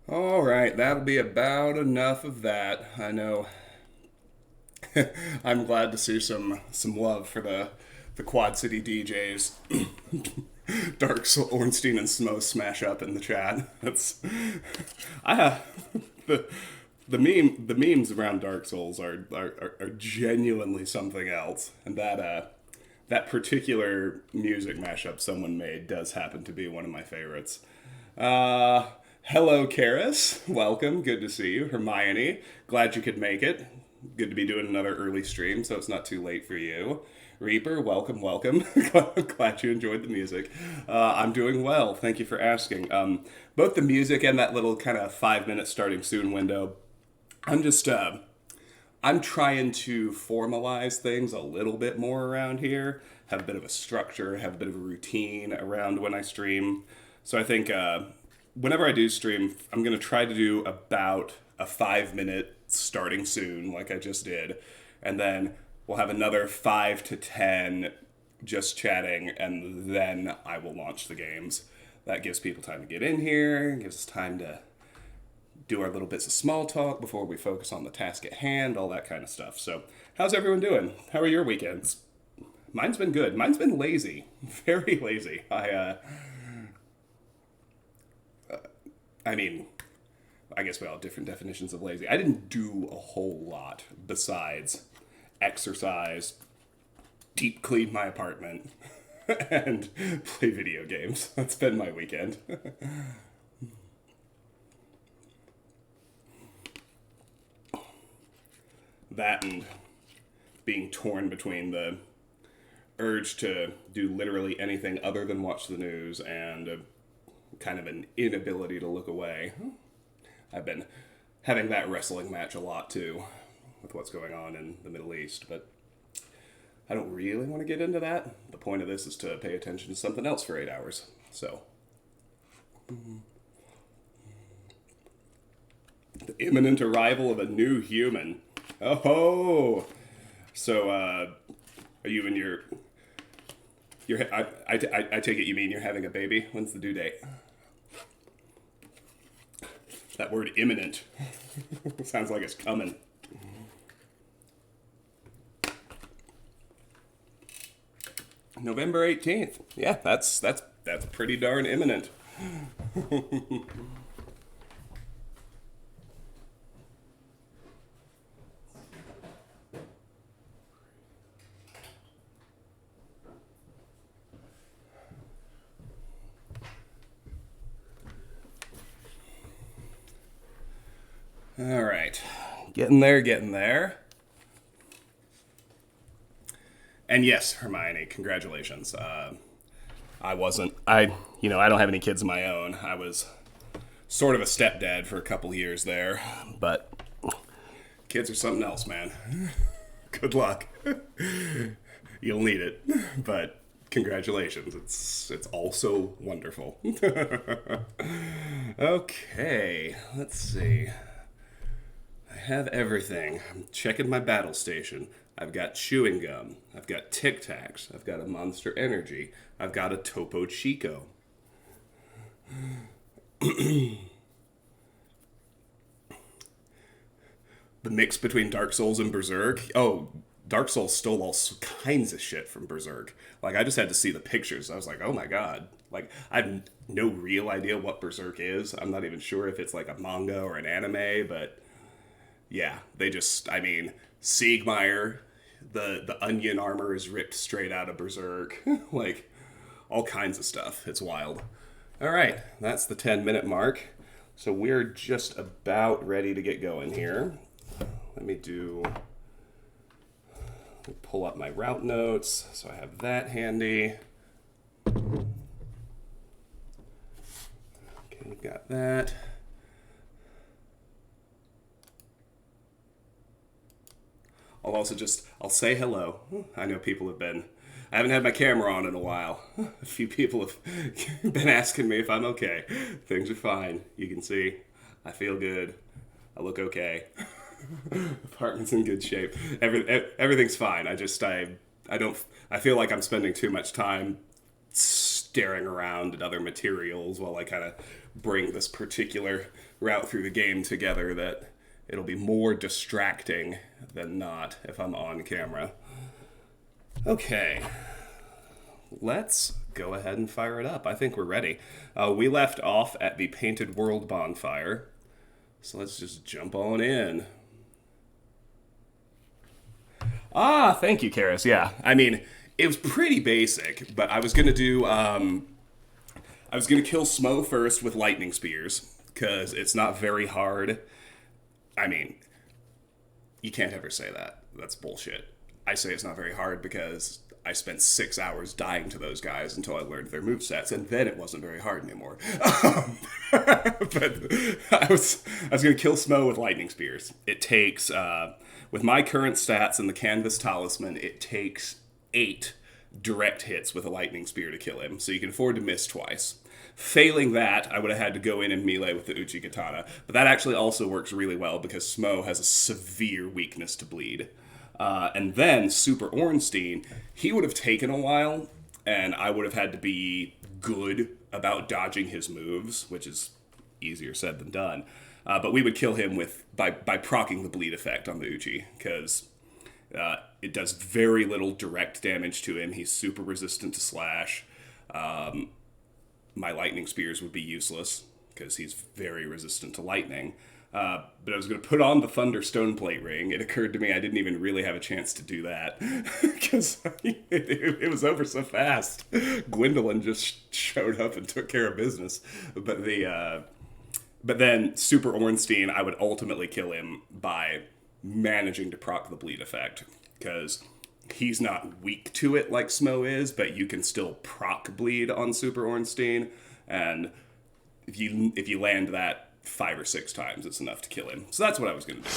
All right, that'll be about enough of that. I know. I'm glad to see some love for the Quad City DJs. Dark Soul Ornstein and Smo smash up in the chat. That's I the the memes around Dark Souls are genuinely something else, and that particular music mashup someone made does happen to be one of my favorites. Uh, Hello, Karis. Welcome. Good to see you. Hermione, glad you could make it. Good to be doing another early stream, so it's not too late for you. Reaper, welcome, welcome. Glad you enjoyed the music. I'm doing well. Thank you for asking. Both the music and that little kind of 5 minute starting soon window. I'm just I'm trying to formalize things a little bit more around here, have a bit of a structure, have a bit of a routine around when I stream. So I think whenever I do stream, I'm going to try to do about a 5 minute starting soon, like I just did. And then we'll have another 5 to 10 just chatting, and then I will launch the games. That gives people time to get in here, gives us time to do our little bits of small talk before we focus on the task at hand, all that kind of stuff. So, how's everyone doing? How are your weekends? Mine's been good. Mine's been lazy, very lazy. I mean, I guess we all have different definitions of lazy. I didn't do a whole lot besides exercise, deep clean my apartment, and play video games. That's been my weekend. That and being torn between the urge to do literally anything other than watch the news and kind of an inability to look away. I've been having that wrestling match a lot too with what's going on in the Middle East, but I don't really want to get into that. The point of this is to pay attention to something else for 8 hours. So, the imminent arrival of a new human. Oh, so are you in your? I take it you mean you're having a baby. When's the due date? That word imminent sounds like it's coming. November 18th. Yeah, that's pretty darn imminent. All right. Getting there, getting there. And yes, Hermione, congratulations. I wasn't. I don't have any kids of my own. I was sort of a stepdad for a couple years there, but kids are something else, man. Good luck. You'll need it, but congratulations. It's also wonderful. Okay, let's see. I have everything. I'm checking my battle station. I've got chewing gum. I've got Tic Tacs. I've got a Monster Energy. I've got a Topo Chico. The mix between Dark Souls and Berserk. Oh, Dark Souls stole all kinds of shit from Berserk. Like, I just had to see the pictures. I was like, oh my god. Like, I have no real idea what Berserk is. I'm not even sure if it's like a manga or an anime, but yeah, they just, I mean, Siegmeyer, the onion armor is ripped straight out of Berserk. Like, all kinds of stuff. It's wild. All right, that's the 10-minute mark. So we're just about ready to get going here. Let me pull up my route notes so I have that handy. Okay, got that. I'll say hello. I know people have been, I haven't had my camera on in a while. A few people have been asking me if I'm okay. Things are fine. You can see, I feel good. I look okay. Apartment's in good shape. Everything's fine. I don't, I feel like I'm spending too much time staring around at other materials while I kind of bring this particular route through the game together that it'll be more distracting than not if I'm on camera. Okay, let's go ahead and fire it up. I think we're ready. We left off at the Painted World bonfire, so let's just jump on in. Ah, thank you, Karis. Yeah, I mean, it was pretty basic, but I was gonna do, I was gonna kill Smo first with lightning spears, because it's not very hard. I mean, you can't ever say that. That's bullshit. I say it's not very hard because I spent 6 hours dying to those guys until I learned their movesets, and then it wasn't very hard anymore. But I was going to kill Smo with lightning spears. It takes, with my current stats and the Canvas Talisman, it takes 8 direct hits with a lightning spear to kill him, so you can afford to miss twice. Failing that, I would have had to go in and melee with the Uchi Katana, but that actually also works really well because Smo has a severe weakness to bleed. And then Super Ornstein, he would have taken a while, and I would have had to be good about dodging his moves, which is easier said than done. But we would kill him by proccing the bleed effect on the Uchi, because it does very little direct damage to him. He's super resistant to slash. My lightning spears would be useless, because he's very resistant to lightning. But I was going to put on the Thunder Stoneplate Ring. It occurred to me I didn't even really have a chance to do that, because it was over so fast. Gwendolyn just showed up and took care of business. But then Super Ornstein, I would ultimately kill him by managing to proc the bleed effect, because he's not weak to it like Smo is, but you can still proc bleed on Super Ornstein, and if you land that 5 or 6 times, it's enough to kill him. So that's what I was going to do.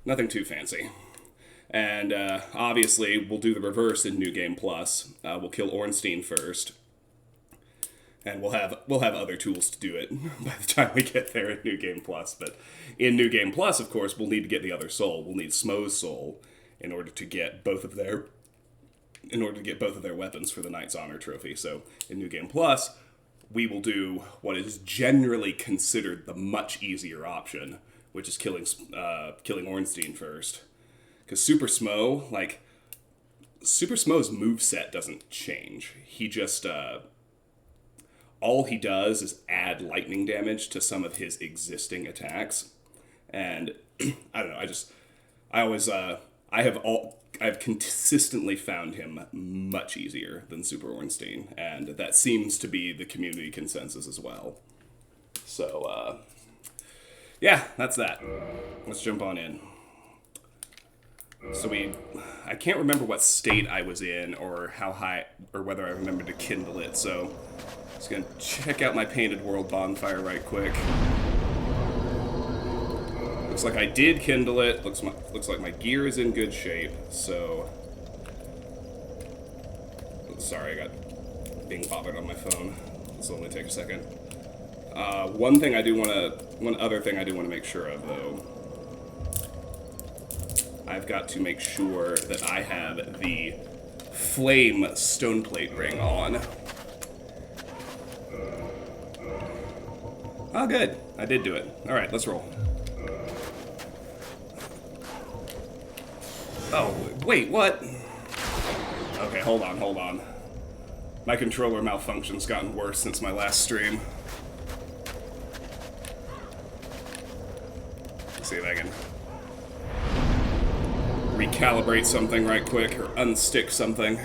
Nothing too fancy. And obviously, we'll do the reverse in New Game Plus. We'll kill Ornstein first, and we'll have other tools to do it by the time we get there in New Game Plus. But in New Game Plus, of course, we'll need to get the other soul. We'll need Smo's soul in order to get both of their weapons for the Knight's Honor trophy. So in New Game Plus, we will do what is generally considered the much easier option, which is killing Ornstein first. Because Super Smo's moveset doesn't change. He just, all he does is add lightning damage to some of his existing attacks. And, I don't know, I've consistently found him much easier than Super Ornstein, and that seems to be the community consensus as well. So, yeah, that's that. Let's jump on in. So I can't remember what state I was in, or how high, or whether I remembered to kindle it, so I'm just gonna check out my Painted World bonfire right quick. Looks like I did kindle it. Looks like my gear is in good shape, so... Sorry, I got being bothered on my phone. This will only take a second. One other thing I do want to make sure of, though. I've got to make sure that I have the Flame Stoneplate Ring on. Oh, good. I did do it. Alright, let's roll. Oh, wait, what? Okay, hold on. My controller malfunction's gotten worse since my last stream. Let's see if I can recalibrate something right quick, or unstick something.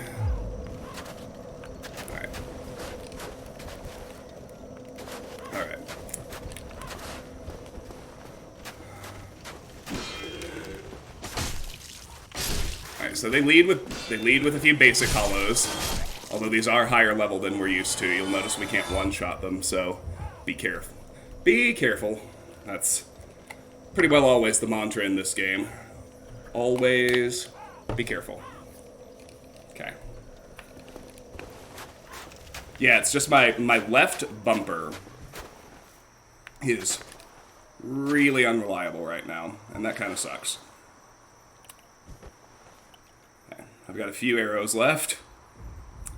Alright. So they lead with a few basic hollows, although these are higher level than we're used to. You'll notice we can't one-shot them, so be careful. Be careful. That's pretty well always the mantra in this game. Always be careful. Okay. Yeah, it's just my left bumper is really unreliable right now, and that kind of sucks. I've got a few arrows left.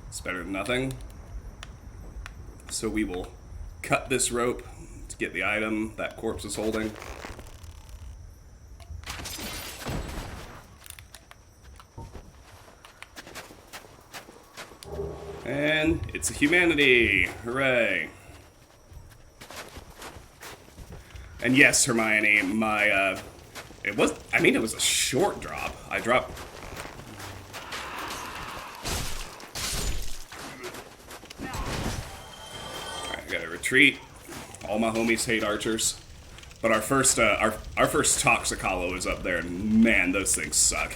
It's better than nothing. So we will cut this rope. It's to get the item that corpse is holding. And it's a humanity! Hooray! And yes, Hermione, my, it was a short drop. I dropped... Alright, I gotta retreat. All my homies hate archers. But our first Toxic Hollow is up there, and man, those things suck.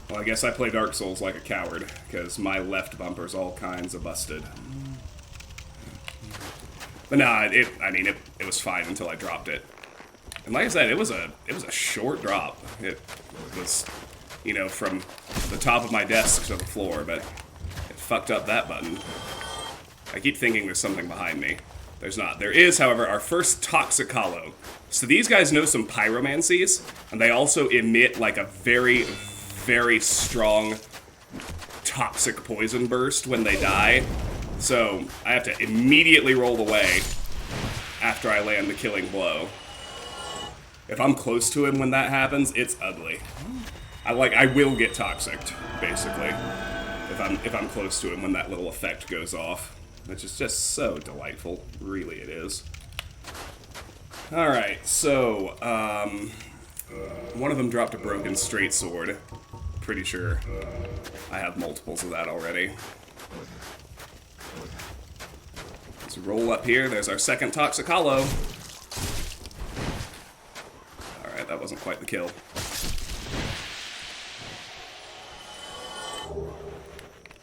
Well, I guess I play Dark Souls like a coward, because my left bumper's all kinds of busted. But nah, it was fine until I dropped it. And like I said, it was a short drop. It was, you know, from the top of my desk to the floor, but it fucked up that button. I keep thinking there's something behind me. There's not. There is, however, our first Toxic Hollow. So these guys know some pyromancies, and they also emit like a very, very strong toxic poison burst when they die. So I have to immediately roll away after I land the killing blow. If I'm close to him when that happens, it's ugly. I will get toxicked, basically, if I'm close to him when that little effect goes off, which is just so delightful. Really, it is. All right, so one of them dropped a broken straight sword. Pretty sure I have multiples of that already. Let's roll up here. There's our second Toxic Hollow. Alright, that wasn't quite the kill.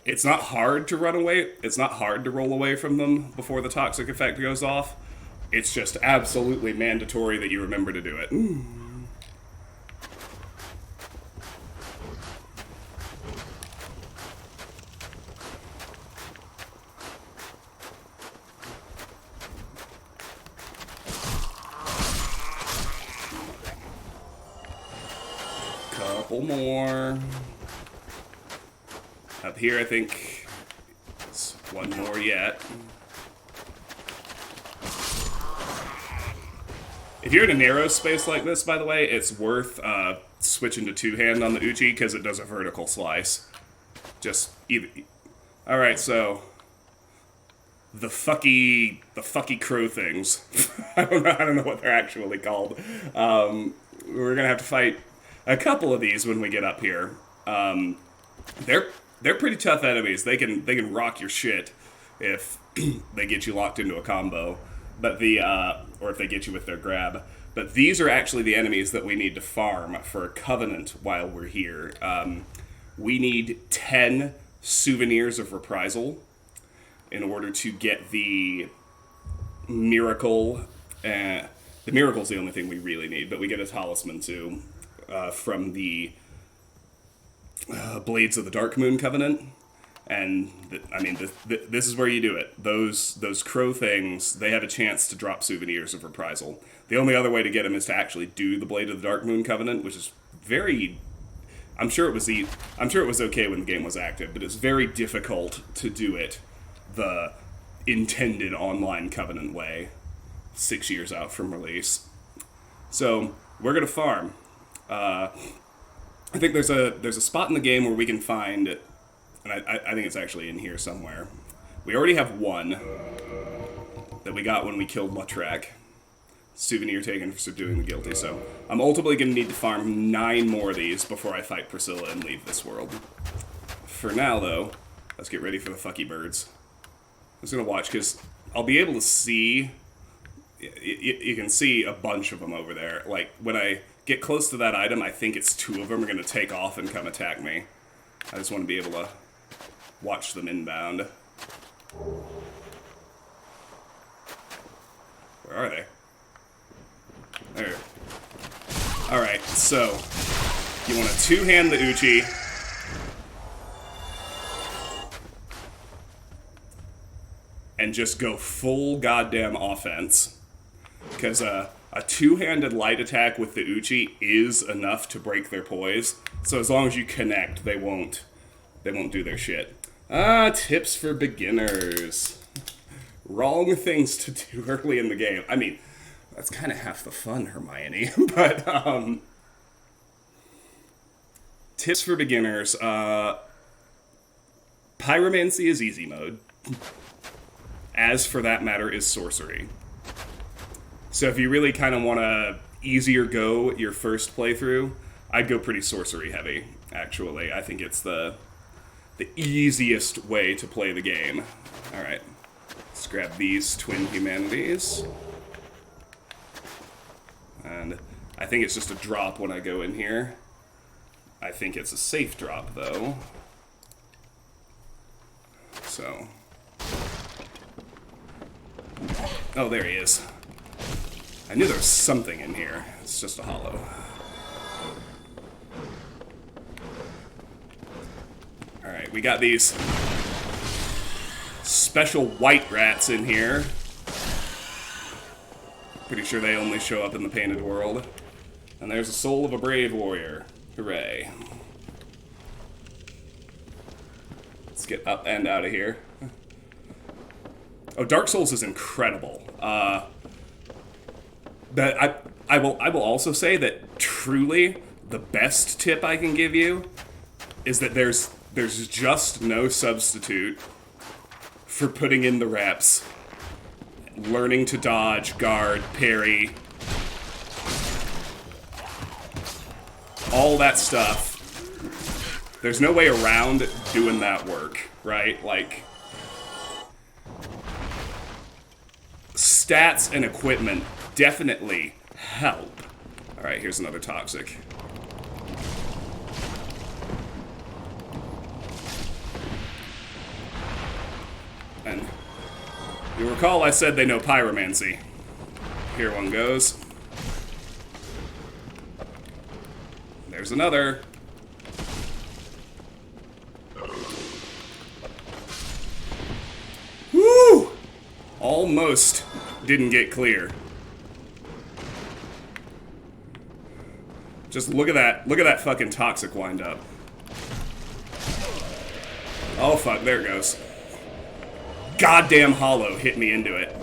It's not hard to run away. It's not hard to roll away from them before the toxic effect goes off. It's just absolutely mandatory that you remember to do it. Couple more. Up here, I think it's one more yet. If you're in a narrow space like this, by the way, it's worth switching to two-hand on the Uchi because it does a vertical slice. Just either. All right, so the fucky crow things. I don't know what they're actually called. We're gonna have to fight a couple of these when we get up here. They're pretty tough enemies. They can rock your shit if they get you locked into a combo. But or if they get you with their grab. But these are actually the enemies that we need to farm for a Covenant while we're here. We need 10 Souvenirs of Reprisal in order to get the Miracle. The Miracle's the only thing we really need, but we get a Talisman too from the Blades of the Dark Moon Covenant. And, this is where you do it. Those crow things, they have a chance to drop Souvenirs of Reprisal. The only other way to get them is to actually do the Blade of the Dark Moon Covenant, which is very... I'm sure it was okay when the game was active, but it's very difficult to do it the intended online Covenant way, 6 years out from release. So, we're gonna farm. I think there's a spot in the game where we can find... And I think it's actually in here somewhere. We already have one that we got when we killed Lautrec. Souvenir taken for subduing the guilty, so I'm ultimately going to need to farm 9 more of these before I fight Priscilla and leave this world. For now, though, let's get ready for the fucky birds. I'm just going to watch, because I'll be able to see... You can see a bunch of them over there. Like, when I get close to that item, I think it's 2 of them are going to take off and come attack me. I just want to be able to watch them inbound. Where are they? There. Alright, so you want to two-hand the Uchi. And just go full goddamn offense. Because a two-handed light attack with the Uchi is enough to break their poise. So as long as you connect, they won't do their shit. Tips for beginners. Wrong things to do early in the game. I mean, that's kind of half the fun, Hermione. But, tips for beginners. Pyromancy is easy mode. As for that matter is sorcery. So if you really kind of want to easier go your first playthrough, I'd go pretty sorcery heavy, actually. I think it's the easiest way to play the game. Alright, let's grab these twin humanities. And I think it's just a drop when I go in here. I think it's a safe drop, though. So... oh, there he is. I knew there was something in here. It's just a hollow. Alright, we got these special white rats in here. Pretty sure they only show up in the Painted World. And there's the soul of a brave warrior. Hooray. Let's get up and out of here. Oh, Dark Souls is incredible. But I will also say that truly the best tip I can give you is that there's just no substitute for putting in the reps, learning to dodge, guard, parry, all that stuff. There's no way around doing that work, right? Like, stats and equipment definitely help. Alright, here's another toxic. And you recall I said they know pyromancy. Here one goes. There's another. Woo! Almost didn't get clear. Just look at that. Look at that fucking toxic wind up. Oh fuck, there it goes. Goddamn hollow hit me into it.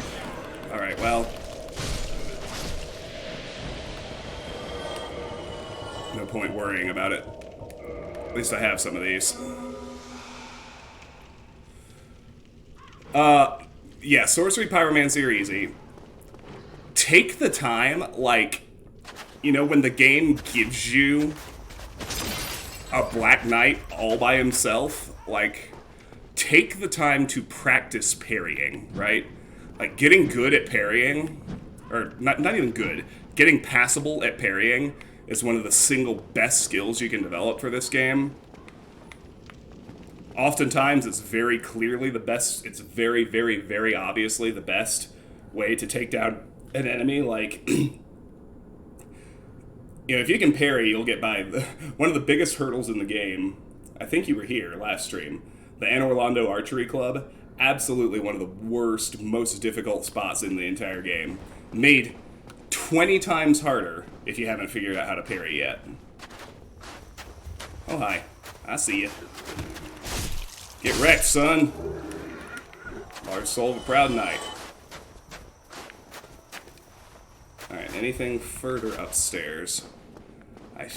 Alright, well. No point worrying about it. At least I have some of these. Yeah, sorcery, pyromancy are easy. Take the time, like, you know, when the game gives you a Black Knight all by himself, like, take the time to practice parrying, right? Like, getting good at parrying, or not even good, getting passable at parrying is one of the single best skills you can develop for this game. Oftentimes, it's very clearly the best, it's very, very, very obviously the best way to take down an enemy. Like, you know, if you can parry, you'll get by. One of the biggest hurdles in the game, I think you were here last stream, the Anne Orlando Archery Club, absolutely one of the worst, most difficult spots in the entire game. Made 20 times harder if you haven't figured out how to parry yet. Oh, hi. I see you. Get wrecked, son. Large soul of a proud knight. Alright, anything further upstairs? I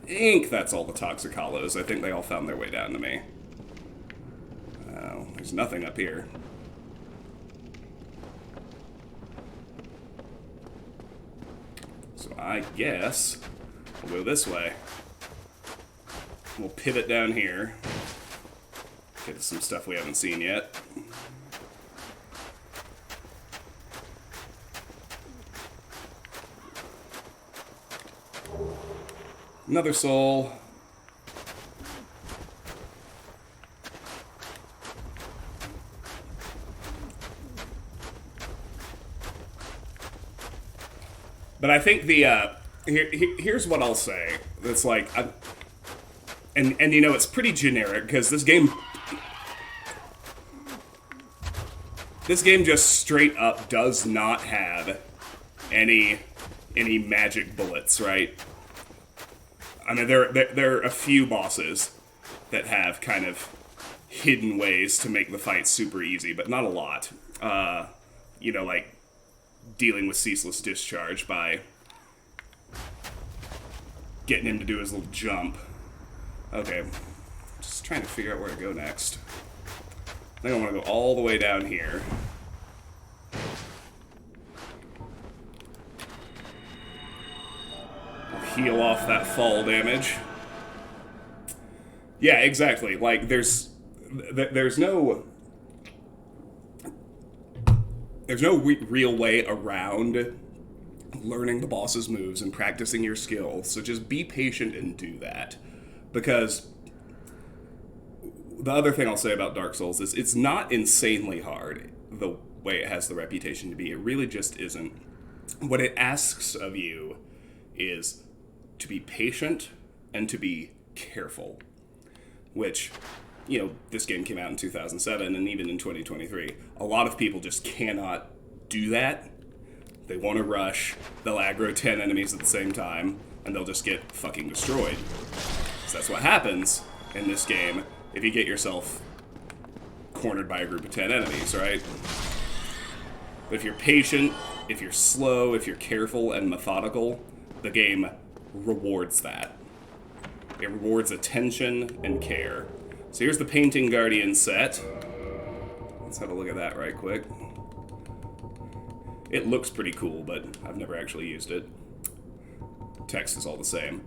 think that's all the toxic hollows. I think they all found their way down to me. Oh, there's nothing up here. So I guess we'll go this way. We'll pivot down here. Get some stuff we haven't seen yet. Another soul. But I think the here's what I'll say. It's like, and you know, it's pretty generic because this game just straight up does not have any magic bullets, right? I mean, there are a few bosses that have kind of hidden ways to make the fight super easy, but not a lot. You know, like dealing with Ceaseless Discharge by getting him to do his little jump. Okay, just trying to figure out where to go next. I think I want to go all the way down here. Heal off that fall damage. Yeah, exactly. Like, there's no real way around learning the boss's moves and practicing your skills. So just be patient and do that. Because the other thing I'll say about Dark Souls is it's not insanely hard the way it has the reputation to be. It really just isn't. What it asks of you is to be patient and to be careful. Which, you know, this game came out in 2007, and even in 2023, a lot of people just cannot do that. They want to rush, they'll aggro 10 enemies at the same time, and they'll just get fucking destroyed. So that's what happens in this game if you get yourself cornered by a group of 10 enemies, right? But if you're patient, if you're slow, if you're careful and methodical, the game rewards that. It rewards attention and care. So here's the Painting Guardian set. Let's have a look at that right quick. It looks pretty cool, but I've never actually used it. Text is all the same.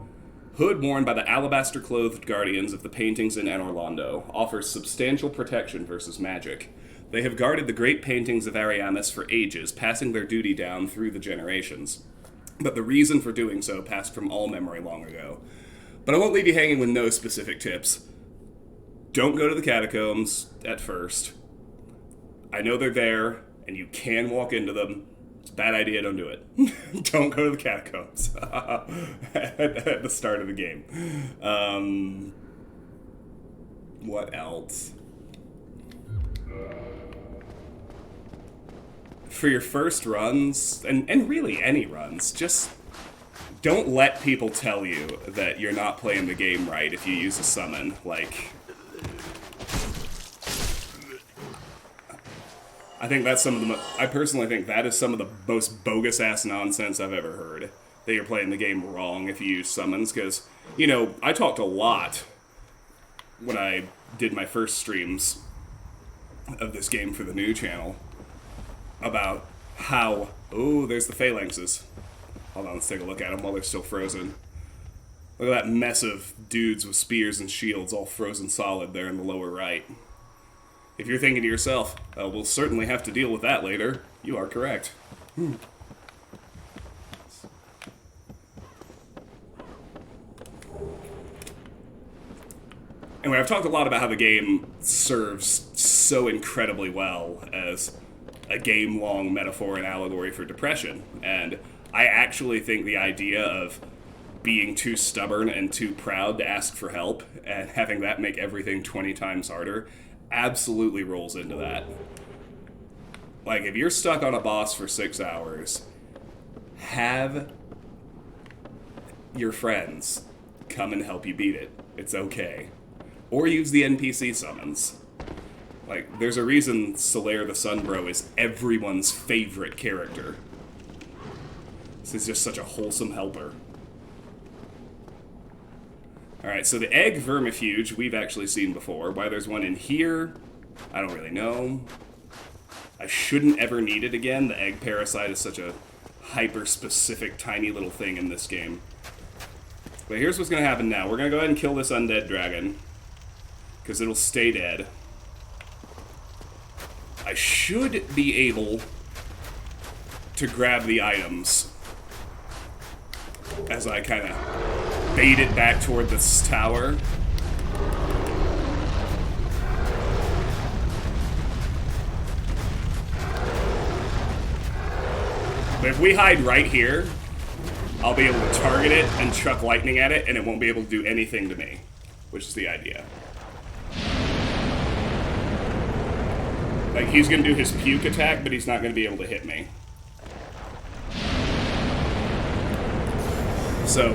Hood worn by the alabaster-clothed guardians of the paintings in Orlando offers substantial protection versus magic. They have guarded the great paintings of Ariamis for ages, passing their duty down through the generations. But the reason for doing so passed from all memory long ago. But I won't leave you hanging with no specific tips. Don't go to the catacombs at first. I know they're there, and you can walk into them. It's a bad idea, don't do it. Don't go to the catacombs at the start of the game. What else? For your first runs, and really any runs, just don't let people tell you that you're not playing the game right if you use a summon. Like, I think that's some of the I personally think that is some of the most bogus-ass nonsense I've ever heard. That you're playing the game wrong if you use summons, because, you know, I talked a lot when I did my first streams of this game for the new channel about how, oh, there's the phalanxes. Hold on, let's take a look at them while they're still frozen. Look at that mess of dudes with spears and shields all frozen solid there in the lower right. If you're thinking to yourself, oh, we'll certainly have to deal with that later, you are correct. Anyway, I've talked a lot about how the game serves so incredibly well as a game-long metaphor and allegory for depression, and I actually think the idea of being too stubborn and too proud to ask for help and having that make everything 20 times harder absolutely rolls into that. Like, if you're stuck on a boss for 6 hours, have your friends come and help you beat it. It's okay. Or use the NPC summons. Like, there's a reason Solaire the Sunbro is everyone's favorite character. This is just such a wholesome helper. Alright, so the egg vermifuge we've actually seen before. Why there's one in here, I don't really know. I shouldn't ever need it again. The egg parasite is such a hyper-specific, tiny little thing in this game. But here's what's going to happen now. We're going to go ahead and kill this undead dragon, because it'll stay dead. I should be able to grab the items as I kind of bait it back toward this tower. But if we hide right here, I'll be able to target it and chuck lightning at it, and it won't be able to do anything to me, which is the idea. Like, he's going to do his puke attack, but he's not going to be able to hit me. So,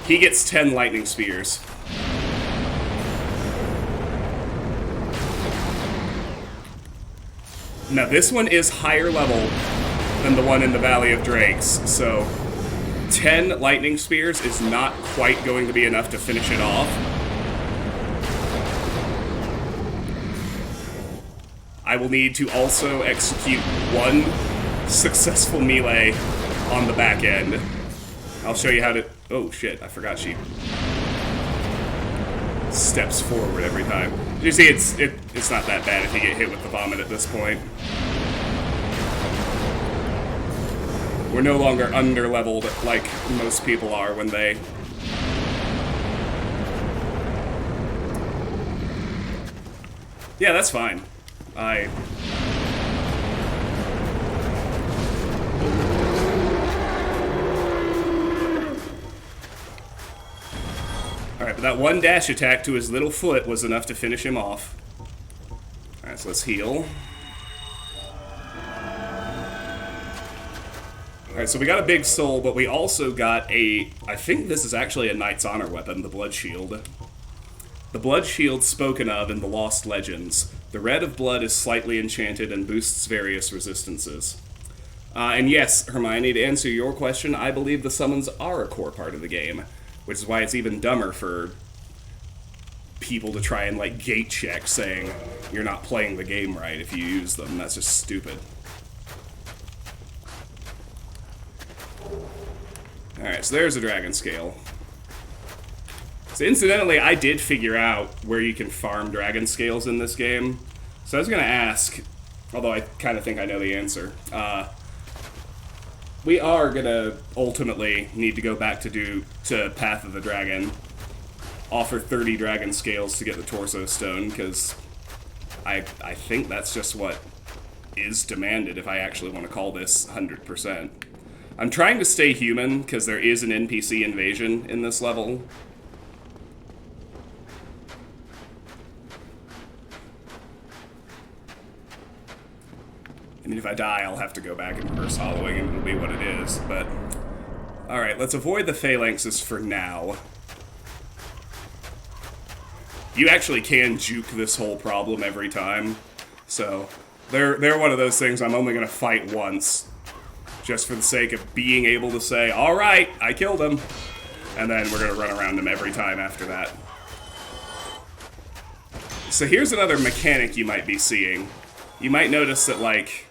he gets 10 lightning spears. Now, this one is higher level than the one in the Valley of Drakes, so 10 lightning spears is not quite going to be enough to finish it off. I will need to also execute one successful melee on the back end. I'll show you how to... Oh shit, I forgot she steps forward every time. You see, it's not that bad if you get hit with the vomit at this point. We're no longer under-leveled like most people are when they... Yeah, that's fine. Alright, but that one dash attack to his little foot was enough to finish him off. Alright, so let's heal. Alright, so we got a big soul, but we also got a... I think this is actually a Knight's Honor weapon, the Blood Shield. The Blood Shield spoken of in the Lost Legends. The red of blood is slightly enchanted and boosts various resistances. And yes, Hermione, to answer your question, I believe the summons are a core part of the game, which is why it's even dumber for people to try and, like, gate check saying you're not playing the game right if you use them. That's just stupid. Alright, so there's a dragon scale. So incidentally, I did figure out where you can farm dragon scales in this game. So I was going to ask, although I kind of think I know the answer. We are going to ultimately need to go back to Path of the Dragon. Offer 30 dragon scales to get the Torso Stone, because I think that's just what is demanded if I actually want to call this 100%. I'm trying to stay human, because there is an NPC invasion in this level. I mean, if I die, I'll have to go back and reverse hollowing, and it'll be what it is, but... Alright, let's avoid the phalanxes for now. You actually can juke this whole problem every time, so... They're one of those things I'm only gonna fight once, just for the sake of being able to say, alright, I killed him, and then we're gonna run around him every time after that. So here's another mechanic you might be seeing. You might notice that, like...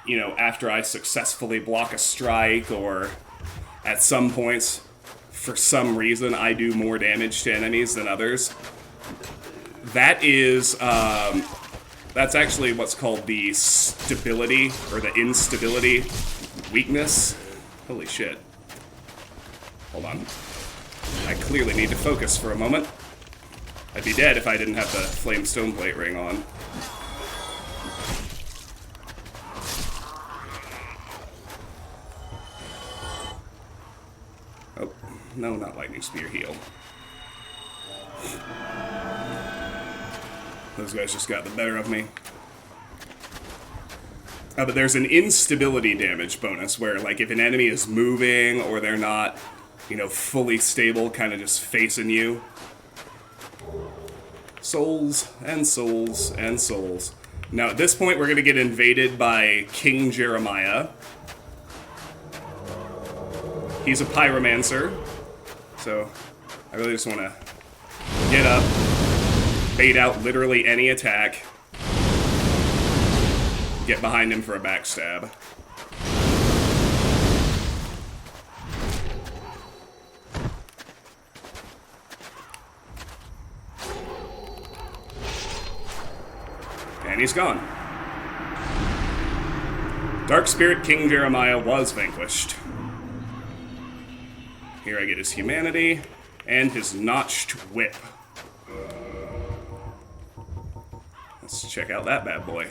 You know, after I successfully block a strike, or at some points, for some reason, I do more damage to enemies than others. That is, that's actually what's called the stability, or the instability weakness. Holy shit. Hold on. I clearly need to focus for a moment. I'd be dead if I didn't have the flame stone plate ring on. Oh, no, not lightning spear heal. Those guys just got the better of me. But there's an instability damage bonus where, like, if an enemy is moving or they're not, you know, fully stable, kind of just facing you. Souls and souls and souls. Now, at this point, we're going to get invaded by King Jeremiah. He's a pyromancer, so I really just want to get up, bait out literally any attack, get behind him for a backstab. And he's gone. Dark Spirit King Jeremiah was vanquished. Here I get his humanity, and his notched whip. Let's check out that bad boy.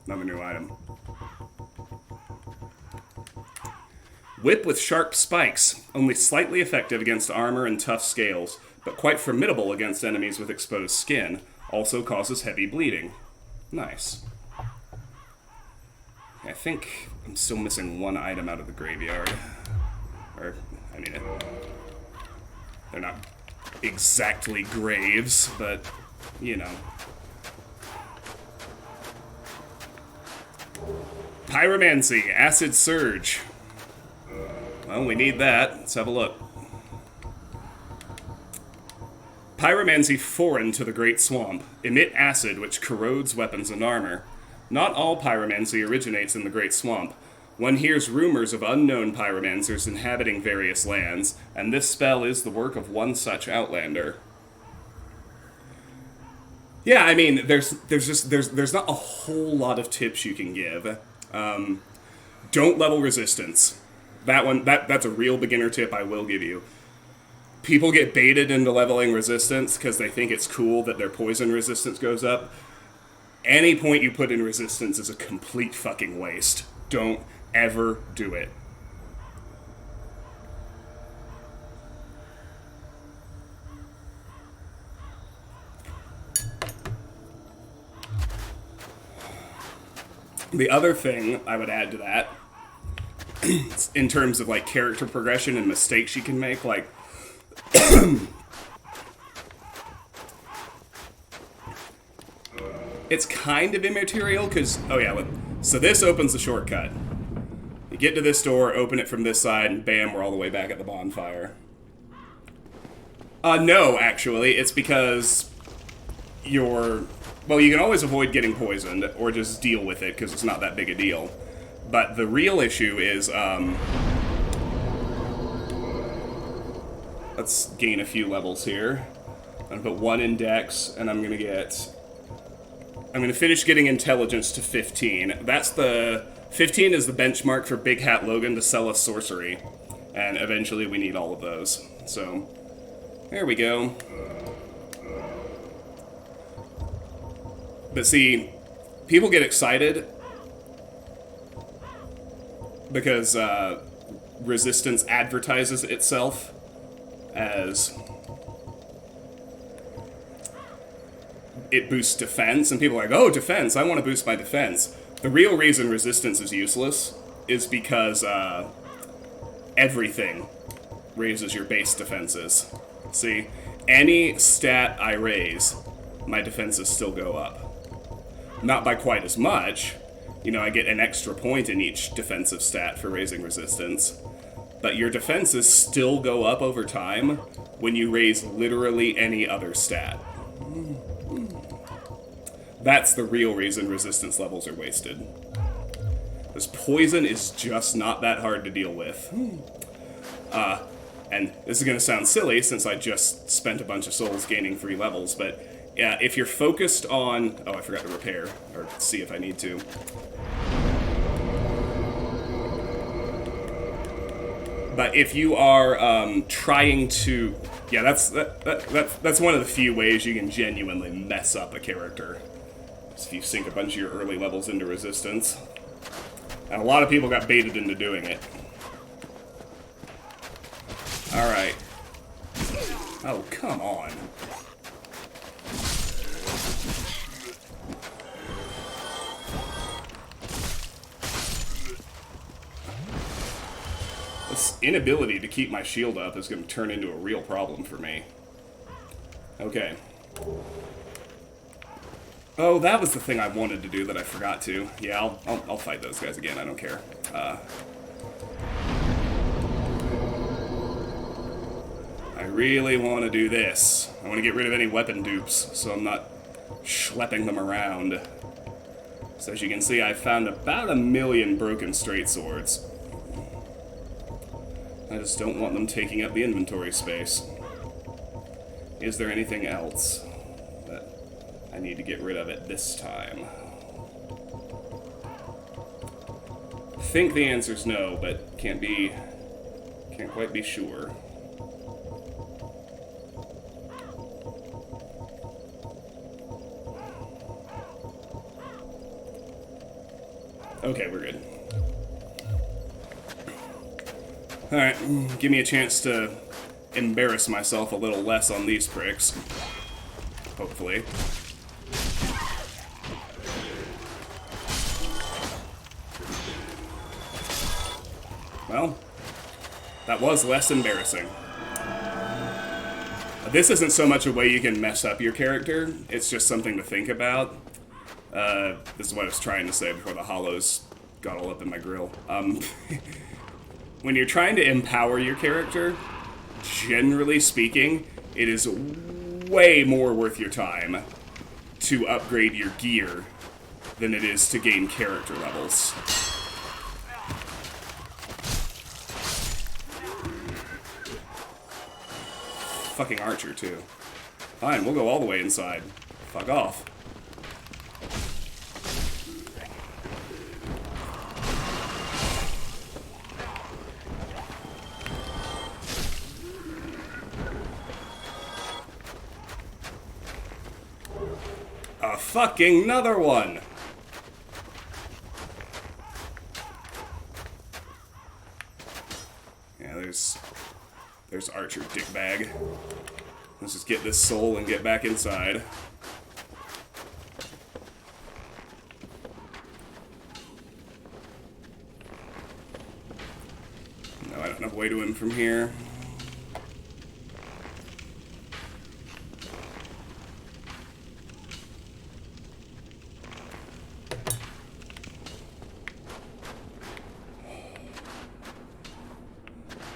Another new item. Whip with sharp spikes, only slightly effective against armor and tough scales, but quite formidable against enemies with exposed skin. Also causes heavy bleeding. Nice. I think I'm still missing one item out of the graveyard. Or, I mean, they're not exactly graves, but, you know. Pyromancy, Acid Surge. Well, we need that. Let's have a look. Pyromancy foreign to the Great Swamp. Emit acid which corrodes weapons and armor. Not all pyromancy originates in the Great Swamp. One hears rumors of unknown pyromancers inhabiting various lands, and this spell is the work of one such outlander. Yeah, I mean, there's not a whole lot of tips you can give. Don't level resistance. That's a real beginner tip I will give you. People get baited into leveling resistance because they think it's cool that their poison resistance goes up. Any point you put in resistance is a complete fucking waste. Don't ever do it. The other thing I would add to that, in terms of like character progression and mistakes you can make, like it's kind of immaterial because, oh yeah, look. So this opens the shortcut. You get to this door, open it from this side, and bam, we're all the way back at the bonfire. No, actually, it's because well, you can always avoid getting poisoned, or just deal with it, because it's not that big a deal. But the real issue is, let's gain a few levels here. I'm gonna put 1 in Dex, and I'm gonna finish getting Intelligence to 15. 15 is the benchmark for Big Hat Logan to sell us sorcery. And eventually we need all of those. So, there we go. But see, people get excited because resistance advertises itself as it boosts defense, and people are like, oh, defense, I want to boost my defense. The real reason resistance is useless is because everything raises your base defenses. See, any stat I raise, my defenses still go up. Not by quite as much. You know, I get an extra point in each defensive stat for raising resistance. But your defenses still go up over time when you raise literally any other stat. That's the real reason resistance levels are wasted. This poison is just not that hard to deal with. And this is going to sound silly since I just spent a bunch of souls gaining 3 levels, but yeah, if you're focused on... Oh, I forgot to repair, or see if I need to. But if you are trying to... Yeah, that's one of the few ways you can genuinely mess up a character. Is if you sink a bunch of your early levels into resistance. And a lot of people got baited into doing it. Alright. Oh, come on. This inability to keep my shield up is going to turn into a real problem for me. Okay. Oh, that was the thing I wanted to do that I forgot to. Yeah, I'll fight those guys again, I don't care. I really want to do this. I want to get rid of any weapon dupes, so I'm not schlepping them around. So as you can see, I found about 1 million broken straight swords. I just don't want them taking up the inventory space. Is there anything else that I need to get rid of at this time? I think the answer's no, but can't quite be sure. Okay, we're good. Alright, give me a chance to embarrass myself a little less on these pricks. Hopefully. Well, That was less embarrassing. This isn't so much a way you can mess up your character, it's just something to think about. This is what I was trying to say before the hollows got all up in my grill. When you're trying to empower your character, generally speaking, it is way more worth your time to upgrade your gear than it is to gain character levels. Fucking archer, too. Fine, we'll go all the way inside. Fuck off. A fucking another one! Yeah, there's Archer dickbag. Let's just get this soul and get back inside. No, I don't have way to him from here.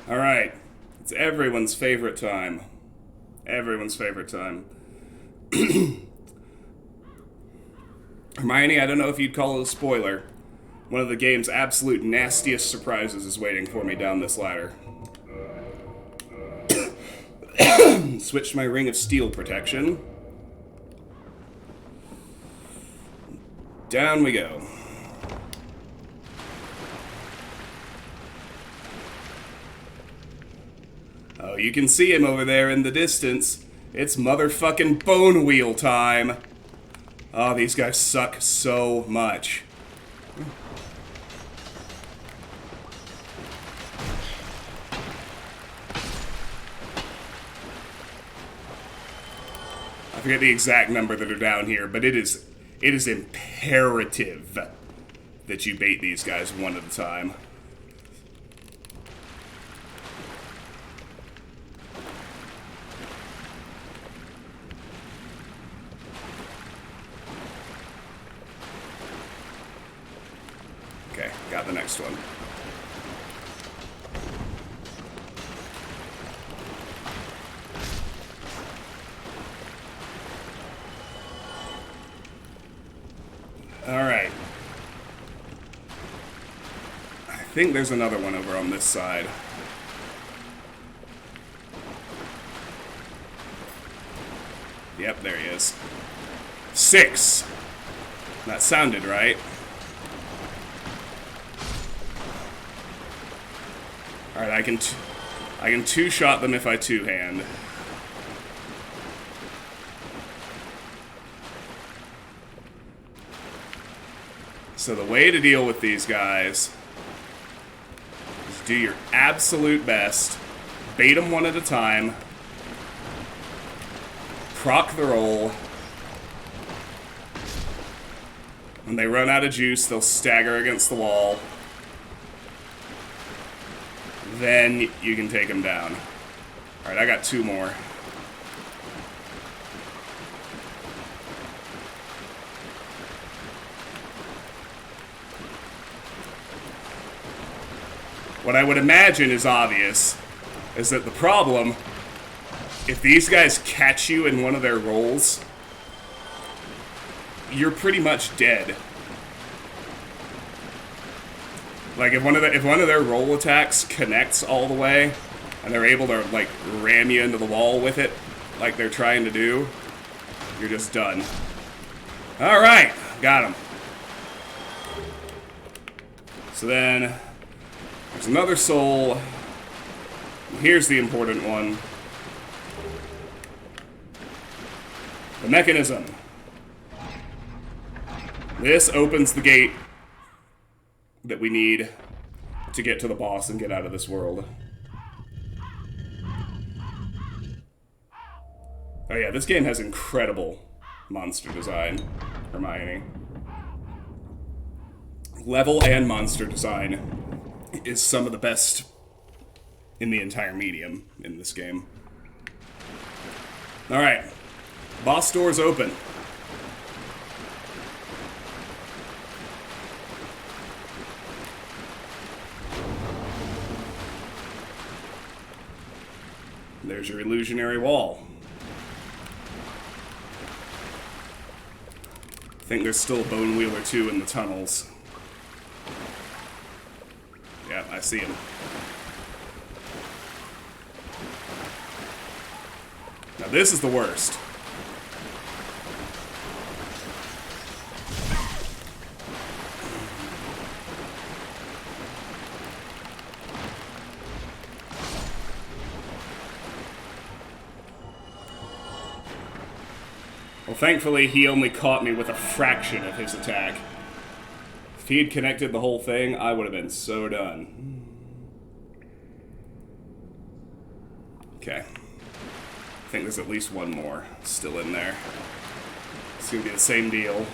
Alright, it's everyone's favorite time. Everyone's favorite time. Hermione, I don't know if you'd call it a spoiler. One of the game's absolute nastiest surprises is waiting for me down this ladder. Switched my ring of steel protection. Down we go. Oh, you can see him over there in the distance. It's motherfucking bone wheel time. Oh, these guys suck so much. I forget the exact number that are down here, but it is imperative that you bait these guys one at a time. Okay, got the next one. Alright. I think there's another one over on this side. Yep, there he is. 6! That sounded right. Alright, I can two-shot them if I two-hand. So the way to deal with these guys is do your absolute best, bait them one at a time, proc the roll. When they run out of juice, they'll stagger against the wall. Then you can take them down. Alright, I got 2 more. What I would imagine is obvious, is that the problem, if these guys catch you in one of their rolls, you're pretty much dead. Like, if one of their roll attacks connects all the way, and they're able to, like, ram you into the wall with it, like they're trying to do, you're just done. Alright, got him. So then, there's another soul. Here's the important one. The mechanism. This opens the gate that we need to get to the boss and get out of this world. Oh yeah, this game has incredible monster design, Hermione. Level and monster design is some of the best in the entire medium in this game. Alright. Boss doors open. There's your illusionary wall. I think there's still a bone wheel or two in the tunnels. Yeah, I see him. Now this is the worst. Well, thankfully, he only caught me with a fraction of his attack. If he'd connected the whole thing, I would have been so done. Okay. I think there's at least one more still in there. It's gonna be the same deal.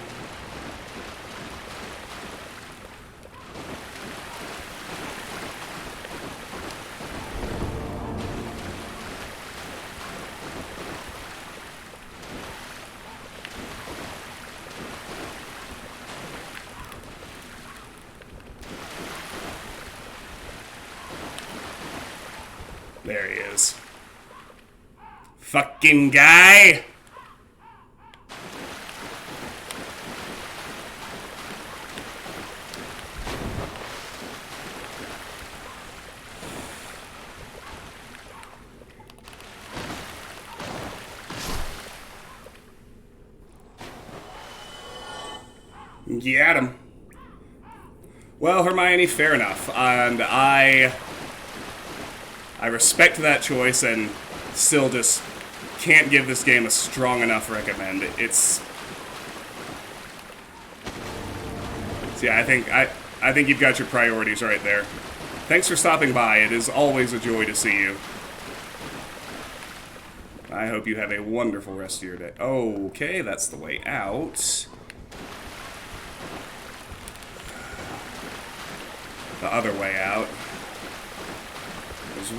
There he is. Fucking guy! Get him. Well, Hermione, fair enough. And I respect that choice and still just can't give this game a strong enough recommend. It's... So yeah, I think you've got your priorities right there. Thanks for stopping by. It is always a joy to see you. I hope you have a wonderful rest of your day. Okay, that's the way out. The other way out. There's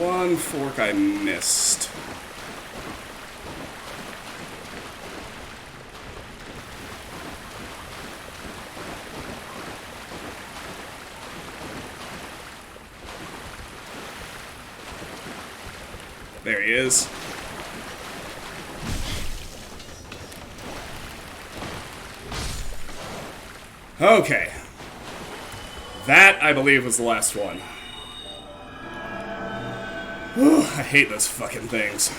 one fork I missed. There he is. Okay. That, I believe, was the last one. Whew, I hate those fucking things.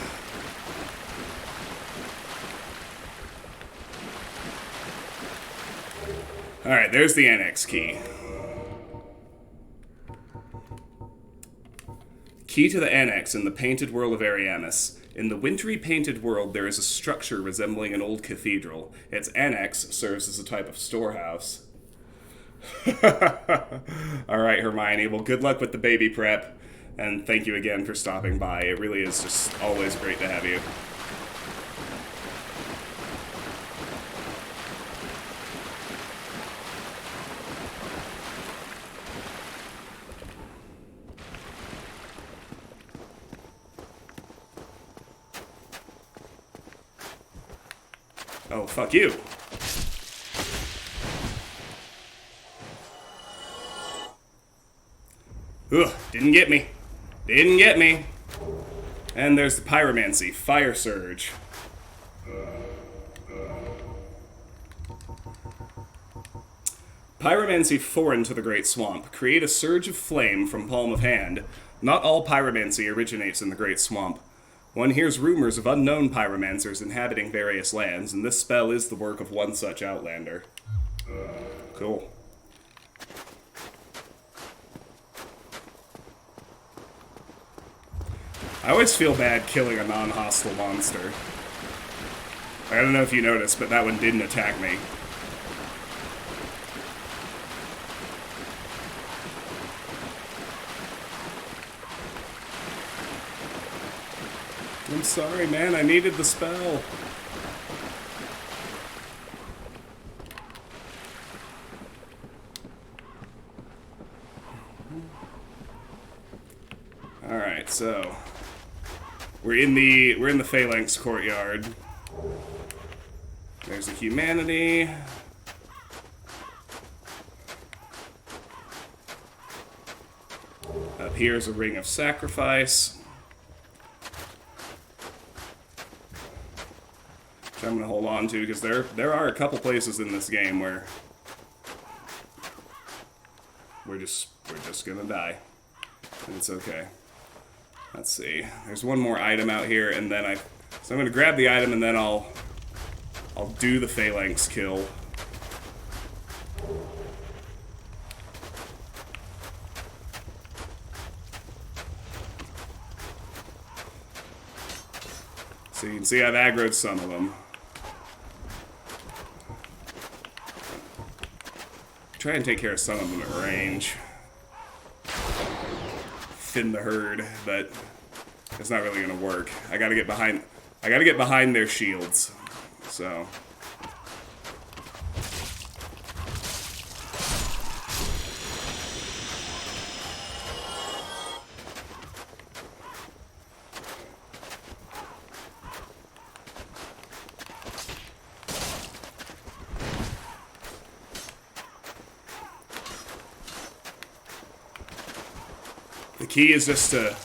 Alright, there's the annex key. Key to the annex in the Painted World of Ariamis. In the wintry painted world, there is a structure resembling an old cathedral. Its annex serves as a type of storehouse. Alright, Hermione. Well, good luck with the baby prep. And thank you again for stopping by. It really is just always great to have you. Oh, fuck you. Ugh, didn't get me. Didn't get me. And there's the pyromancy, fire surge. Pyromancy foreign to the Great Swamp. Create a surge of flame from palm of hand. Not all pyromancy originates in the Great Swamp. One hears rumors of unknown pyromancers inhabiting various lands, and this spell is the work of one such outlander. Cool. I always feel bad killing a non-hostile monster. I don't know if you noticed, but that one didn't attack me. I'm sorry, man. I needed the spell. so we're in the Phalanx courtyard. There's the humanity. Up here is a ring of sacrifice, which I'm gonna hold on to because there are a couple places in this game where we're just gonna die, and it's okay. Let's see. There's one more item out here, and then so I'm gonna grab the item, and then I'll do the Phalanx kill. So you can see I've aggroed some of them. Try and take care of some of them at range. Thin the herd, but it's not really gonna work. I gotta get behind their shields. So the key is just to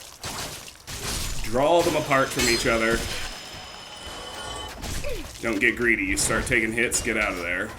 draw them apart from each other. Don't get greedy. You start taking hits, get out of there.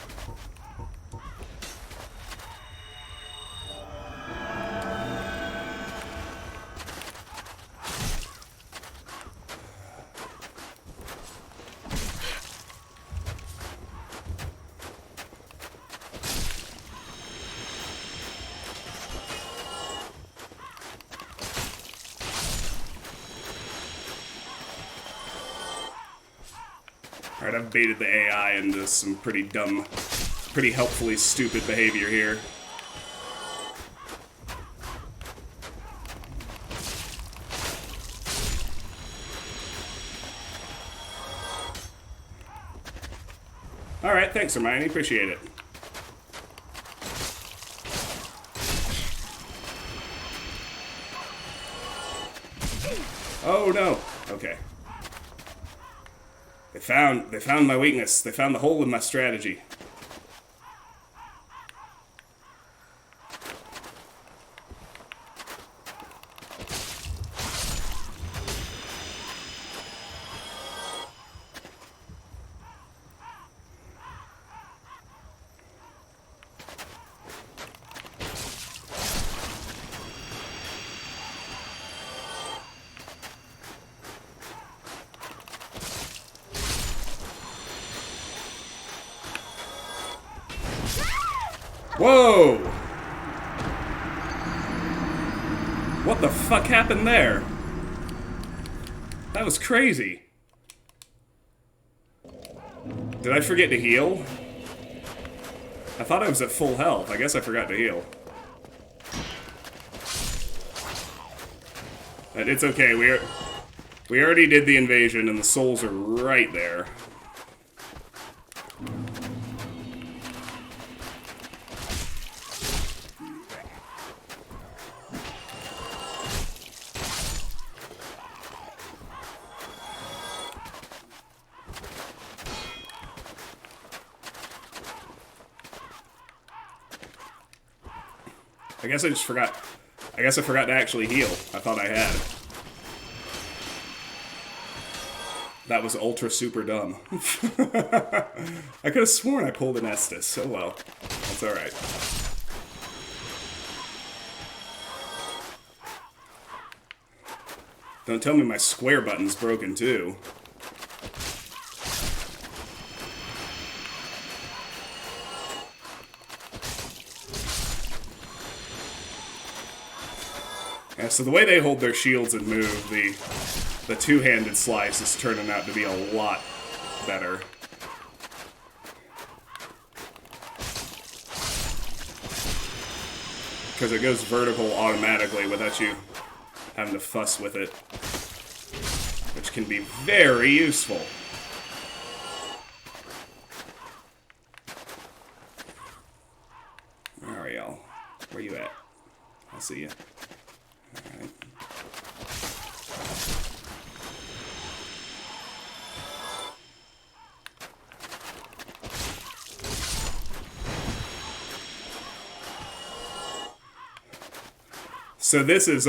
Alright, I've baited the AI into some pretty dumb, pretty helpfully stupid behavior here. Alright, thanks Hermione, appreciate it. Oh no! Okay. They found my weakness. They found the hole in my strategy. Whoa! What the fuck happened there? That was crazy. Did I forget to heal? I thought I was at full health. I guess I forgot to heal. But it's okay. We already did the invasion and the souls are right there. I guess I just forgot. I guess I forgot to actually heal. I thought I had. That was ultra super dumb. I could have sworn I pulled an Estus. Oh well. That's alright. Don't tell me my square button's broken too. Yeah, so the way they hold their shields and move, the two-handed slice is turning out to be a lot better. Because it goes vertical automatically without you having to fuss with it. Which can be very useful. Alright, y'all. Where you at? I'll see you. Alright. So this is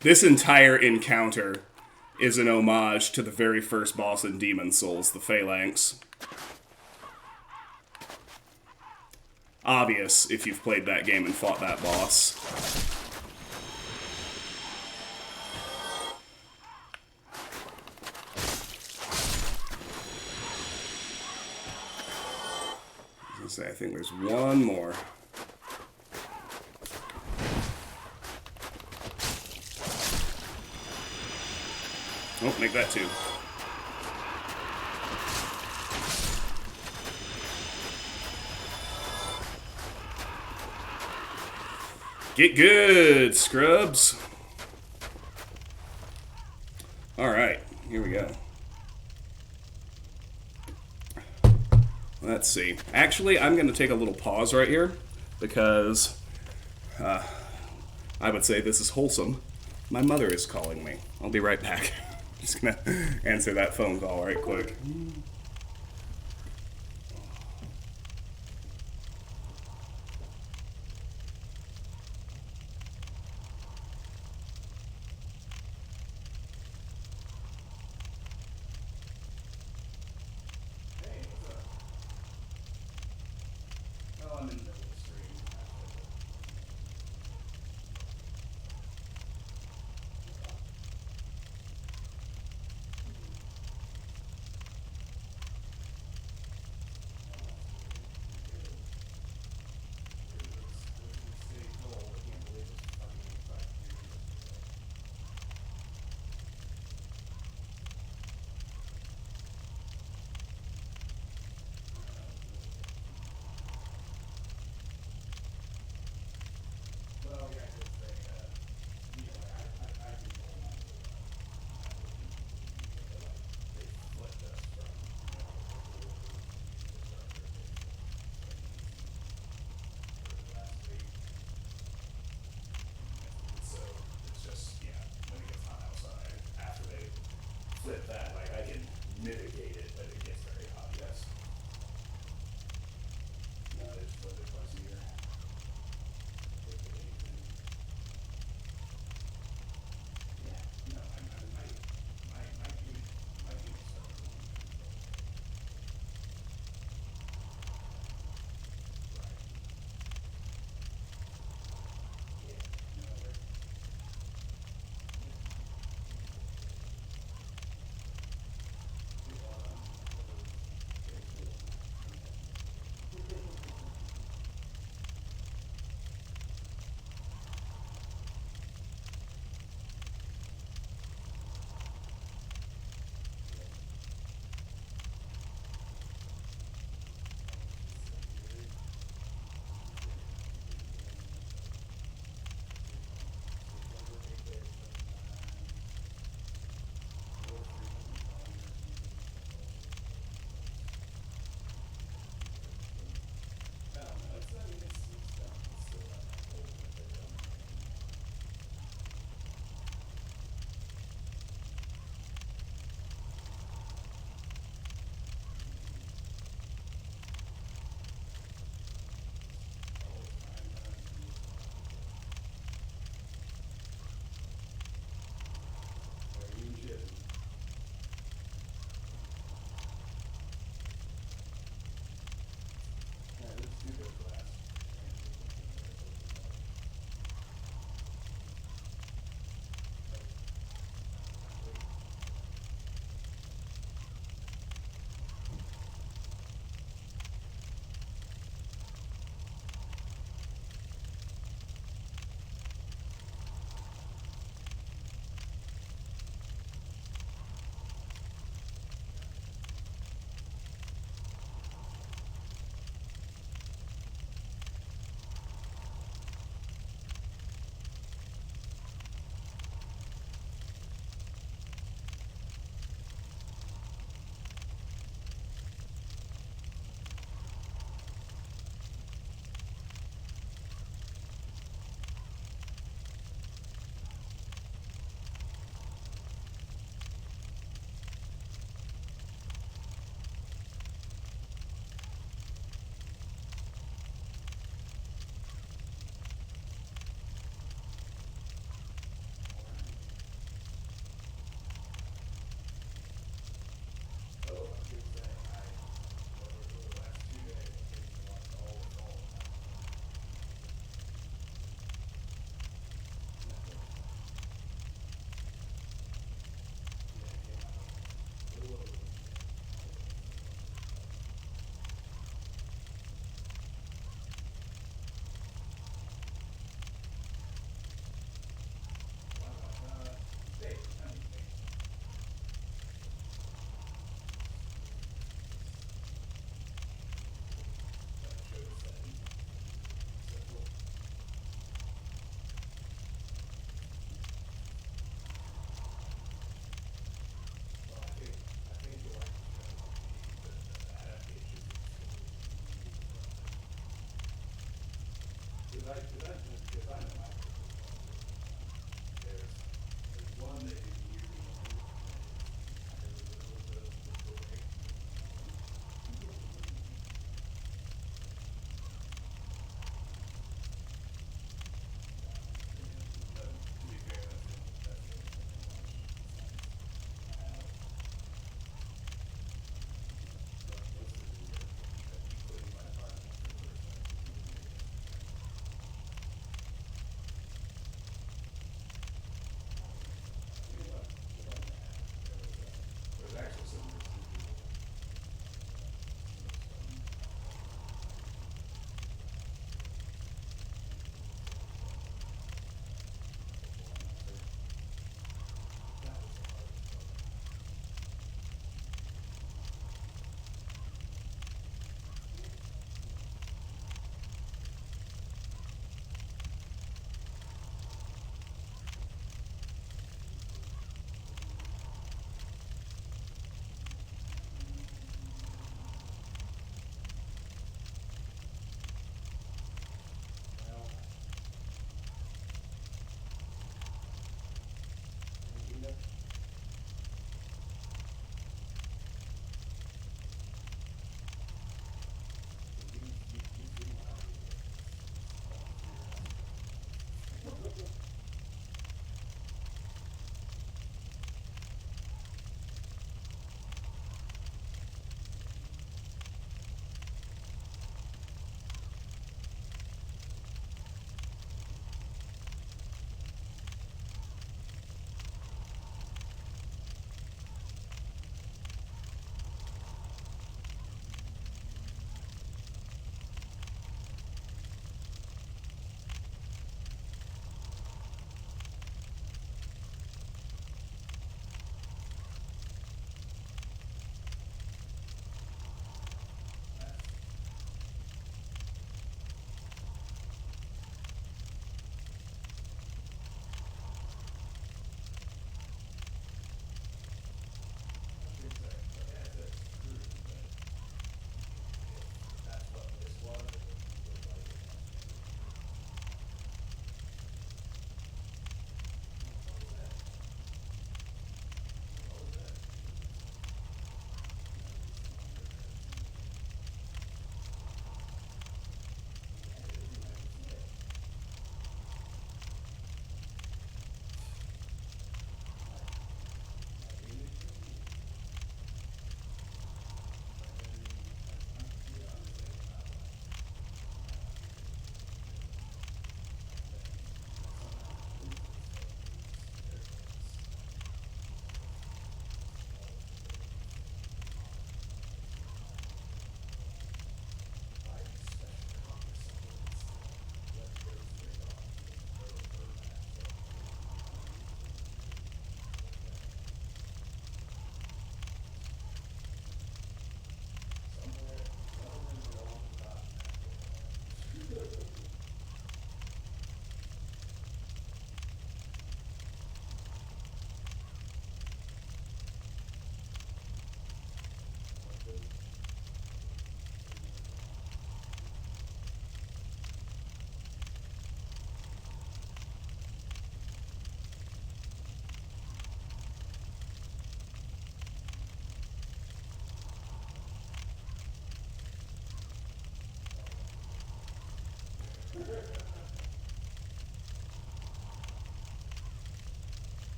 this entire encounter is an homage to the very first boss in Demon Souls, the Phalanx. Obvious if you've played that game and fought that boss. I think there's one more. Oh, make that two. Get good, scrubs. Alright, here we go. Let's see. Actually, I'm going to take a little pause right here because I would say this is wholesome. My mother is calling me. I'll be right back. Just going to answer that phone call right quick.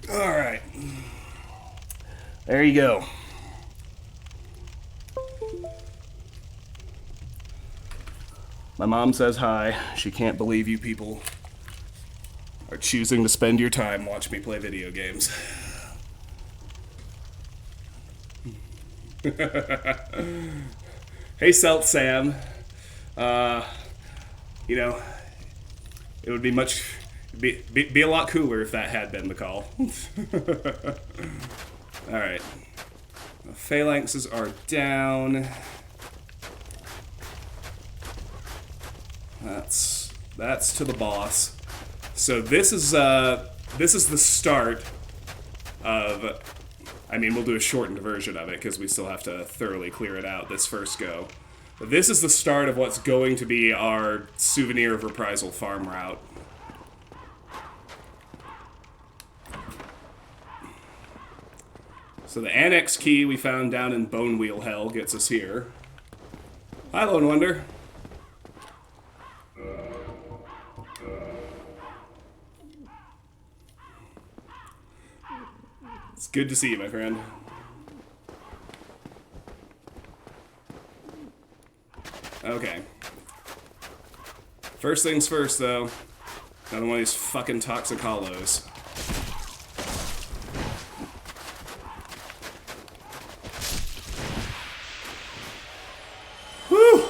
Alright. There you go. My mom says hi. She can't believe you people are choosing to spend your time watching me play video games. Hey, Selt Sam. You know, it would be be a lot cooler if that had been the call. Alright. Phalanxes are down. That's to the boss. So this is the start of. I mean, we'll do a shortened version of it because we still have to thoroughly clear it out this first go. But this is the start of what's going to be our Souvenir of Reprisal farm route. So the annex key we found down in Bone Wheel Hell gets us here. Hi, Lone Wonder. It's good to see you, my friend. Okay. First things first, though. Another one of these fucking toxic hollows. Whew!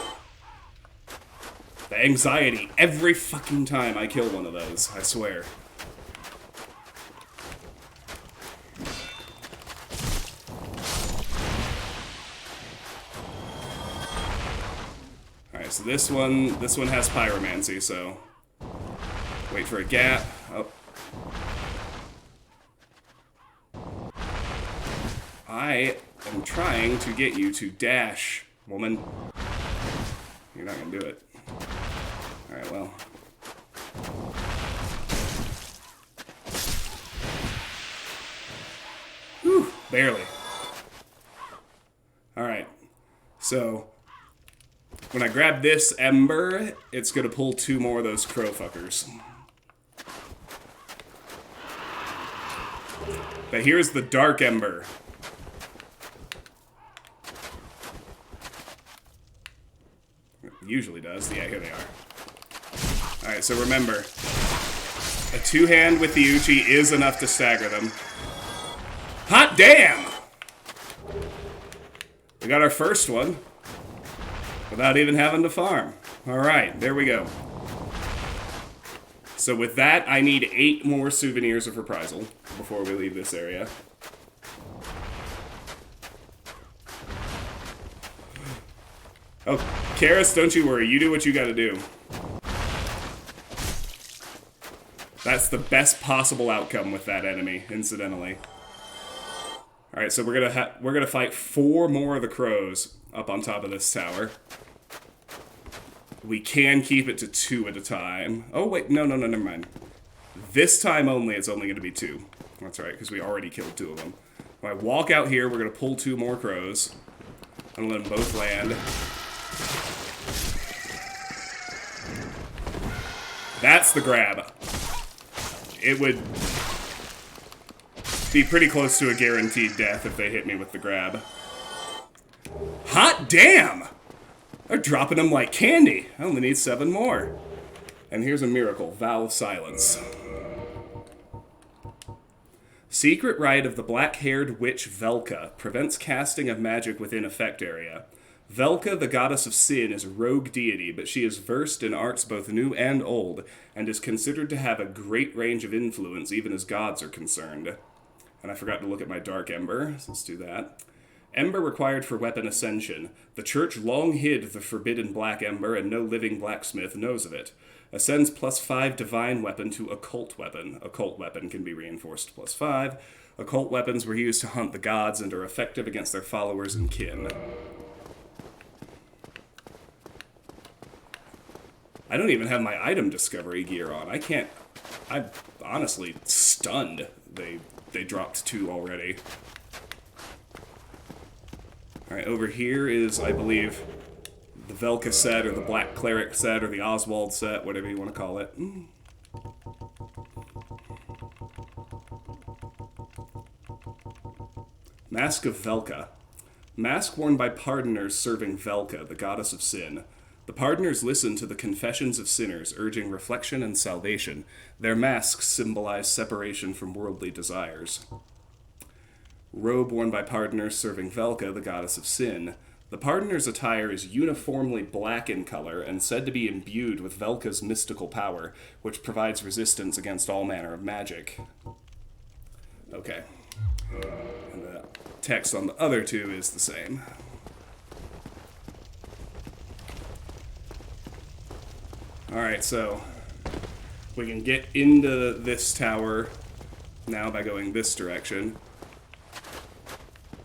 The anxiety every fucking time I kill one of those, I swear. So this one has pyromancy, so wait for a gap. Oh. I am trying to get you to dash, woman. You're not gonna do it. Alright, well. Whew, barely. Alright, so when I grab this ember, it's gonna pull 2 more of those crow fuckers. But here's the dark ember. It usually does. Yeah, here they are. Alright, so remember, a 2-hand with the Uchi is enough to stagger them. Hot damn! We got our first one. Without even having to farm. Alright, there we go. So with that, I need 8 more Souvenirs of Reprisal before we leave this area. Oh, Karis, don't you worry. You do what you gotta do. That's the best possible outcome with that enemy, incidentally. Alright, so we're gonna fight 4 more of the crows up on top of this tower. We can keep it to 2 at a time. Oh, wait, no, never mind. This time only, it's only going to be 2. That's right, because we already killed 2 of them. When I walk out here, we're going to pull 2 more crows. I'm going to let them both land. That's the grab. It would be pretty close to a guaranteed death if they hit me with the grab. Hot damn! They're dropping them like candy. I only need 7 more. And here's a miracle. Vow of Silence. Secret rite of the black-haired witch Velka prevents casting of magic within effect area. Velka, the goddess of sin, is a rogue deity, but she is versed in arts both new and old, and is considered to have a great range of influence even as gods are concerned. And I forgot to look at my Dark Ember, so let's do that. Ember required for weapon ascension. The church long hid the forbidden black ember, and no living blacksmith knows of it. Ascends +5 divine weapon to occult weapon. Occult weapon can be reinforced +5. Occult weapons were used to hunt the gods and are effective against their followers and kin. I don't even have my item discovery gear on. I'm honestly stunned they dropped 2 already. Alright, over here is, I believe, the Velka set, or the Black Cleric set, or the Oswald set, whatever you want to call it. Mask of Velka. Mask worn by pardoners serving Velka, the goddess of sin. The pardoners listen to the confessions of sinners, urging reflection and salvation. Their masks symbolize separation from worldly desires. Robe worn by pardoners serving Velka, the goddess of sin. The pardoner's attire is uniformly black in color and said to be imbued with Velka's mystical power, which provides resistance against all manner of magic. Okay. And the text on the other two is the same. Alright, so we can get into this tower now by going this direction.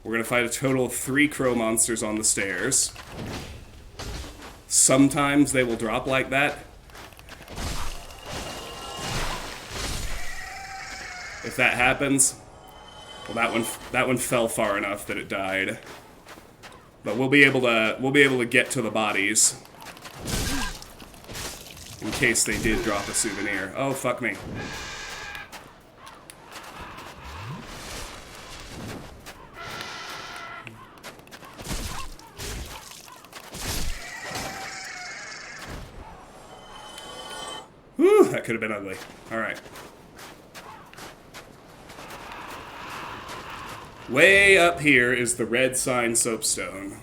We're going to fight a total of 3 crow monsters on the stairs. Sometimes they will drop like that. If that happens, well, that one fell far enough that it died. But we'll be able to get to the bodies in case they did drop a souvenir. Oh, fuck me. Whew, that could have been ugly. Alright. Way up here is the red sign soapstone.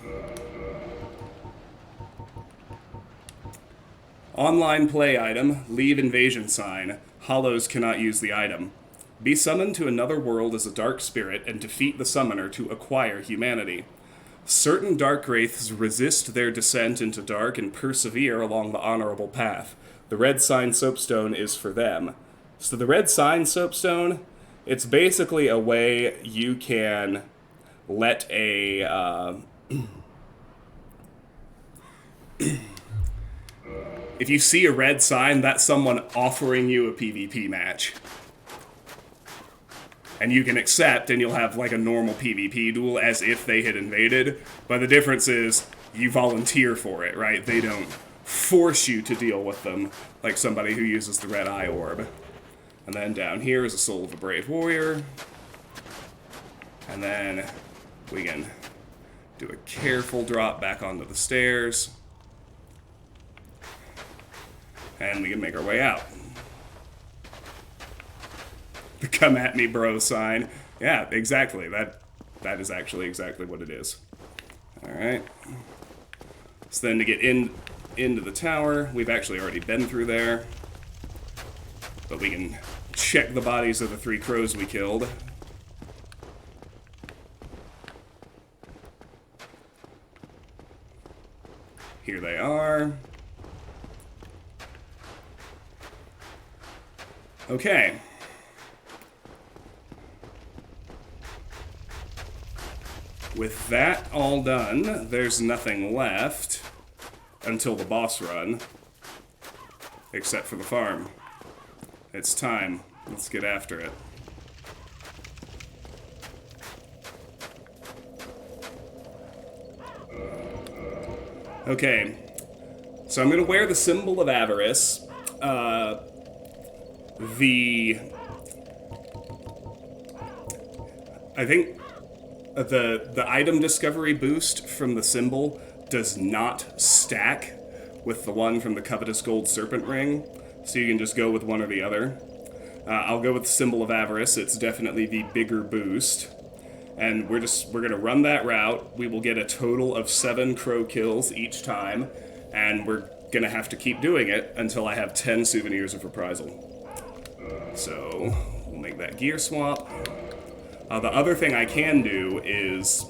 Online play item, leave invasion sign. Hollows cannot use the item. Be summoned to another world as a dark spirit and defeat the summoner to acquire humanity. Certain dark wraiths resist their descent into dark and persevere along the honorable path. The red sign soapstone is for them. So the red sign soapstone, it's basically a way you can let a... if you see a red sign, that's someone offering you a PvP match. And you can accept, and you'll have like a normal PvP duel as if they had invaded. But the difference is, you volunteer for it, right? They don't force you to deal with them like somebody who uses the red eye orb. And then down here is a Soul of a Brave Warrior. And then we can do a careful drop back onto the stairs. And we can make our way out. The come at me bro sign. Yeah, exactly. That is actually exactly what it is. Alright. So then to get into the tower, we've actually already been through there. But we can check the bodies of the 3 crows we killed. Here they are. Okay. With that all done, there's nothing left until the boss run, except for the farm. It's time. Let's get after it. Okay, so I'm going to wear the symbol of avarice. I think the item discovery boost from the symbol does not stack with the one from the Covetous Gold Serpent Ring, so you can just go with one or the other. I'll go with the symbol of avarice. It's definitely the bigger boost. And we're gonna run that route. We will get a total of 7 crow kills each time, and we're gonna have to keep doing it until I have 10 souvenirs of reprisal. So we'll make that gear swap. The other thing I can do is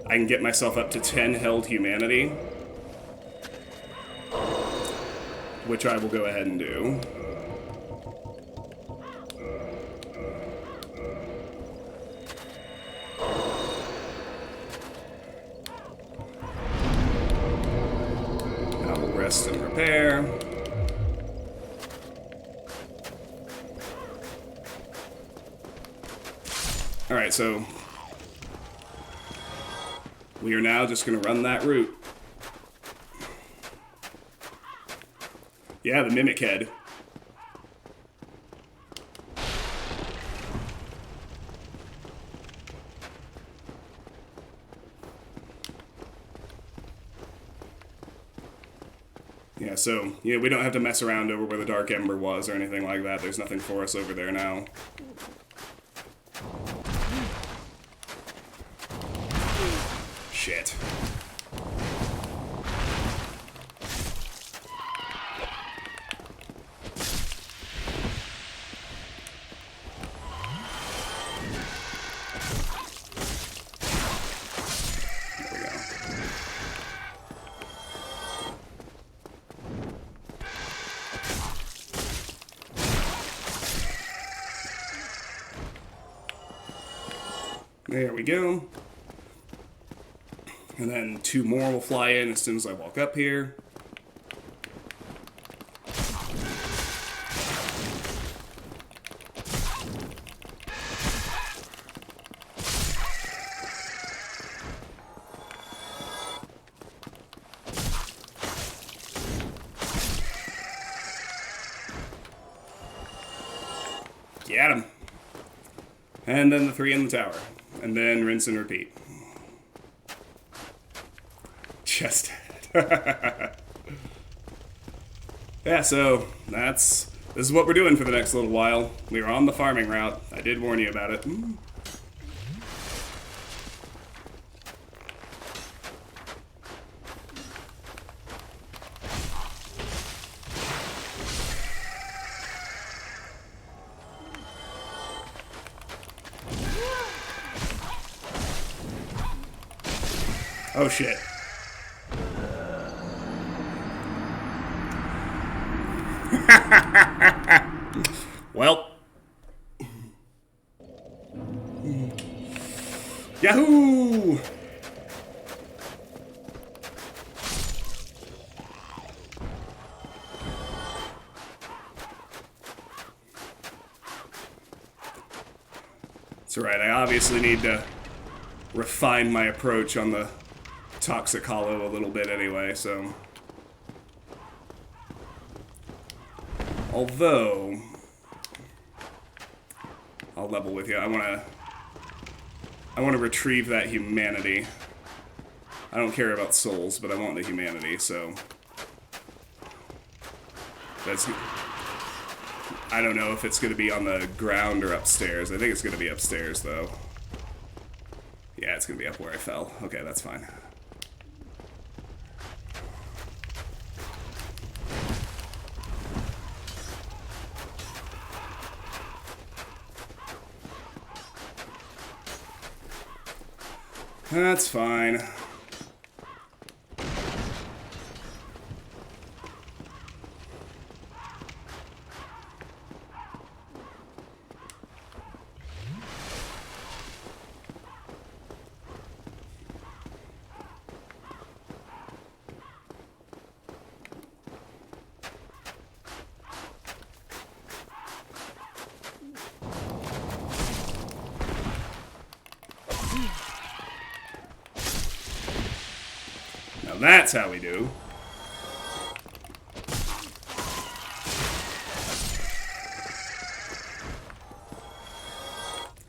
I can get myself up to 10 held humanity, which I will go ahead and do. I will rest and repair. Alright, so we are now just going to run that route. Yeah, the Mimic Head. Yeah, so, we don't have to mess around over where the Dark Ember was or anything like that. There's nothing for us over there now. Shit. There we go. And then 2 more will fly in as soon as I walk up here. Get him. And then the 3 in the tower. And then rinse and repeat. Chest head. Yeah, so this is what we're doing for the next little while. We are on the farming route. I did warn you about it. Oh shit. Well. Yahoo! That's right, I obviously need to refine my approach on the Toxic Hollow a little bit anyway, so... Although... I'll level with you. I want to retrieve that humanity. I don't care about souls, but I want the humanity, so... That's... I don't know if it's going to be on the ground or upstairs. I think it's going to be upstairs, though. Yeah, it's going to be up where I fell. Okay, that's fine. That's fine. That's how we do.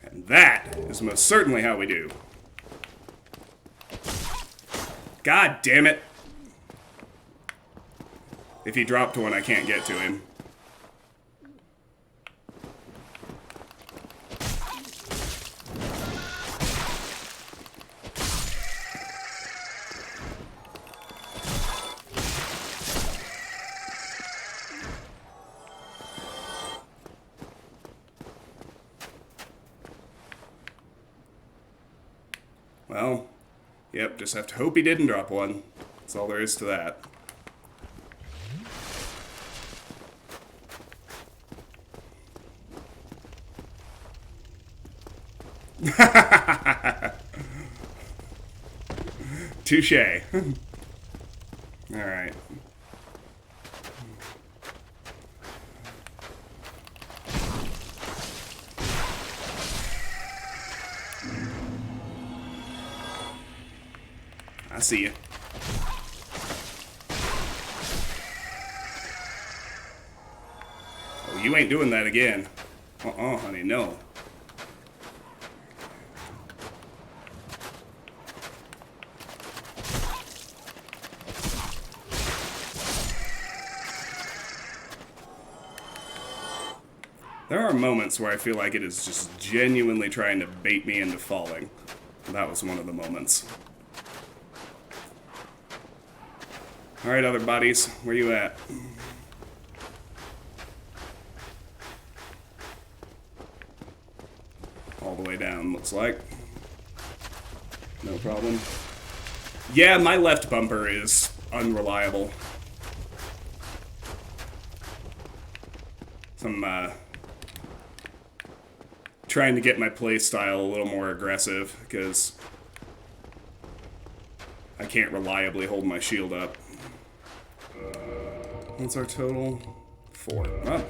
And that is most certainly how we do. God damn it. If he dropped one, I can't get to him. Well, yep, just have to hope he didn't drop one. That's all there is to that. Touche. Alright. I see you. Oh, you ain't doing that again. Honey, no. There are moments where I feel like it is just genuinely trying to bait me into falling. That was one of the moments. Alright, other bodies, where you at? All the way down, looks like. No problem. Yeah, my left bumper is unreliable. I'm trying to get my playstyle a little more aggressive, because I can't reliably hold my shield up. What's our total? 4. Well,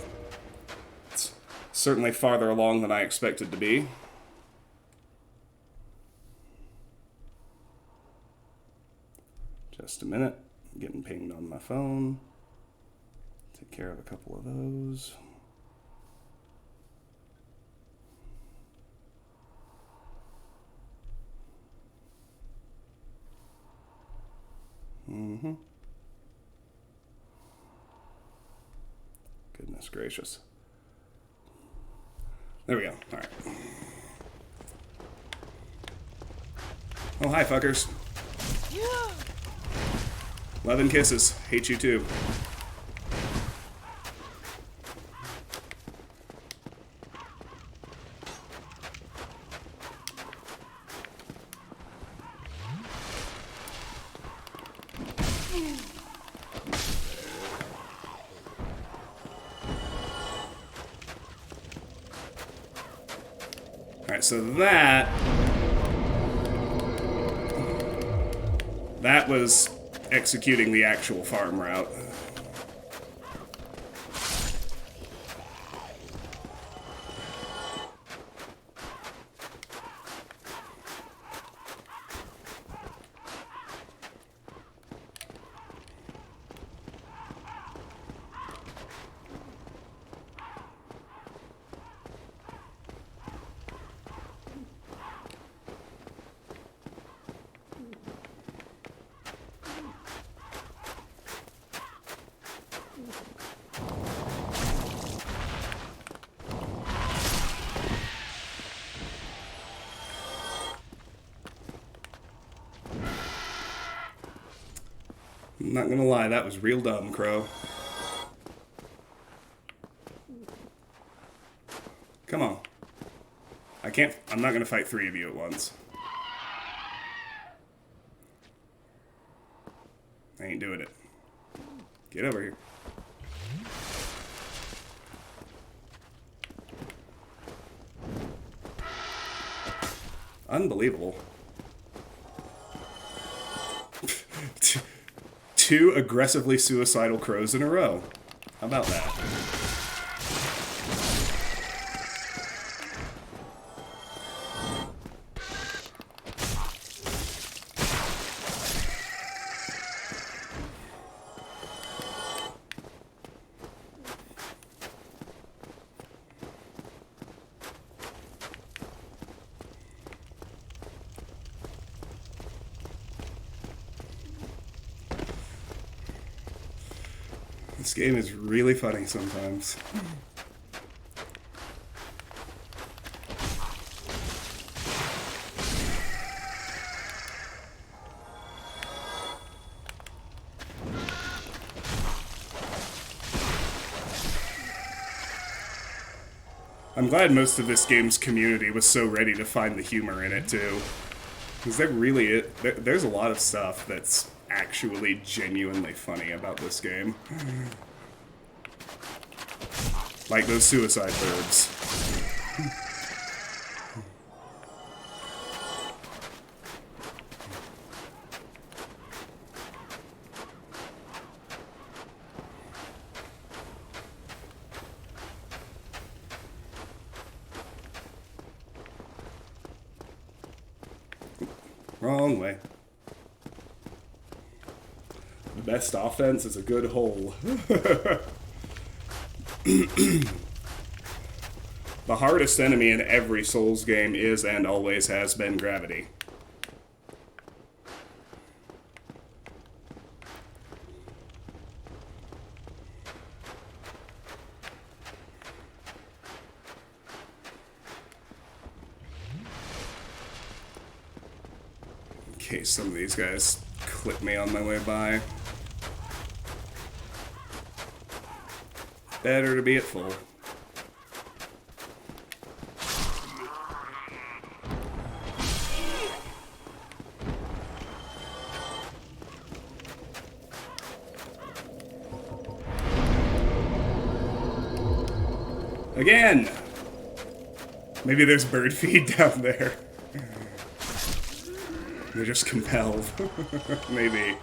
it's certainly farther along than I expected to be. Just a minute. I'm getting pinged on my phone. Take care of a couple of those. Goodness gracious. There we go. Alright. Oh, hi, fuckers. 11 kisses. Hate you too. Alright, so that was executing the actual farm route. I'm not gonna lie, that was real dumb, Crow. Come on. I'm not gonna fight 3 of you at once. I ain't doing it. Get over here. Unbelievable. 2 aggressively suicidal crows in a row. How about that? This game is really funny sometimes. I'm glad most of this game's community was so ready to find the humor in it, too. Because there's a lot of stuff that's actually genuinely funny about this game. Like those suicide birds. Wrong way. The best offense is a good hole. The hardest enemy in every Souls game is and always has been gravity. case some of these guys clip me on my way by. Better to be at full. Again! Maybe there's bird feed down there. They're just compelled. Maybe.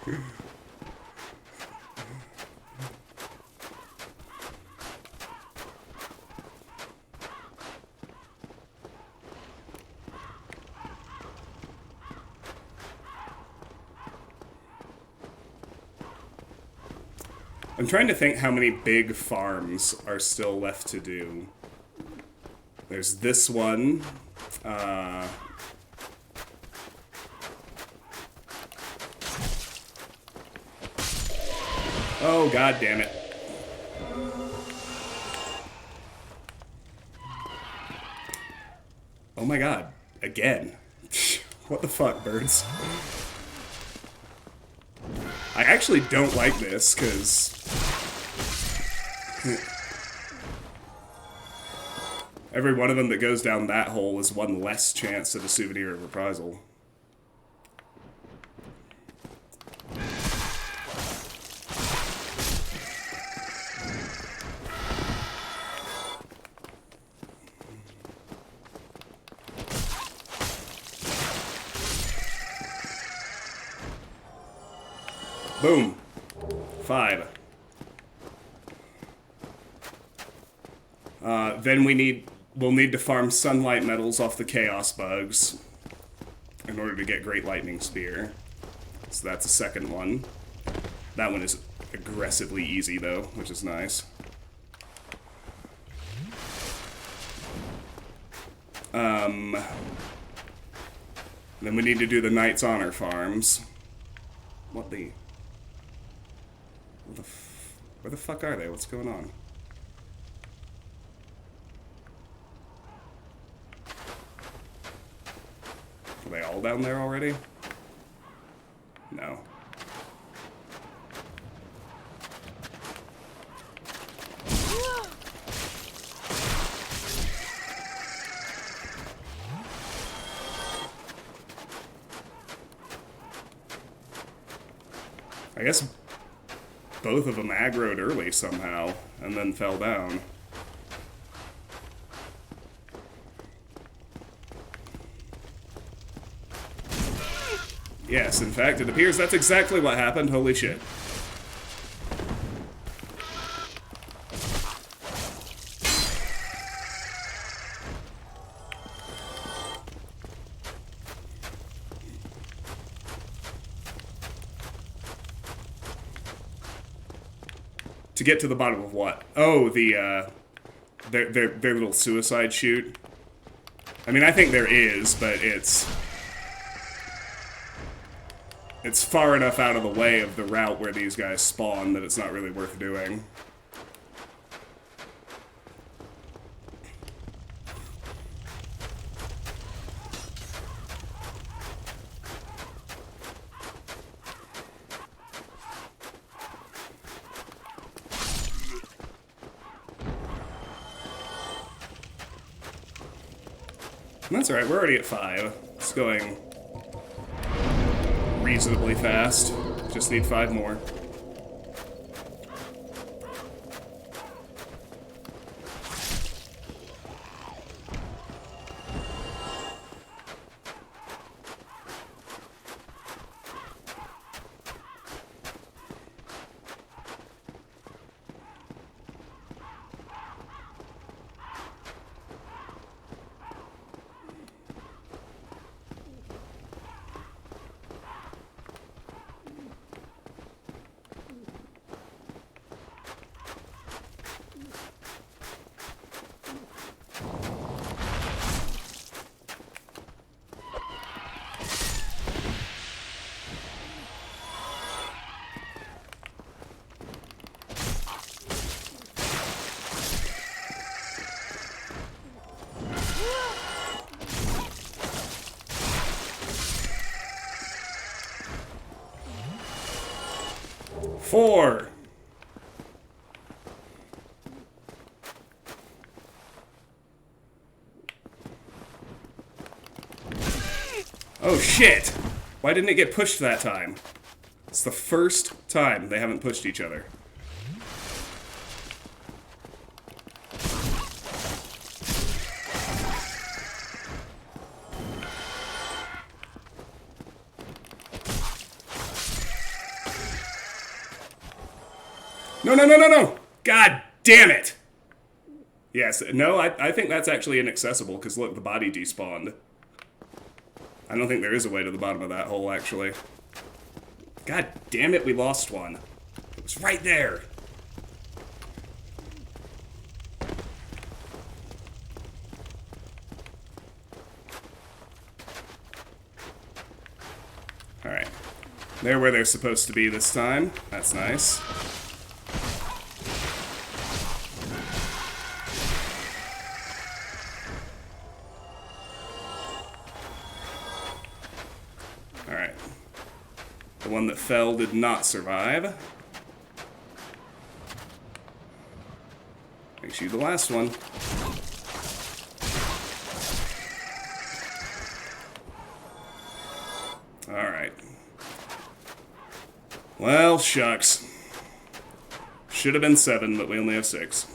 I'm trying to think how many big farms are still left to do. There's this one. Oh, god damn it. Oh my god. Again. What the fuck, birds? I actually don't like this, because... every one of them that goes down that hole is one less chance at a souvenir of reprisal. Boom. 5. Then we'll need to farm sunlight metals off the chaos bugs in order to get Great Lightning Spear. So that's a second one. That one is aggressively easy though, which is nice. Then we need to do the Knight's Honor farms. What the... Where the fuck are they? What's going on? Are they all down there already? No. I guess both of them aggroed early somehow, and then fell down. Yes, in fact, it appears that's exactly what happened. Holy shit. To get to the bottom of what? Oh, their little suicide chute. I mean, I think there is, but it's far enough out of the way of the route where these guys spawn that it's not really worth doing. That's alright, we're already at 5. It's going reasonably fast. Just need 5 more. 4. Oh shit! Why didn't it get pushed that time? It's the first time they haven't pushed each other. No, no, no, no, no! God damn it! Yes, no, I think that's actually inaccessible, because look, the body despawned. I don't think there is a way to the bottom of that hole, actually. God damn it, we lost one. It was right there! Alright. They're where they're supposed to be this time. That's nice. Alright. The one that fell did not survive. Makes you the last one. Alright. Well, shucks. Should have been 7, but we only have 6.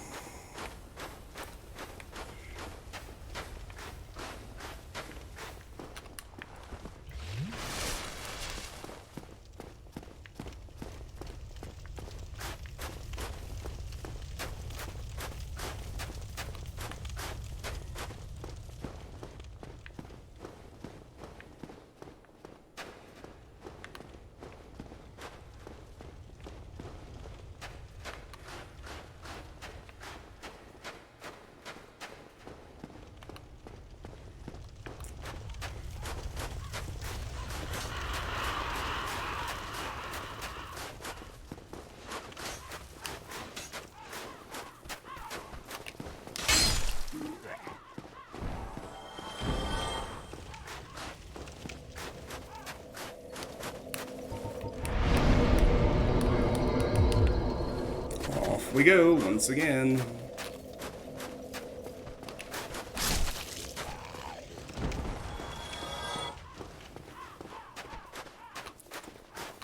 Off we go once again.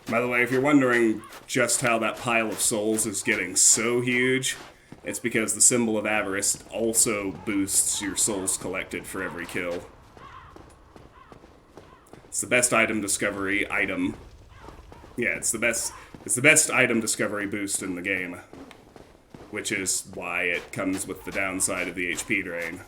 By the way, if you're wondering just how that pile of souls is getting so huge, it's because the symbol of avarice also boosts your souls collected for every kill. It's the best item discovery item. Yeah, it's the best item discovery boost in the game. Which is why it comes with the downside of the HP drain.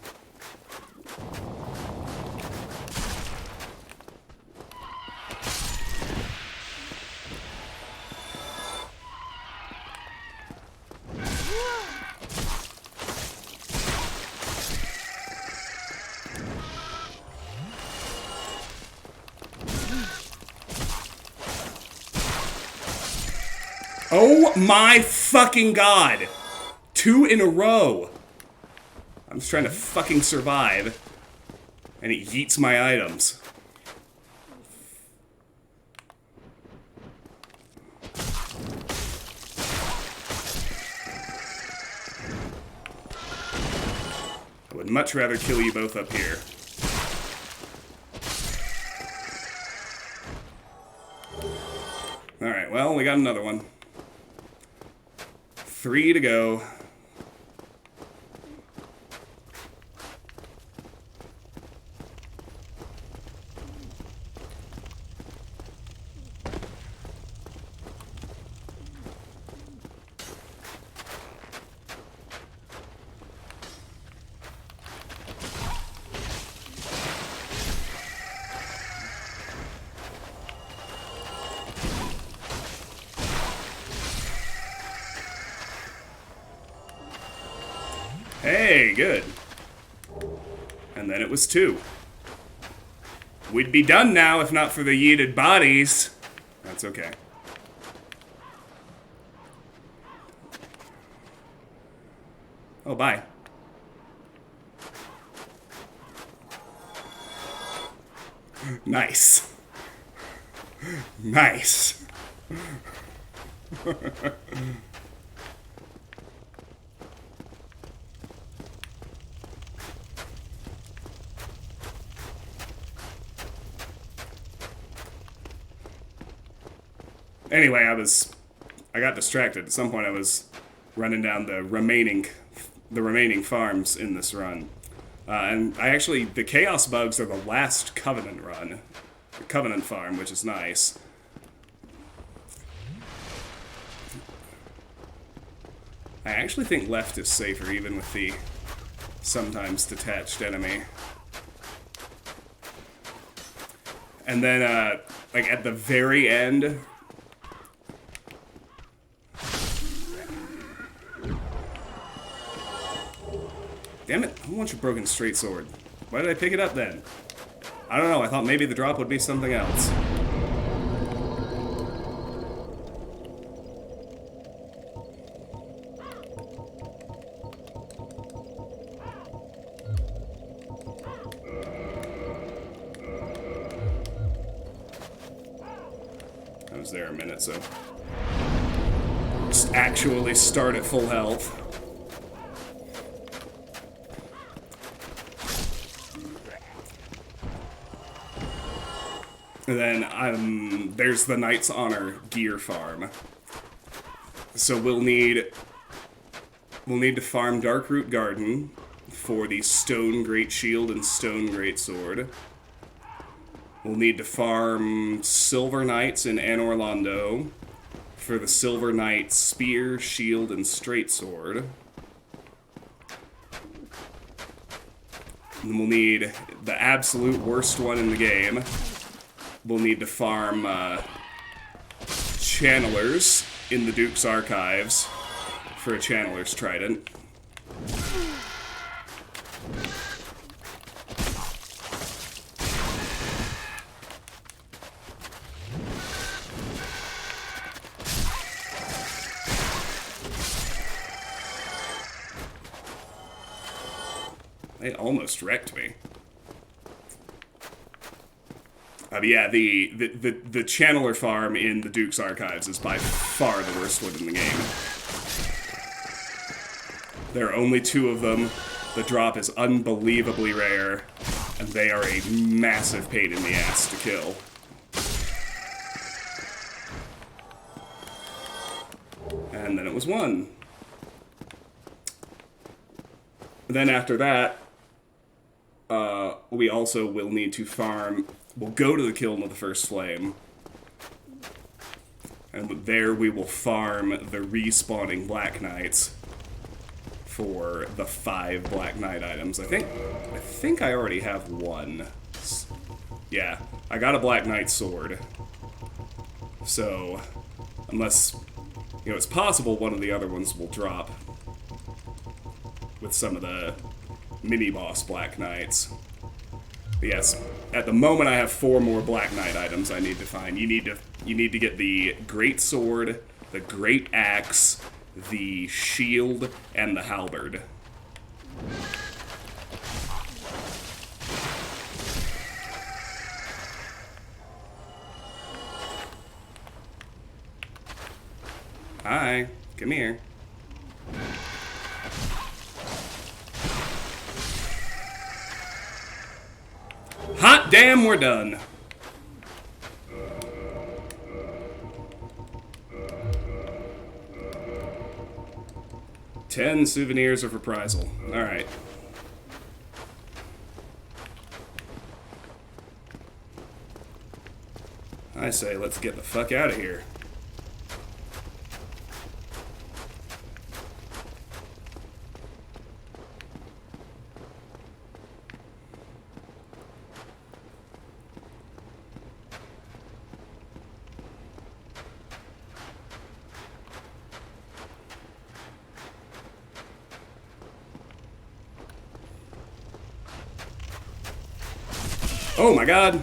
Oh my fucking god! 2 in a row! I'm just trying to fucking survive, and it yeets my items. I would much rather kill you both up here. Alright, well, we got another one. 3 to go. Hey, good. And then it was 2. We'd be done now if not for the yeeted bodies. That's okay. Oh, bye. Nice. Nice. Anyway, I got distracted. At some point I was running down the remaining farms in this run. And the Chaos Bugs are the last Covenant run. The Covenant farm, which is nice. I actually think left is safer, even with the sometimes detached enemy. And then, like, at the very end... Damn it, I want your broken straight sword. Why did I pick it up then? I don't know, I thought maybe the drop would be something else. I was there a minute, so... Just actually start at full health. And then there's the Knight's Honor gear farm. So we'll need to farm Darkroot Garden for the Stone Great Shield and Stone Great Sword. We'll need to farm Silver Knights in Anor Londo for the Silver Knight Spear, Shield, and Straight Sword. And then we'll need the absolute worst one in the game. We'll need to farm Channelers in the Duke's Archives for a Channeler's Trident. They almost wrecked me. Yeah, the Channeler farm in the Duke's Archives is by far the worst one in the game. There are only 2 of them. The drop is unbelievably rare, and they are a massive pain in the ass to kill. And then it was 1. Then after that, we also will need to farm... We'll go to the Kiln of the First Flame, and there we will farm the respawning Black Knights for the 5 Black Knight items. I think I already have 1. Yeah, I got a Black Knight sword. So, unless, you know, it's possible one of the other ones will drop with some of the mini-boss Black Knights. But yes, at the moment I have 4 more Black Knight items I need to find. You need to get the Great Sword, the Great Axe, the Shield, and the Halberd. Hi, come here. Hot damn, we're done. Ten souvenirs of reprisal. Alright. I say, let's get the fuck out of here. Oh my god!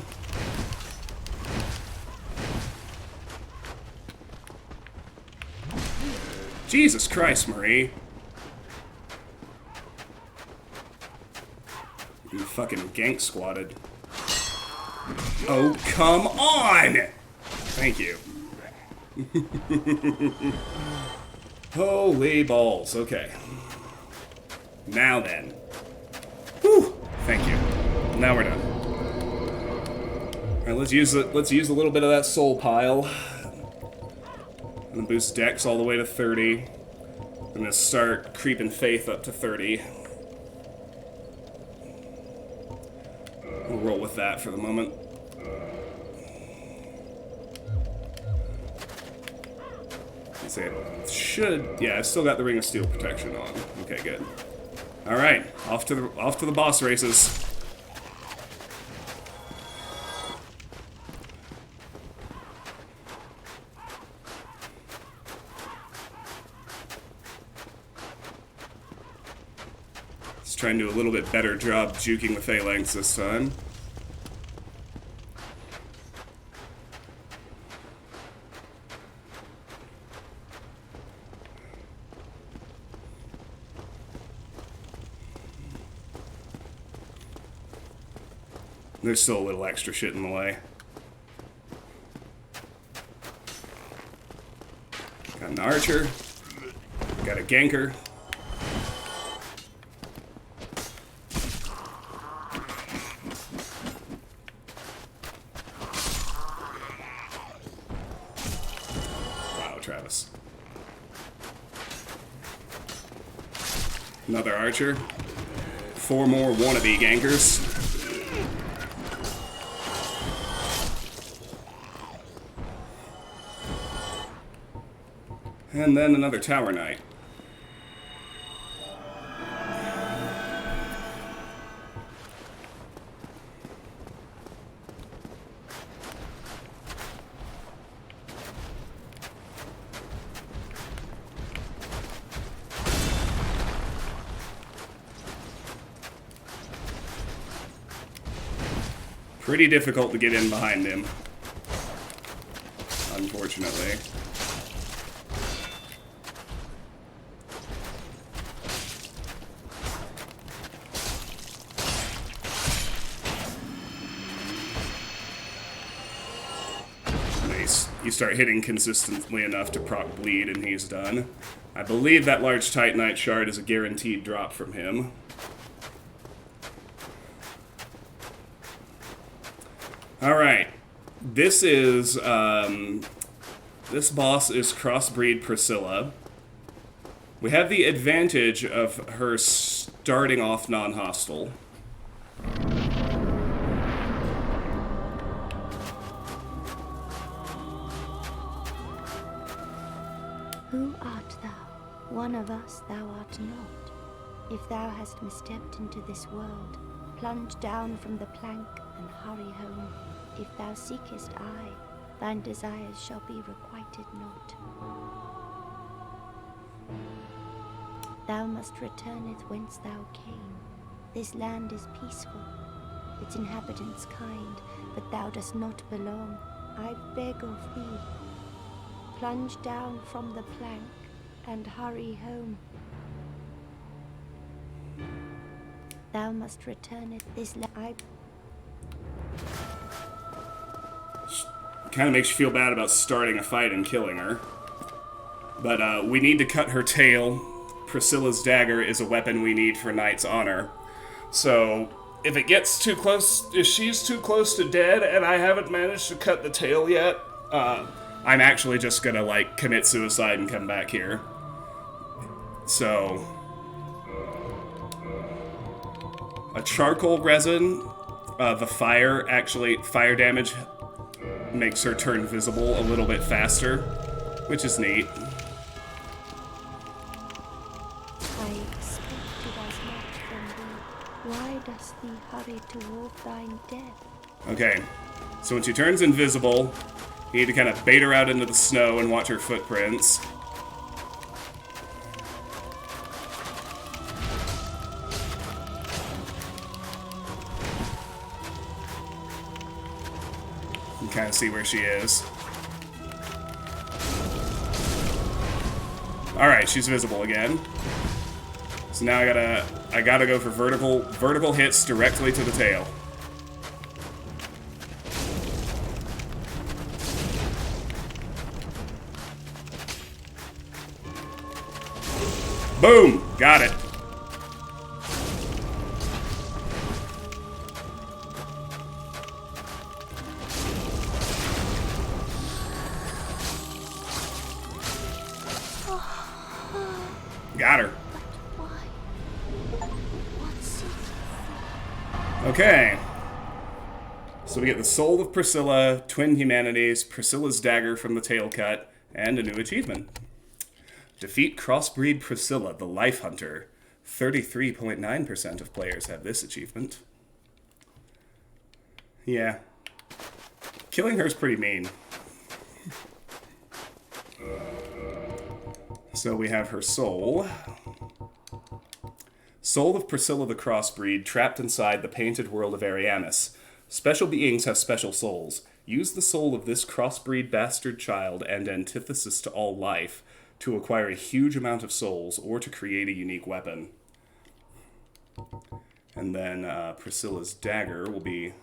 Jesus Christ, Marie. You fucking gank squatted. Oh, come on! Thank you. Holy balls. Okay. Now then. Whew. Thank you. Now we're done. Alright, let's use a little bit of that soul pile. And boost Dex all the way to 30. I'm gonna start creeping Faith up to 30. We'll roll with that for the moment. Let's see, it should... Yeah, I still got the Ring of Steel protection on. Okay, good. Alright, off to the boss races. Let's try and do a little bit better job juking the phalanx this time. There's still a little extra shit in the way. Got an archer. Got a ganker. Wow, Travis. Another archer. 4 more wannabe gankers. And then another Tower Knight. Pretty difficult to get in behind him, unfortunately. You start hitting consistently enough to proc bleed and he's done. I believe that large Titanite shard is a guaranteed drop from him. Alright. This is, this boss is Crossbreed Priscilla. We have the advantage of her starting off non-hostile. Who art thou? One of us thou art not. If thou hast misstepped into this world, plunge down from the plank and hurry home. If thou seekest I, thine desires shall be requited not. Thou must returneth whence thou came. This land is peaceful, its inhabitants kind, but thou dost not belong. I beg of thee, plunge down from the plank and hurry home. Thou must return at this Kind of makes you feel bad about starting a fight and killing her. But we need to cut her tail. Priscilla's dagger is a weapon we need for Knight's Honor. So if it gets too close, if she's too close to dead and I haven't managed to cut the tail yet, I'm actually just gonna, like, commit suicide and come back here. So... a charcoal resin, the fire damage makes her turn visible a little bit faster, which is neat. I expected as much from thee. Why dost thee hurry toward thine death? Okay, so when she turns invisible, you need to kind of bait her out into the snow and watch her footprints. You can kind of see where she is. Alright, she's visible again. So now I gotta go for vertical hits directly to the tail. Boom! Got it. Got her. Why? What's it? Okay. So we get the Soul of Priscilla, Twin Humanities, Priscilla's Dagger from the Tail Cut, and a new achievement. Defeat Crossbreed Priscilla, the Life Hunter. 33.9% of players have this achievement. Yeah. Killing her's pretty mean. So we have her soul. Soul of Priscilla the Crossbreed, trapped inside the Painted World of Ariamis. Special beings have special souls. Use the soul of this crossbreed bastard child and antithesis to all life to acquire a huge amount of souls or to create a unique weapon. And then Priscilla's dagger will be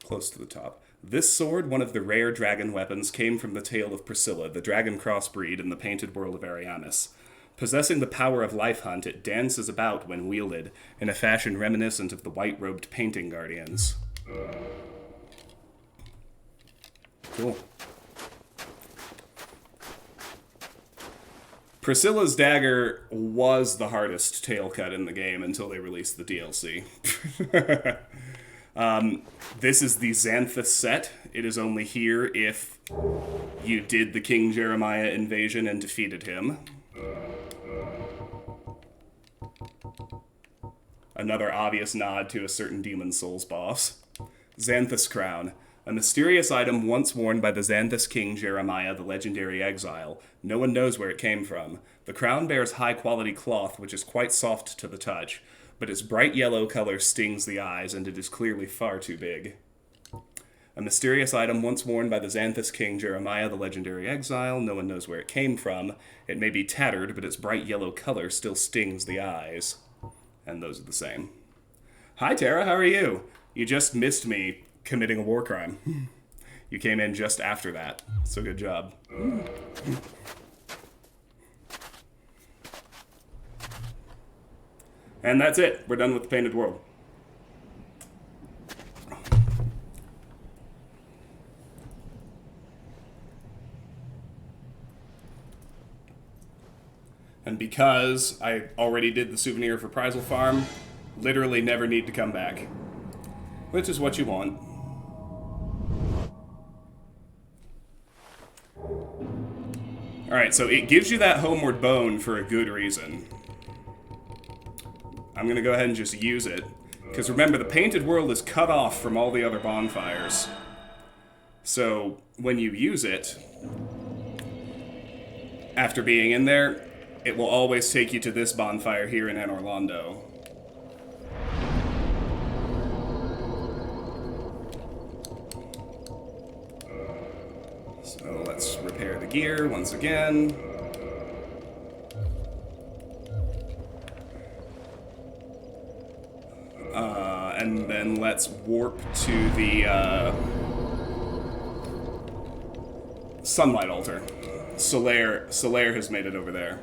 close to the top. This sword, one of the rare dragon weapons, came from the tale of Priscilla, the dragon crossbreed in the Painted World of Ariamis. Possessing the power of Life Hunt, it dances about when wielded, in a fashion reminiscent of the white-robed painting guardians. Cool. Priscilla's dagger was the hardest tail cut in the game until they released the DLC. This is the Xanthus set. It is only here if you did the King Jeremiah invasion and defeated him. Another obvious nod to a certain Demon Souls boss. Xanthus Crown. A mysterious item once worn by the Xanthus King Jeremiah, the legendary exile. No one knows where it came from. The crown bears high-quality cloth, which is quite soft to the touch, but its bright yellow color stings the eyes, and it is clearly far too big. A mysterious item once worn by the Xanthus King Jeremiah, the legendary exile. No one knows where it came from. It may be tattered, but its bright yellow color still stings the eyes. And those are the same. Hi, Tara, how are you? You just missed me committing a war crime. You came in just after that, so good job. And that's it. We're done with the Painted World. And because I already did the Souvenir of Reprisal Farm, literally never need to come back. Which is what you want. Alright, so it gives you that homeward bone for a good reason. I'm gonna go ahead and just use it. Because remember, the Painted World is cut off from all the other bonfires. So, when you use it, after being in there, it will always take you to this bonfire here in Anor Londo. So let's repair the gear once again. And then let's warp to the Sunlight Altar. Solaire has made it over there.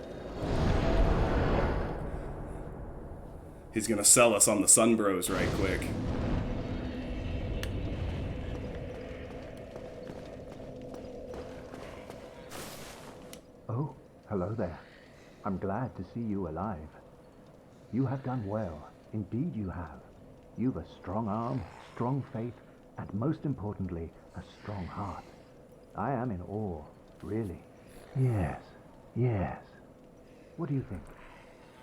He's gonna sell us on the Sun Bros right quick. Oh, hello there. I'm glad to see you alive. You have done well. Indeed you have. You've a strong arm, strong faith, and most importantly, a strong heart. I am in awe, really. Yes, yes. What do you think?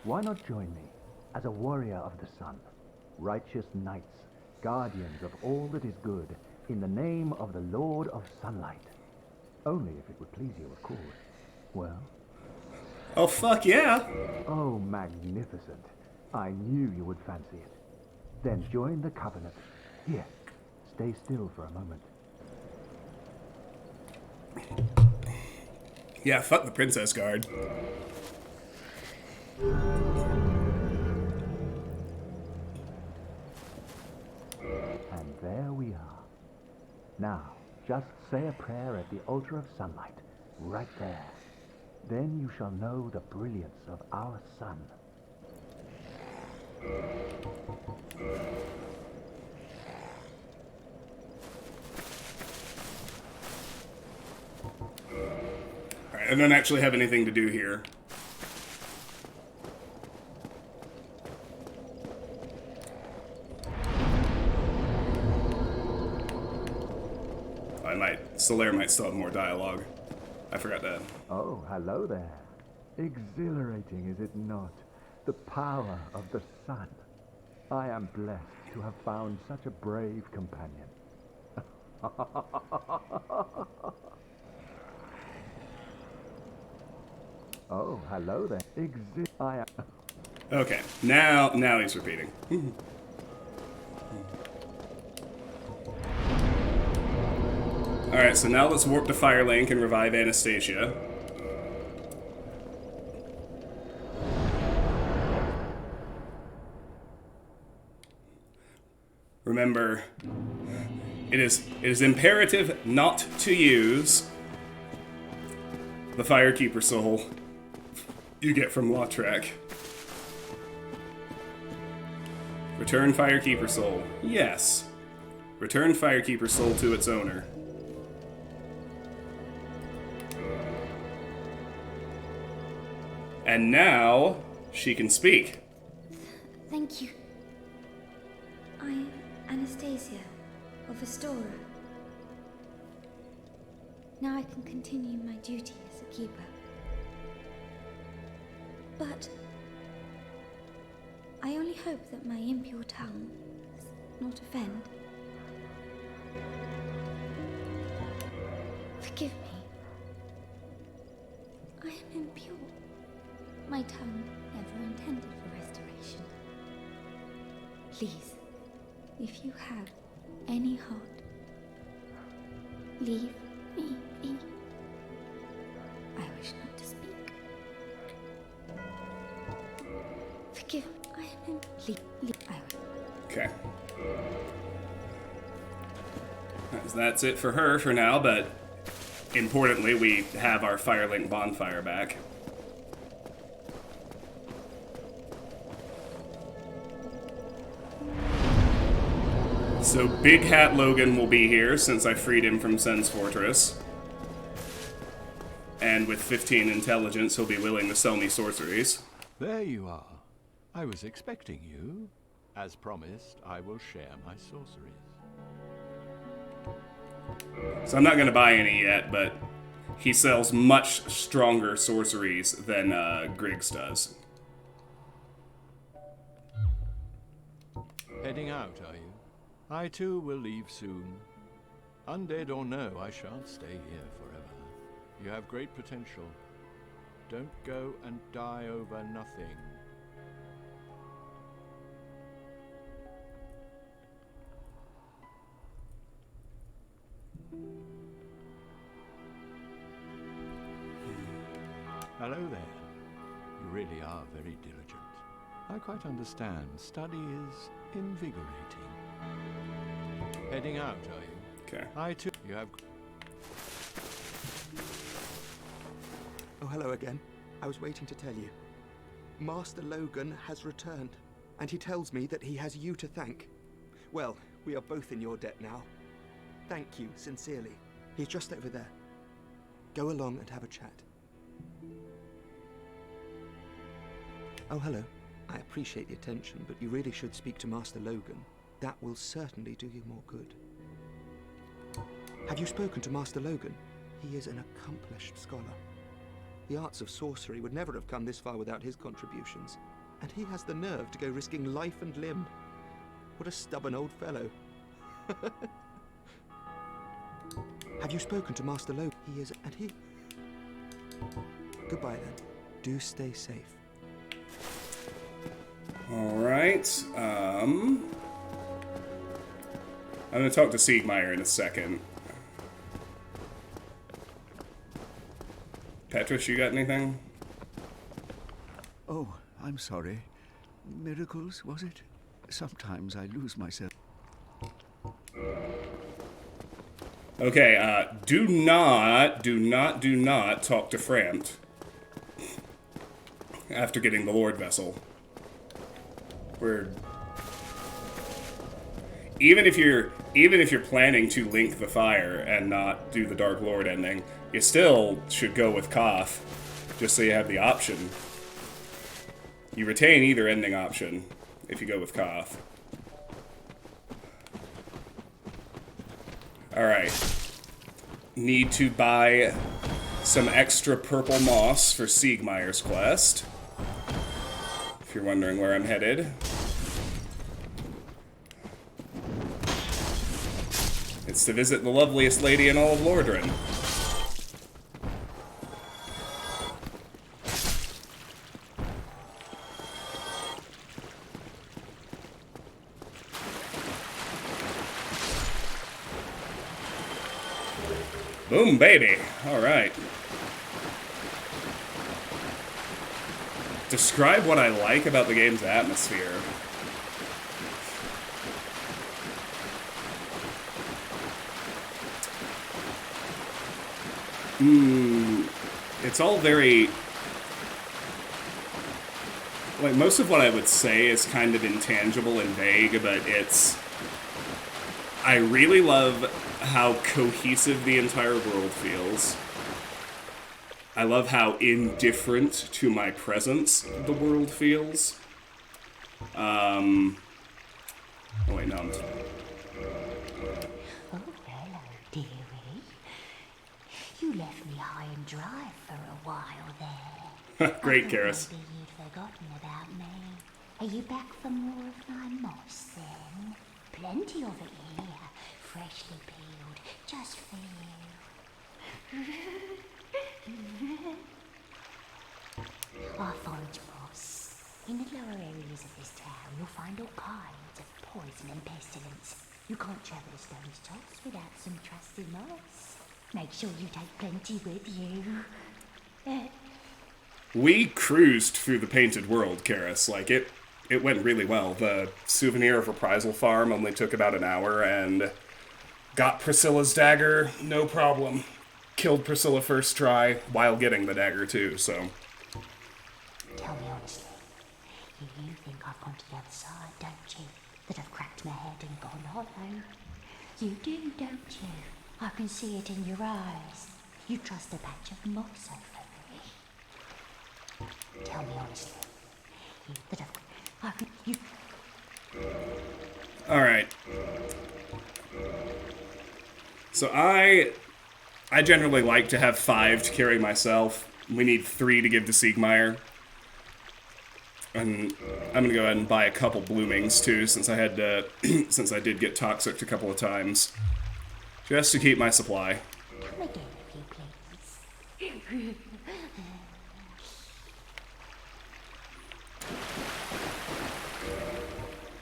Why not join me as a warrior of the sun? Righteous knights, guardians of all that is good, in the name of the Lord of Sunlight. Only if it would please you, of course. Well? Oh, fuck yeah! Oh, magnificent. I knew you would fancy it. Then join the Covenant. Here, stay still for a moment. Yeah, fuck the Princess Guard. And there we are. Now, just say a prayer at the altar of sunlight, right there. Then you shall know the brilliance of our sun. Alright, I don't actually have anything to do here. Solaire might still have more dialogue. I forgot that. Oh, hello there. Exhilarating, is it not? The power of the sun. I am blessed to have found such a brave companion. Oh, hello there. I am... Okay, now he's repeating. Alright, so now let's warp to Firelink and revive Anastasia. Remember, it is imperative not to use the Firekeeper soul you get from Lautrec. Return Firekeeper soul. Yes. Return Firekeeper soul to its owner. And now, she can speak. Thank you. I am Anastasia of Astora. Now I can continue my duty as a keeper. But I only hope that my impure tongue does not offend. Forgive me. I am impure. My tongue never intended for restoration. Please, if you have any heart, leave me be. I wish not to speak. Forgive me. I am in Okay. That's it for her for now, but importantly, we have our Firelink bonfire back. So Big Hat Logan will be here since I freed him from Sen's Fortress. And with 15 intelligence, he'll be willing to sell me sorceries. There you are. I was expecting you. As promised, I will share my sorceries. So I'm not going to buy any yet, but he sells much stronger sorceries than Griggs does. Heading out, are you? I too will leave soon. Undead or no, I shan't stay here forever. You have great potential. Don't go and die over nothing. Hello there. You really are very diligent. I quite understand. Study is invigorating. Heading out, are you? Okay. I too. You have. Oh, hello again. I was waiting to tell you. Master Logan has returned, and he tells me that he has you to thank. Well, we are both in your debt now. Thank you, sincerely. He's just over there. Go along and have a chat. Oh, hello. I appreciate the attention, but you really should speak to Master Logan. That will certainly do you more good. Have you spoken to Master Logan? He is an accomplished scholar. The arts of sorcery would never have come this far without his contributions. And he has the nerve to go risking life and limb. What a stubborn old fellow. Have you spoken to Master Logan? He is... and he... Goodbye then. Do stay safe. Alright, I'm gonna talk to Siegmeyer in a second. Petrus, you got anything? Oh, I'm sorry. Miracles, was it? Sometimes I lose myself. Okay, do not talk to Framt. after getting the Lord Vessel. Where even if you're planning to link the fire and not do the Dark Lord ending, you still should go with Koth, just so you have the option. You retain either ending option if you go with Koth. Alright. Need to buy some extra purple moss for Siegmeyer's quest. If you're wondering where I'm headed. It's to visit the loveliest lady in all of Lordran. Boom, baby. All right. Describe what I like about the game's atmosphere. It's all very... like, most of what I would say is kind of intangible and vague, but it's... I really love how cohesive the entire world feels. I love how indifferent to my presence the world feels. Oh wait, no. Oh, hello, dearie. You left me high and dry for a while there. Great, Karis. Maybe you'd forgotten about me. Are you back for more of my moss then? Plenty of it here, freshly peeled, just for you. I forage moss. In the lower areas of this town, you'll find all kinds of poison and pestilence. You can't travel a stone's toss without some trusty moss. Make sure you take plenty with you. We cruised through the Painted World, Karis. Like, it went really well. The Souvenir of Reprisal farm only took about an hour, and got Priscilla's dagger, no problem. Killed Priscilla first try, while getting the dagger too, so... Tell me honestly, you think I've gone to the other side, don't you? That I've cracked my head and gone hollow? You do, don't you? I can see it in your eyes. You trust a patch of moss over me. Tell me honestly, that you... Alright. So I generally like to have 5 to carry myself. We need 3 to give to Siegmeyer. And I'm gonna go ahead and buy a couple bloomings too, since I had to, since I did get toxic a couple of times. Just to keep my supply. Come again, if you please.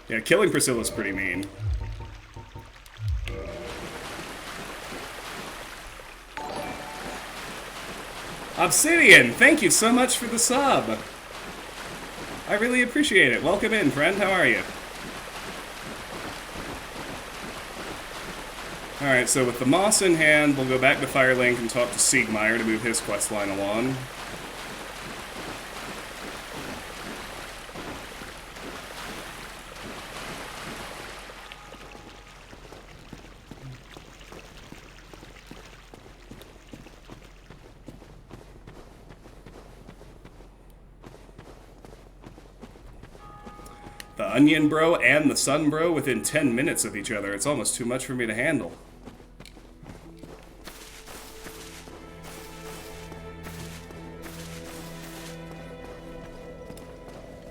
Yeah, killing Priscilla's pretty mean. Obsidian, thank you so much for the sub. I really appreciate it. Welcome in, friend. How are you? Alright, so with the moss in hand, we'll go back to Firelink and talk to Siegmeyer to move his questline along. The Onion Bro and the Sun Bro within 10 minutes of each other. It's almost too much for me to handle.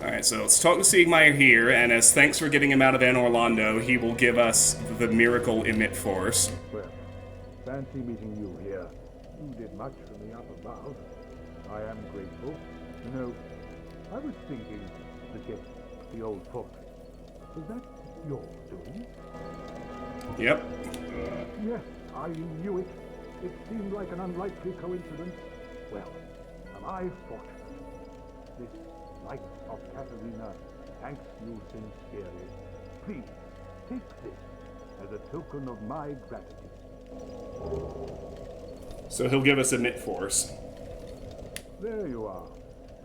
Alright, so let's talk to Siegmeyer here, and as thanks for getting him out of Anor Londo, he will give us the Miracle Emit Force. Well, fancy meeting you here. You did much for me up above. I am grateful. You know, I was thinking the gate, the old fortress. Is that your doing? Yep. Yes, I knew it. It seemed like an unlikely coincidence. Well, am I fortunate? This light of Katerina thanks you sincerely. Please, take this as a token of my gratitude. So he'll give us Emit Force. There you are.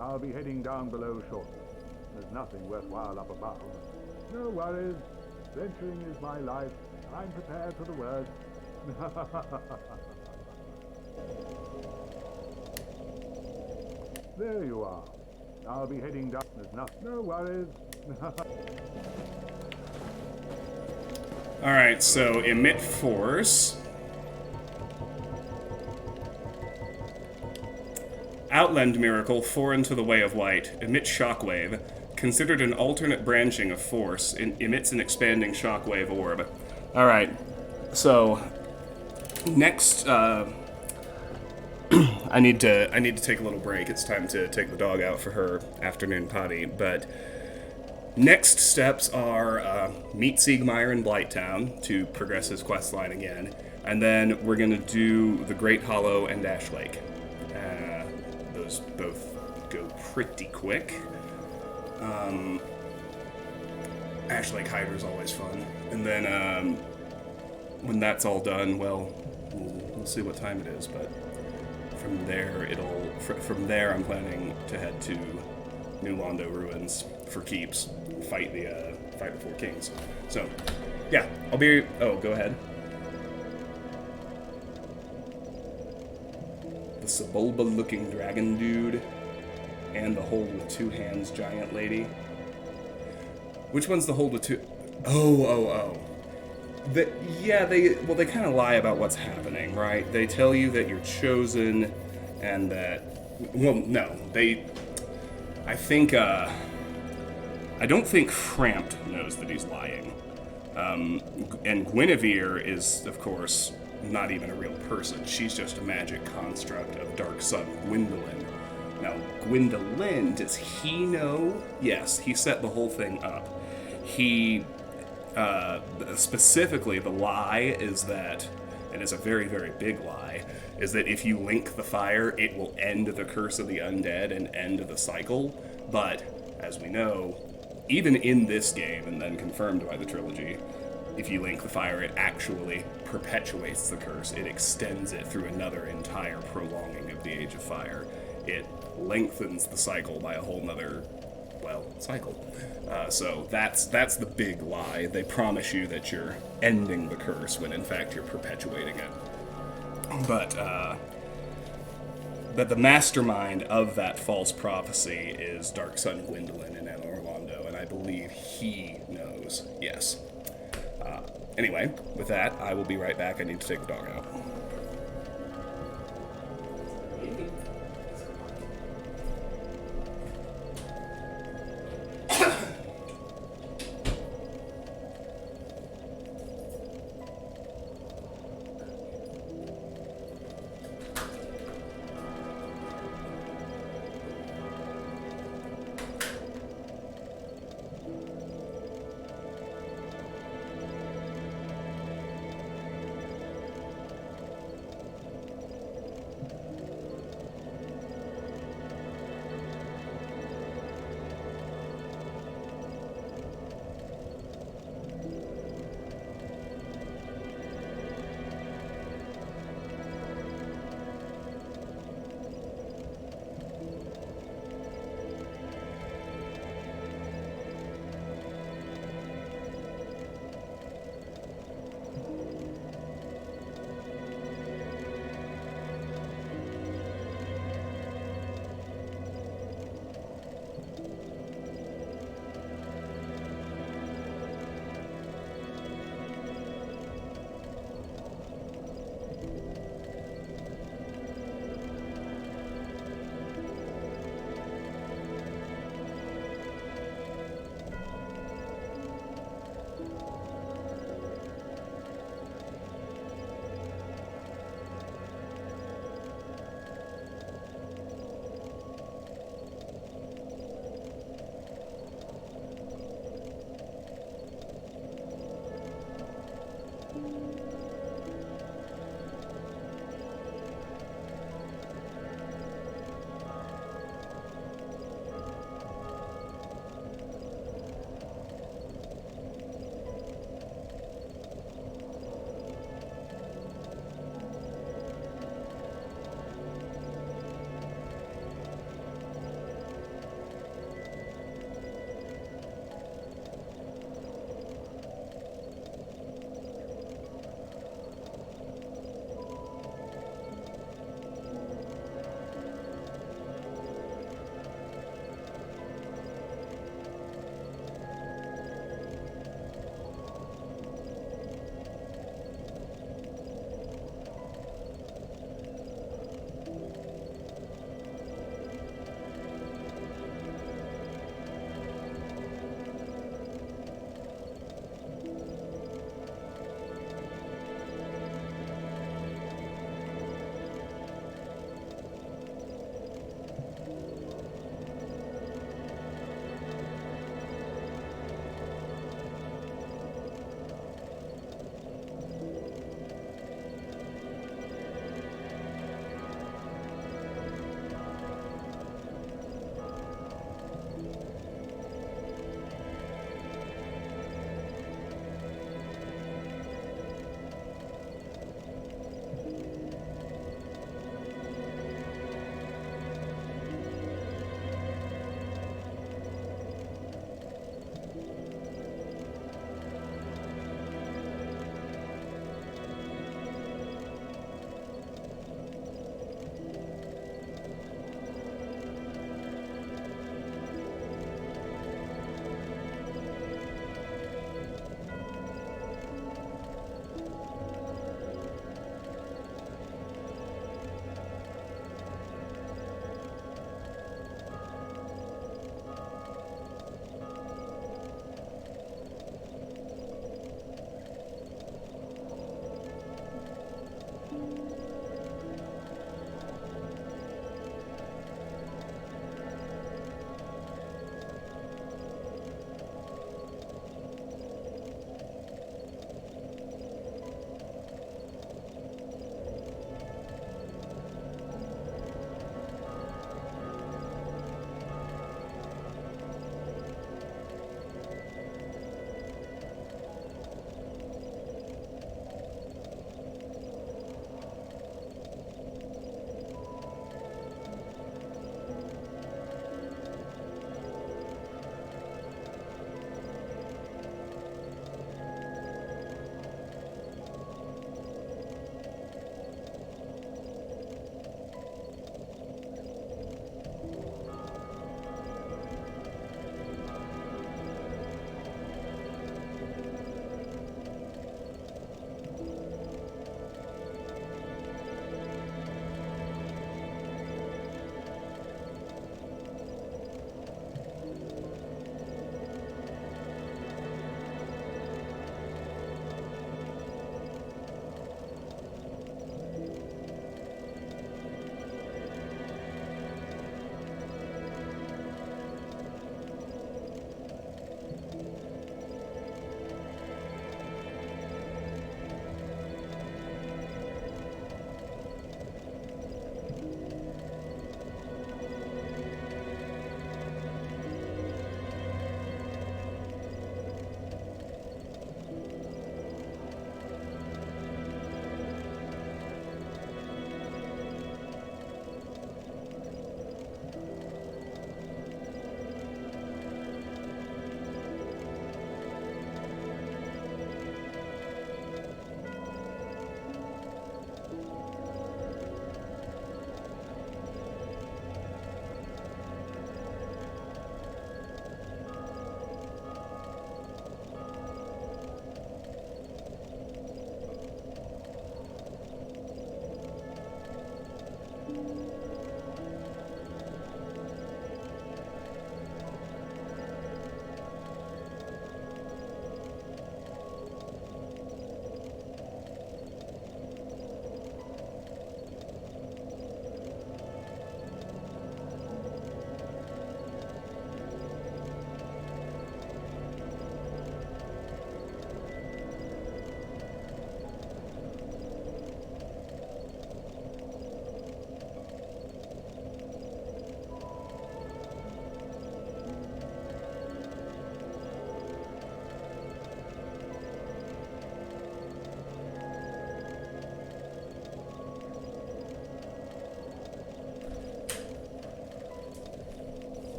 I'll be heading down below shortly. There's nothing worthwhile up above. No worries. Venturing is my life. I'm prepared for the worst. There you are. I'll be heading down. There's no worries. Alright, so emit force. Outland miracle, foreign to the way of light. Emit shockwave. Considered an alternate branching of force. Emits an expanding shockwave orb. Alright, so next, I need to take a little break. It's time to take the dog out for her afternoon potty. But next steps are meet Siegmeyer in Blighttown to progress his quest line again, and then we're gonna do the Great Hollow and Ash Lake. Those both go pretty quick. Ash Lake Hider is always fun, and then when that's all done, well, we'll see what time it is, but. From there, I'm planning to head to New Londo Ruins for keeps, fight the Four Kings. So, yeah, I'll be. Oh, go ahead. The Sebulba-looking dragon dude, and the hold with two hands giant lady. Which one's the hold with two? Oh. They kind of lie about what's happening, right? They tell you that you're chosen, and that, well, no, I don't think Frampt knows that he's lying. And Guinevere is, of course, not even a real person. She's just a magic construct of Dark Sun Gwendolyn. Now, Gwendolyn, does he know? Yes, he set the whole thing up. Specifically, the lie is that, and it's a very, very big lie, is that if you link the fire, it will end the curse of the undead and end the cycle. But, as we know, even in this game, and then confirmed by the trilogy, if you link the fire, it actually perpetuates the curse. It extends it through another entire prolonging of the Age of Fire. It lengthens the cycle by a whole nother, cycle. So that's the big lie. They promise you that you're ending the curse when in fact you're perpetuating it. But the mastermind of that false prophecy is Dark Sun Gwendolyn in El Orlando, and I believe he knows. Yes. Anyway, with that, I will be right back. I need to take the dog out.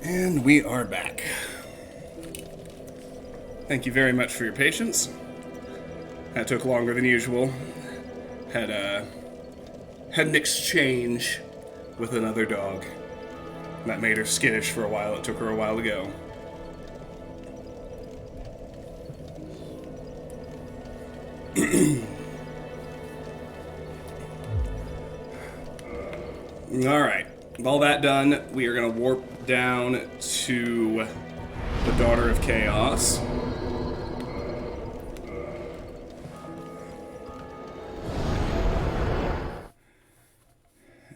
And we are back. Thank you very much for your patience. That took longer than usual. Had an exchange with another dog. That made her skittish for a while. It took her a while to go. Alright. With all that done, we are going to warp down to the Daughter of Chaos.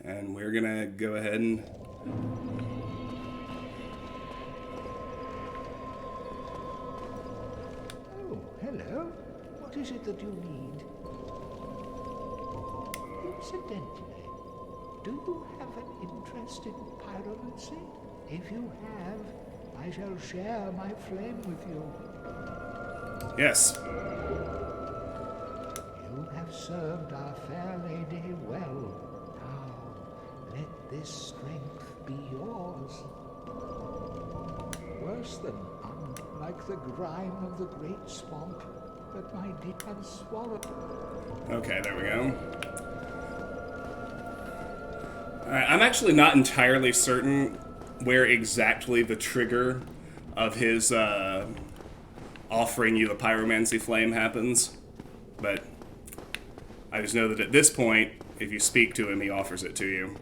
And we're going to go ahead and... Oh, hello. What is it that you need? Incidentally, do you have an interest in pyromancy? If you have, I shall share my flame with you. Yes. You have served our fair lady well. Now, let this strength be yours. Worse than none, like the grime of the great swamp that my deep had swallowed. Okay, there we go. Alright, I'm actually not entirely certain where exactly the trigger of his offering you the pyromancy flame happens, but I just know that at this point, if you speak to him, he offers it to you.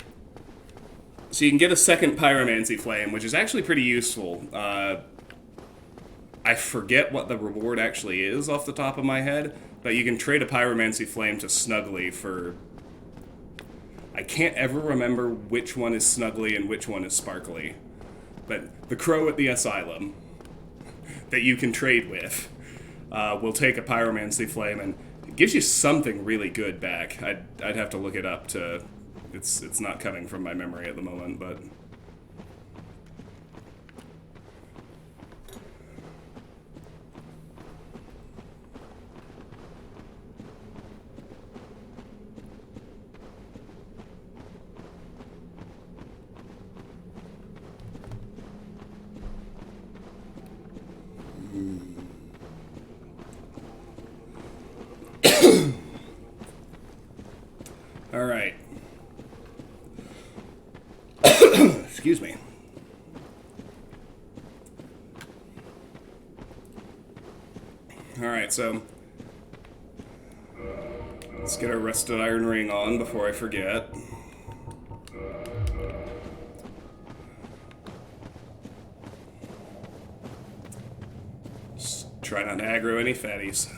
So you can get a second pyromancy flame, which is actually pretty useful. I forget what the reward actually is off the top of my head, but you can trade a pyromancy flame to Snuggly for... I can't ever remember which one is Snuggly and which one is Sparkly. But the crow at the asylum that you can trade with will take a pyromancy flame, and it gives you something really good back. I'd have to look it up to... It's not coming from my memory at the moment, but... All right. Excuse me. All right, so let's get our rusted iron ring on before I forget. Just try not to aggro any fatties.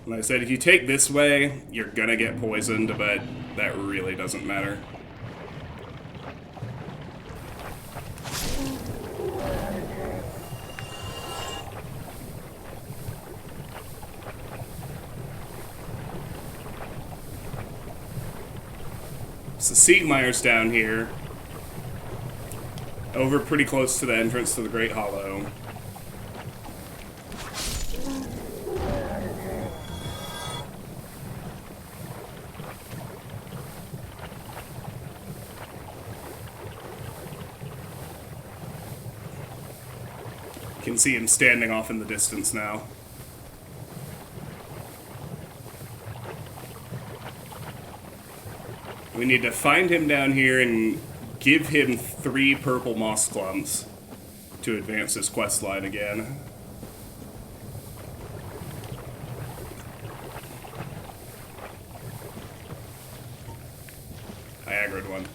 Like I said, if you take this way, you're gonna get poisoned, but that really doesn't matter. So Siegmeyer's down here, over pretty close to the entrance to the Great Hollow. You can see him standing off in the distance now. We need to find him down here and give him 3 purple moss clumps to advance his quest line again. I aggroed one.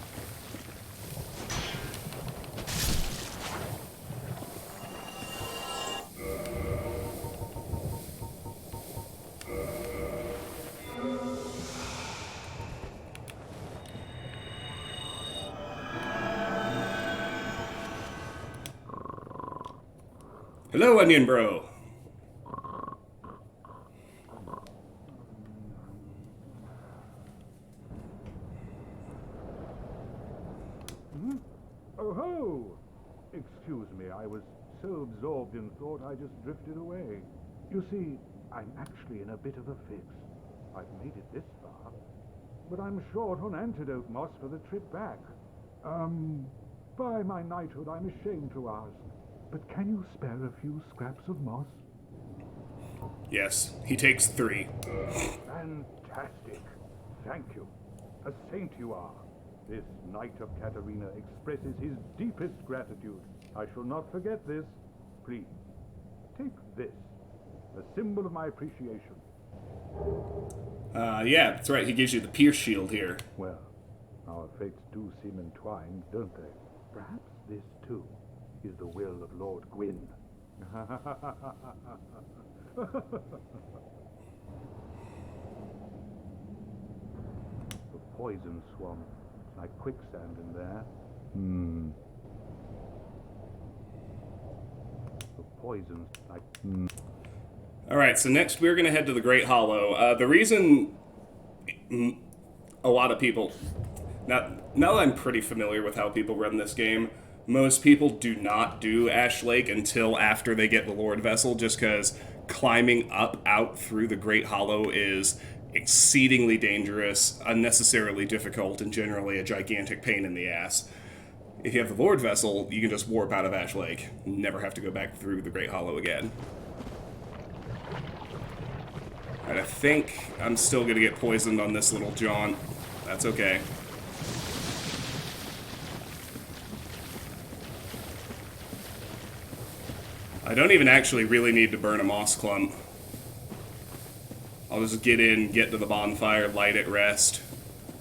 Hello, Onion Bro. Oh ho! Excuse me, I was so absorbed in thought I just drifted away. You see, I'm actually in a bit of a fix. I've made it this far, but I'm short on antidote moss for the trip back. By my knighthood, I'm ashamed to ask, but can you spare a few scraps of moss? Yes, he takes 3. Fantastic. Thank you. A saint you are. This Knight of Katarina expresses his deepest gratitude. I shall not forget this. Please, take this, a symbol of my appreciation. Yeah, that's right. He gives you the pierce shield here. Well, our fates do seem entwined, don't they? Perhaps this, too, is the will of Lord Gwyn. The poison swamp. It's like quicksand in there. The poison's like... Alright, so next we're going to head to the Great Hollow. The reason a lot of people... Now that I'm pretty familiar with how people run this game, most people do not do Ash Lake until after they get the Lord Vessel, just because climbing up out through the Great Hollow is exceedingly dangerous, unnecessarily difficult, and generally a gigantic pain in the ass. If you have the Lord Vessel, you can just warp out of Ash Lake. Never have to go back through the Great Hollow again. And I think I'm still going to get poisoned on this little jaunt. That's okay. I don't even actually really need to burn a moss clump. I'll just get in, get to the bonfire, light it, rest,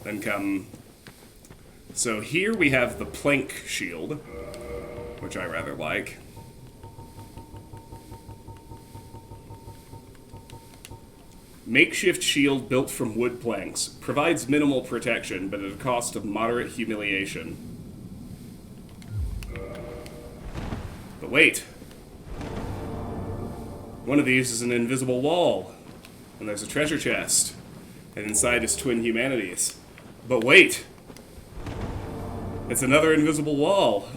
then come. So here we have the plank shield, which I rather like. Makeshift shield built from wood planks. Provides minimal protection, but at a cost of moderate humiliation. But wait. One of these is an invisible wall. And there's a treasure chest. And inside is twin humanities. But wait! It's another invisible wall.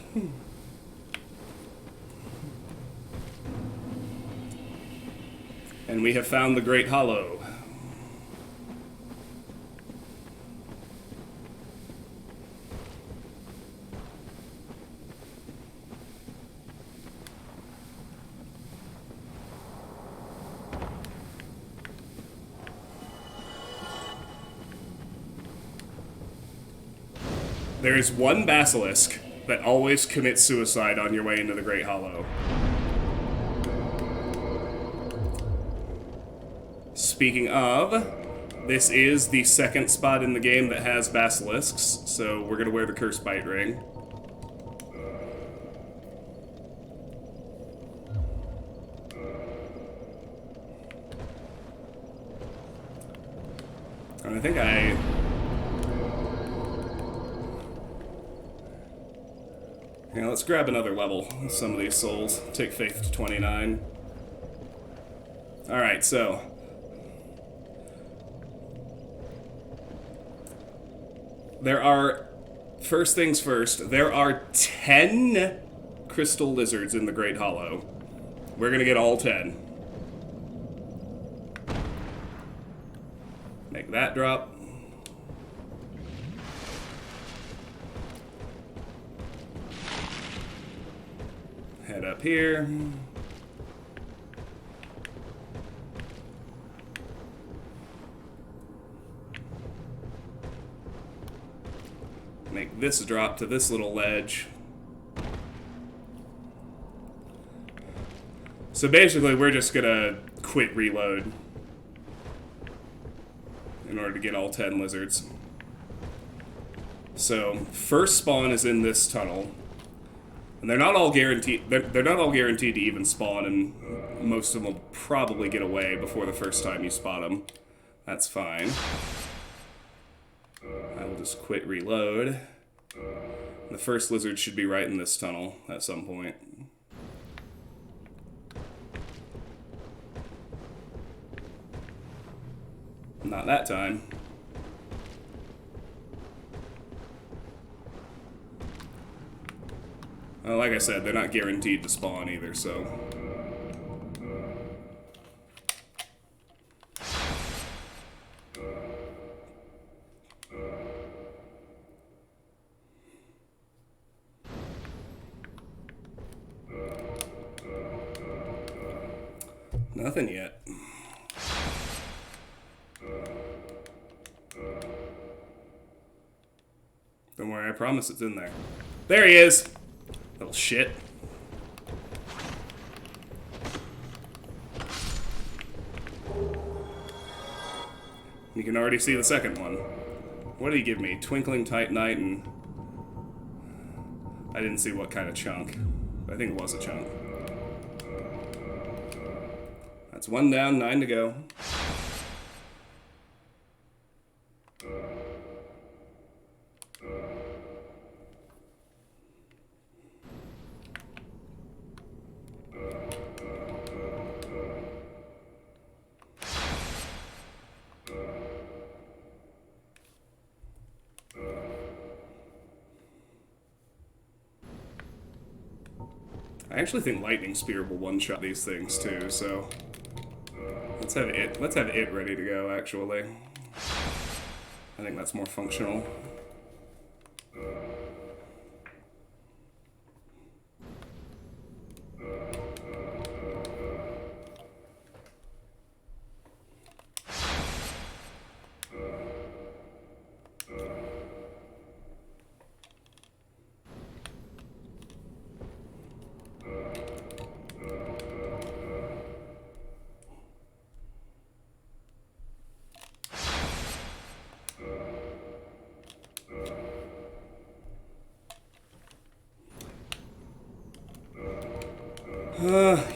And we have found the Great Hollow. There is one basilisk that always commits suicide on your way into the Great Hollow. Speaking of, this is the second spot in the game that has basilisks, so we're gonna wear the Curse Bite Ring. And I think yeah, let's grab another level with some of these souls. Take Faith to 29. Alright, so there are, first things first, there are 10 crystal lizards in the Great Hollow. We're gonna get all 10. Make that drop. Head up here. Make this drop to this little ledge. So basically, we're just gonna quit reload in order to get all 10 lizards. So, first spawn is in this tunnel. And they're not all guaranteed. They're not all guaranteed to even spawn, and most of them will probably get away before the first time you spot them. That's fine. I will just quit reload. The first lizard should be right in this tunnel at some point. Not that time. Well, like I said, they're not guaranteed to spawn either, so... Nothing yet. Don't worry, I promise it's in there. There he is! Little shit. You can already see the second one. What did he give me? Twinkling Titanite and... I didn't see what kind of chunk. I think it was a chunk. That's 1 down, 9 to go. I actually think Lightning Spear will one-shot these things too, so let's have it ready to go, actually. I think that's more functional.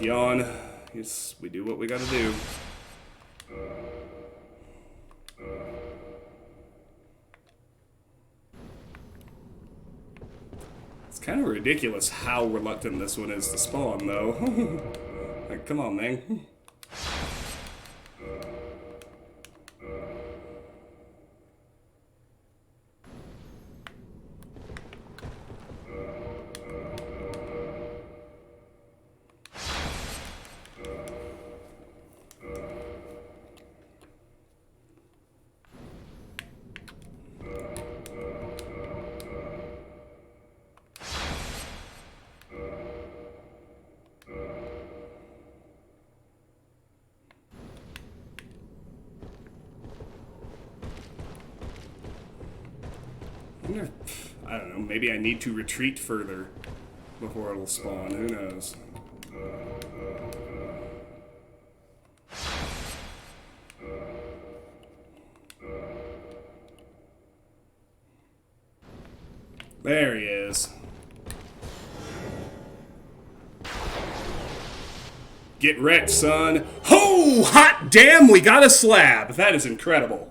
Yawn. Yes, we do what we gotta do. It's kind of ridiculous how reluctant this one is to spawn, though. Like, come on, man. I don't know, maybe I need to retreat further before it'll spawn, who knows. There he is. Get wrecked, son. Oh, hot damn, we got a slab. That is incredible.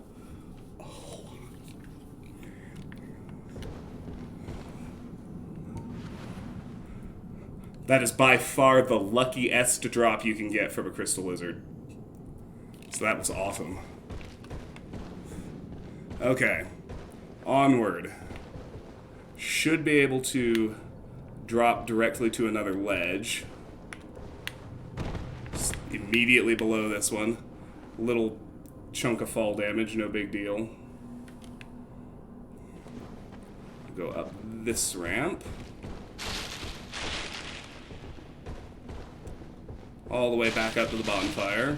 That is by far the luckiest drop you can get from a crystal lizard. So that was awesome. Okay. Onward. Should be able to drop directly to another ledge. Just immediately below this one. Little chunk of fall damage, no big deal. Go up this ramp. All the way back up to the bonfire.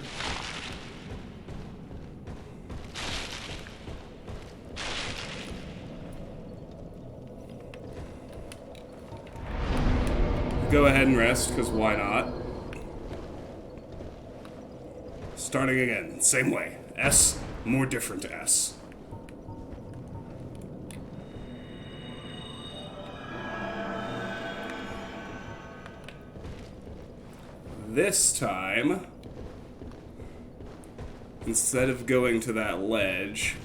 Go ahead and rest, because why not? Starting again, same way. S, more different S. This time, instead of going to that ledge,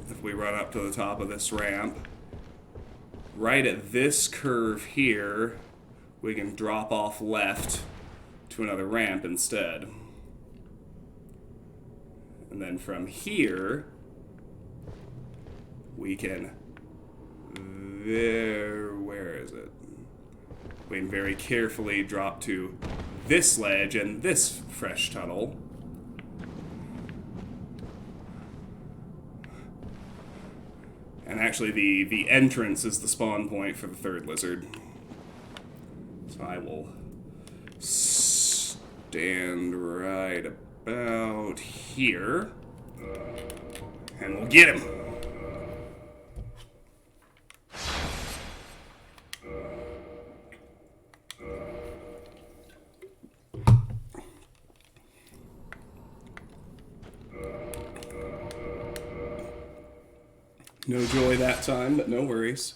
if we run up to the top of this ramp, right at this curve here, we can drop off left to another ramp instead. And then from here, we can where is it? We can very carefully drop to this ledge and this fresh tunnel. And actually the entrance is the spawn point for the third lizard. So I will stand right about here. And we'll get him. No joy that time, but no worries.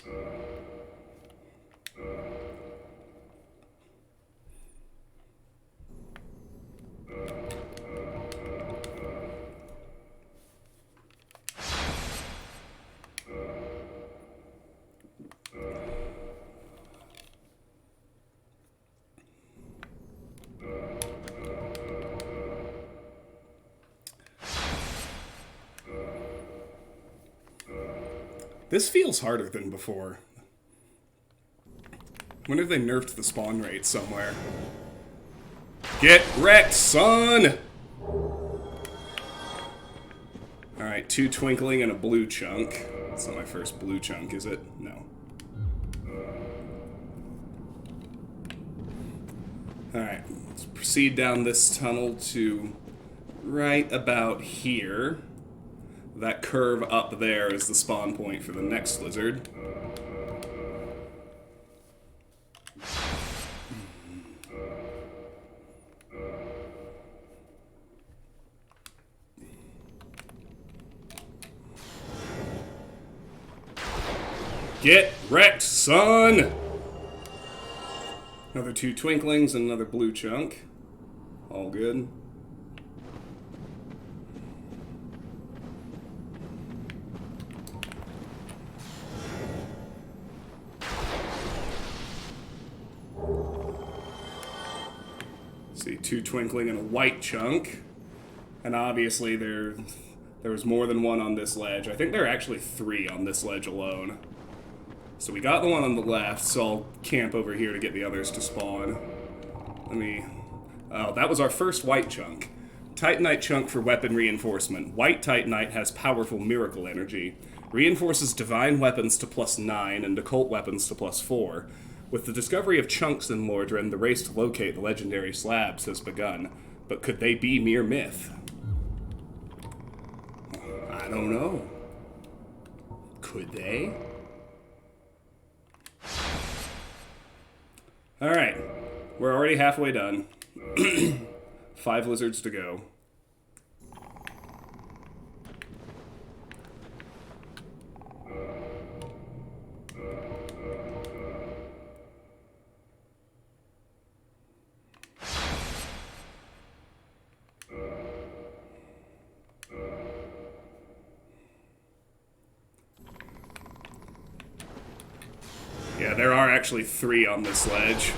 This feels harder than before. Wonder if they nerfed the spawn rate somewhere. Get wrecked, son! Alright, 2 twinkling and a blue chunk. That's not my first blue chunk, is it? No. Alright, let's proceed down this tunnel to right about here. That curve up there is the spawn point for the next lizard. Get wrecked, son! Another 2 twinklings and another blue chunk. All good. See, 2 twinkling and a white chunk. And obviously there was more than one on this ledge. I think there are actually 3 on this ledge alone. So we got the one on the left, so I'll camp over here to get the others to spawn. Oh, that was our first white chunk. Titanite chunk for weapon reinforcement. White Titanite has powerful miracle energy. Reinforces divine weapons to +9 and occult weapons to +4. With the discovery of chunks in Mordrin, the race to locate the legendary slabs has begun. But could they be mere myth? I don't know. Could they? Alright, we're already halfway done. 5 lizards to go. Yeah, there are actually 3 on this ledge.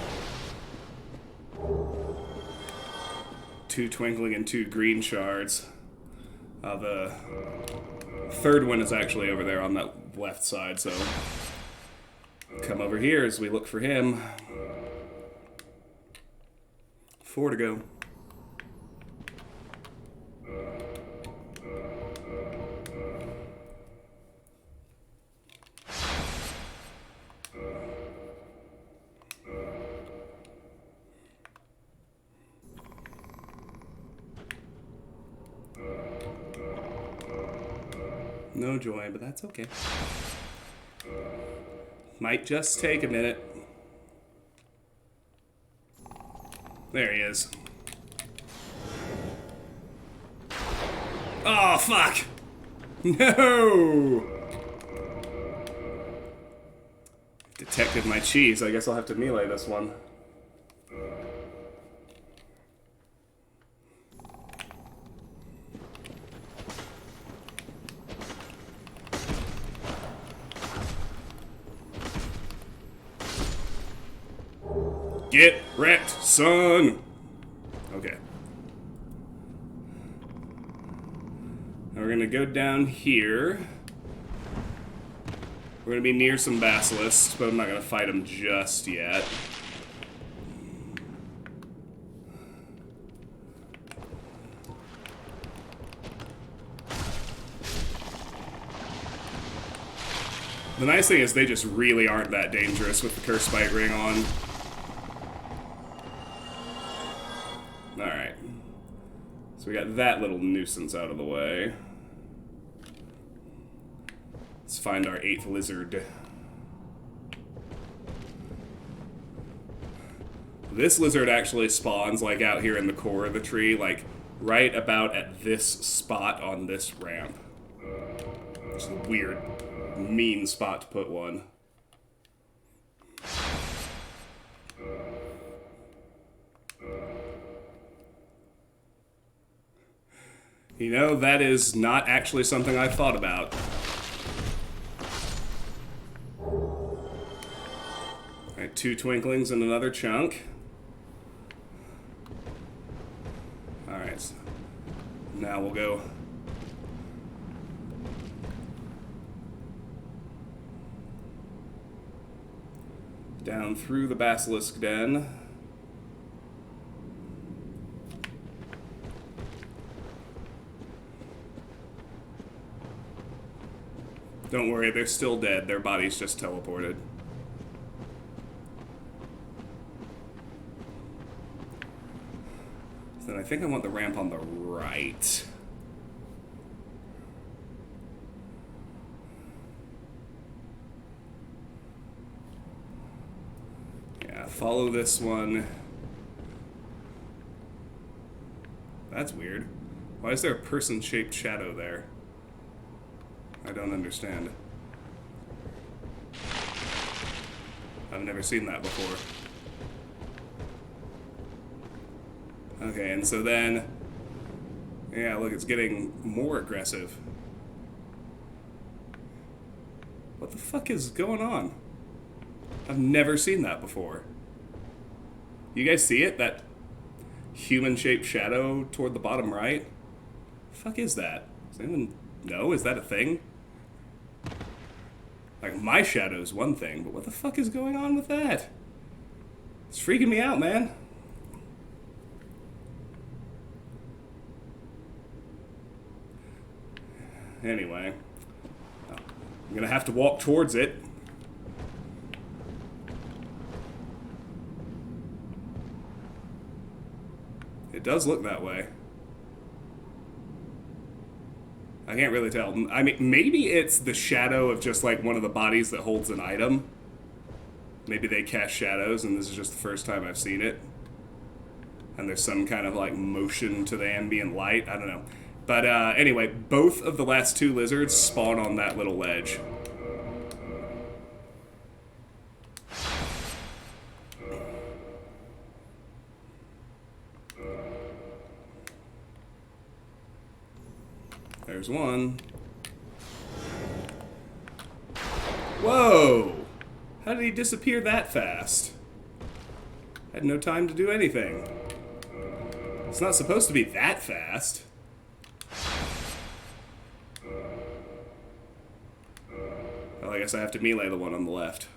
2 twinkling and 2 green shards. The third one is actually over there on that left side, so come over here as we look for him. 4 to go. No joy, but that's okay. Might just take a minute. There he is. Oh, fuck! No! Detected my cheese. I guess I'll have to melee this one. Get wrecked, son! Okay. Now we're gonna go down here. We're gonna be near some basilisks, but I'm not gonna fight them just yet. The nice thing is they just really aren't that dangerous with the Curse Bite Ring on. Alright. So we got that little nuisance out of the way. Let's find our 8th lizard. This lizard actually spawns, like, out here in the core of the tree, like, right about at this spot on this ramp. It's a weird, mean spot to put one. You know, that is not actually something I've thought about. Alright, 2 twinklings and another chunk. Alright, so now we'll go down through the basilisk den. Don't worry, they're still dead. Their bodies just teleported. So then I think I want the ramp on the right. Yeah, follow this one. That's weird. Why is there a person-shaped shadow there? I don't understand. I've never seen that before. Okay, and so then... Yeah, look, it's getting more aggressive. What the fuck is going on? I've never seen that before. You guys see it? That human-shaped shadow toward the bottom right? The fuck is that? Does anyone know? Is that a thing? Like, my shadow's one thing, but what the fuck is going on with that? It's freaking me out, man. Anyway, I'm gonna have to walk towards it. It does look that way. I can't really tell. I mean, maybe it's the shadow of just, like, one of the bodies that holds an item. Maybe they cast shadows, and this is just the first time I've seen it. And there's some kind of, like, motion to the ambient light. I don't know. But, anyway, both of the last 2 lizards spawn on that little ledge. There's one. Whoa! How did he disappear that fast? Had no time to do anything. It's not supposed to be that fast. Well, I guess I have to melee the one on the left.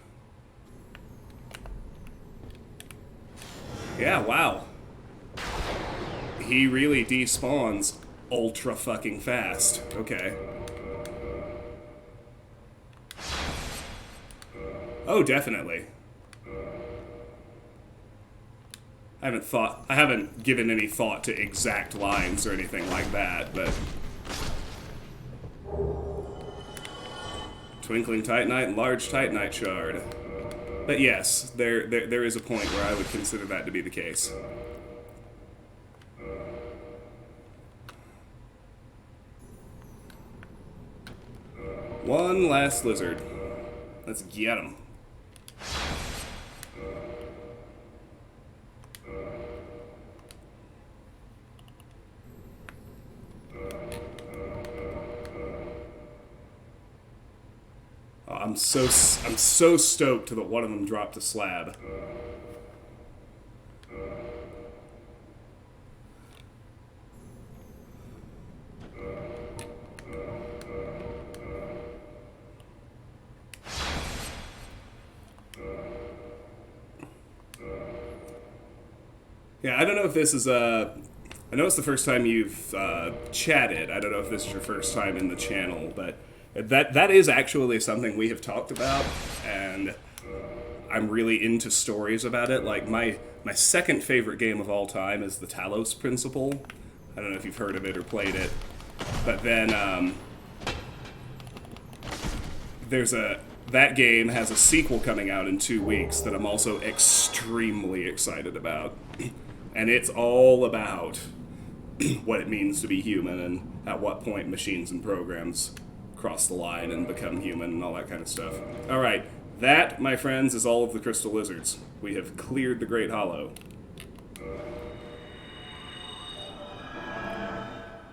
Yeah, wow. He really despawns ultra fucking fast. Okay. Oh, definitely. I haven't given any thought to exact lines or anything like that, but... Twinkling Titanite, large Titanite shard. But yes, there is a point where I would consider that to be the case. One last lizard. Let's get him. Oh, I'm so stoked that one of them dropped a slab. Yeah, I don't know if this is I know it's the first time you've chatted. I don't know if this is your first time in the channel, but that is actually something we have talked about, and I'm really into stories about it. Like, my second favorite game of all time is the Talos Principle. I don't know if you've heard of it or played it. But then that game has a sequel coming out in 2 weeks that I'm also extremely excited about. And it's all about what it means to be human and at what point machines and programs cross the line and become human and all that kind of stuff. All right, that, my friends, is all of the crystal lizards. We have cleared the Great Hollow.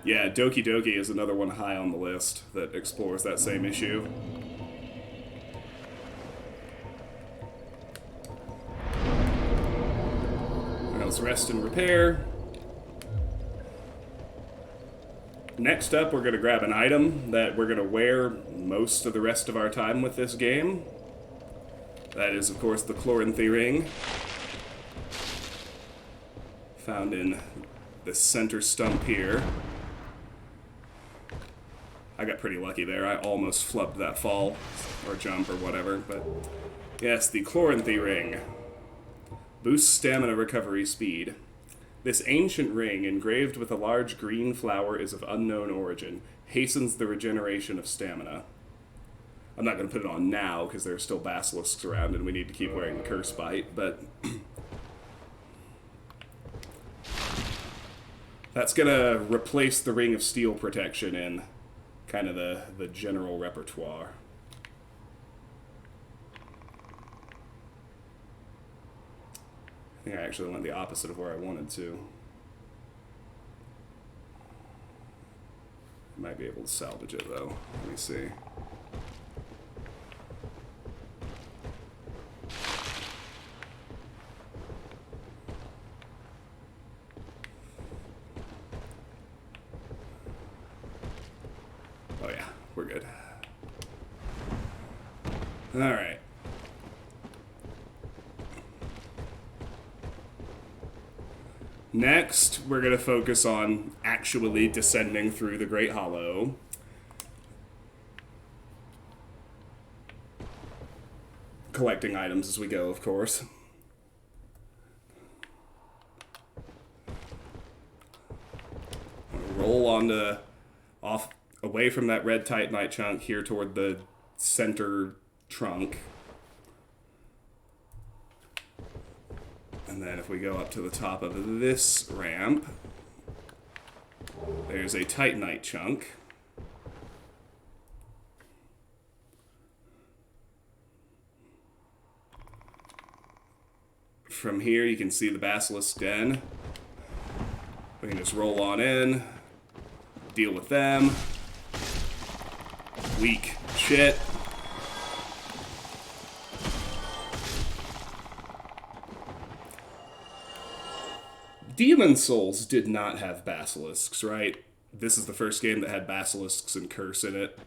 Yeah, Doki Doki is another one high on the list that explores that same issue. Let's rest and repair. Next up, we're going to grab an item that we're going to wear most of the rest of our time with this game. That is, of course, the Chloranthy ring. Found in the center stump here. I got pretty lucky there. I almost flubbed that fall, or jump, or whatever. But yes, the Chloranthy ring. Boosts stamina recovery speed. This ancient ring, engraved with a large green flower, is of unknown origin. Hastens the regeneration of stamina. I'm not going to put it on now, because there are still basilisks around, and we need to keep wearing the Curse Bite, but... that's going to replace the Ring of Steel protection in kind of the general repertoire. I think I actually went the opposite of where I wanted to. Might be able to salvage it, though. Let me see. Oh yeah, we're good. All right. Next, we're going to focus on actually descending through the Great Hollow. Collecting items as we go, of course. Roll away from that red Titanite chunk here toward the center trunk. And then if we go up to the top of this ramp, there's a Titanite chunk. From here you can see the Basilisk Den. We can just roll on in, deal with them. Weak shit. Demon Souls did not have basilisks, right? This is the first game that had basilisks and curse in it.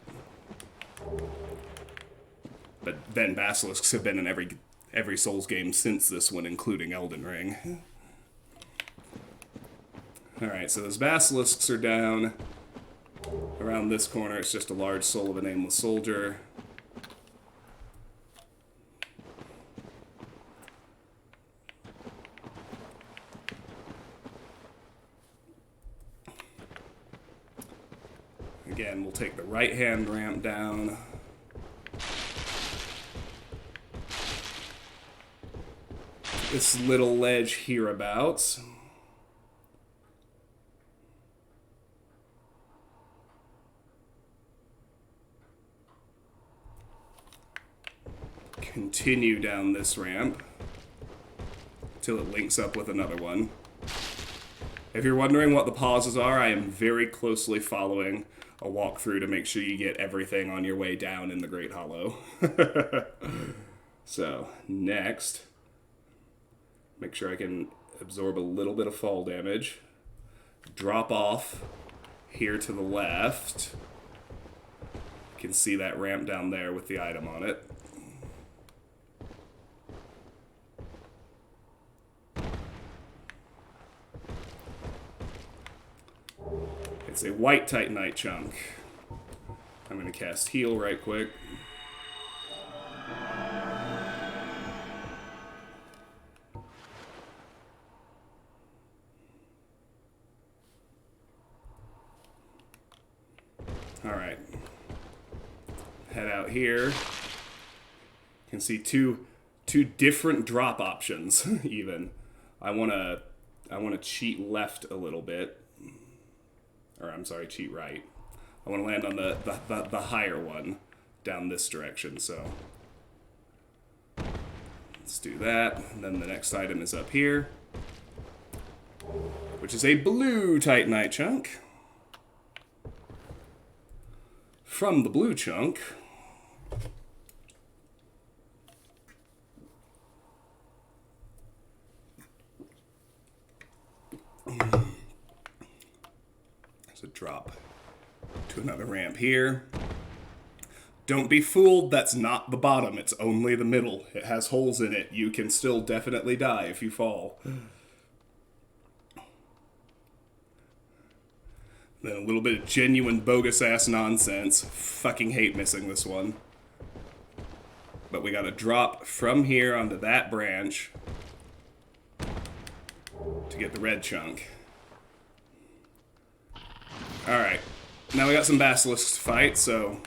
But then basilisks have been in every Souls game since this one, including Elden Ring. Alright, so those basilisks are down. Around this corner, it's just a large soul of a nameless soldier. Again, we'll take the right-hand ramp down. This little ledge hereabouts. Continue down this ramp till it links up with another one. If you're wondering what the pauses are, I am very closely following a walkthrough to make sure you get everything on your way down in the Great Hollow. So, next, make sure I can absorb a little bit of fall damage. Drop off here to the left. You can see that ramp down there with the item on it. It's a white Titanite chunk. I'm going to cast heal right quick. Alright. Head out here. You can see two different drop options, even. I wanna cheat left a little bit. Or I'm sorry, cheat right. I wanna land on the higher one down this direction, so let's do that. And then the next item is up here, which is a blue Titanite chunk. From the blue chunk, there's a drop to another ramp here. Don't be fooled, that's not the bottom, it's only the middle. It has holes in it. You can still definitely die if you fall. Then a little bit of genuine bogus-ass nonsense. Fucking hate missing this one. But we gotta drop from here onto that branch to get the red chunk. Alright. Now we got some basilisks to fight, so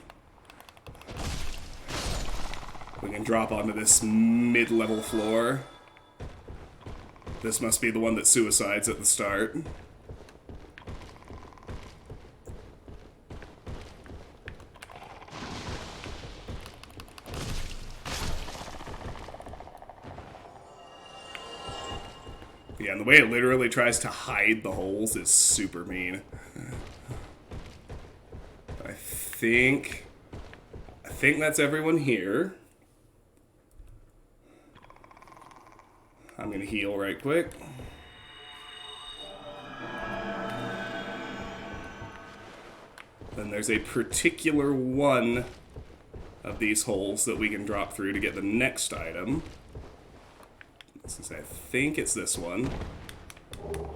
we can drop onto this mid-level floor. This must be the one that suicides at the start. Yeah, and the way it literally tries to hide the holes is super mean. I think that's everyone here. I'm gonna heal right quick. Then there's a particular one of these holes that we can drop through to get the next item. Since I think it's this one.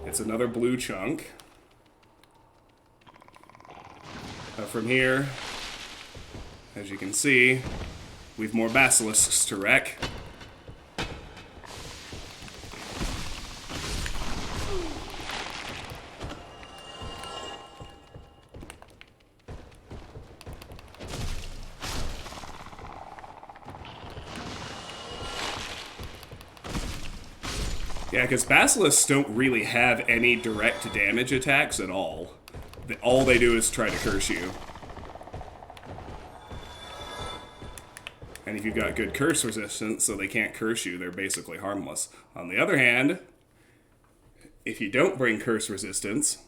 It's another blue chunk. From here, as you can see, we've more basilisks to wreck. Yeah, because basilisks don't really have any direct damage attacks at all. All they do is try to curse you. And if you've got good curse resistance, so they can't curse you, they're basically harmless. On the other hand, if you don't bring curse resistance,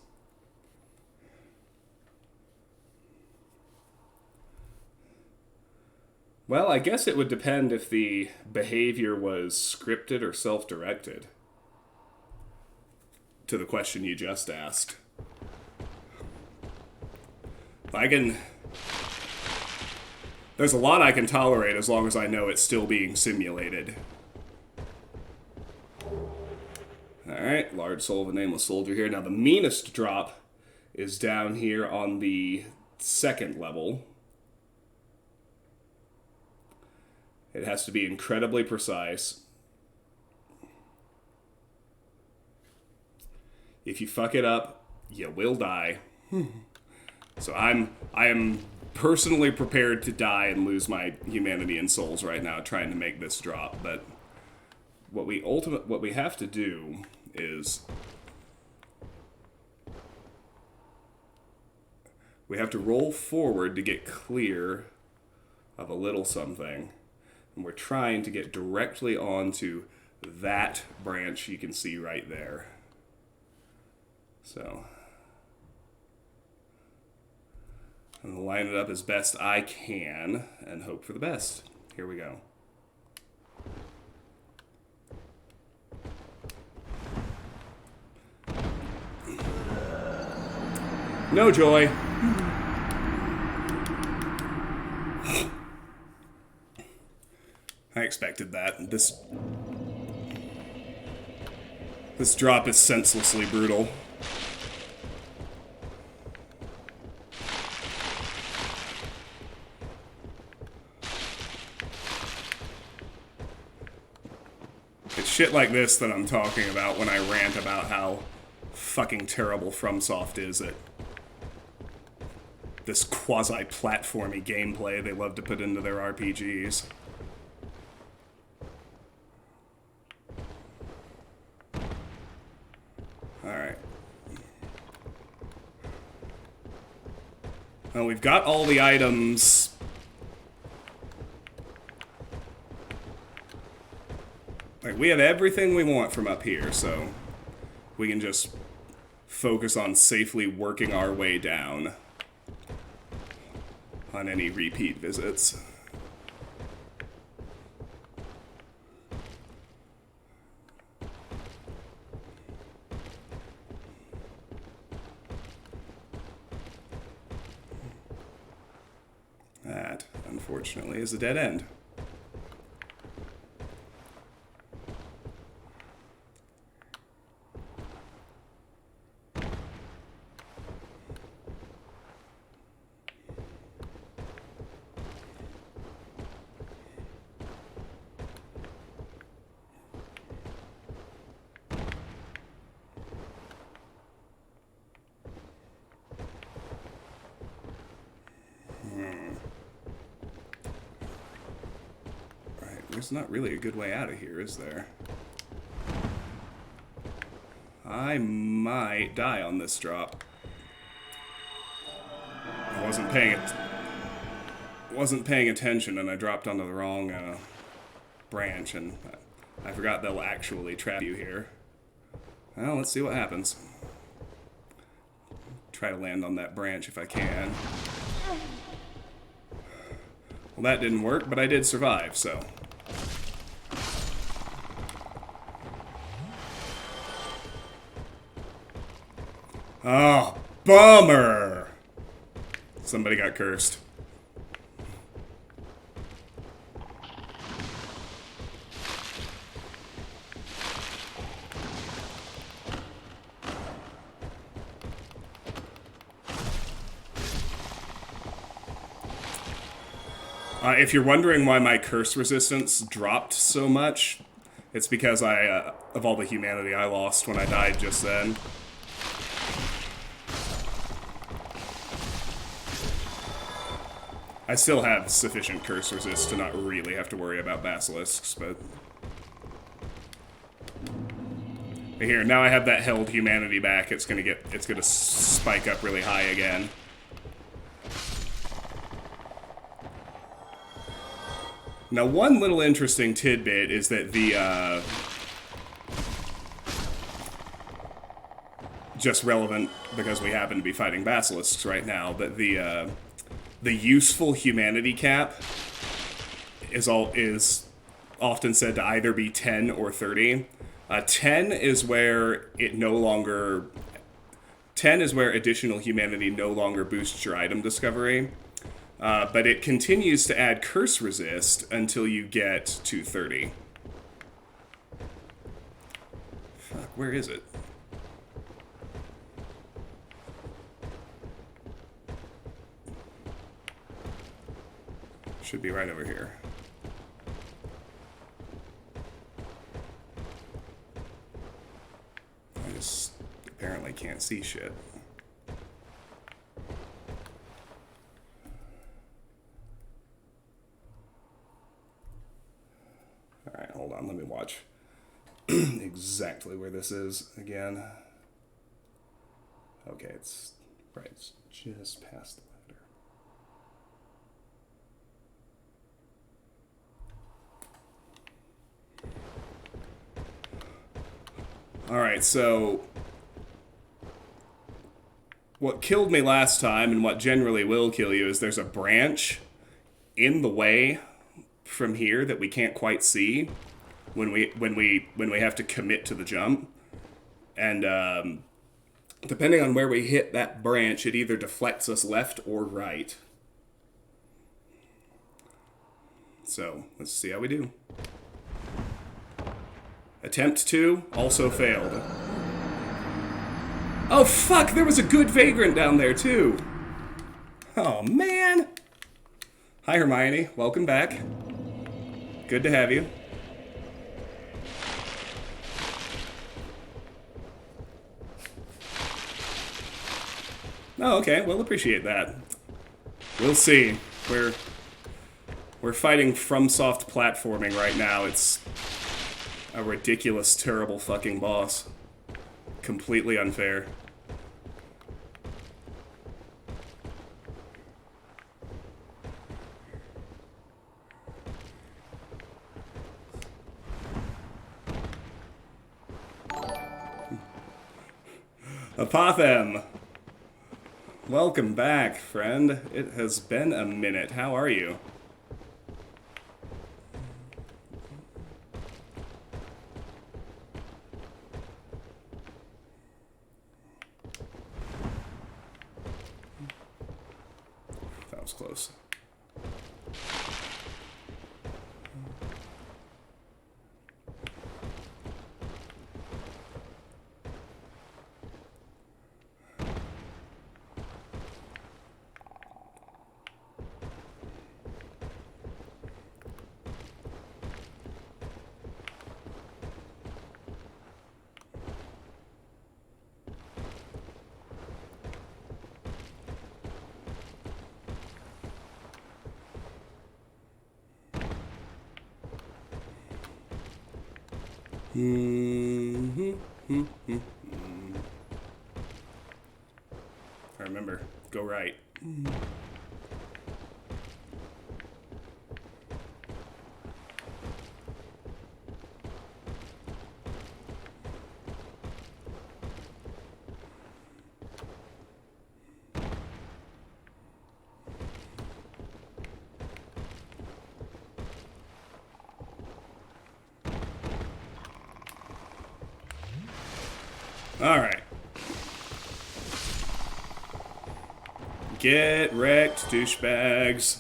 well, I guess it would depend if the behavior was scripted or self-directed. To the question you just asked. There's a lot I can tolerate as long as I know it's still being simulated. Alright, large soul of a nameless soldier here. Now the meanest drop is down here on the second level. It has to be incredibly precise. If you fuck it up, you will die. So I am personally prepared to die and lose my humanity and souls right now trying to make this drop, but what we have to do is we have to roll forward to get clear of a little something. And we're trying to get directly onto that branch you can see right there. So I'm going to line it up as best I can and hope for the best. Here we go. No joy. I expected that. This drop is senselessly brutal. It's shit like this that I'm talking about when I rant about how fucking terrible FromSoft is at this quasi-platformy gameplay they love to put into their RPGs. Alright. Well, we've got all the items. Like, we have everything we want from up here, so we can just focus on safely working our way down on any repeat visits. That, unfortunately, is a dead end. There's not really a good way out of here, is there? I might die on this drop. I wasn't paying attention, and I dropped onto the wrong branch, and I forgot they'll actually trap you here. Well, let's see what happens. Try to land on that branch if I can. Well, that didn't work, but I did survive, so... Oh, bummer! Somebody got cursed. If you're wondering why my curse resistance dropped so much, it's because of all the humanity I lost when I died just then. I still have sufficient curse resist to not really have to worry about basilisks, but... Here, now I have that held humanity back, it's gonna spike up really high again. Now, one little interesting tidbit is that the, just relevant because we happen to be fighting basilisks right now, but the useful humanity cap is often said to either be 10 or 30. 10 is where additional humanity no longer boosts your item discovery. But it continues to add curse resist until you get to 30. Fuck, where is it? Should be right over here. I just apparently can't see shit. Alright, hold on, let me watch exactly where this is again. Okay, it's just past the ladder. Alright, so what killed me last time, and what generally will kill you, is there's a branch in the way from here that we can't quite see when we have to commit to the jump. And depending on where we hit that branch, it either deflects us left or right. So, let's see how we do. Attempt 2 also failed. Oh fuck, there was a good vagrant down there too. Oh man. Hi Hermione, welcome back. Good to have you. Oh, okay, we'll appreciate that. We'll see. We're fighting FromSoft platforming right now. It's a ridiculous, terrible fucking boss. Completely unfair. Apothem! Welcome back, friend. It has been a minute. How are you? That was close. I remember, go right. Alright. Get wrecked, douchebags.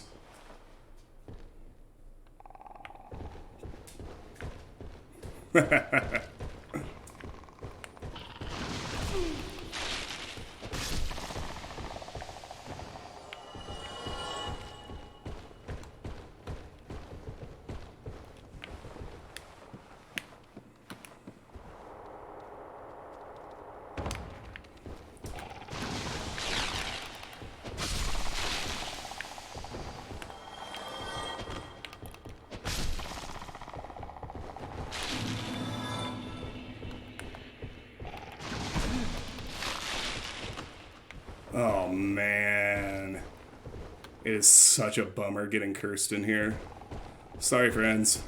Oh, man. It is such a bummer getting cursed in here. Sorry, friends.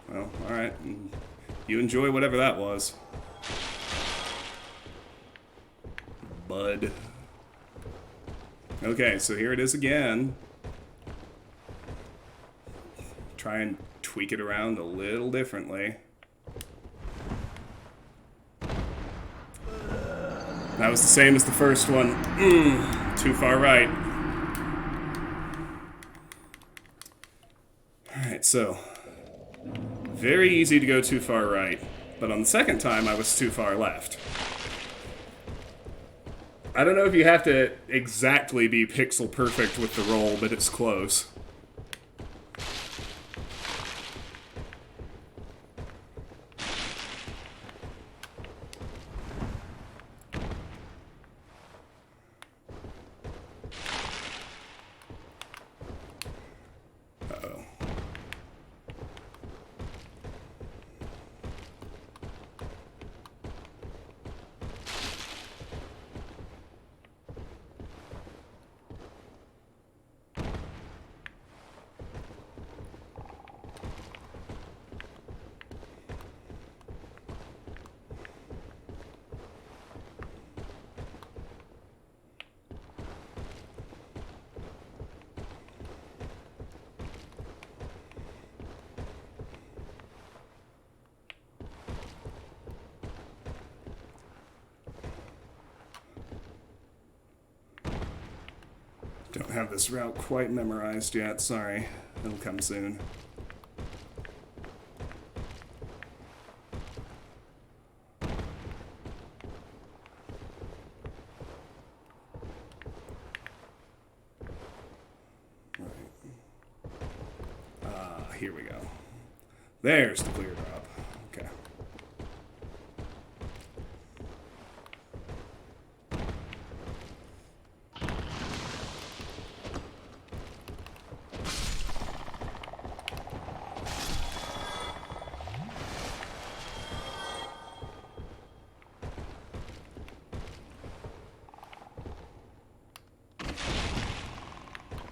Well, alright. You enjoy whatever that was. Bud. Okay, so here it is again. Try and tweak it around a little differently. That was the same as the first one. Too far right. Alright, so. Very easy to go too far right. But on the second time, I was too far left. I don't know if you have to exactly be pixel perfect with the roll, but it's close. Don't have this route quite memorized yet, sorry. It'll come soon. Right. Here we go. There's the clear drop. Okay.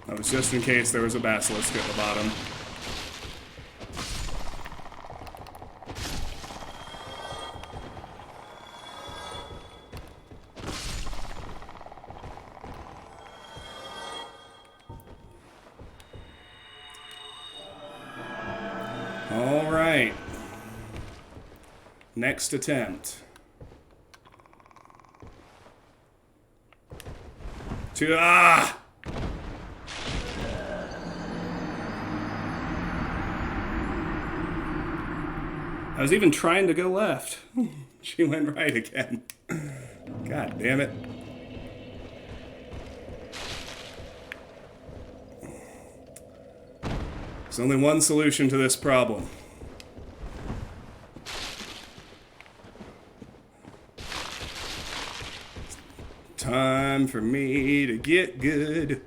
That was just in case there was a basilisk at the bottom. All right. Next attempt. Ah! I was even trying to go left. She went right again. God damn it. There's only one solution to this problem. Time for me to get good.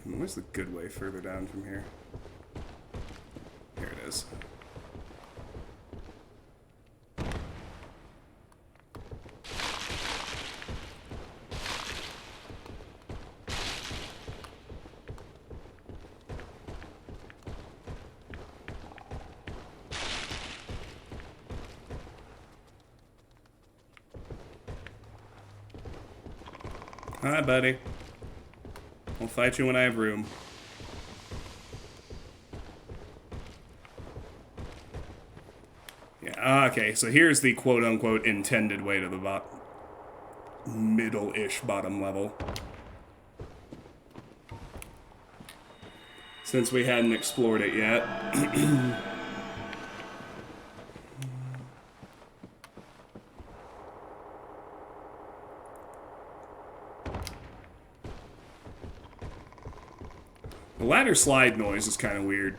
Where's the good way further down from here? Here it is. Hi, buddy. I'll fight you when I have room. Yeah, okay, so here's the quote-unquote intended way to the middle-ish bottom level. Since we hadn't explored it yet. The ladder slide noise is kind of weird.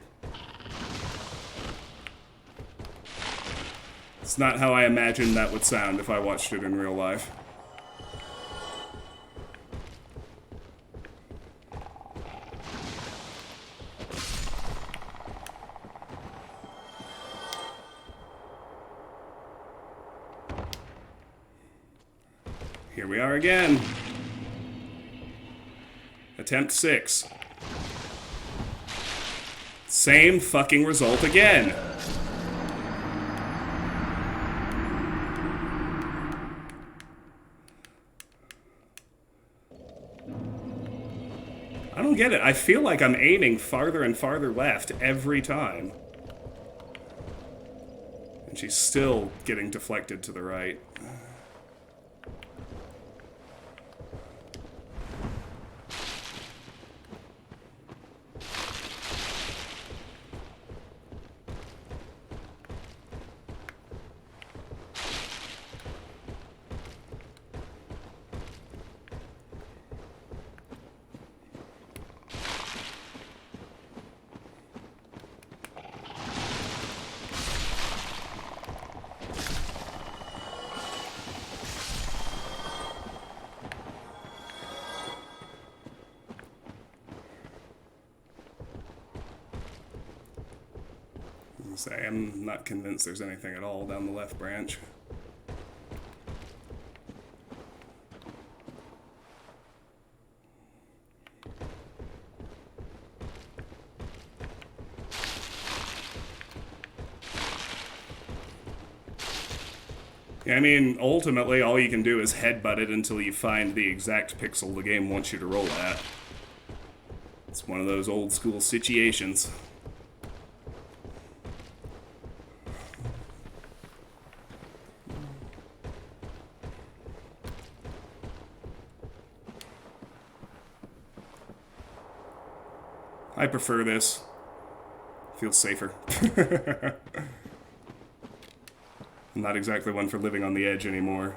It's not how I imagined that would sound if I watched it in real life. Here we are again. Attempt 6. Same fucking result again. I don't get it. I feel like I'm aiming farther and farther left every time. And she's still getting deflected to the right. I'm not convinced there's anything at all down the left branch. Yeah, I mean, ultimately, all you can do is headbutt it until you find the exact pixel the game wants you to roll at. It's one of those old school situations. I prefer this. Feels safer. I'm not exactly one for living on the edge anymore.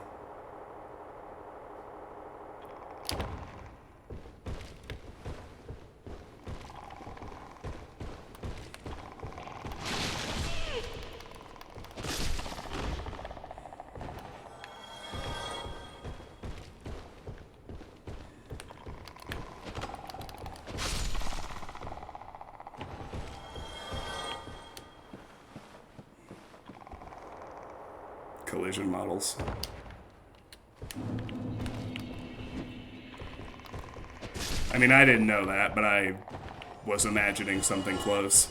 Collision models. I mean, I didn't know that, but I was imagining something close.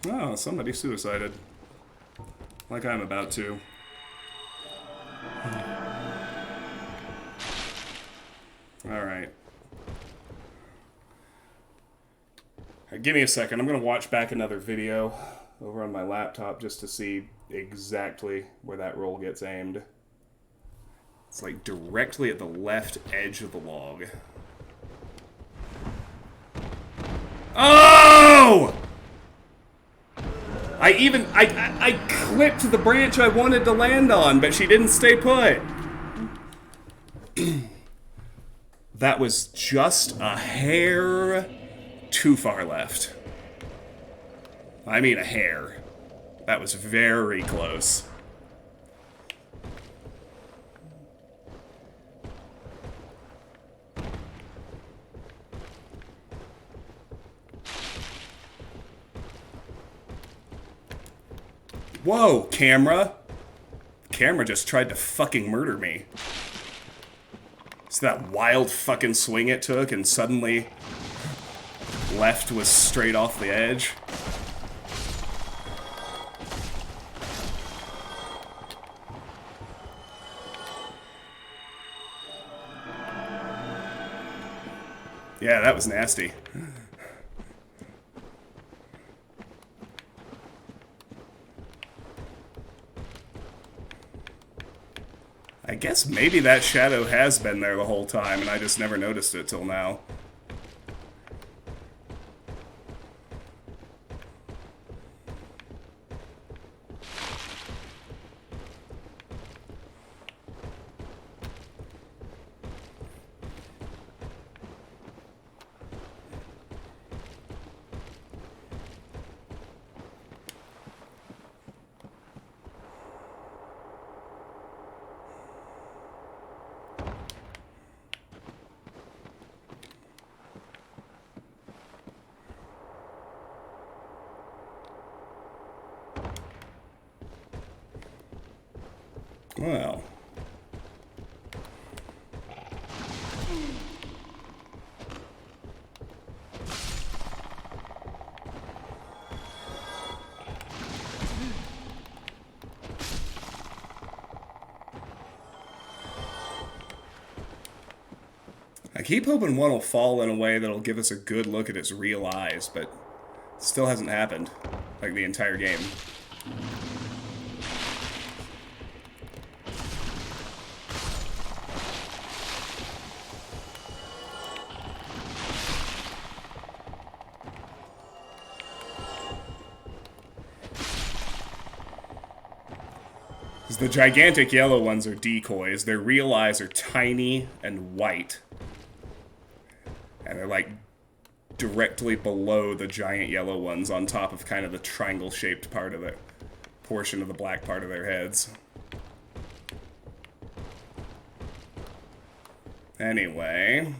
Oh, somebody suicided. Like I'm about to. Alright. Give me a second. I'm going to watch back another video over on my laptop just to see exactly where that roll gets aimed. It's like directly at the left edge of the log. Oh! I clipped the branch I wanted to land on, but she didn't stay put. That was just a hair too far left. I mean a hair. That was very close. Whoa, camera. Camera just tried to fucking murder me. See that wild fucking swing it took and suddenly left was straight off the edge? Yeah, that was nasty. I guess maybe that shadow has been there the whole time and I just never noticed it till now. Well. I keep hoping one will fall in a way that'll give us a good look at its real eyes, but it still hasn't happened, like the entire game. The gigantic yellow ones are decoys. Their real eyes are tiny and white. And they're like directly below the giant yellow ones on top of kind of the triangle-shaped part of the portion of the black part of their heads. Anyway,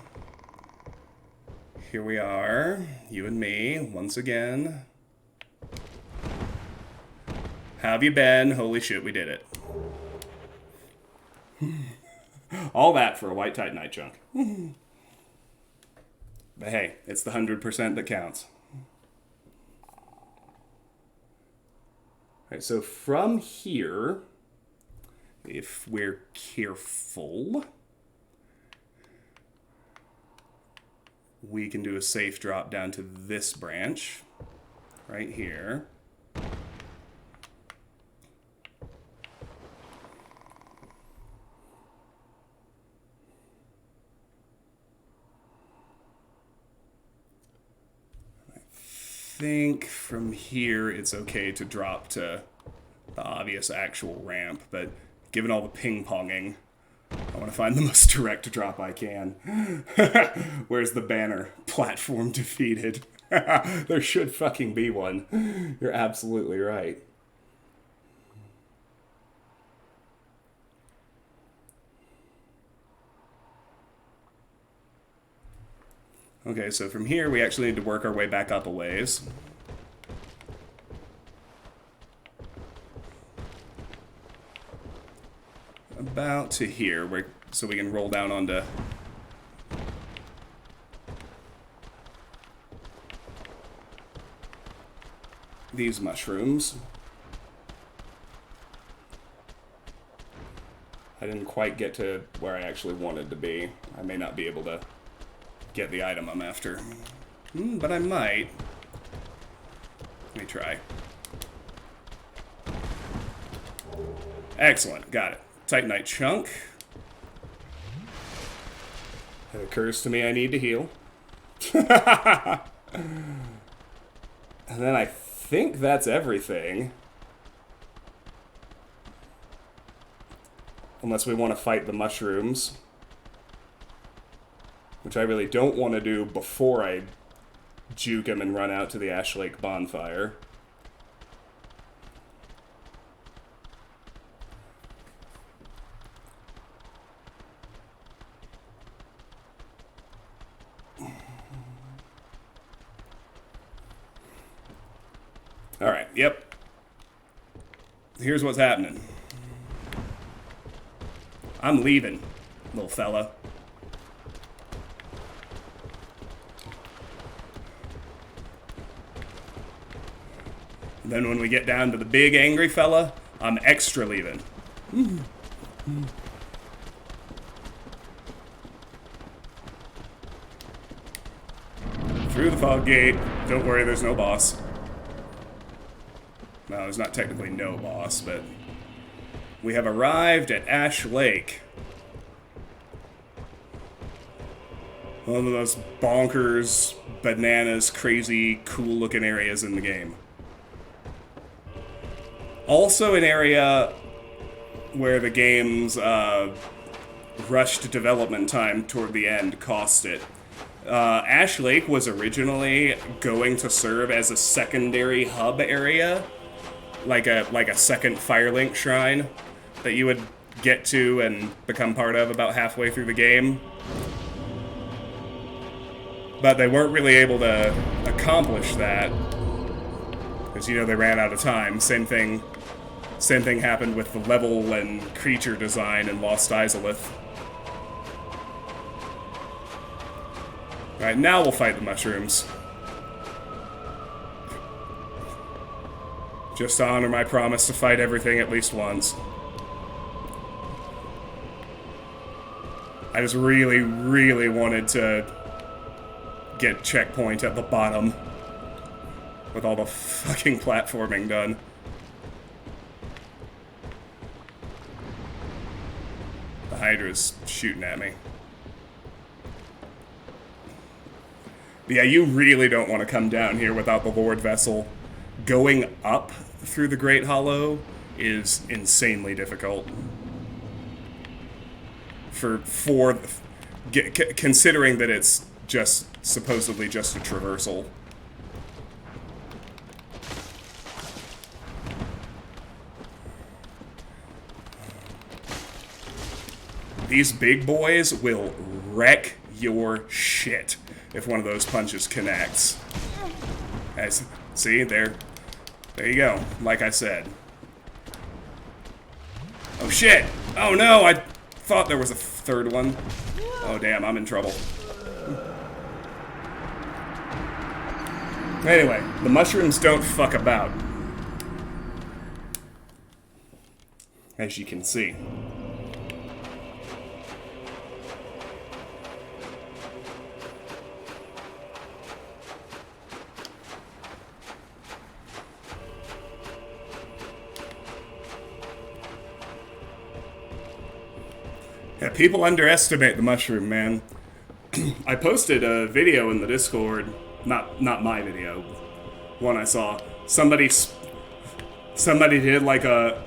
here we are, you and me, once again. How have you been? Holy shit, we did it. All that for a white Titanite chunk. But hey, it's the 100% that counts. Alright, so from here, if we're careful, we can do a safe drop down to this branch, right here. think from here it's okay to drop to the obvious actual ramp, but given all the ping-ponging, I want to find the most direct drop I can. Where's the banner? Platform defeated. There should fucking be one. You're absolutely right. Okay, so from here we actually need to work our way back up a ways. About to here, so we can roll down onto these mushrooms. I didn't quite get to where I actually wanted to be. I may not be able to get the item I'm after. But I might. Let me try. Excellent, got it. Titanite chunk. It occurs to me I need to heal. And then I think that's everything. Unless we want to fight the mushrooms. Which I really don't want to do before I juke him and run out to the Ash Lake bonfire. Alright, yep. Here's what's happening. I'm leaving, little fella. And then when we get down to the big angry fella, I'm extra leaving. Through the fog gate. Don't worry, there's no boss. Well, there's not technically no boss, but we have arrived at Ash Lake. One of the most bonkers, bananas, crazy, cool-looking areas in the game. Also an area where the game's rushed development time toward the end cost it. Ash Lake was originally going to serve as a secondary hub area, like a second Firelink shrine that you would get to and become part of about halfway through the game. But they weren't really able to accomplish that because, you know, they ran out of time. Same thing happened with the level and creature design in Lost Izalith. Alright, now we'll fight the mushrooms. Just to honor my promise to fight everything at least once. I just really, really wanted to get checkpoint at the bottom with all the fucking platforming done. The Hydra's shooting at me. But yeah, you really don't want to come down here without the Lord Vessel. Going up through the Great Hollow is insanely difficult. Considering that it's just supposedly just a traversal. These big boys will wreck your shit if one of those punches connects. As, see, there you go, like I said. Oh shit! Oh no, I thought there was a third one. Oh damn, I'm in trouble. Anyway, the mushrooms don't fuck about. As you can see. Yeah, people underestimate the mushroom, man. I posted a video in the Discord, not my video, one I saw. Somebody did like a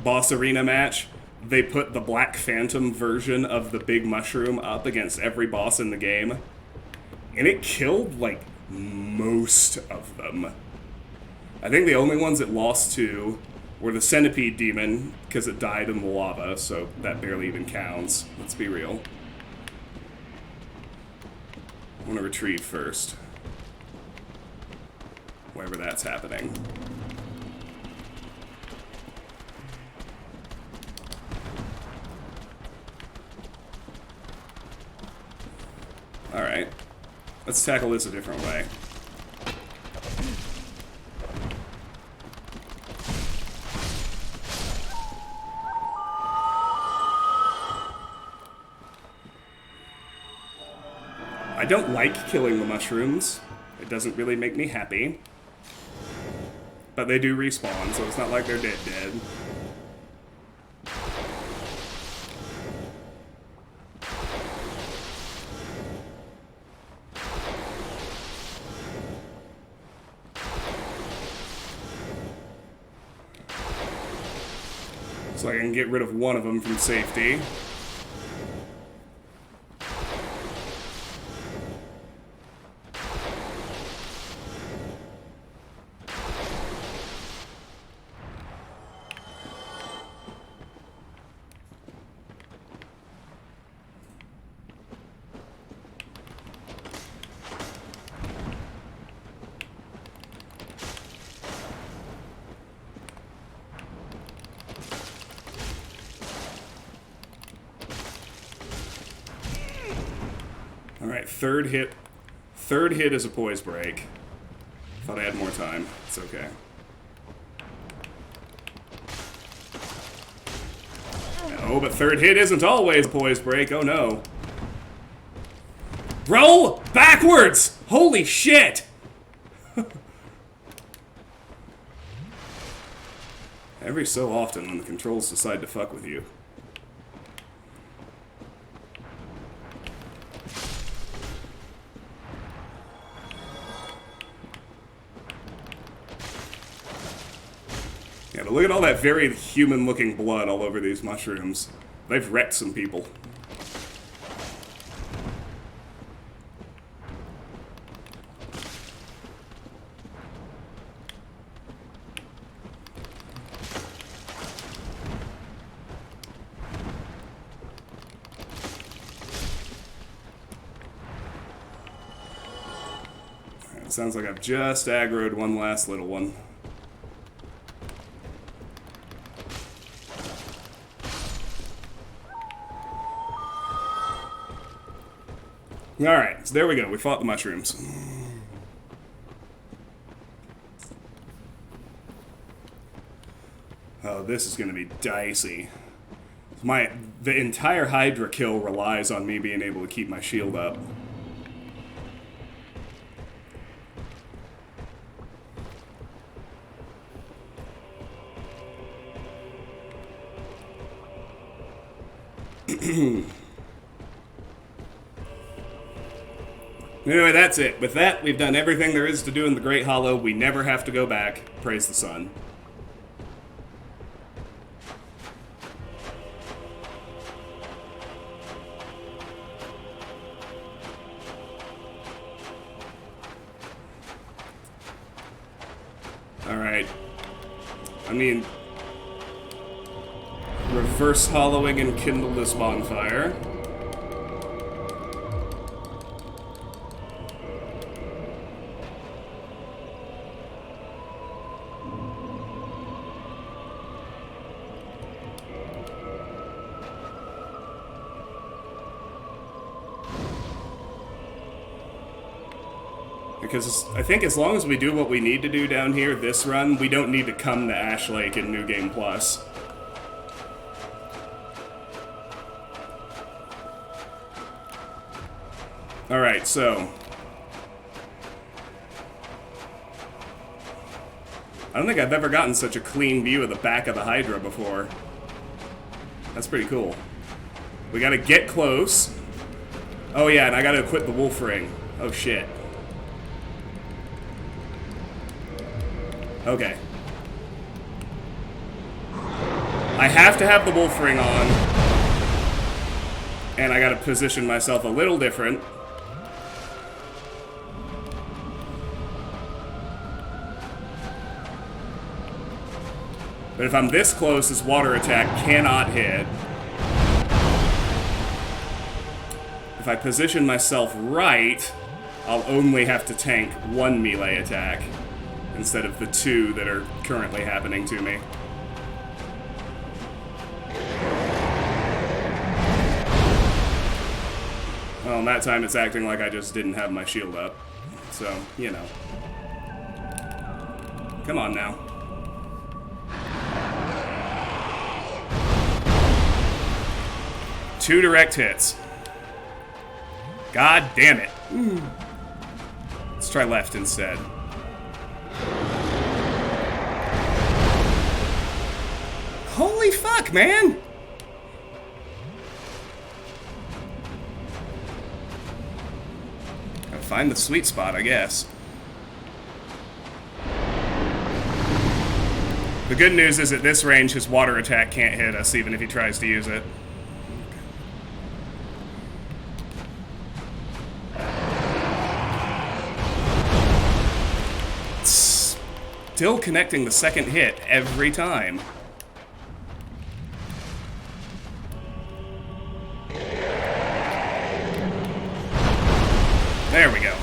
boss arena match. They put the Black Phantom version of the big mushroom up against every boss in the game, and it killed like most of them. I think the only ones it lost to were the centipede demon, because it died in the lava, so that barely even counts. Let's be real. I want to retrieve first. Wherever that's happening. Alright. Let's tackle this a different way. I don't like killing the mushrooms. It doesn't really make me happy. But they do respawn, so it's not like they're dead. So I can get rid of one of them from safety. Alright, third hit. Third hit is a poise break. Thought I had more time. It's okay. Oh, but third hit isn't always a poise break. Oh no. Roll backwards! Holy shit! Every so often when the controls decide to fuck with you. Yeah, but look at all that very human-looking blood all over these mushrooms. They've wrecked some people. It sounds like I've just aggroed one last little one. Alright, so there we go. We fought the mushrooms. Oh, this is going to be dicey. The entire Hydra kill relies on me being able to keep my shield up. Anyway, that's it. With that, we've done everything there is to do in the Great Hollow. We never have to go back. Praise the sun. Alright. I mean, reverse hollowing and kindle this bonfire. Because I think as long as we do what we need to do down here this run, we don't need to come to Ash Lake in New Game Plus. Alright, so... I don't think I've ever gotten such a clean view of the back of the Hydra before. That's pretty cool. We gotta get close. Oh yeah, and I gotta equip the wolf ring. Oh shit. Okay. I have to have the wolf ring on. And I gotta position myself a little different. But if I'm this close, this water attack cannot hit. If I position myself right, I'll only have to tank one melee attack instead of the two that are currently happening to me. Well, in that time it's acting like I just didn't have my shield up. So, you know. Come on now. Two direct hits. God damn it. Let's try left instead. Holy fuck, man! Gotta find the sweet spot, I guess. The good news is at this range, his water attack can't hit us, even if he tries to use it. Still connecting the second hit every time. There we go.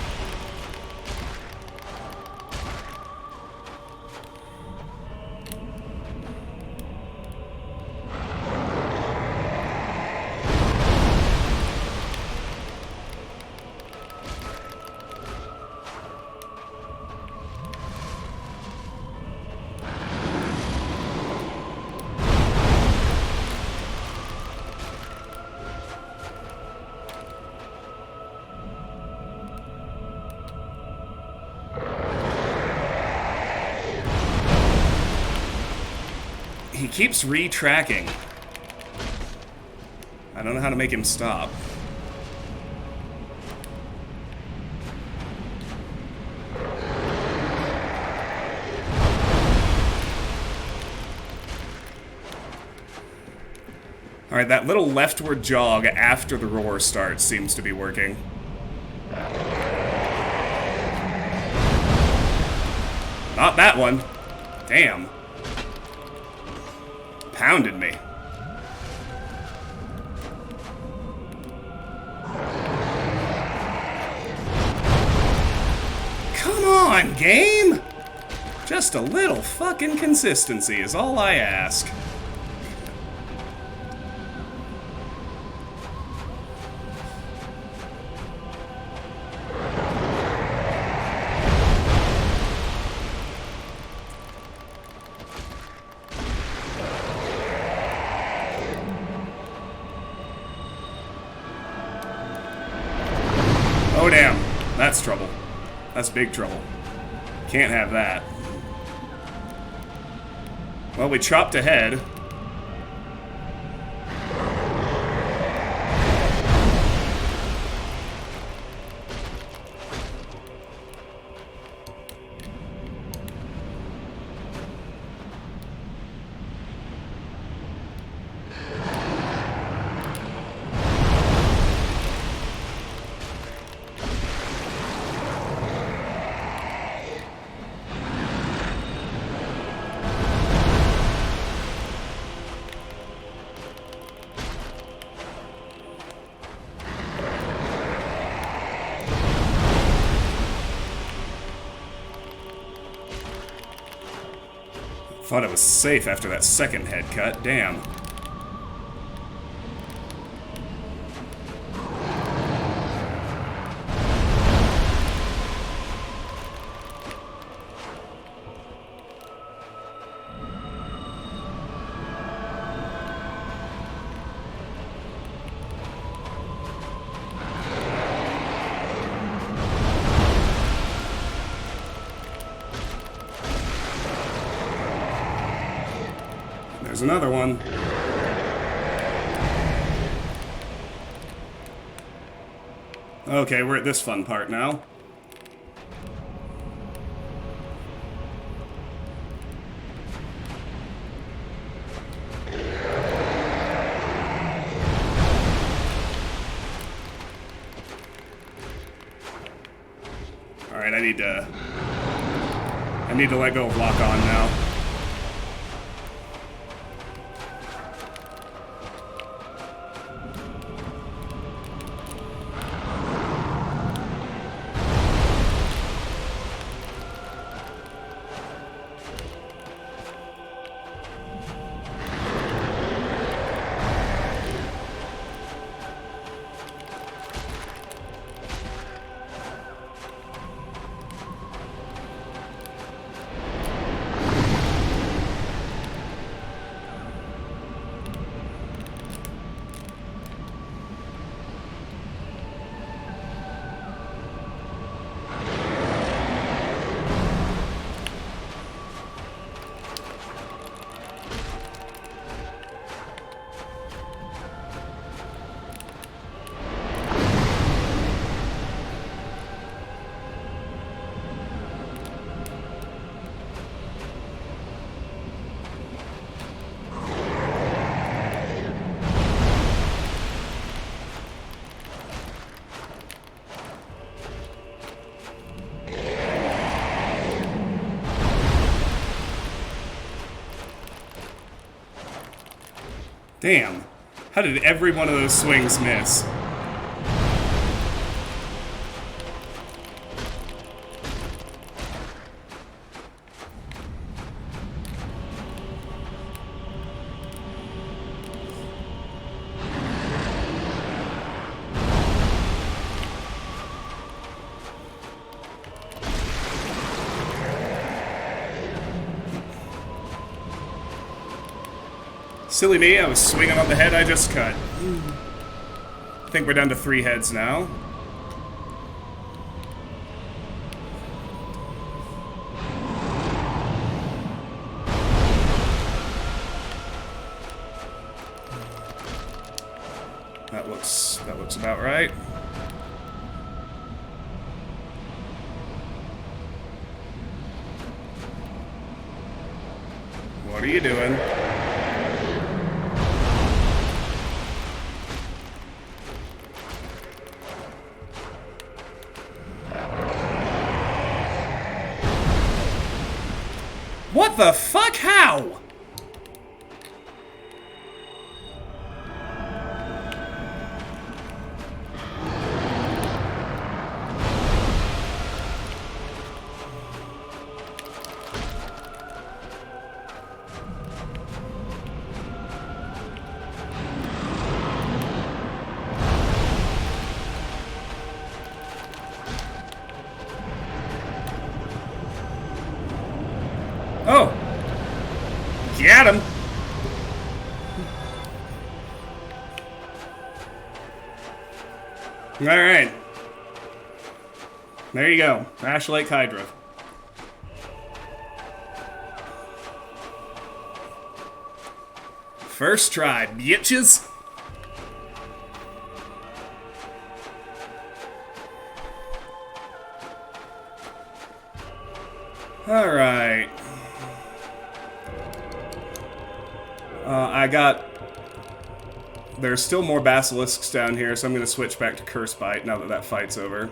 He keeps retracking. I don't know how to make him stop. Alright, that little leftward jog after the roar starts seems to be working. Not that one. Damn. Pounded me. Come on, game! Just a little fucking consistency is all I ask. Oh damn, that's trouble. That's big trouble. Can't have that. Well, we chopped ahead. Thought it was safe after that second head cut. Damn. There's another one. Okay, we're at this fun part now. Alright, I need to let go of lock on now. Damn. How did every one of those swings miss? Silly me, I was swinging on the head I just cut. I think we're down to 3 heads now. That looks about right. What are you doing? What the fuck? How? Oh! Get him! Alright. There you go. Ash Lake Hydra. First try, bitches! Alright. There's still more basilisks down here, so I'm going to switch back to Curse Bite now that that fight's over.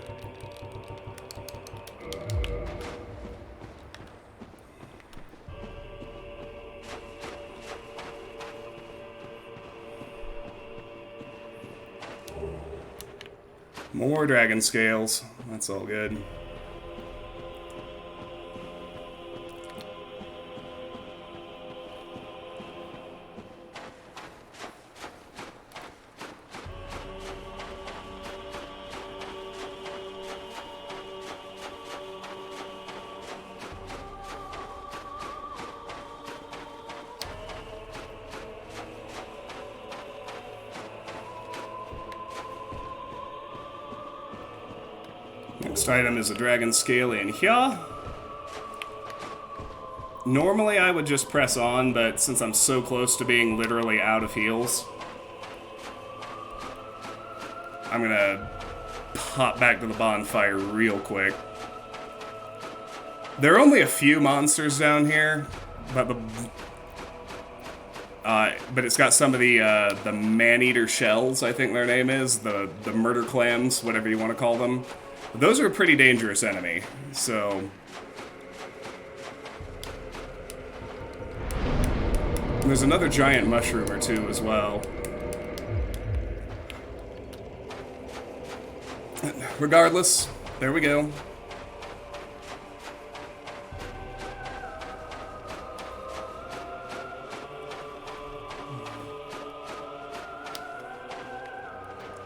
More dragon scales. That's all good. Next item is a dragon scale in here. Normally I would just press on, but since I'm so close to being literally out of heals, I'm gonna pop back to the bonfire real quick. There are only a few monsters down here, but it's got some of the man-eater shells, I think their name is, the murder clams, whatever you want to call them. Those are a pretty dangerous enemy, so... There's another giant mushroom or two as well. Regardless, there we go.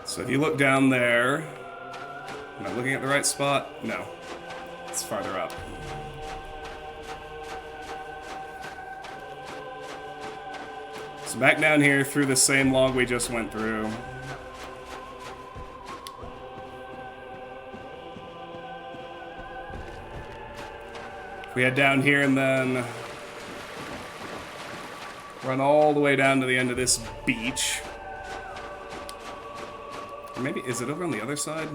So if you look down there... Am I looking at the right spot? No. It's farther up. So back down here through the same log we just went through. We head down here and then run all the way down to the end of this beach. Or maybe, is it over on the other side?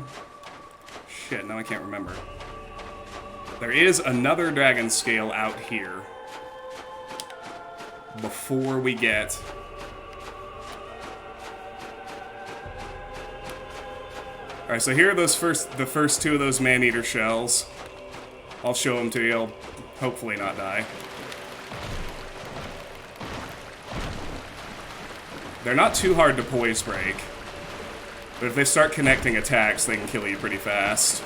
Shit, now I can't remember. There is another dragon scale out here before we get... Alright, so here are the first two of those man-eater shells. I'll show them to you. I'll hopefully not die. They're not too hard to poise break. But if they start connecting attacks, they can kill you pretty fast.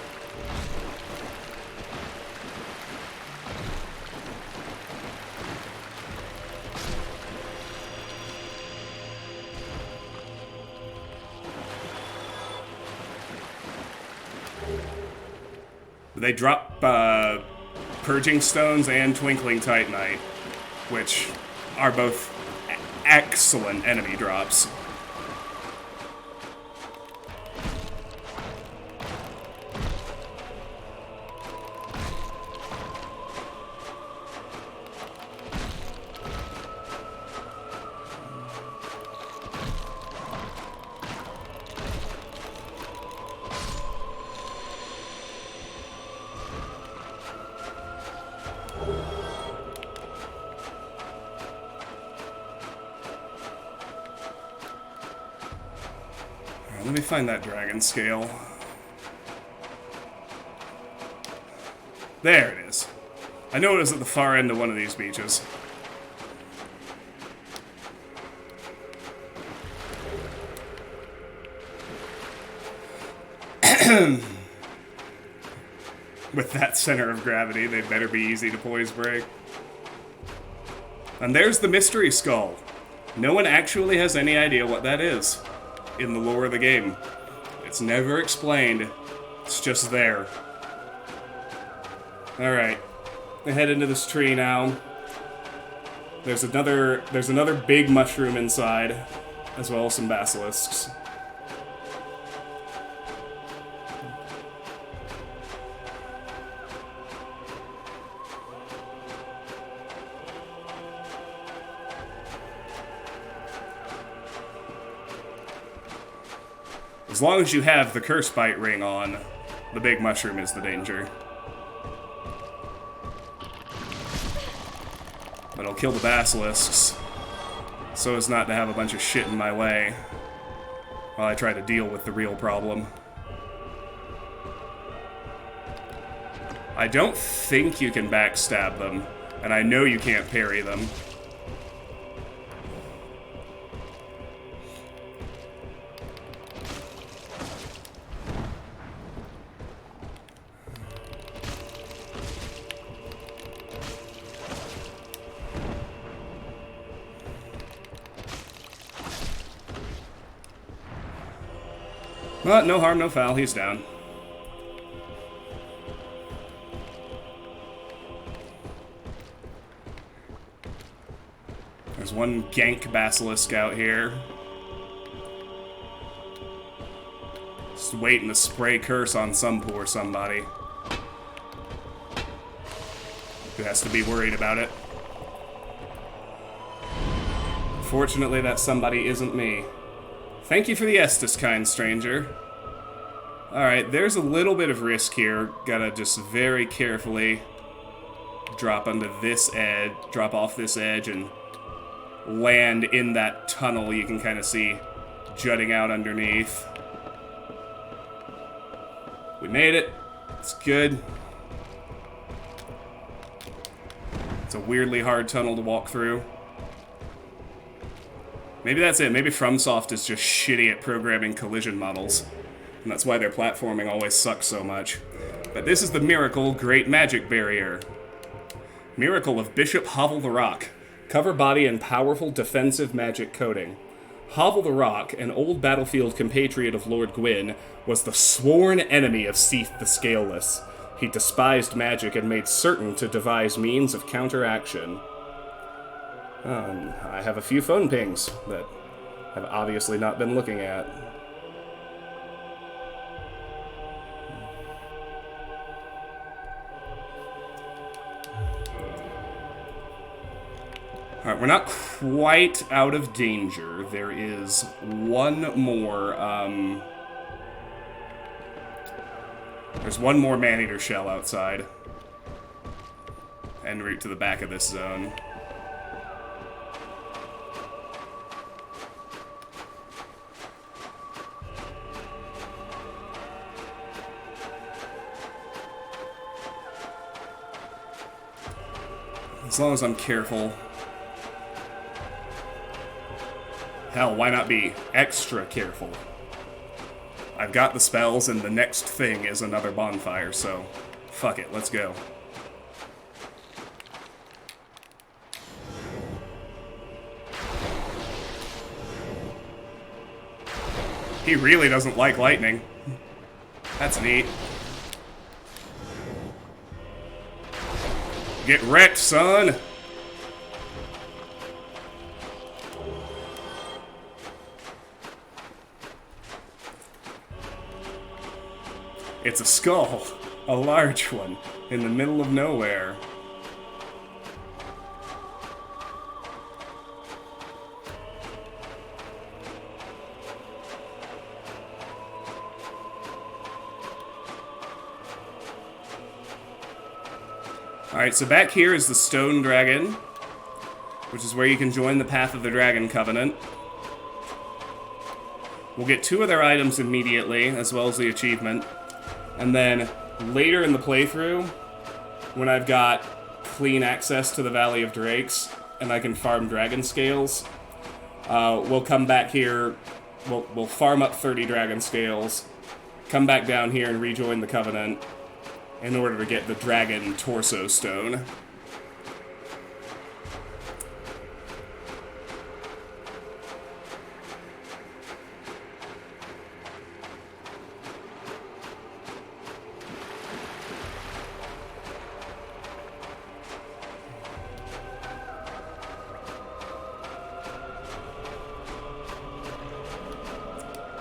They drop Purging Stones and Twinkling Titanite, which are both excellent enemy drops. Let me find that dragon scale. There it is. I know it was at the far end of one of these beaches. With that center of gravity, they better be easy to poise break. And there's the mystery skull. No one actually has any idea what that is in the lore of the game. It's never explained. It's just there. Alright. I head into this tree now. There's another big mushroom inside, as well as some basilisks. As long as you have the Curse Bite ring on, the big mushroom is the danger. But I'll kill the basilisks, so as not to have a bunch of shit in my way while I try to deal with the real problem. I don't think you can backstab them, and I know you can't parry them. But no harm, no foul, he's down. There's one gank basilisk out here. Just waiting to spray curse on some poor somebody who has to be worried about it. Fortunately, that somebody isn't me. Thank you for the Estus, kind stranger. Alright, there's a little bit of risk here. Gotta just very carefully drop onto this edge, drop off this edge, and land in that tunnel you can kind of see jutting out underneath. We made it. It's good. It's a weirdly hard tunnel to walk through. Maybe that's it. Maybe FromSoft is just shitty at programming collision models. And that's why their platforming always sucks so much. But this is the Miracle Great Magic Barrier. Miracle of Bishop Hovel the Rock. Cover body and powerful defensive magic coating. Hovel the Rock, an old battlefield compatriot of Lord Gwyn, was the sworn enemy of Seath the Scaleless. He despised magic and made certain to devise means of counteraction. I have a few phone pings that I've obviously not been looking at. Alright, we're not quite out of danger. There is one more, there's one more man-eater shell outside. En route to the back of this zone. As long as I'm careful. Hell, why not be extra careful? I've got the spells, and the next thing is another bonfire, so fuck it, let's go. He really doesn't like lightning. That's neat. Get wrecked, son! It's a skull. A large one. In the middle of nowhere. Alright, so back here is the Stone Dragon, which is where you can join the Path of the Dragon Covenant. We'll get 2 other items immediately, as well as the achievement. And then, later in the playthrough, when I've got clean access to the Valley of Drakes, and I can farm dragon scales, we'll come back here, we'll farm up 30 dragon scales, come back down here and rejoin the Covenant, in order to get the Dragon Torso Stone.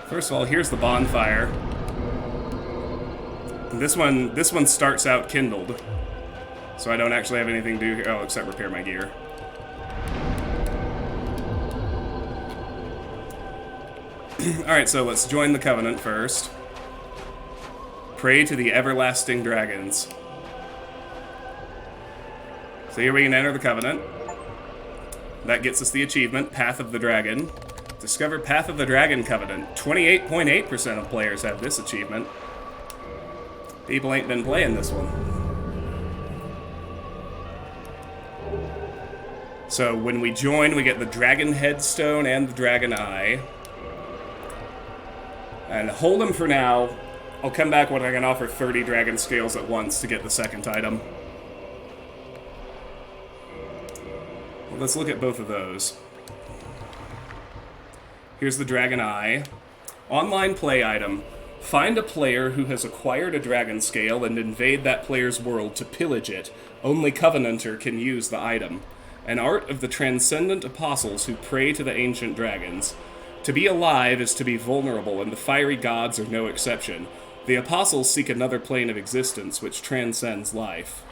First of all, here's the bonfire. This one starts out kindled, so I don't actually have anything to do here, oh, except repair my gear. Alright, so let's join the Covenant first. Pray to the everlasting dragons. So here we can enter the Covenant. That gets us the achievement, Path of the Dragon. Discover Path of the Dragon Covenant. 28.8% of players have this achievement. People ain't been playing this one. So when we join, we get the Dragon Headstone and the Dragon Eye. And hold them for now. I'll come back when I can offer 30 Dragon Scales at once to get the second item. Well, let's look at both of those. Here's the Dragon Eye. Online play item. Find a player who has acquired a dragon scale and invade that player's world to pillage it. Only Covenanter can use the item. An art of the transcendent apostles who pray to the ancient dragons. To be alive is to be vulnerable, and the fiery gods are no exception. The apostles seek another plane of existence which transcends life.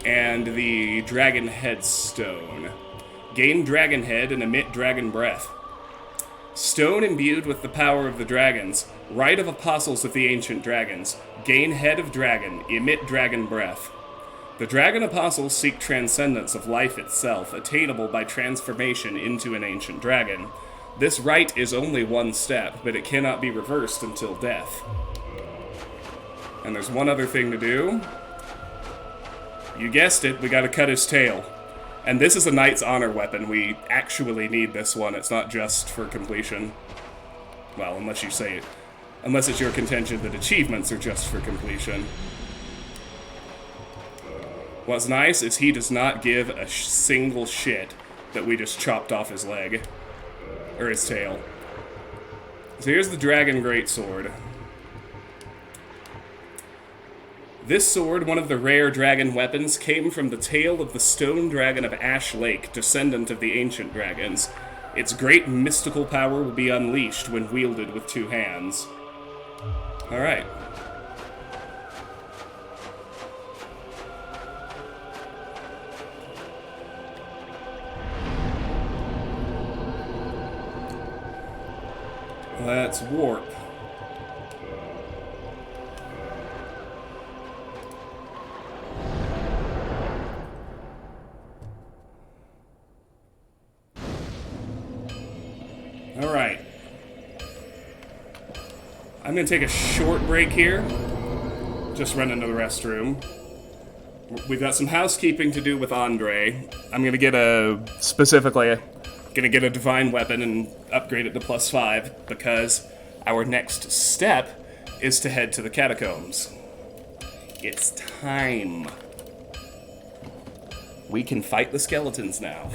And the Dragon Headstone. Gain Dragon Head and emit Dragon Breath. Stone imbued with the power of the dragons. Rite of apostles of the ancient dragons. Gain Head of Dragon. Emit Dragon Breath. The dragon apostles seek transcendence of life itself, attainable by transformation into an ancient dragon. This rite is only one step, but it cannot be reversed until death. And there's one other thing to do. You guessed it, we gotta cut his tail. And this is a Knight's Honor weapon. We actually need this one. It's not just for completion. Well, unless you say it. Unless it's your contention that achievements are just for completion. What's nice is he does not give a single shit that we just chopped off his leg. Or his tail. So here's the Dragon Greatsword. This sword, one of the rare dragon weapons, came from the tail of the stone dragon of Ash Lake, descendant of the ancient dragons. Its great mystical power will be unleashed when wielded with two hands. Alright. Let's warp. Alright. I'm gonna take a short break here. Just run into the restroom. We've got some housekeeping to do with Andre. I'm gonna get a divine weapon and upgrade it to +5 because our next step is to head to the Catacombs. It's time. We can fight the skeletons now.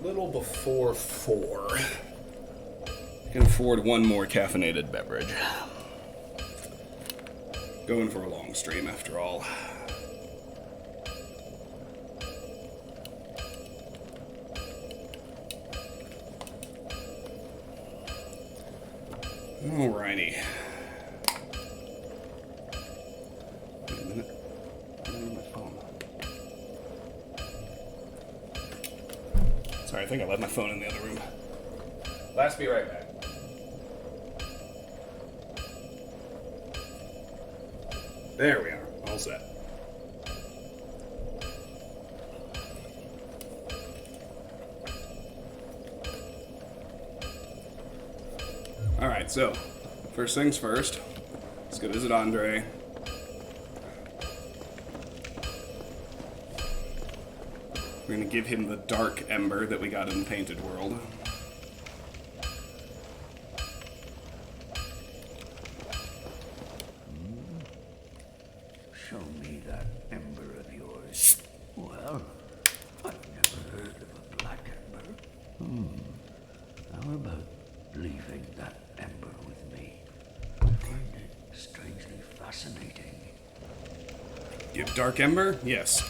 Little before 4. Can afford one more caffeinated beverage. Going for a long stream after all. Alrighty. Wait a minute. I don't need my phone. Sorry, I think I left my phone in the other room. Let's be right back. There we are. All set. Alright, so, first things first. Let's go visit Andre. We're gonna give him the Dark Ember that we got in Painted World. Show me that ember of yours. Well, I've never heard of a black ember. How about leaving that ember with me? I find it strangely fascinating. You have Dark Ember? Yes.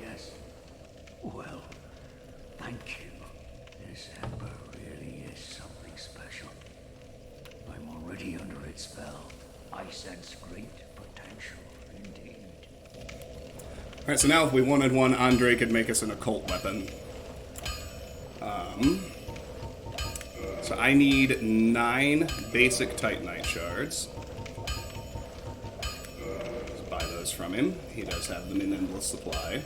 Yes. Well, thank you. This ember really is something special. I'm already under its spell. I sense great potential indeed. Alright, so now if we wanted one, Andre could make us an occult weapon. So I need 9 basic Titanite shards. Let's buy those from him. He does have them in endless supply.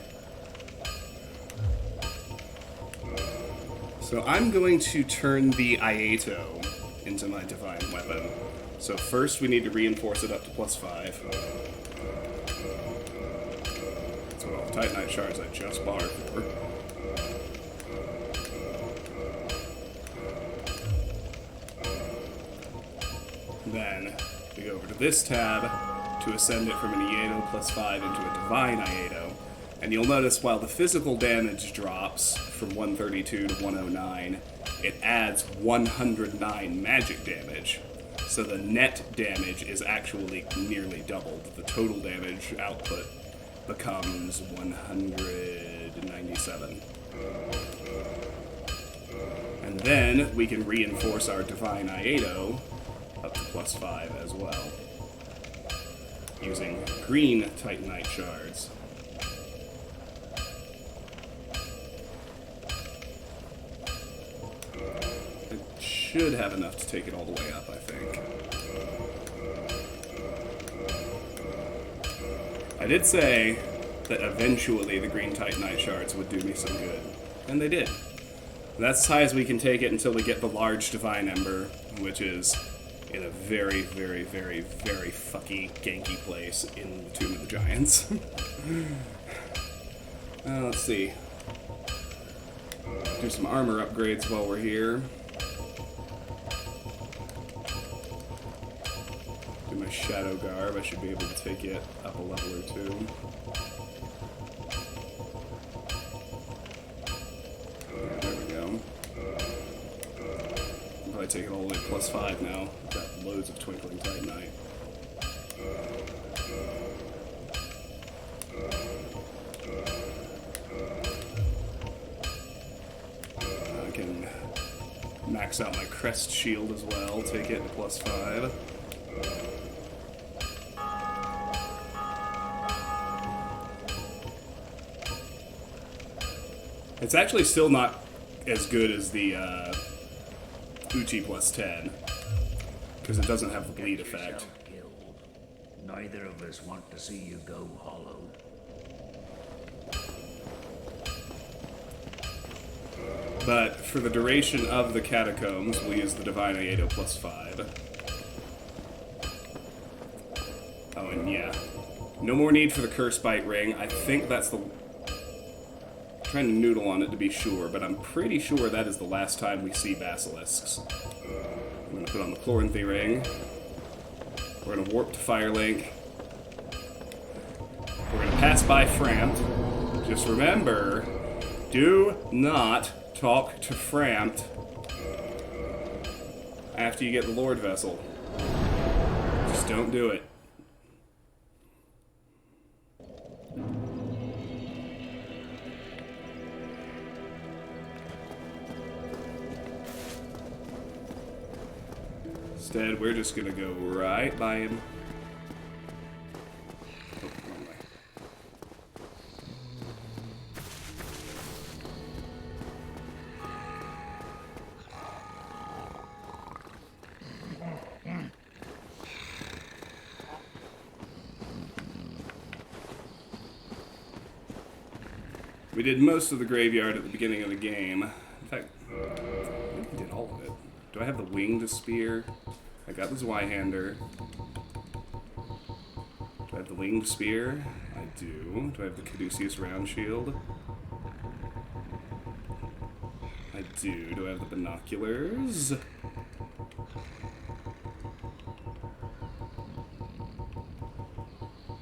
So I'm going to turn the Iato into my divine weapon. So first we need to reinforce it up to +5. That's what all the Titanite shards I just bought for. Then we go over to this tab to ascend it from an Iato +5 into a divine Iato. And you'll notice while the physical damage drops from 132 to 109, it adds 109 magic damage. So the net damage is actually nearly doubled. The total damage output becomes 197. And then we can reinforce our divine Iato up to +5 as well, using green Titanite shards. It should have enough to take it all the way up, I think. I did say that eventually the green Titanite shards would do me some good, and they did. That's as high as we can take it until we get the large divine ember, which is in a very, very, very, very fucky, ganky place in the Tomb of the Giants. Let's see. Do some armor upgrades while we're here. Do my Shadow Garb. I should be able to take it up a level or 2. Yeah, there we go. Probably take it all the way to +5 now. I've got loads of Twinkling Titanite. I can max out my Crest Shield as well, take it to +5. It's actually still not as good as the Uchi +10, because it doesn't have the bleed effect. Neither of us want to see you go hollow. But for the duration of the Catacombs, we'll use the Divine Iato +5. Oh, and yeah. No more need for the Curse Bite Ring. I think that's the... I'm trying to noodle on it to be sure, but I'm pretty sure that is the last time we see basilisks. I'm going to put on the Chloranthy Ring. We're going to warp to Firelink. We're going to pass by Frampt. Just remember, do not talk to Frampt after you get the Lord Vessel. Just don't do it. Instead, we're just gonna go right by him. Oh, wrong way. We did most of the graveyard at the beginning of the game. In fact, I think we did all of it. Do I have the winged spear? I got the Zweihander. Do I have the winged spear? I do. Do I have the Caduceus round shield? I do. Do I have the binoculars?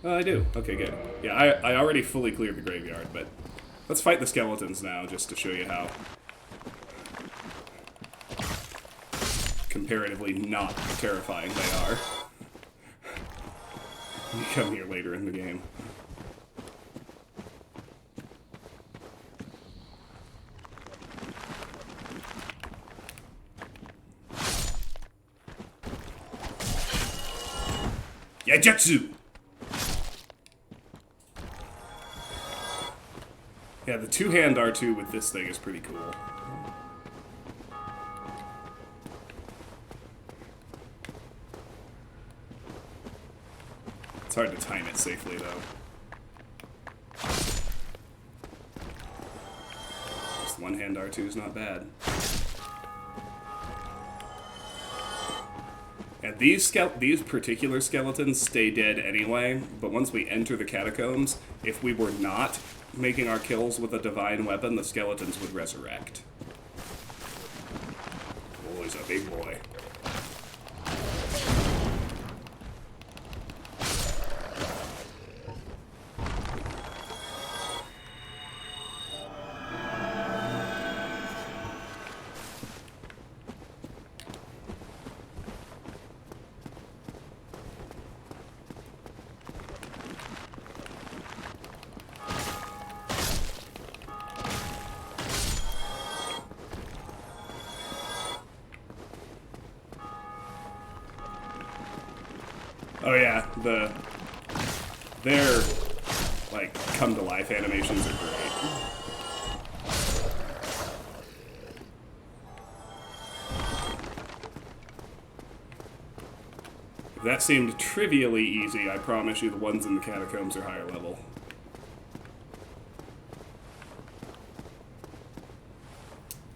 Oh, I do. Okay, good. Yeah, I already fully cleared the graveyard, but let's fight the skeletons now, just to show you how comparatively not terrifying they are. You come here later in the game. Yajutsu! Yeah, the two-hand R2 with this thing is pretty cool. It's hard to time it safely, though. This one-hand R2 is not bad. And these particular skeletons stay dead anyway, but once we enter the catacombs, if we were not making our kills with a divine weapon, the skeletons would resurrect. Oh, he's a big boy. Oh yeah, their, like, come-to-life animations are great. If that seemed trivially easy, I promise you the ones in the catacombs are higher level.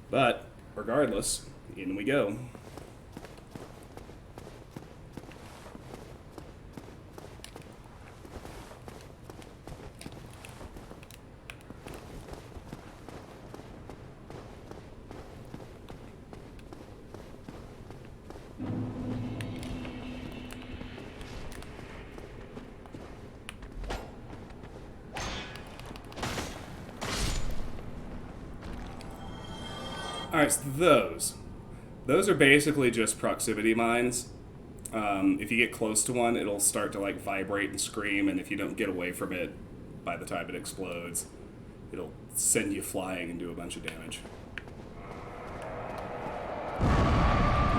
But, regardless, in we go. Alright, so those are basically just proximity mines. If you get close to one, it'll start to like vibrate and scream, and if you don't get away from it by the time it explodes, it'll send you flying and do a bunch of damage.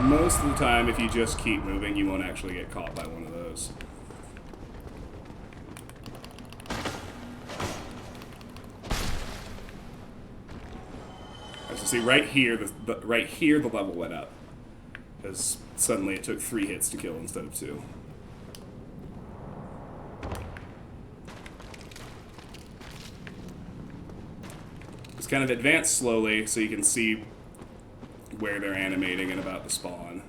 Most of the time, if you just keep moving, you won't actually get caught by one of those. So see, right here, the level went up, because suddenly it took 3 hits to kill instead of 2. Just kind of advance slowly so you can see where they're animating and about to spawn.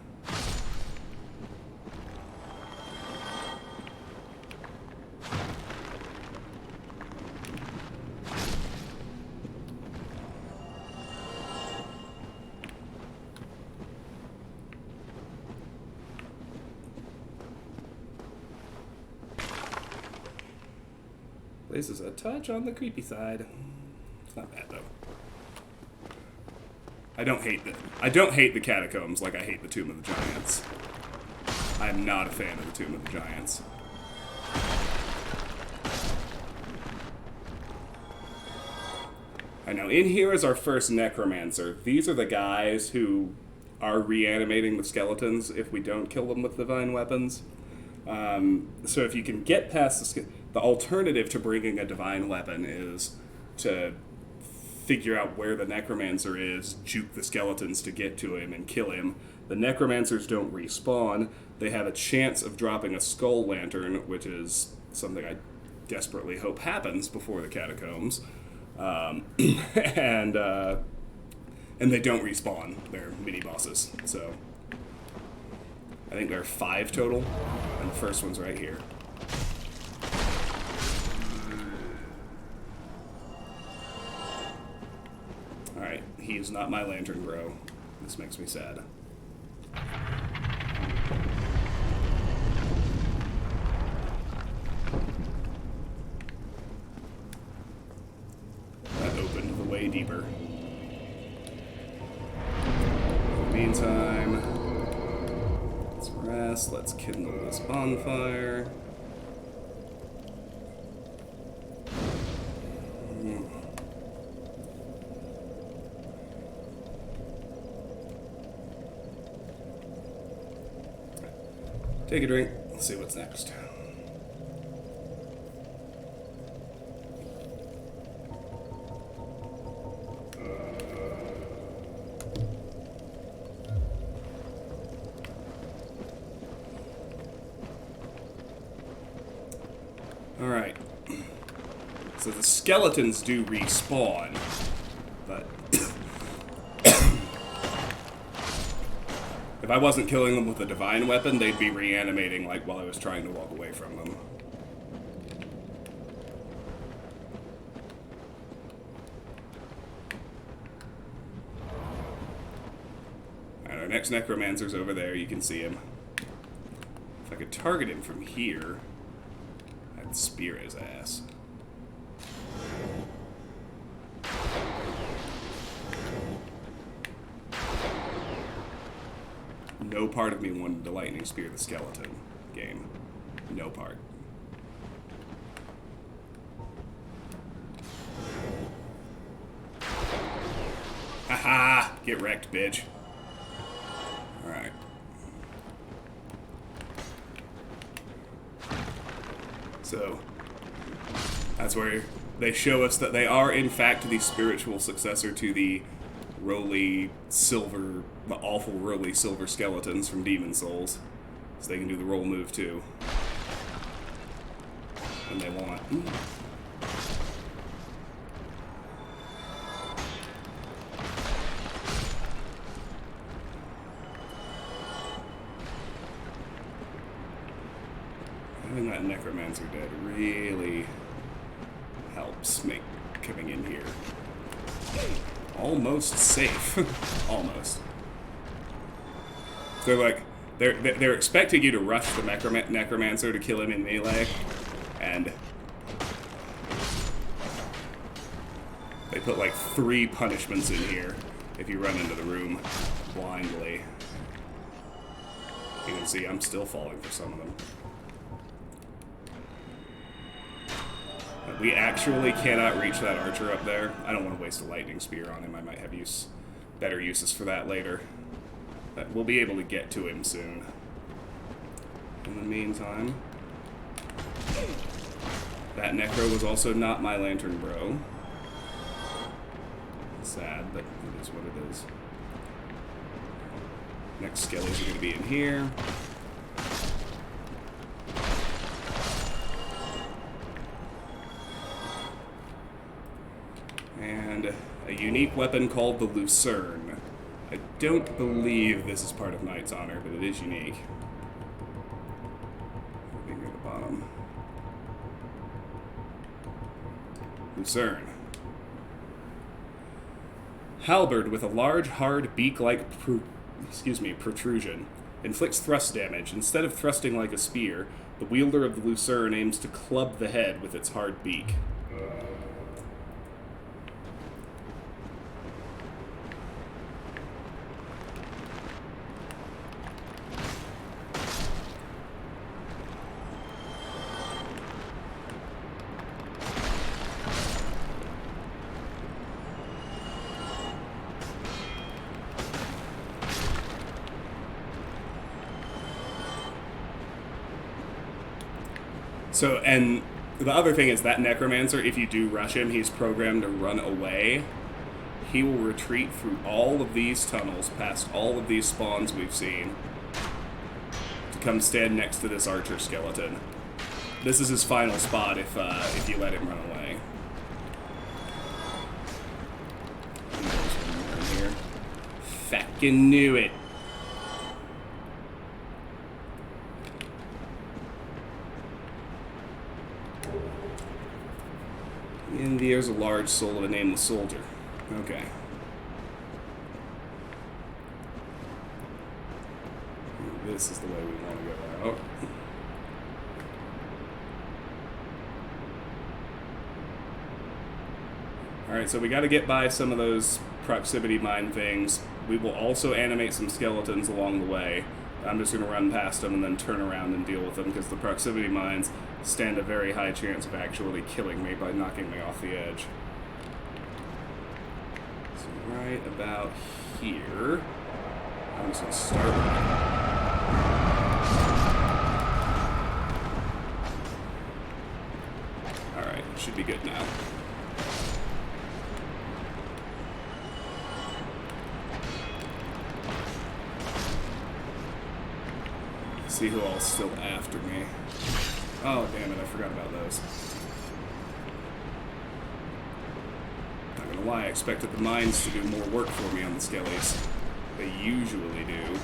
This is a touch on the creepy side. It's not bad though. I don't hate the catacombs like I hate the Tomb of the Giants. I'm not a fan of the Tomb of the Giants. I know, in here is our first necromancer. These are the guys who are reanimating the skeletons if we don't kill them with divine weapons. So if you can get past the alternative to bringing a divine weapon is to figure out where the necromancer is, juke the skeletons to get to him and kill him. The necromancers don't respawn. They have a chance of dropping a skull lantern, which is something I desperately hope happens before the catacombs. and they don't respawn. They're mini bosses. So I think there are 5 total, and the first one's right here. All right, he is not my lantern bro. This makes me sad. That opened the way deeper. In the meantime, let's rest. Let's kindle this bonfire. Take a drink. Let's see what's next. Alright. So the skeletons do respawn, but if I wasn't killing them with a divine weapon, they'd be reanimating like while I was trying to walk away from them. Alright, our next necromancer's over there, you can see him. If I could target him from here, I'd spear his ass. No part of me wanted to lightning spear the skeleton game. No part. Haha! Get wrecked, bitch. Alright. So, that's where they show us that they are, in fact, the spiritual successor to the roly silver, the awful roly silver skeletons from Demon Souls. So they can do the roll move too. When they want. Having that necromancer dead really helps make coming in here almost safe. Almost. So like they're expecting you to rush the necromancer to kill him in melee, and they put like 3 punishments in here if you run into the room blindly. You can see I'm still falling for some of them. We actually cannot reach that archer up there. I don't want to waste a lightning spear on him. I might have better uses for that later. But we'll be able to get to him soon. In the meantime, that necro was also not my lantern bro. Sad, but it is what it is. Next skellies are going to be in here. And a unique weapon called the Lucerne. I don't believe this is part of Knight's Honor, but it is unique. Finger at the bottom. Lucerne. Halberd with a large, hard, beak-like protrusion. Inflicts thrust damage. Instead of thrusting like a spear, the wielder of the Lucerne aims to club the head with its hard beak. So, and the other thing is that necromancer, if you do rush him, he's programmed to run away. He will retreat through all of these tunnels, past all of these spawns we've seen, to come stand next to this archer skeleton. This is his final spot if you let him run away. fucking knew it. And there's a large soul of a nameless soldier. Okay. This is the way we want to go out. Alright, so we got to get by some of those proximity mine things. We will also animate some skeletons along the way. I'm just going to run past them and then turn around and deal with them, because the proximity mines stand a very high chance of actually killing me by knocking me off the edge. So right about here, I'm just going to start with it. Alright, should be good now. See who all's still after me. Oh, damn it, I forgot about those. Not gonna lie, I expected the mines to do more work for me on the skellies. They usually do.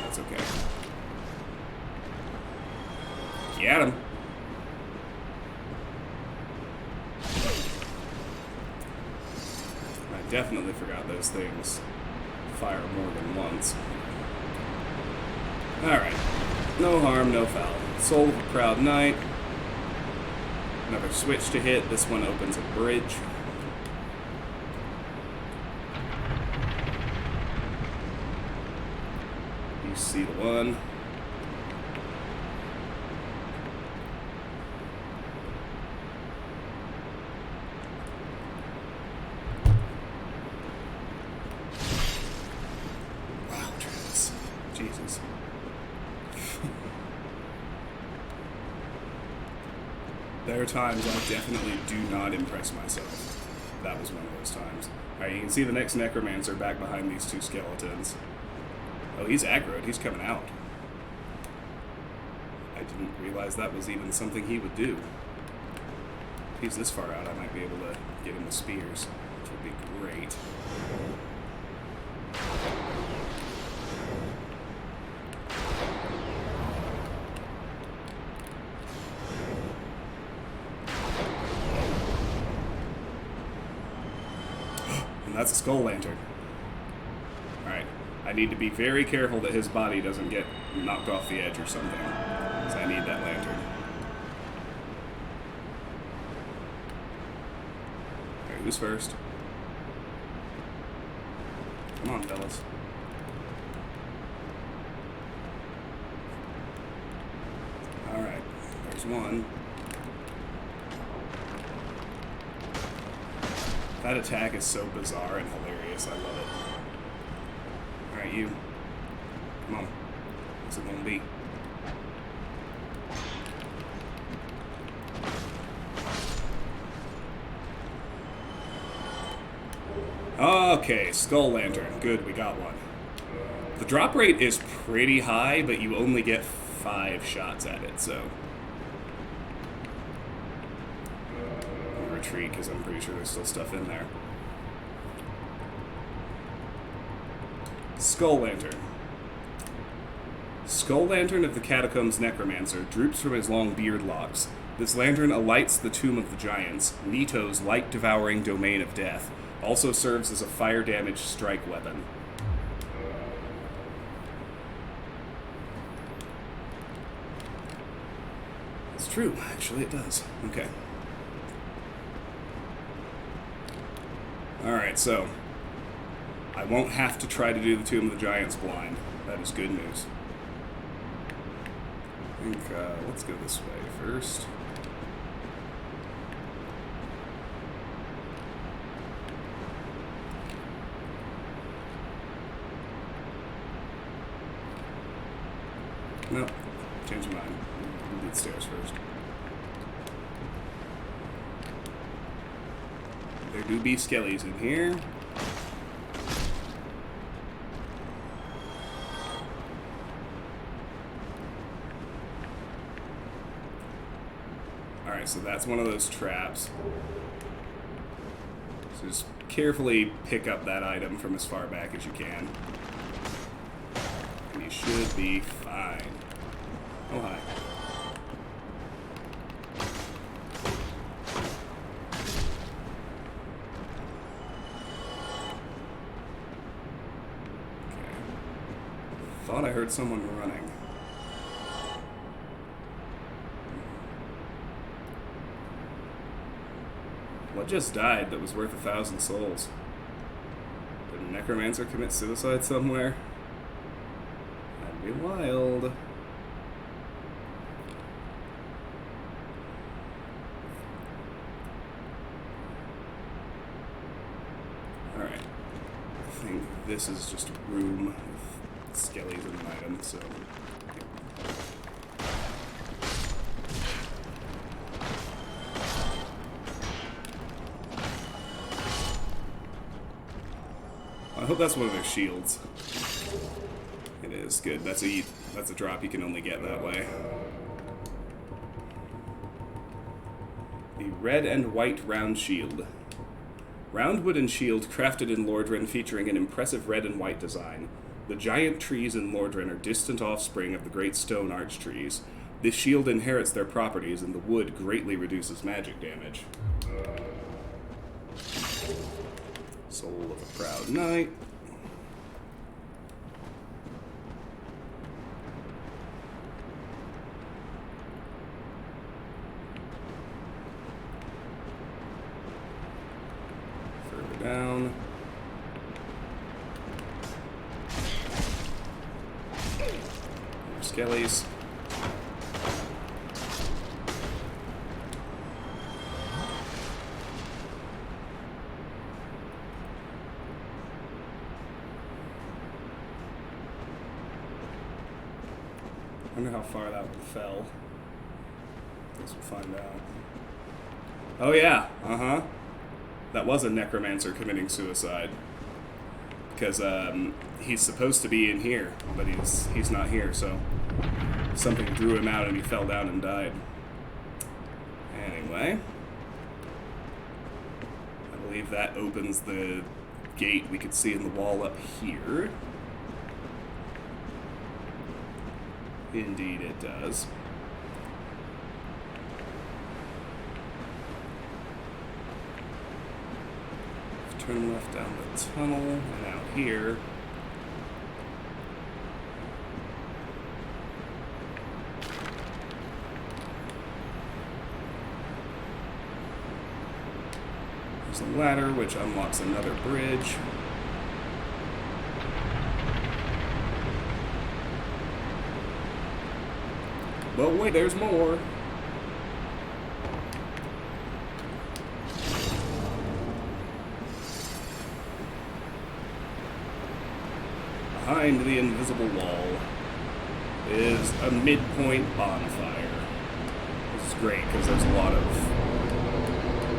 That's okay. Get him! I definitely forgot those things fire more than once. Alright. No harm, no foul. Soul of a Proud Knight. Another switch to hit. This one opens a bridge. You see the one. Wow, Travis. Jesus. There are times I definitely do not impress myself. That was one of those times. Alright, you can see the next necromancer back behind these two skeletons. Oh, he's aggroed. He's coming out. I didn't realize that was even something he would do. If he's this far out, I might be able to get him with spears, which would be great. And that's a skull lantern. Alright. I need to be very careful that his body doesn't get knocked off the edge or something. Because I need that lantern. Alright, who's first? Come on, fellas. Alright. There's one. That attack is so bizarre and hilarious. I love it. Alright, you. Come on. What's it gonna be? Okay, Skull Lantern. Good, we got one. The drop rate is pretty high, but you only get 5 shots at it, so... retreat, because I'm pretty sure there's still stuff in there. Skull Lantern. Skull Lantern of the Catacombs Necromancer droops from his long beard locks. This lantern alights the Tomb of the Giants, Nito's light-devouring domain of death. Also serves as a fire-damaged strike weapon. It's true, actually, it does. Okay. Alright, so I won't have to try to do the Tomb of the Giants blind. That is good news. I think, let's go this way first. Nope, change my mind. We'll do the stairs first. There do be skellies in here. Alright, so that's one of those traps. So just carefully pick up that item from as far back as you can. And you should be fine. Oh, hi. Thought I heard someone running. What just died that was worth 1,000 souls? Did a necromancer commit suicide somewhere? That'd be wild. Alright. I think this is just a room with skellies and an item, so... I hope that's one of their shields. It is good. That's a drop you can only get that way. The red and white round shield. Round wooden shield crafted in Lordran featuring an impressive red and white design. The giant trees in Lordran are distant offspring of the great stone arch trees. This shield inherits their properties, and the wood greatly reduces magic damage. Soul of a Proud Knight. Further down. More skellies. I wonder how far that one fell. Guess we'll find out. Oh yeah, that was a necromancer committing suicide. Because he's supposed to be in here, but he's not here, so something drew him out and he fell down and died. Anyway, I believe that opens the gate we could see in the wall up here. Indeed it does. Turn left down the tunnel and out here. There's a ladder which unlocks another bridge. But wait, there's more. Behind the invisible wall is a midpoint bonfire. This is great because there's a lot of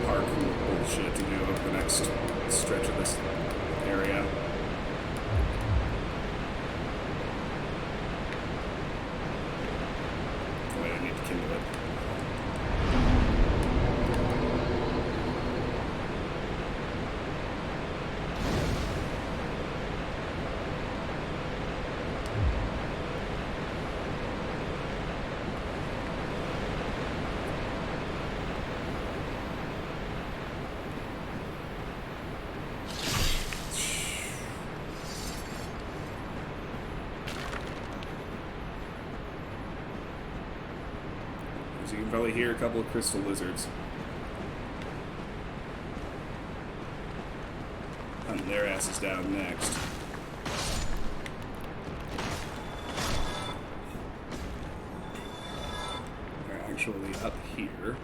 parkour bullshit to do over the next stretch of this area. Wait, I need to kindle it. You can probably hear a couple of crystal lizards. Hunting their asses down next. They're actually up here.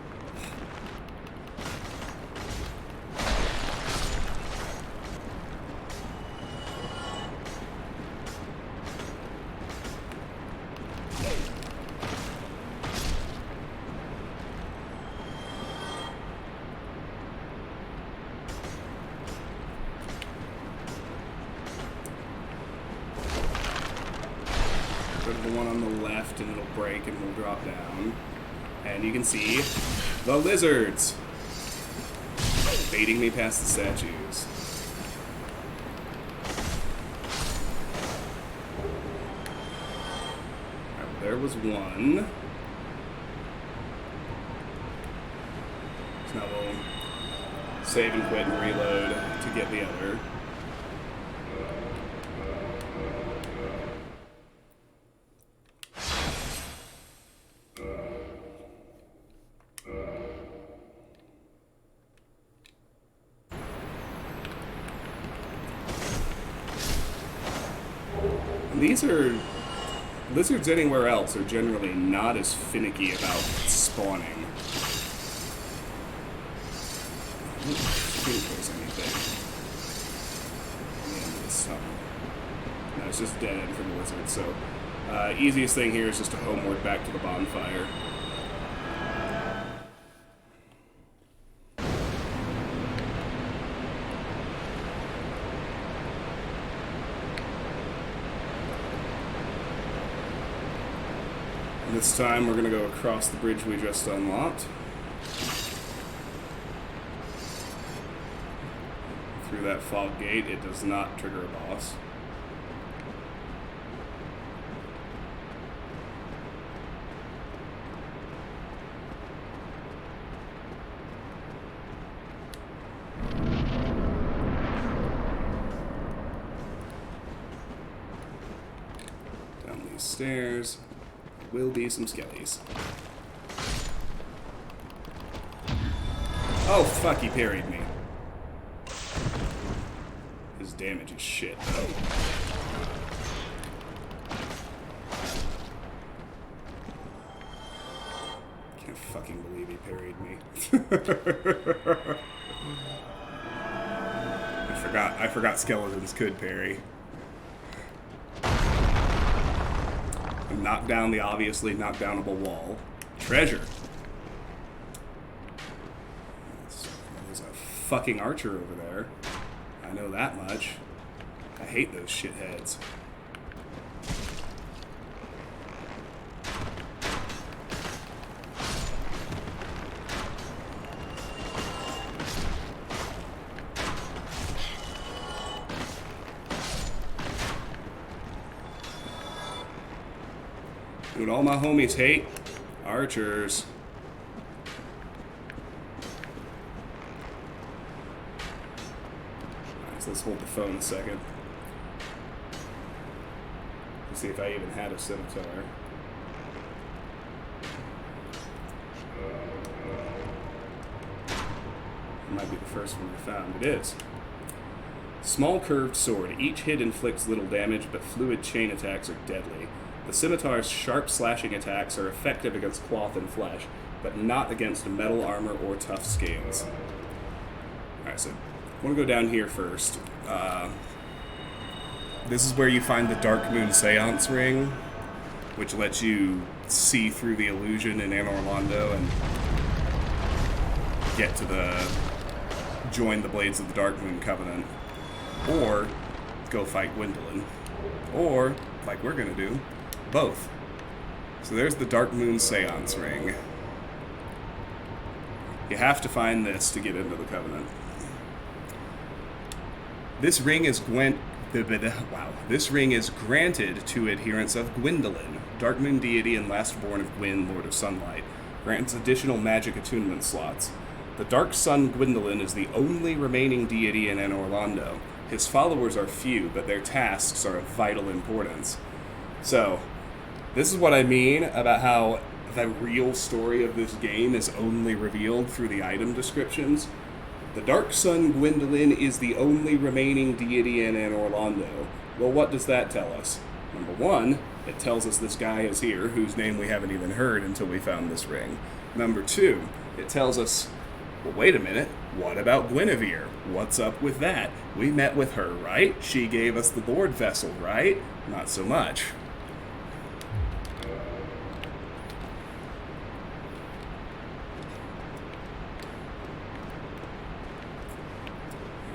The one on the left and it'll break and we'll drop down. And you can see the lizards baiting me past the statues. there was one. So now we'll save and quit and reload to get the other. These are... Lizards anywhere else are generally not as finicky about spawning. I don't think there's anything at the end of this tunnel. No, it's just dead end for the lizards, so... easiest thing here is just to homeward back to the bonfire. This time we're going to go across the bridge we just unlocked. Through that fog gate, it does not trigger a boss. Down these stairs. Will be some skellies. Oh, fuck, he parried me. His damage is shit, though. Can't fucking believe he parried me. I forgot skeletons could parry. Knock down the obviously knockdownable wall. Treasure. There's a fucking archer over there. I know that much. I hate those shitheads. What all my homies hate? Archers. Alright, so let's hold the phone a second. Let's see if I even had a scimitar. It might be the first one I found. It is. Small curved sword. Each hit inflicts little damage, but fluid chain attacks are deadly. The scimitar's sharp slashing attacks are effective against cloth and flesh, but not against metal armor or tough scales. Alright, so I want to go down here first. This is where you find the Dark Moon Seance Ring, which lets you see through the illusion in Anor Londo and get to join the Blades of the Dark Moon Covenant. Or go fight Gwendolyn. Or, like we're gonna do, both. So there's the Dark Moon Seance Ring. You have to find this to get into the Covenant. This ring is This ring is granted to adherents of Gwendolyn, Dark Moon deity and last born of Gwyn, Lord of Sunlight. Grants additional magic attunement slots. The Dark Sun Gwendolyn is the only remaining deity in Anor Londo. His followers are few, but their tasks are of vital importance. So, this is what I mean about how the real story of this game is only revealed through the item descriptions. The Dark Sun Gwendolyn is the only remaining deity in Anor Londo. Well, what does that tell us? Number one, it tells us this guy is here, whose name we haven't even heard until we found this ring. Number two, it tells us, well, wait a minute, what about Guinevere? What's up with that? We met with her, right? She gave us the Lord Vessel, right? Not so much.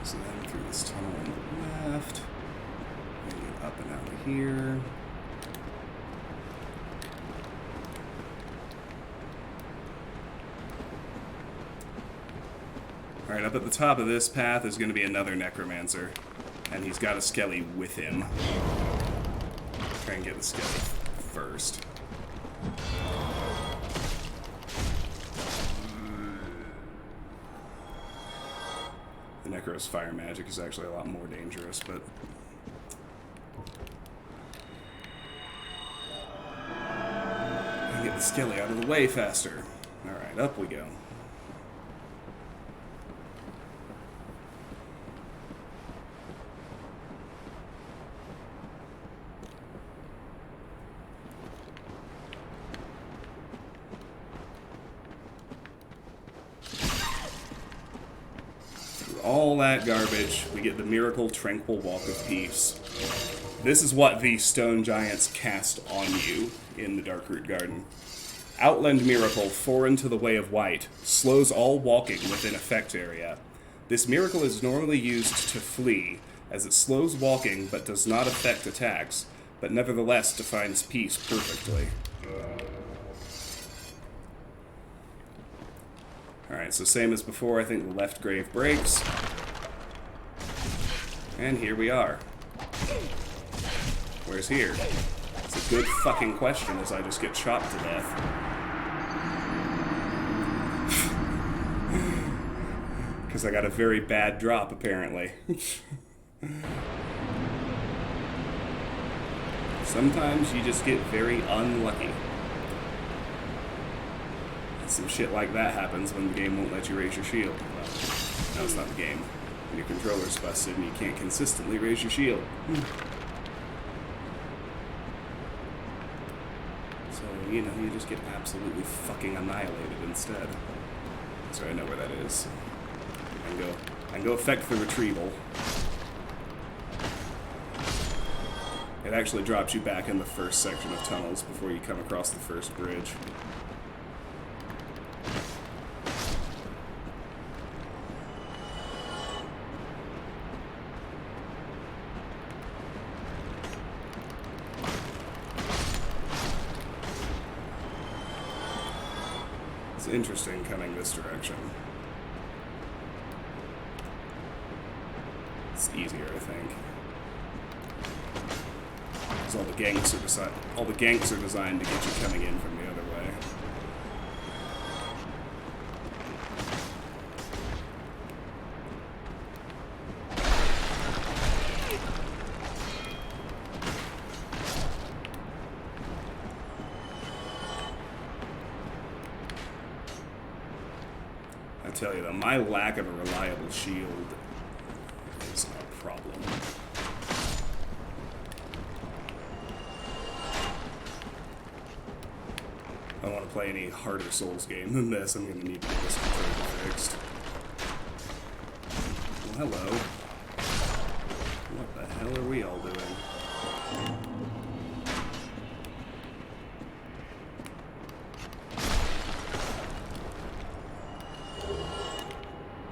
So then through this tunnel on the left, we get up and out of here. Alright, up at the top of this path is going to be another necromancer, and he's got a skelly with him. Try and get the skelly first. The Necro's fire magic is actually a lot more dangerous, but... Get the skelly out of the way faster. Alright, up we go. Through all that garbage, we get the miracle tranquil walk of peace. This is what the stone giants cast on you in the Darkroot Garden. Outland Miracle, foreign to the way of white, slows all walking within effect area. This miracle is normally used to flee, as it slows walking but does not affect attacks, but nevertheless defines peace perfectly. Alright, so same as before, I think the left grave breaks. And here we are. Where's here? It's a good fucking question as I just get chopped to death. Because I got a very bad drop, apparently. Sometimes you just get very unlucky. And some shit like that happens when the game won't let you raise your shield. Well, no, it's not the game. When your controller's busted and you can't consistently raise your shield. So, you know, you just get absolutely fucking annihilated instead. So I know where that is. I can go affect the retrieval. It actually drops you back in the first section of tunnels before you come across the first bridge. It's interesting coming this direction. It's easier, I think. Because all the ganks are designed to get you coming in from the other way. I tell you though, my lack of a reliable shield is a problem. If I want to play any harder Souls game than this, I'm going to need to get this controller fixed. Well, hello. What the hell are we all doing?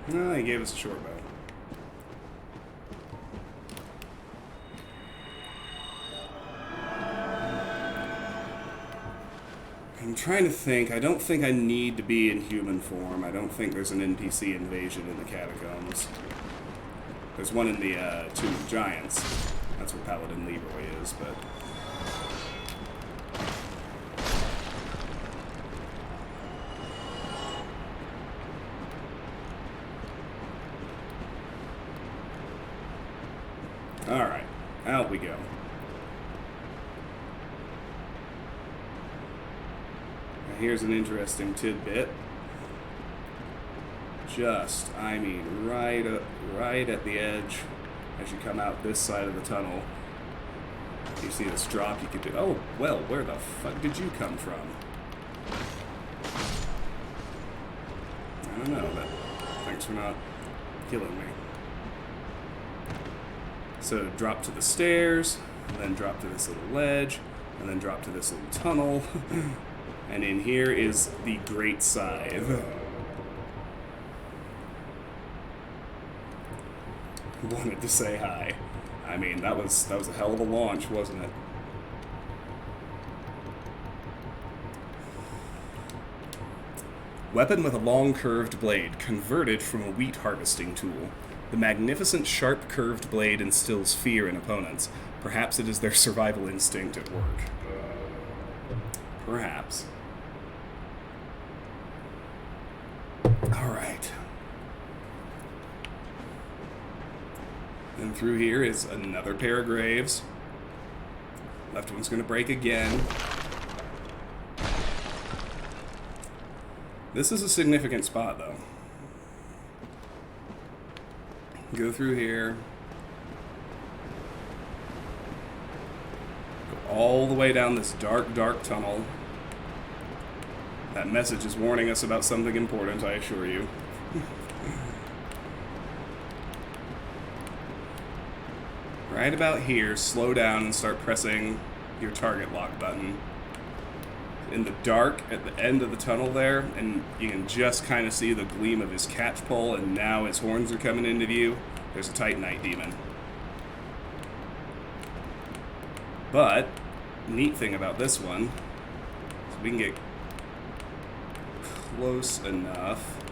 No, he gave us a short bow. I'm trying to think. I don't think I need to be in human form. I don't think there's an NPC invasion in the Catacombs. There's one in the Tomb of Giants. That's where Paladin Leroy is, but... Alright, out we go. Now here's an interesting tidbit. I mean, right at the edge, as you come out this side of the tunnel, you see this drop you could do. Oh, well, where the fuck did you come from? I don't know, but thanks for not killing me. So drop to the stairs, and then drop to this little ledge, and then drop to this little tunnel. And in here is the Great Scythe. Wanted to say hi. I mean, that was a hell of a launch, wasn't it? Weapon with a long curved blade, converted from a wheat harvesting tool. The magnificent sharp curved blade instills fear in opponents. Perhaps it is their survival instinct at work. Perhaps. Alright. And through here is another pair of graves. Left one's gonna break again. This is a significant spot, though. Go through here. Go all the way down this dark, dark tunnel. That message is warning us about something important, I assure you. Right about here, slow down and start pressing your target lock button. In the dark at the end of the tunnel there, and you can just kind of see the gleam of his catch pole, and now his horns are coming into view. There's a Titanite demon. But, neat thing about this one, is we can get close enough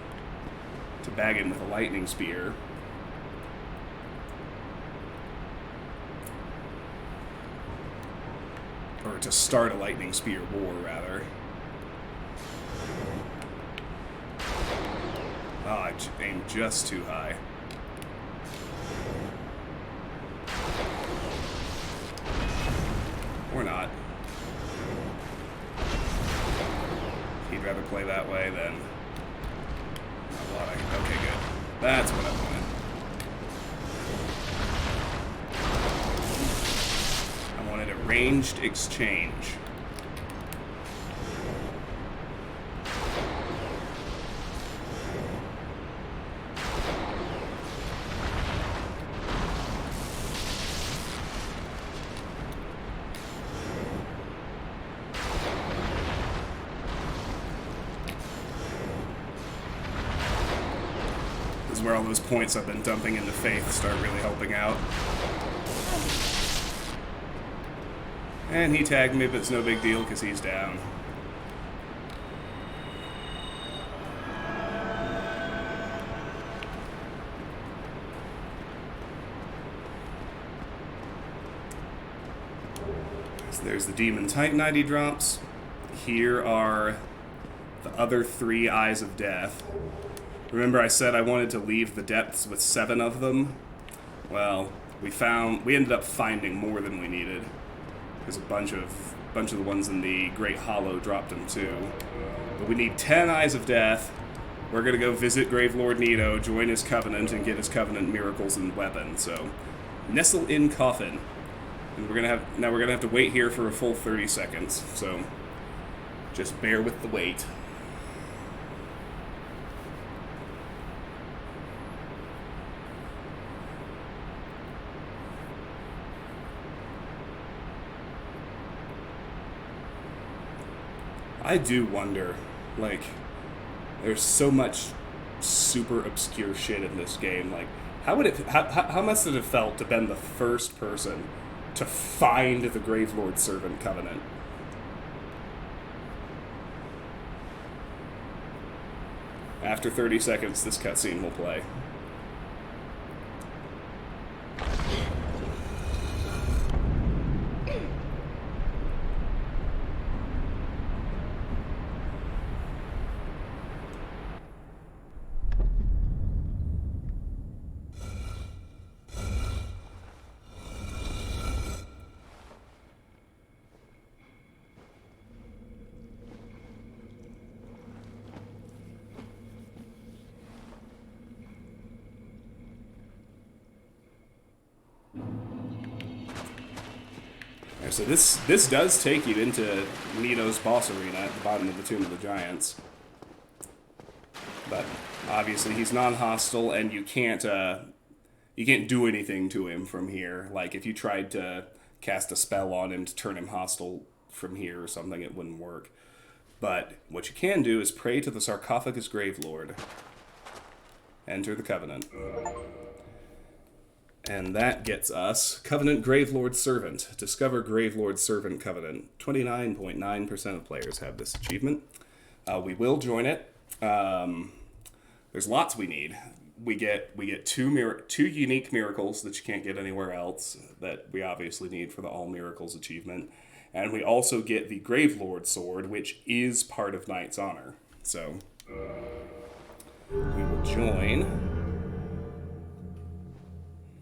to bag him with a lightning spear. Or to start a lightning spear war, rather. Oh, I aimed just too high. Or not. If he'd rather play that way, then... Okay, good. That's what I wanted. A ranged exchange. This is where all those points I've been dumping into Faith start really helping out. And he tagged me, but it's no big deal because he's down. So there's the Demon Titanite he drops. Here are the other 3 Eyes of Death. Remember I said I wanted to leave the depths with 7 of them? Well, we ended up finding more than we needed. Because a bunch of the ones in the Great Hollow dropped them too. But we need 10 Eyes of Death. We're gonna go visit Gravelord Nito, join his covenant, and get his covenant miracles and weapons. So, nestle in coffin. And we're gonna have to wait here for a full 30 seconds. So, just bear with the wait. I do wonder, like, there's so much super obscure shit in this game. Like, how must it have felt to been the first person to find the Gravelord Servant Covenant? After 30 seconds, this cutscene will play. So this does take you into Nito's boss arena at the bottom of the Tomb of the Giants. But obviously he's non-hostile, and you can't do anything to him from here. Like if you tried to cast a spell on him to turn him hostile from here or something, it wouldn't work. But what you can do is pray to the Sarcophagus Gravelord. Enter the Covenant. And that gets us Covenant Gravelord Servant. Discover Gravelord Servant Covenant. 29.9% of players have this achievement. We will join it. There's lots we need. We get two unique miracles that you can't get anywhere else that we obviously need for the All Miracles achievement. And we also get the Gravelord sword, which is part of Knight's Honor. So we will join,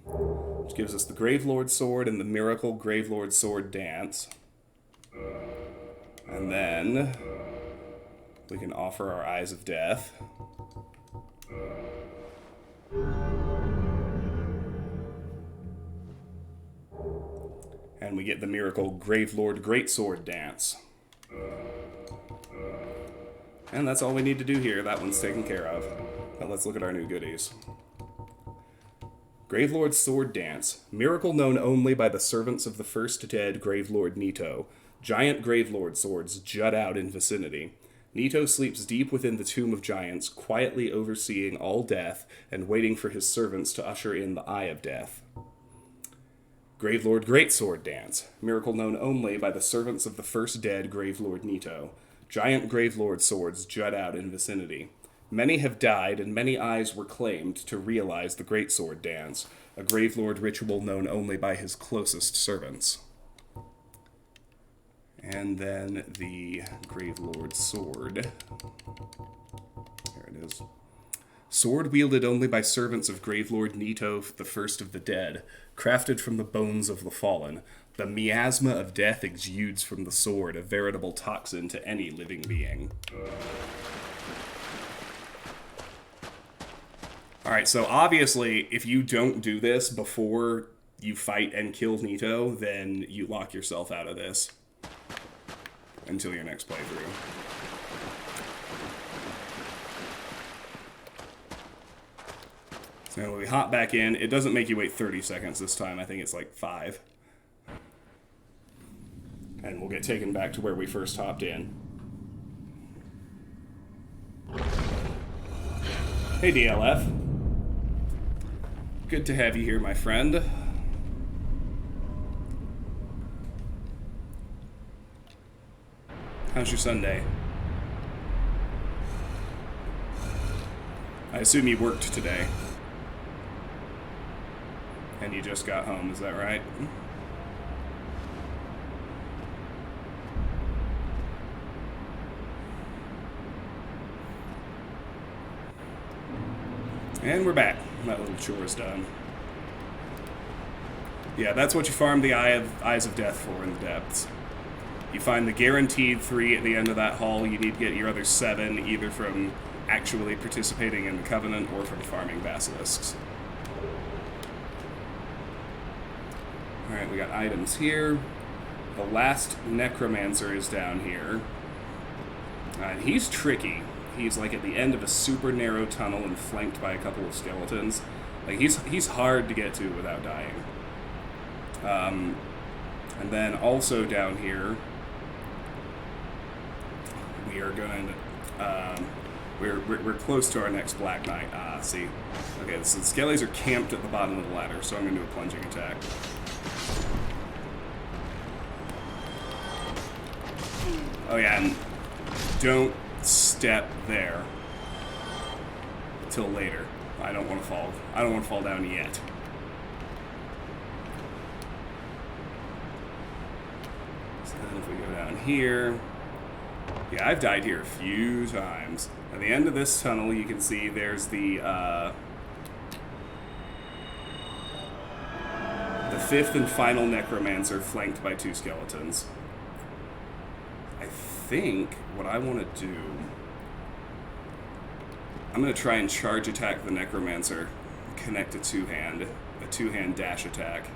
which gives us the Gravelord sword and the Miracle Gravelord sword dance. And then we can offer our Eyes of Death. And we get the Miracle Gravelord Greatsword dance. And that's all we need to do here. That one's taken care of. Now let's look at our new goodies. Gravelord Sword Dance. Miracle known only by the servants of the first dead Gravelord Nito. Giant Gravelord swords jut out in vicinity. Nito sleeps deep within the Tomb of Giants, quietly overseeing all death and waiting for his servants to usher in the Eye of Death. Gravelord Greatsword Dance. Miracle known only by the servants of the first dead Gravelord Nito. Giant Gravelord swords jut out in vicinity. Many have died, and many eyes were claimed to realize the Greatsword Dance, a Gravelord ritual known only by his closest servants. And then the Gravelord sword. There it is. Sword wielded only by servants of Gravelord Nito, the first of the dead, crafted from the bones of the fallen. The miasma of death exudes from the sword, a veritable toxin to any living being. Alright, so obviously, if you don't do this before you fight and kill Nito, then you lock yourself out of this until your next playthrough. So when we hop back in, it doesn't make you wait 30 seconds this time. I think it's like 5. And we'll get taken back to where we first hopped in. Hey, DLF. Good to have you here, my friend. How's your Sunday? I assume you worked today. And you just got home, is that right? And we're back. That little chore is done. Yeah, that's what you farm the Eyes of Death for in the depths. You find the guaranteed 3 at the end of that hall. You need to get your other 7 either from actually participating in the Covenant or from farming basilisks. Alright, we got items here. The last Necromancer is down here. And he's tricky. He's like at the end of a super narrow tunnel and flanked by a couple of skeletons. Like he's hard to get to without dying. And then also down here, we are going to we're close to our next Black Knight. See, okay, so the skellies are camped at the bottom of the ladder, so I'm going to do a plunging attack. Oh yeah, and don't step there till later. I don't want to fall. I don't want to fall down yet. So then if we go down here, yeah, I've died here a few times. At the end of this tunnel, you can see there's the 5th and final Necromancer flanked by 2 skeletons. I think what I want to do, I'm going to try and charge attack the Necromancer, connect a 2-hand dash attack.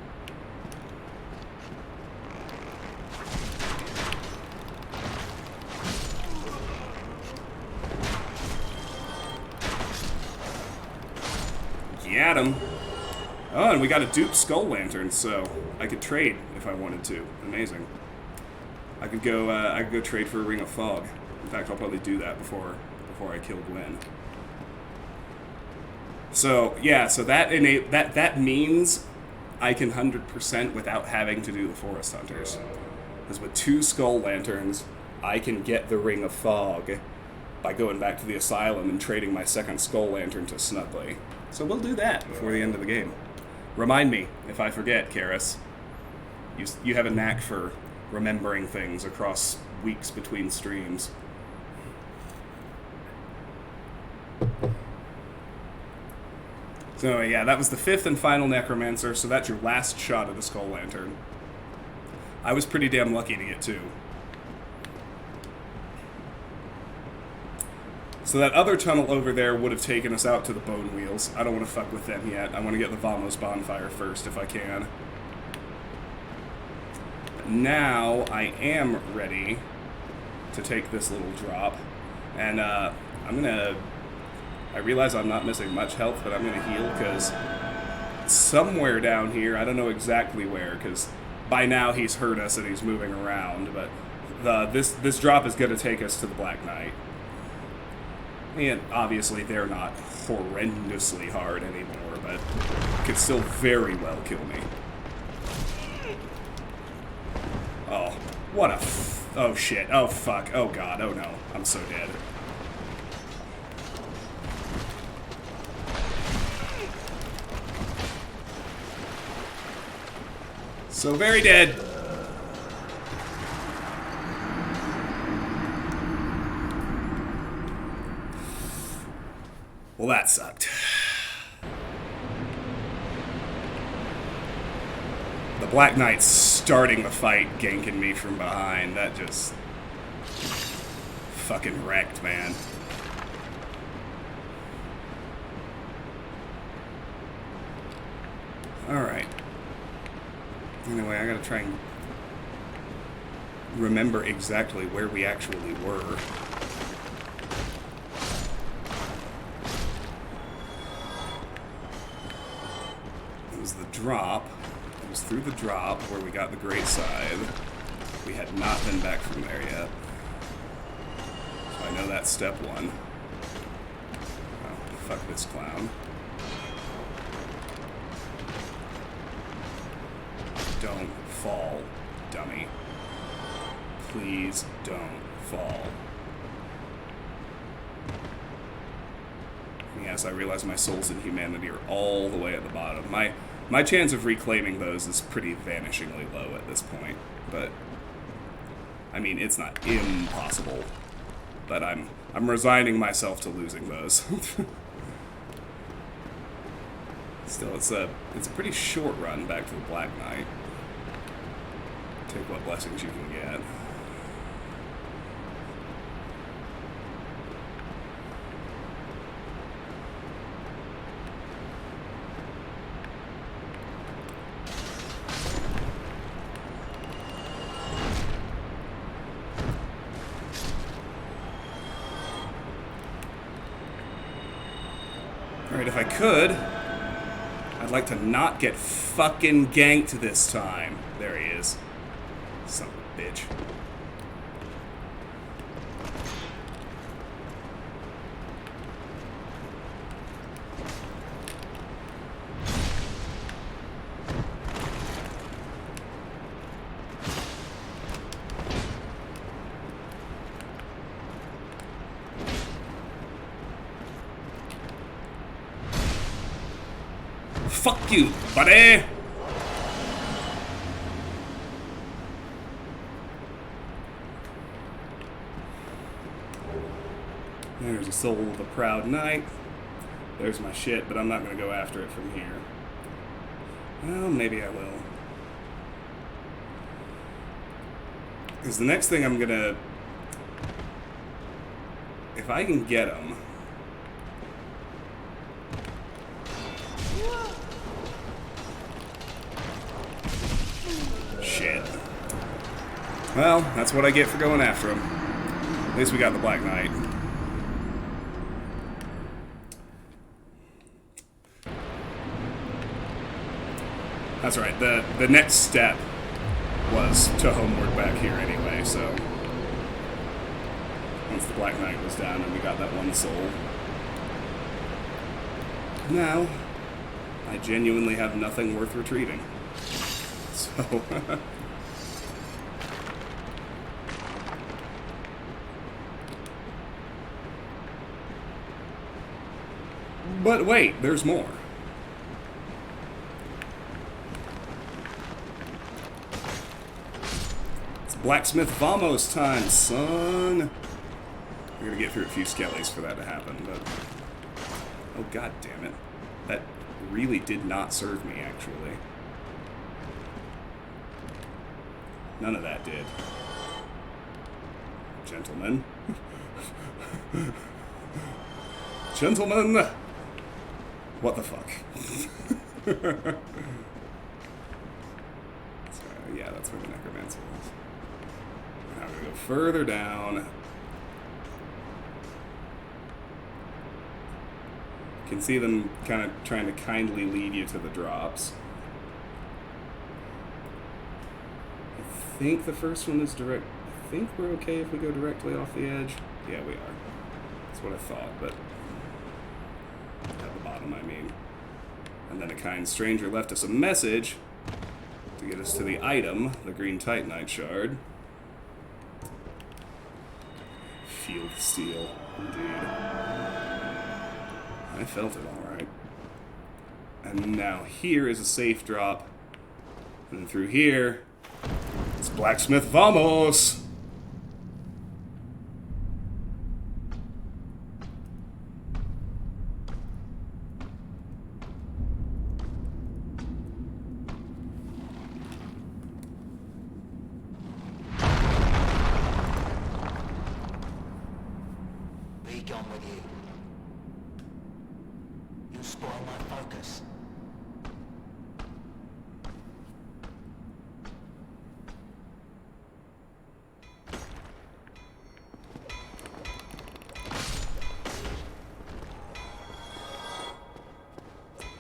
Got him. Oh, and we got a dupe skull lantern, so I could trade if I wanted to. Amazing. I could go trade for a Ring of Fog. In fact, I'll probably do that before I kill Gwen. So yeah, so that means I can 100% without having to do the Forest Hunters. Because with 2 skull lanterns, I can get the Ring of Fog by going back to the Asylum and trading my 2nd skull lantern to Snuggly. So we'll do that before the end of the game. Remind me if I forget, Karis. You have a knack for remembering things across weeks between streams. So yeah, that was the 5th and final Necromancer, so that's your last shot of the Skull Lantern. I was pretty damn lucky to get 2. So that other tunnel over there would have taken us out to the Bone Wheels. I don't want to fuck with them yet. I want to get the Vamos Bonfire first if I can. But now I am ready to take this little drop. And I'm going to... I realize I'm not missing much health, but I'm going to heal because somewhere down here, I don't know exactly where, because by now he's heard us and he's moving around, but this drop is going to take us to the Black Knight. And obviously they're not horrendously hard anymore, but could still very well kill me. Oh, what a oh shit, oh fuck, oh god, oh no, I'm so dead. So very dead. Well, that sucked. The Black Knight's starting the fight, ganking me from behind. That just fucking wrecked, man. Alright. Anyway, I gotta try and remember exactly where we actually were. It was the drop. It was through the drop where we got the Great Scythe. We had not been back from there yet. So I know that's step 1. Oh, fuck this clown. Don't fall, dummy. Please don't fall. And yes, I realize my souls and humanity are all the way at the bottom. My chance of reclaiming those is pretty vanishingly low at this point, but I mean, it's not impossible. But I'm resigning myself to losing those. Still, it's a pretty short run back to the Black Knight. Take what blessings you can get. Alright, if I could, I'd like to not get fucking ganked this time. There he is. Son of a bitch. Fuck you, buddy! There's a soul of a proud knight. There's my shit, but I'm not going to go after it from here. Well, maybe I will. Because the next thing I'm going to... If I can get him... Shit. Well, that's what I get for going after him. At least we got the Black Knight. That's right, the next step was to homeward back here anyway, so... Once the Black Knight was down and we got that one soul. Now, I genuinely have nothing worth retrieving. So... But wait, there's more. Blacksmith Vamos time, son! We're gonna get through a few skellies for that to happen, but... Oh, god damn it. That really did not serve me, actually. None of that did. Gentlemen. Gentlemen! What the fuck? So, yeah, that's where the necromancer is. Now we're gonna go further down. You can see them kind of trying to kindly lead you to the drops. I think the first one is direct. I think we're okay if we go directly off the edge. Yeah, we are. That's what I thought, but at the bottom, I mean. And then a kind stranger left us a message to get us to the item, the green titanite shard. Field steel, indeed. I felt it all right. And now here is a safe drop. And then through here, it's Blacksmith Vamos!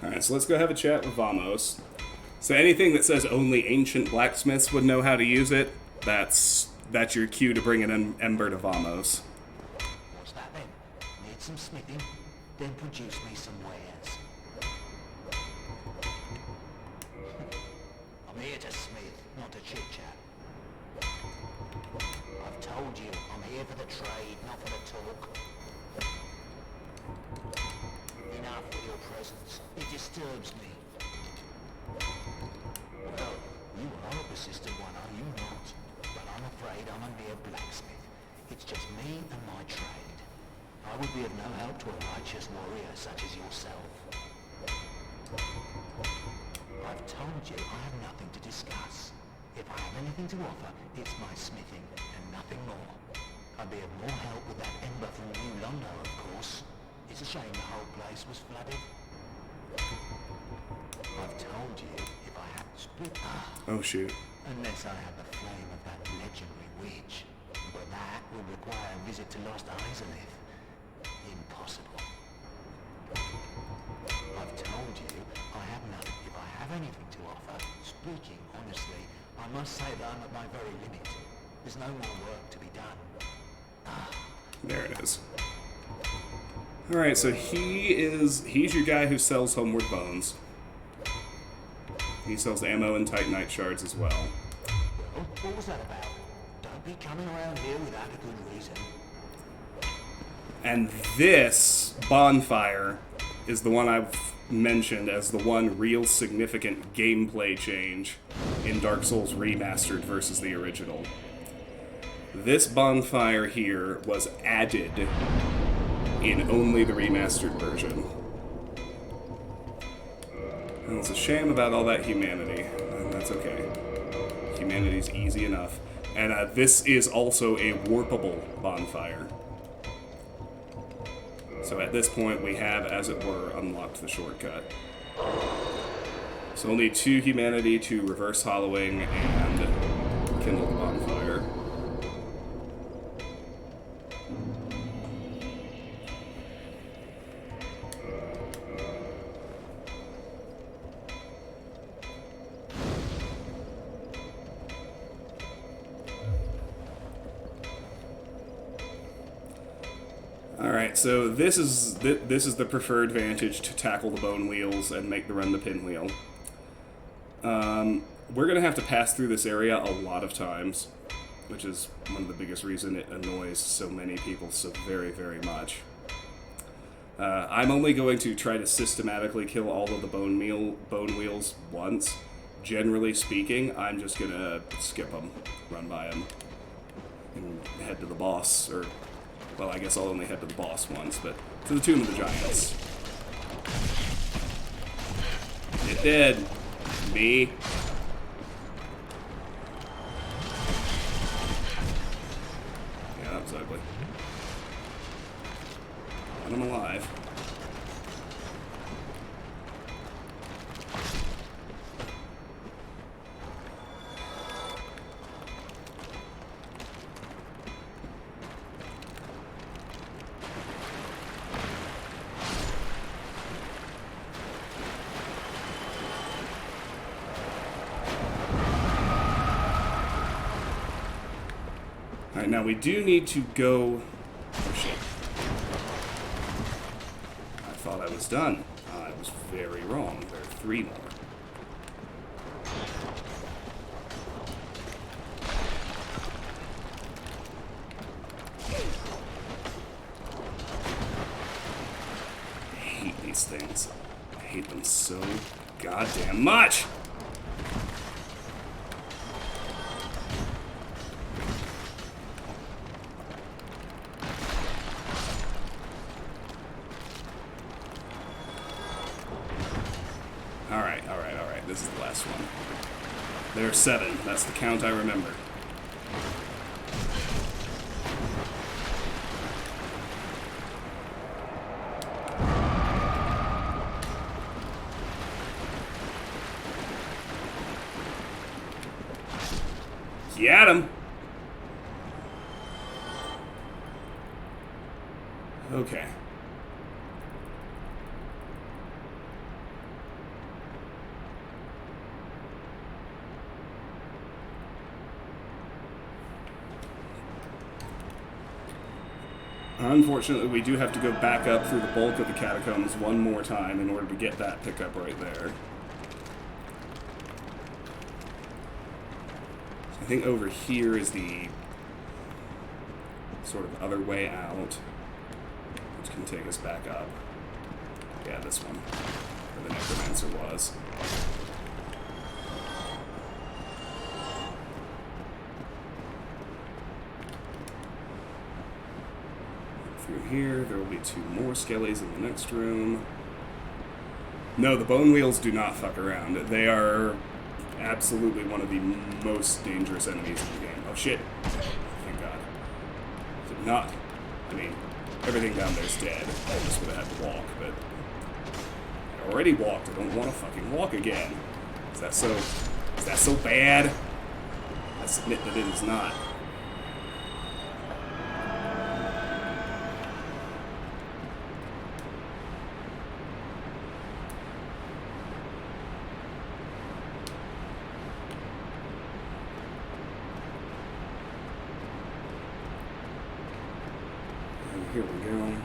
Alright, so let's go have a chat with Vamos. So anything that says only ancient blacksmiths would know how to use it, that's your cue to bring an ember to Vamos. What's that then? Need some smithing? Then produce me some wares. I'm here to smith, not to chit-chat. I've told you, I'm here for the trade, not for the talk. Enough with your presence. It disturbs me. Well, you are a persistent one, are you not? But I'm afraid I'm a mere blacksmith. It's just me and my trade. I would be of no help to a righteous warrior such as yourself. I've told you I have nothing to discuss. If I have anything to offer, it's my smithing and nothing more. I'd be of more help with that ember from New London, of course. It's a shame the whole place was flooded. I've told you if I had split... Oh, shoot. Unless I have the flame of that legendary witch. But that would require a visit to Lost Isolith. Impossible. I've told you I have nothing. If I have anything to offer, speaking honestly, I must say that I'm at my very limit. There's no more work to be done. There it is. Alright, so he's your guy who sells Homeward Bones. He sells ammo and titanite shards as well. Well, what was that about? Don't be coming around here without a good reason. And this bonfire is the one I've mentioned as the one real significant gameplay change in Dark Souls Remastered versus the original. This bonfire here was added in only the remastered version. And it's a shame about all that humanity. That's okay. Humanity's easy enough. And this is also a warpable bonfire. So at this point, we have, as it were, unlocked the shortcut. So we'll need 2 humanity to reverse hollowing and kindle the bonfire. Alright, so this is the preferred vantage to tackle the bone wheels and make the run to pinwheel. We're going to have to pass through this area a lot of times, which is one of the biggest reasons it annoys so many people so very, very much. I'm only going to try to systematically kill all of the bone wheels once, generally speaking, I'm just gonna skip them, run by them, and head to the boss, or, well, I guess I'll only head to the boss once, but to the Tomb of the Giants. It did. Me. Yeah, that was ugly. But I'm alive. Alright, now we do need to go... Oh, shit. I thought I was done. I was very wrong. There are 3 more. I hate these things. I hate them so goddamn much! Alright, this is the last one. There are 7. That's the count I remember. Get him! Okay. Unfortunately, we do have to go back up through the bulk of the catacombs one more time in order to get that pickup right there. I think over here is the sort of other way out, which can take us back up. Yeah, this one, where the necromancer was. Through here, there will be 2 more skellies in the next room. No, the bone wheels do not fuck around. They are absolutely one of the most dangerous enemies in the game. Oh shit. Thank God. Did not. I mean, everything down there's dead. I just would have had to walk, but I already walked. I don't want to fucking walk again. Is that so bad? I submit that it is not. Here we go.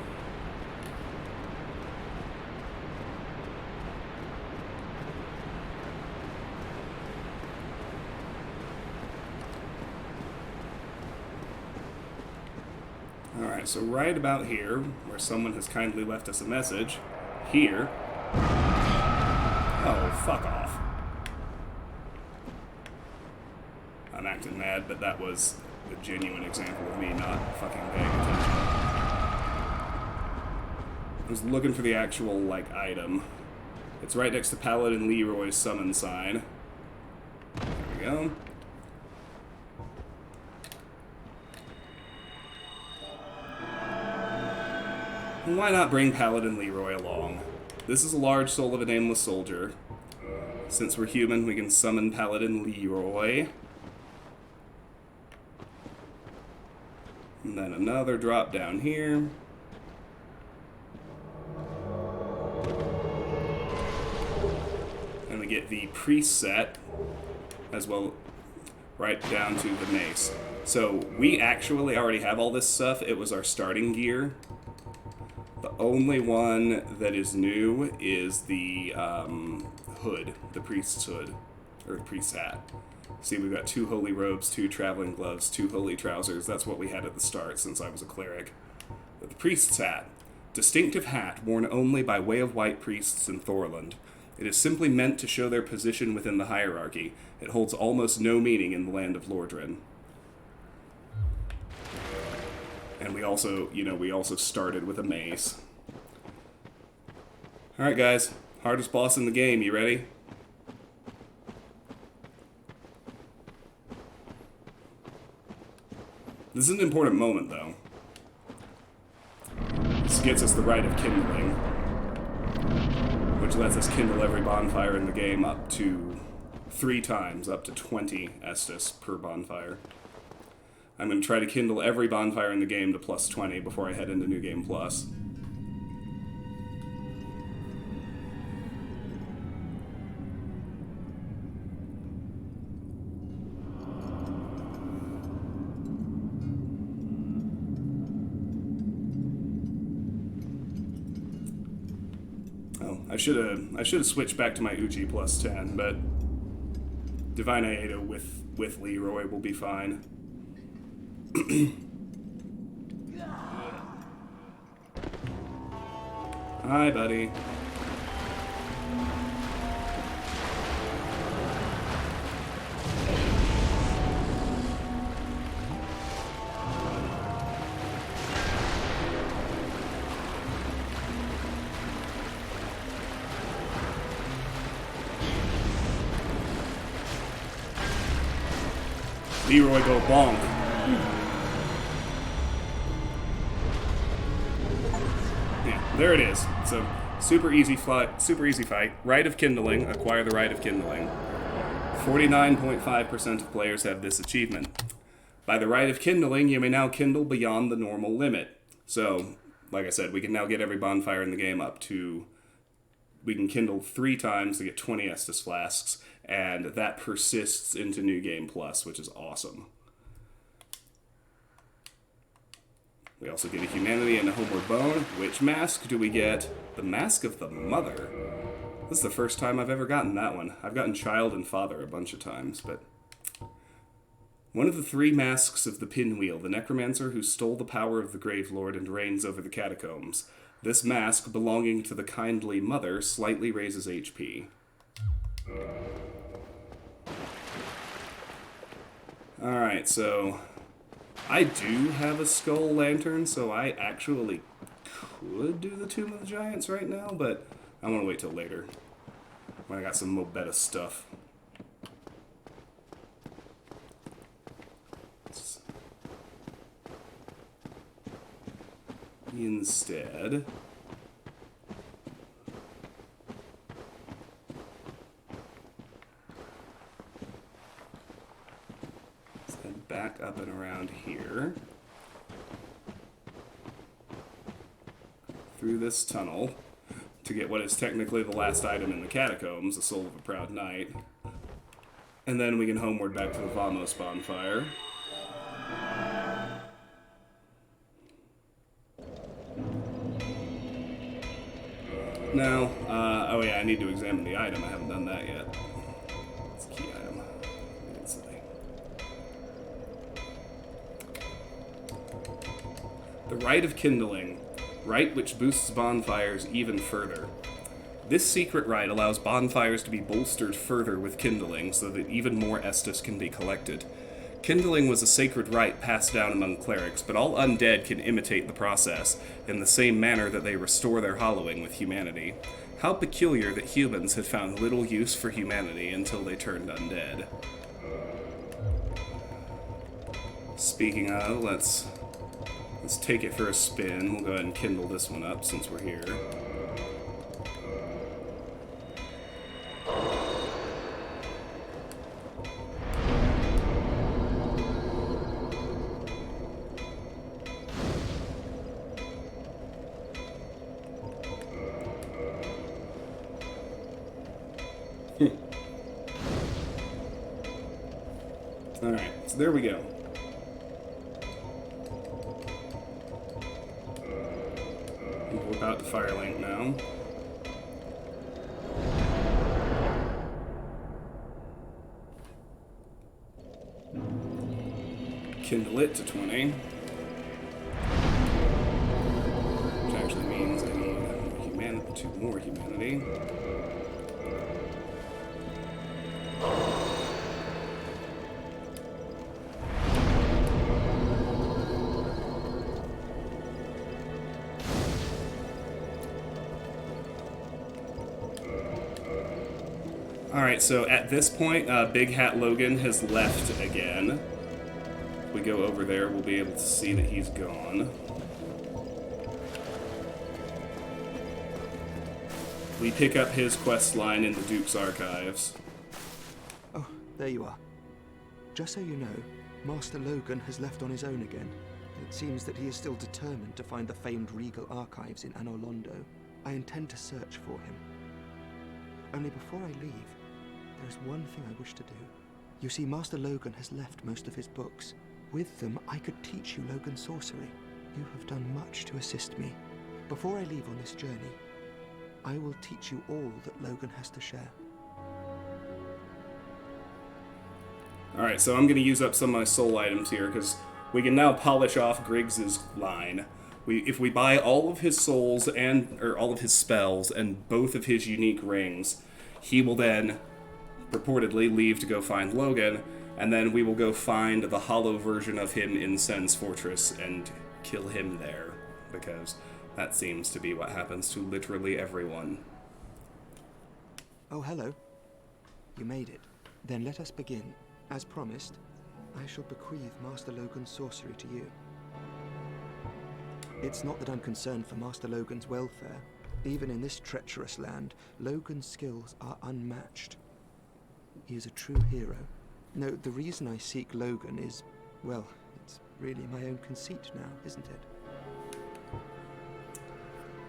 Alright, so right about here, where someone has kindly left us a message, here... Oh, fuck off. I'm acting mad, but that was a genuine example of me not fucking paying attention. I was looking for the actual, like, item. It's right next to Paladin Leroy's summon sign. There we go. Why not bring Paladin Leroy along? This is a large soul of a nameless soldier. Since we're human, we can summon Paladin Leroy. And then another drop down here. And we get the priest set, as well, right down to the mace. So we actually already have all this stuff. It was our starting gear. The only one that is new is the hood, the priest's hood, or priest's hat. See, we've got 2 holy robes, 2 traveling gloves, 2 holy trousers. That's what we had at the start since I was a cleric. But the priest's hat. Distinctive hat worn only by way of white priests in Thorland. It is simply meant to show their position within the hierarchy. It holds almost no meaning in the land of Lordran. And we also, we also started with a mace. Alright guys, hardest boss in the game, you ready? This is an important moment, though. This gets us the rite of kindling, which lets us kindle every bonfire in the game up to 3 times, up to 20 Estus per bonfire. I'm going to try to kindle every bonfire in the game to plus 20 before I head into New Game Plus. I should have switched back to my Uchi plus 10, but Divine Aedo with Leroy will be fine. Hi, buddy. Leroy go bonk. Yeah, there it is. So super easy fight. Rite of Kindling. Acquire the Rite of Kindling. 49.5% of players have this achievement. By the Rite of Kindling, you may now kindle beyond the normal limit. So, like I said, we can now get every bonfire in the game up to... We can kindle 3 times to get 20 Estus flasks, and that persists into New Game Plus, which is awesome. We also get a Humanity and a Homeward Bone. Which mask do we get? The Mask of the Mother. This is the first time I've ever gotten that one. I've gotten Child and Father a bunch of times, but... One of the 3 masks of the Pinwheel, the necromancer who stole the power of the Grave Lord and reigns over the Catacombs. This mask, belonging to the kindly mother, slightly raises HP. Alright, so... I do have a skull lantern, so I actually could do the Tomb of the Giants right now, but I want to wait till later, when I got some Mobetta stuff. Instead... back up and around here, through this tunnel, to get what is technically the last item in the Catacombs, the Soul of a Proud Knight. And then we can homeward back to the Vamos bonfire. Now, oh yeah, I need to examine the item. I haven't done that yet. It's a key item. The Rite of Kindling. Rite which boosts bonfires even further. This secret rite allows bonfires to be bolstered further with kindling so that even more Estus can be collected. Kindling was a sacred rite passed down among clerics, but all undead can imitate the process in the same manner that they restore their hallowing with humanity. How peculiar that humans had found little use for humanity until they turned undead. Speaking of, let's take it for a spin. We'll go ahead and kindle this one up since we're here. Alright, so there we go. We're about to Firelink now. Kindle it to 20. Which actually means I need 2 more humanity. Alright, so at this point, Big Hat Logan has left again. If we go over there, we'll be able to see that he's gone. We pick up his quest line in the Duke's archives. Oh, there you are. Just so you know, Master Logan has left on his own again. It seems that he is still determined to find the famed regal archives in Anor Londo. I intend to search for him. Only before I leave, there is one thing I wish to do. You see, Master Logan has left most of his books. With them, I could teach you Logan sorcery. You have done much to assist me. Before I leave on this journey, I will teach you all that Logan has to share. Alright, so I'm going to use up some of my soul items here, because we can now polish off Griggs's line. If we buy all of his souls or all of his spells and both of his unique rings, he will then purportedly leave to go find Logan, and then we will go find the hollow version of him in Sen's Fortress and kill him there, because that seems to be what happens to literally everyone. Oh, hello. You made it. Then let us begin. As promised, I shall bequeath Master Logan's sorcery to you. It's not that I'm concerned for Master Logan's welfare. Even in this treacherous land, Logan's skills are unmatched. He is a true hero. No, the reason I seek Logan is, well, it's really my own conceit now, isn't it?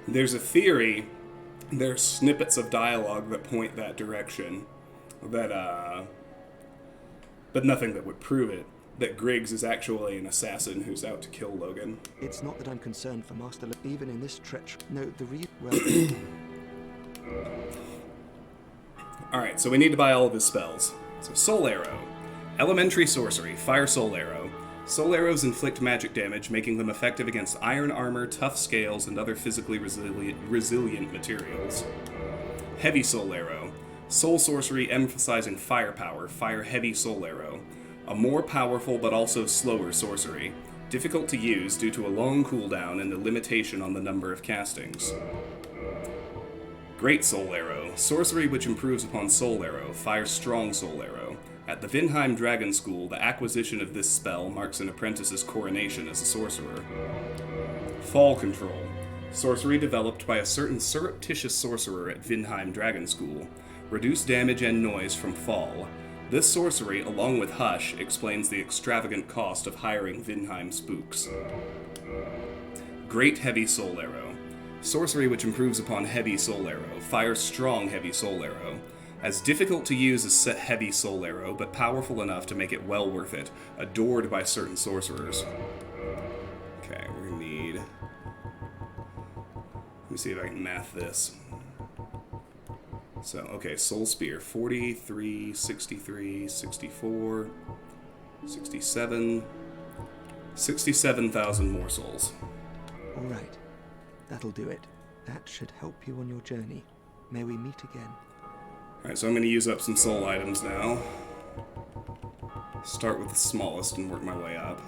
There's a theory, there's snippets of dialogue that point that direction, but nothing that would prove it, that Griggs is actually an assassin who's out to kill Logan. It's not that I'm concerned for Master Logan, even in this well... Alright, so we need to buy all of his spells. So Soul Arrow. Elementary sorcery, Fire Soul Arrow. Soul arrows inflict magic damage, making them effective against iron armor, tough scales, and other physically resilient materials. Heavy Soul Arrow. Soul sorcery emphasizing firepower, Fire Heavy Soul Arrow. A more powerful but also slower sorcery. Difficult to use due to a long cooldown and a limitation on the number of castings. Great Soul Arrow. Sorcery which improves upon Soul Arrow, Fire Strong Soul Arrow. At the Vinheim Dragon School, the acquisition of this spell marks an apprentice's coronation as a sorcerer. Fall Control. Sorcery developed by a certain surreptitious sorcerer at Vinheim Dragon School. Reduce damage and noise from fall. This sorcery, along with Hush, explains the extravagant cost of hiring Vinheim spooks. Great Heavy Soul Arrow. Sorcery which improves upon Heavy Soul Arrow, Fire Strong Heavy Soul Arrow. As difficult to use as Heavy Soul Arrow, but powerful enough to make it well worth it, adored by certain sorcerers. Okay, we're gonna need... Let me see if I can math this. So, okay, Soul Spear, 43, 63, 64, 67, 67,000 more souls. All right, that'll do it. That should help you on your journey. May we meet again. Alright, so I'm going to use up some soul items now. Start with the smallest and work my way up.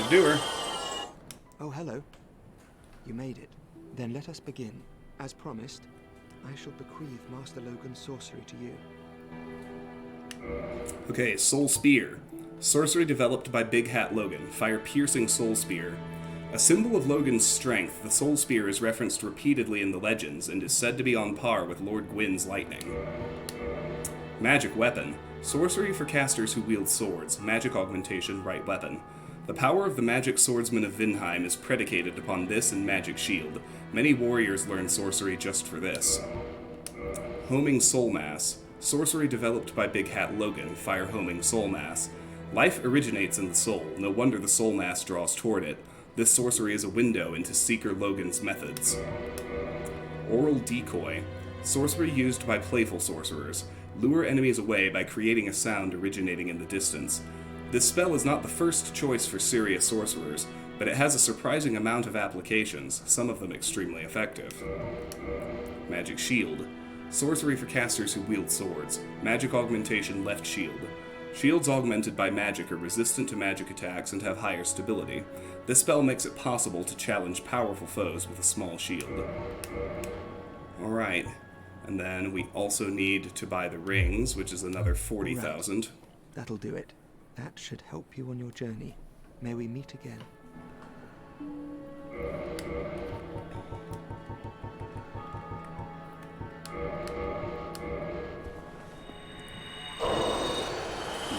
Do her. Oh, hello. You made it. Then let us begin. As promised, I shall bequeath Master Logan's sorcery to you. Okay, Soul Spear. Sorcery developed by Big Hat Logan. Fire-piercing Soul Spear. A symbol of Logan's strength, the Soul Spear is referenced repeatedly in the legends and is said to be on par with Lord Gwyn's lightning. Magic Weapon. Sorcery for casters who wield swords. Magic augmentation, right weapon. The power of the magic swordsman of Vinheim is predicated upon this and Magic Shield. Many warriors learn sorcery just for this. Homing Soul Mass. Sorcery developed by Big Hat Logan, Fire Homing Soul Mass. Life originates in the soul, no wonder the Soul Mass draws toward it. This sorcery is a window into Seeker Logan's methods. Oral Decoy. Sorcery used by playful sorcerers. Lure enemies away by creating a sound originating in the distance. This spell is not the first choice for serious sorcerers, but it has a surprising amount of applications, some of them extremely effective. Magic Shield. Sorcery for casters who wield swords. Magic augmentation left shield. Shields augmented by magic are resistant to magic attacks and have higher stability. This spell makes it possible to challenge powerful foes with a small shield. Alright, and then we also need to buy the rings, which is another 40,000. Right. That'll do it. That should help you on your journey. May we meet again.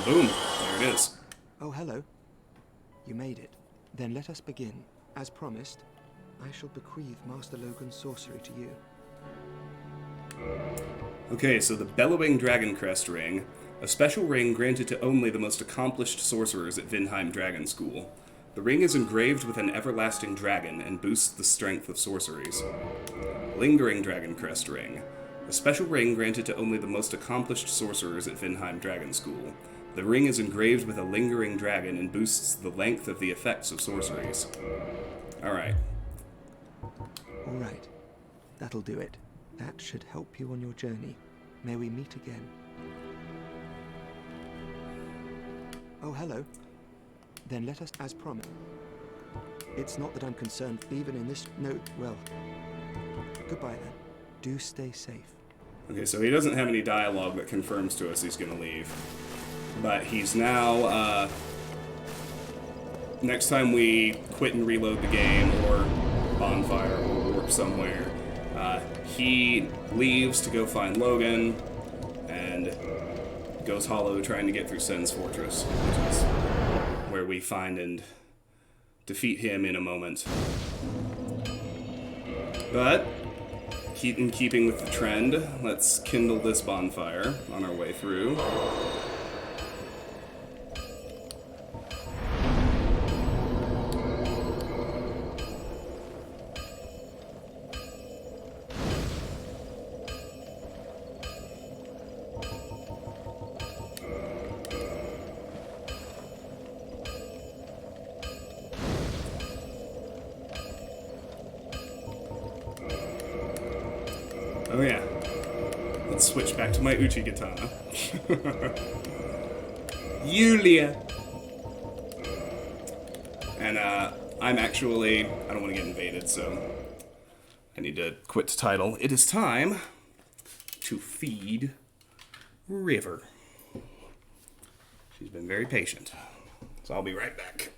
Boom, there it is. Oh, hello. You made it. Then let us begin. As promised, I shall bequeath Master Logan's sorcery to you. Okay, so the Bellowing Dragon Crest Ring, a special ring granted to only the most accomplished sorcerers at Vinheim Dragon School. The ring is engraved with an everlasting dragon and boosts the strength of sorceries. Lingering Dragon Crest Ring, a special ring granted to only the most accomplished sorcerers at Vinheim Dragon School. The ring is engraved with a lingering dragon and boosts the length of the effects of sorceries. Alright. Alright. That'll do it. That should help you on your journey. May we meet again. Oh, hello. Then let us, as promised. It's not that I'm concerned, even in this... No, well... Goodbye then. Do stay safe. Okay, so he doesn't have any dialogue that confirms to us he's gonna leave. But he's now, next time we quit and reload the game, or bonfire, or warp somewhere, he leaves to go find Logan, and goes hollow trying to get through Sen's Fortress, which is where we find and defeat him in a moment. But, in keeping with the trend, let's kindle this bonfire on our way through. Oh yeah. Let's switch back to my Uchi katana. Yulia! And I'm actually... I don't want to get invaded, so I need to quit the title. It is time to feed River. She's been very patient. So I'll be right back.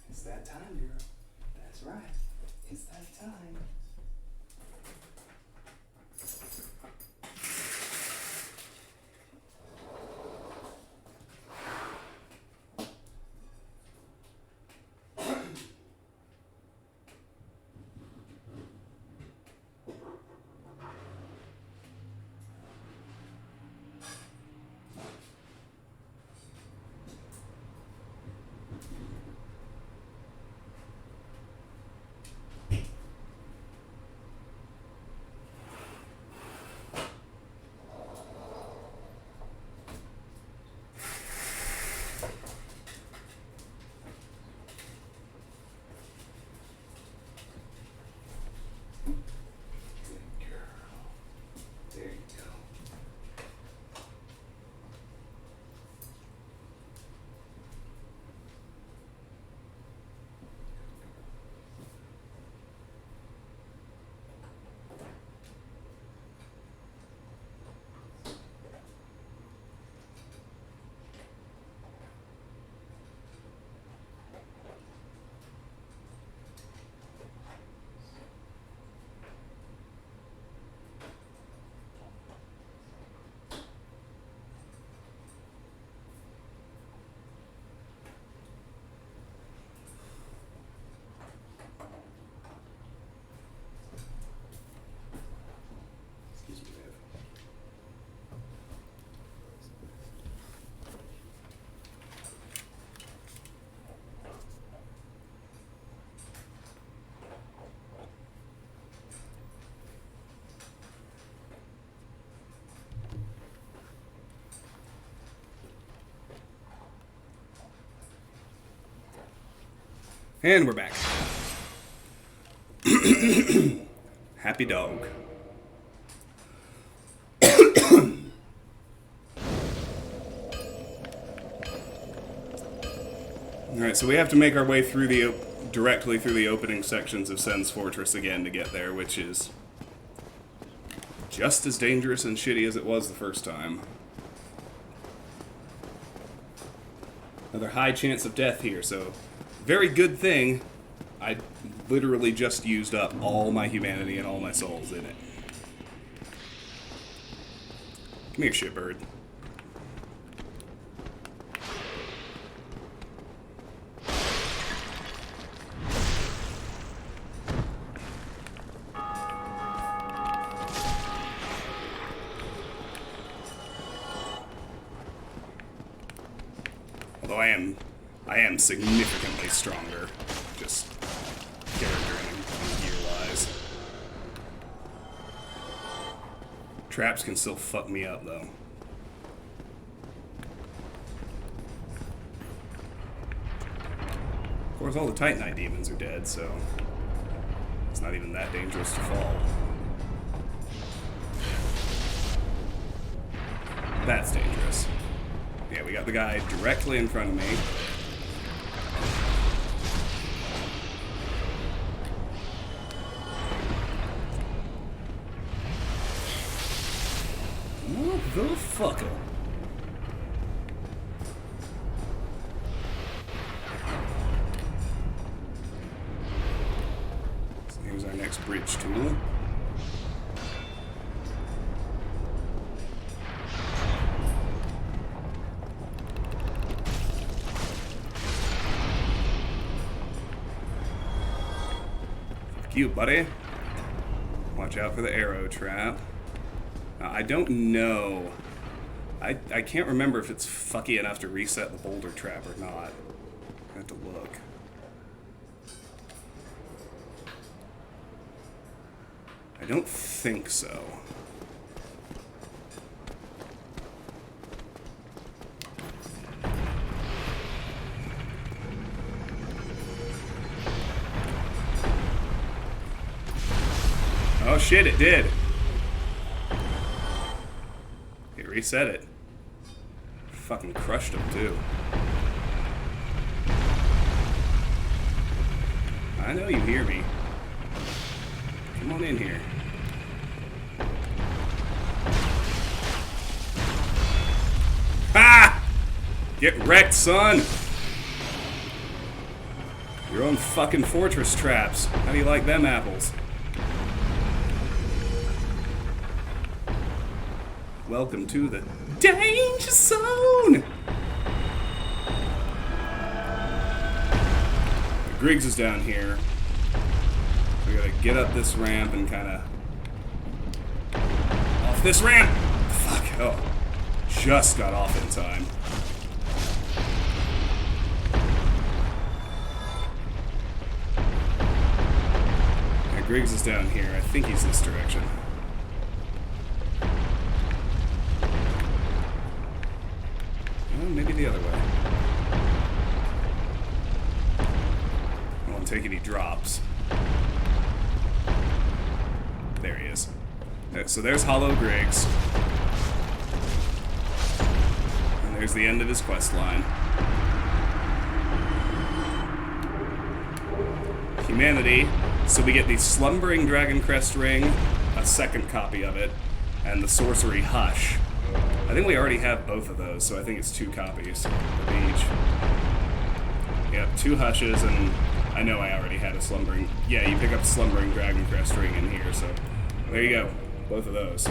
It's that time, girl. That's right. It's that time. And we're back. Happy dog. Alright, so we have to make our way through directly through the opening sections of Sen's Fortress again to get there, which is just as dangerous and shitty as it was the first time. Another high chance of death here, so very good thing I literally just used up all my humanity and all my souls in it. Come here, shitbird. Although I am significantly stronger, just character and gear-wise. Traps can still fuck me up, though. Of course, all the Titanite demons are dead, so it's not even that dangerous to fall. That's dangerous. Yeah, we got the guy directly in front of me. Motherfucker. So here's our next bridge tool. Fuck you, buddy. Watch out for the arrow trap. I don't know. I can't remember if it's fucky enough to reset the boulder trap or not. I have to look. I don't think so. Oh shit, it did. It reset it. Fucking crushed him too. I know you hear me. Come on in here. Ha! Get wrecked, son! Your own fucking fortress traps. How do you like them apples? Welcome to the danger zone! Griggs is down here. We gotta get up this ramp and kinda... off this ramp! Fuck, oh. Just got off in time. Yeah, Griggs is down here. I think he's this direction. Maybe the other way. I won't take any drops. There he is. So there's Hollow Griggs. And there's the end of his quest line. Humanity. So we get the Slumbering Dragon Crest Ring, a second copy of it, and the Sorcery Hush. I think we already have both of those, so I think it's 2 copies of each. Yep, 2 hushes, and I know I already had a Slumbering... Yeah, you pick up Slumbering Dragon Crest Ring in here, so there you go. Both of those.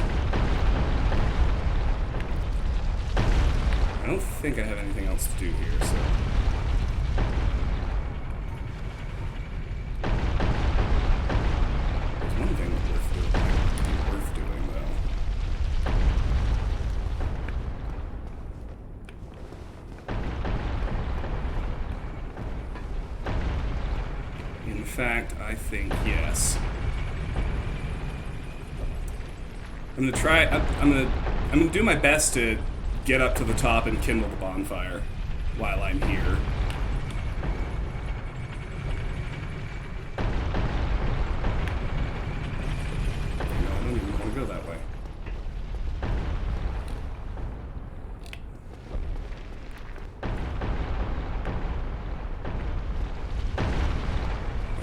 I don't think I have anything else to do here, so... There's one thing worth doing, though. In fact, I think yes. I'm gonna try. I'm gonna do my best to get up to the top and kindle the bonfire while I'm here.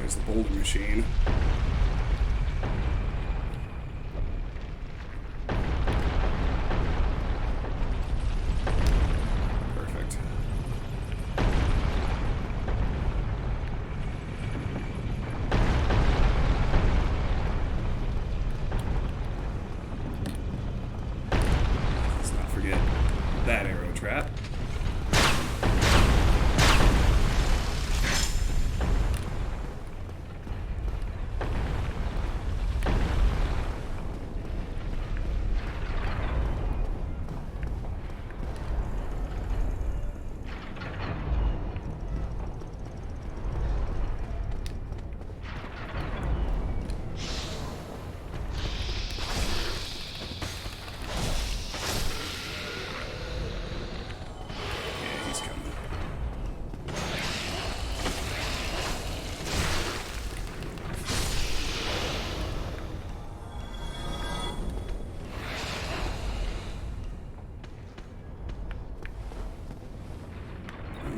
There's the boulder machine. Perfect. Let's not forget that arrow trap.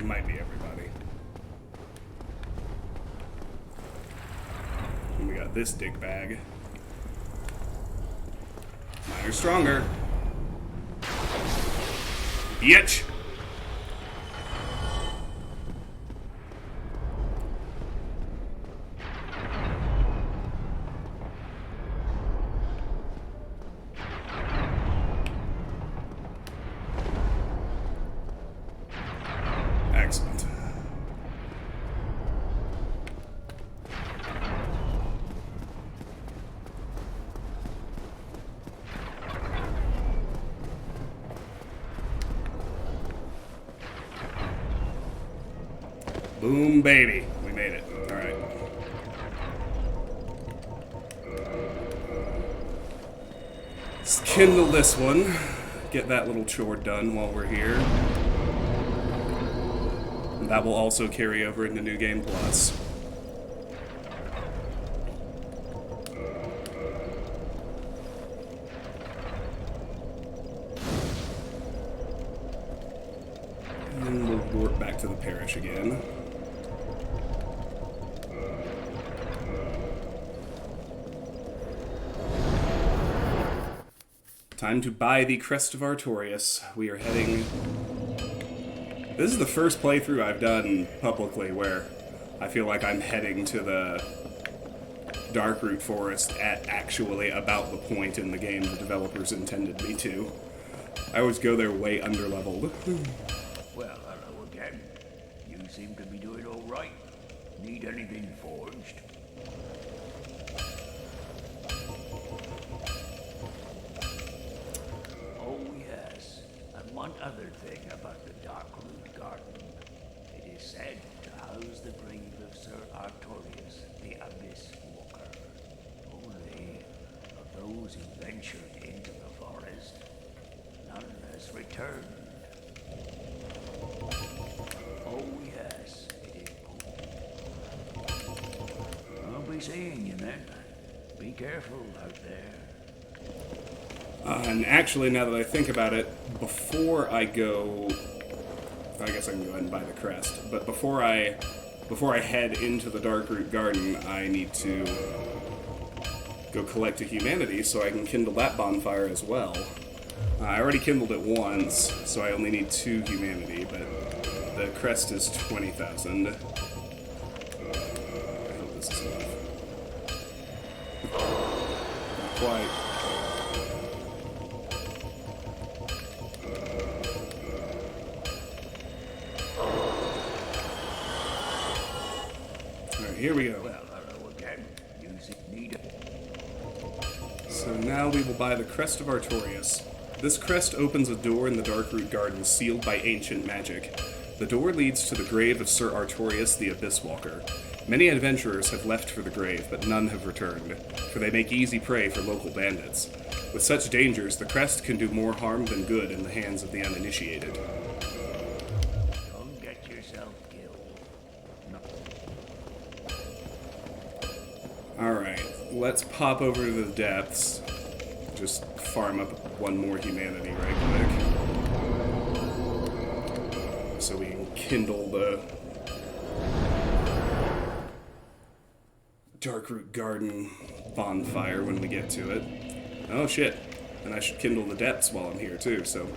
Might be everybody. And we got this dig bag. Mine are stronger. Yitch! Excellent. Boom, baby. We made it. All right. Let's kindle this one. Get that little chore done while we're here. That will also carry over into New Game Plus. And then we'll warp back to the parish again. Time to buy the Crest of Artorias. We are heading... This is the first playthrough I've done publicly where I feel like I'm heading to the Darkroot Forest at actually about the point in the game the developers intended me to. I always go there way underleveled. Well, hello again. You seem to be doing all right. Need anything forged? Oh, yes. And one other thing about the Darkroot Garden. It is said to house the grave of Sir Artorias, the Abyss Walker. Only of those who ventured into the forest, none has returned. Oh, yes, it is. I'll be seeing you then. Be careful out there. And actually, now that I think about it, before I go... I guess I can go ahead and buy the crest. But before I head into the Darkroot Garden, I need to go collect a humanity so I can kindle that bonfire as well. I already kindled it once, so I only need 2 humanity, but the crest is 20,000. I hope this is enough. Not quite. Alright, here we go. Well, hello again. You need it. So now we will buy the Crest of Artorias. This crest opens a door in the Darkroot Garden sealed by ancient magic. The door leads to the grave of Sir Artorias the Abyss Walker. Many adventurers have left for the grave, but none have returned, for they make easy prey for local bandits. With such dangers, the crest can do more harm than good in the hands of the uninitiated. Don't get yourself killed. No. Alright, let's pop over to the depths. Just farm up one more humanity right quick. So we can kindle Darkroot Garden bonfire when we get to it. Oh shit. And I should kindle the depths while I'm here too, so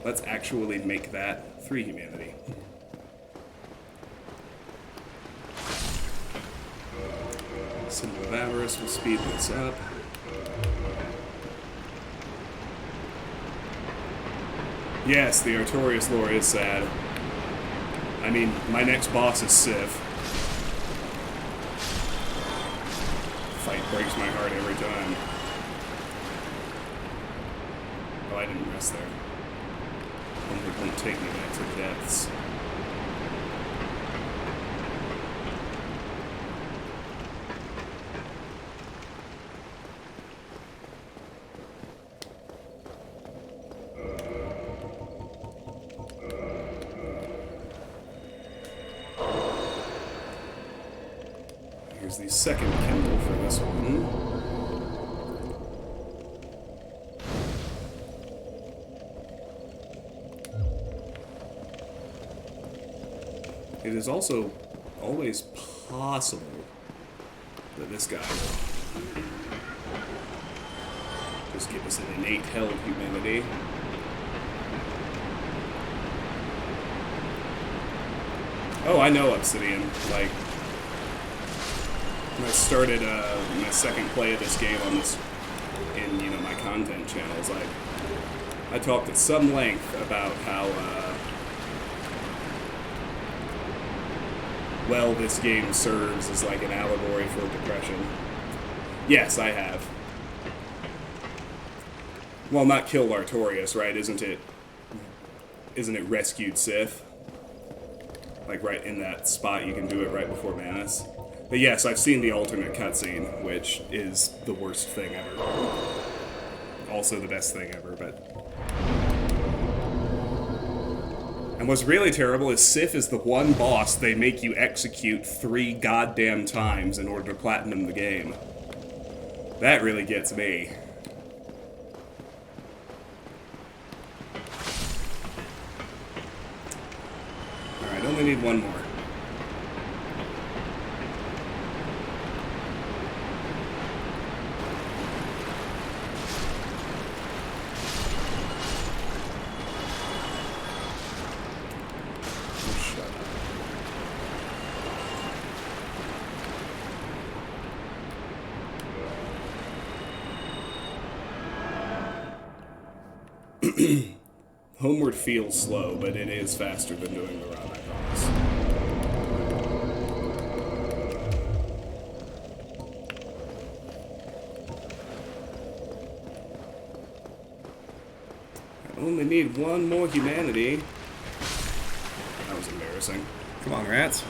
let's actually make that 3 humanity. Symbol of Avarice will speed this up. Yes, the Artorias lore is sad. I mean, my next boss is Sif. Fight breaks my heart every time. Oh, I didn't rest there. Homeward won't take me back to the depths. Here's the second Kindle for this one. It is also always possible that this guy will just give us an innate hell of humanity. Oh, I know Obsidian. Like, when I started my second play of this game on this, in, you know, my content channels, I talked at some length about how, well, this game serves as like an allegory for depression. Yes, I have. Well, not kill Artorias, right? Isn't it rescued Sith? Like right in that spot, you can do it right before Manus. But yes, I've seen the alternate cutscene, which is the worst thing ever. Also the best thing ever, but... And what's really terrible is Sif is the one boss they make you execute 3 goddamn times in order to platinum the game. That really gets me. Alright, only need one more. Homeward feels slow, but it is faster than doing the run, I promise. I only need one more humanity. That was embarrassing. Come on, rats.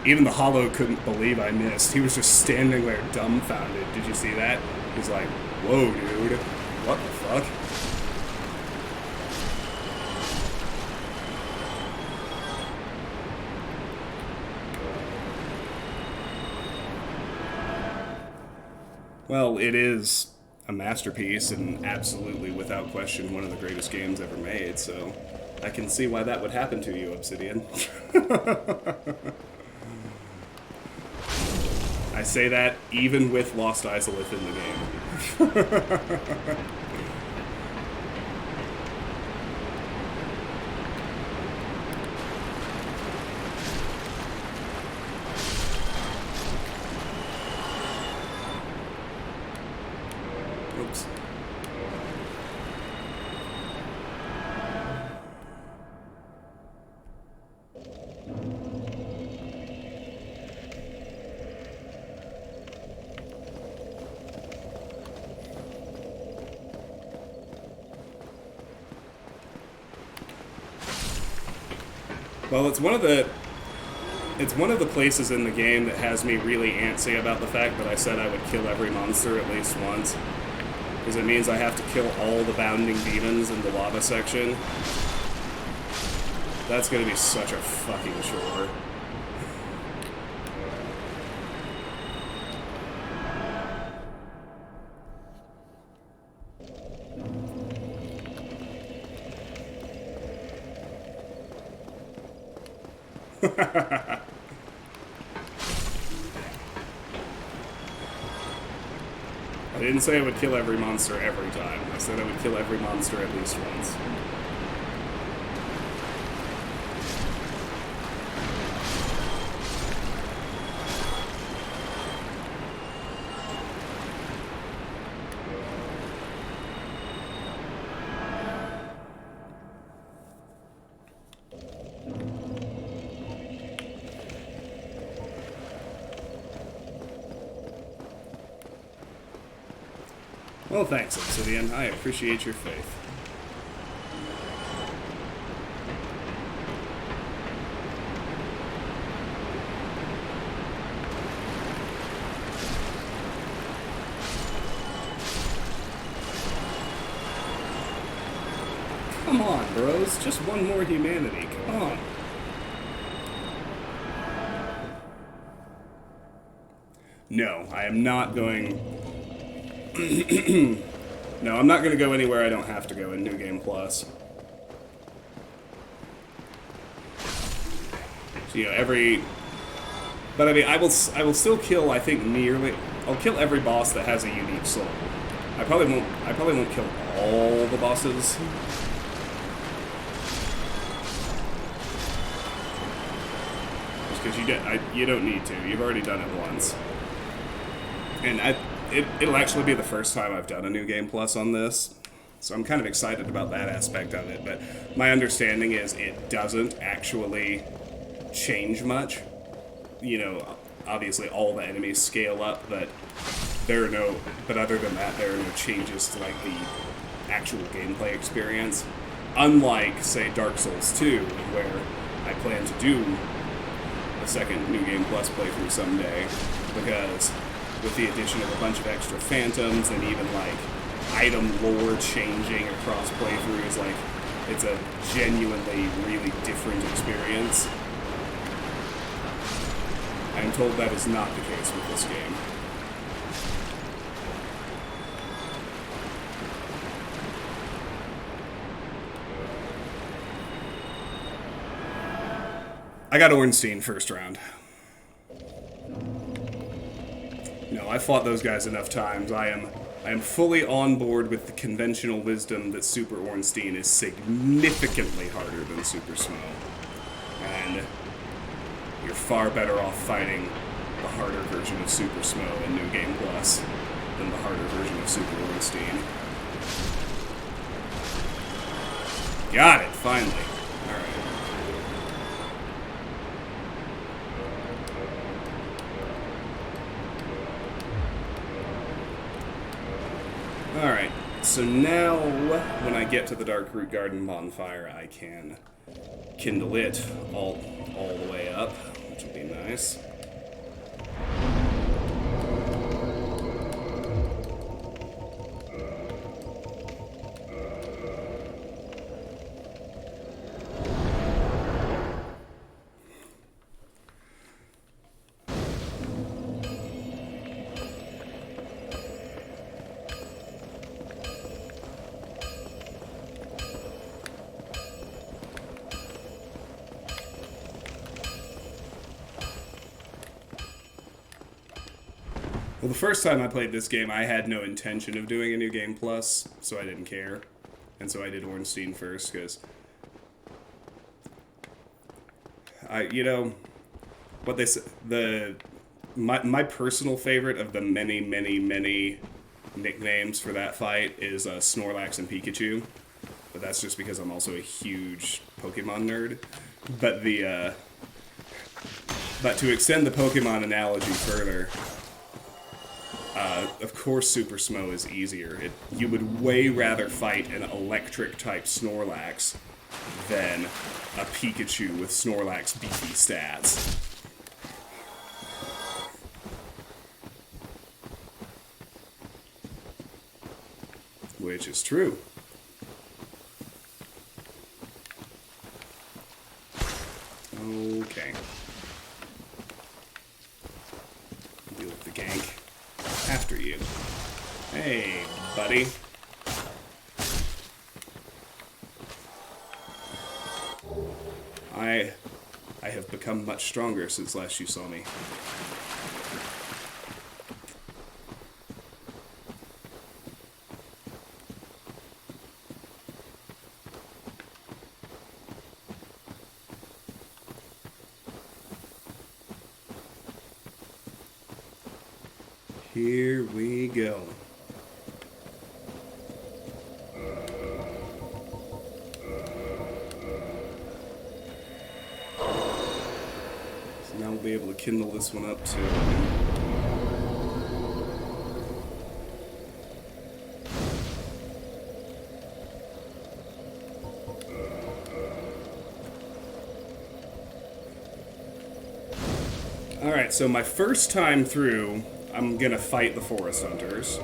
Even the Hollow couldn't believe I missed. He was just standing there dumbfounded. Did you see that? He's like, whoa, dude. What the fuck? Well, it is a masterpiece and absolutely, without question, one of the greatest games ever made, so I can see why that would happen to you, Obsidian. I say that even with Lost Izalith in the game. Oops. Well, it's one of the places in the game that has me really antsy about the fact that I said I would kill every monster at least once. Because it means I have to kill all the bounding demons in the lava section. That's gonna be such a fucking chore. didn't say I would kill every monster every time. I said I would kill every monster at least once. Well, thanks, Obsidian. I appreciate your faith. Come on, bros. Just one more humanity. Come on. No, I am not going... No, I'm not going to go anywhere I don't have to go in New Game Plus. So, you know, every... But, I mean, I will still kill, I think, nearly... I'll kill every boss that has a unique soul. I probably won't kill all the bosses. Just because you don't need to. You've already done it once. And it'll actually be the first time I've done a New Game Plus on this, so I'm kind of excited about that aspect of it, but my understanding is it doesn't actually change much. You know, obviously all the enemies scale up, but other than that, there are no changes to, like, the actual gameplay experience. Unlike, say, Dark Souls 2, where I plan to do a second New Game Plus playthrough someday, because with the addition of a bunch of extra phantoms and even, like, item lore changing across playthroughs, like, it's a genuinely really different experience. I am told that is not the case with this game. I got Ornstein first round. No, I fought those guys enough times. I am fully on board with the conventional wisdom that Super Ornstein is significantly harder than Super Smo. And you're far better off fighting the harder version of Super Smo in New Game Plus than the harder version of Super Ornstein. Got it, finally. Alright. Alright, so now when I get to the Dark Root Garden bonfire, I can kindle it all the way up, which will be nice. Well, the first time I played this game, I had no intention of doing a New Game Plus, so I didn't care. And so I did Ornstein first, because what they said, my personal favorite of the many, many, many nicknames for that fight is Snorlax and Pikachu. But that's just because I'm also a huge Pokemon nerd. But to extend the Pokemon analogy further, of course Super Smo is easier. You would way rather fight an electric-type Snorlax than a Pikachu with Snorlax beefy stats. Which is true. Okay. Deal with the gank. After you. Hey, buddy. I have become much stronger since last you saw me. Here we go. So now we'll be able to kindle this one up too. Alright, so my first time through, I'm gonna fight the forest hunters.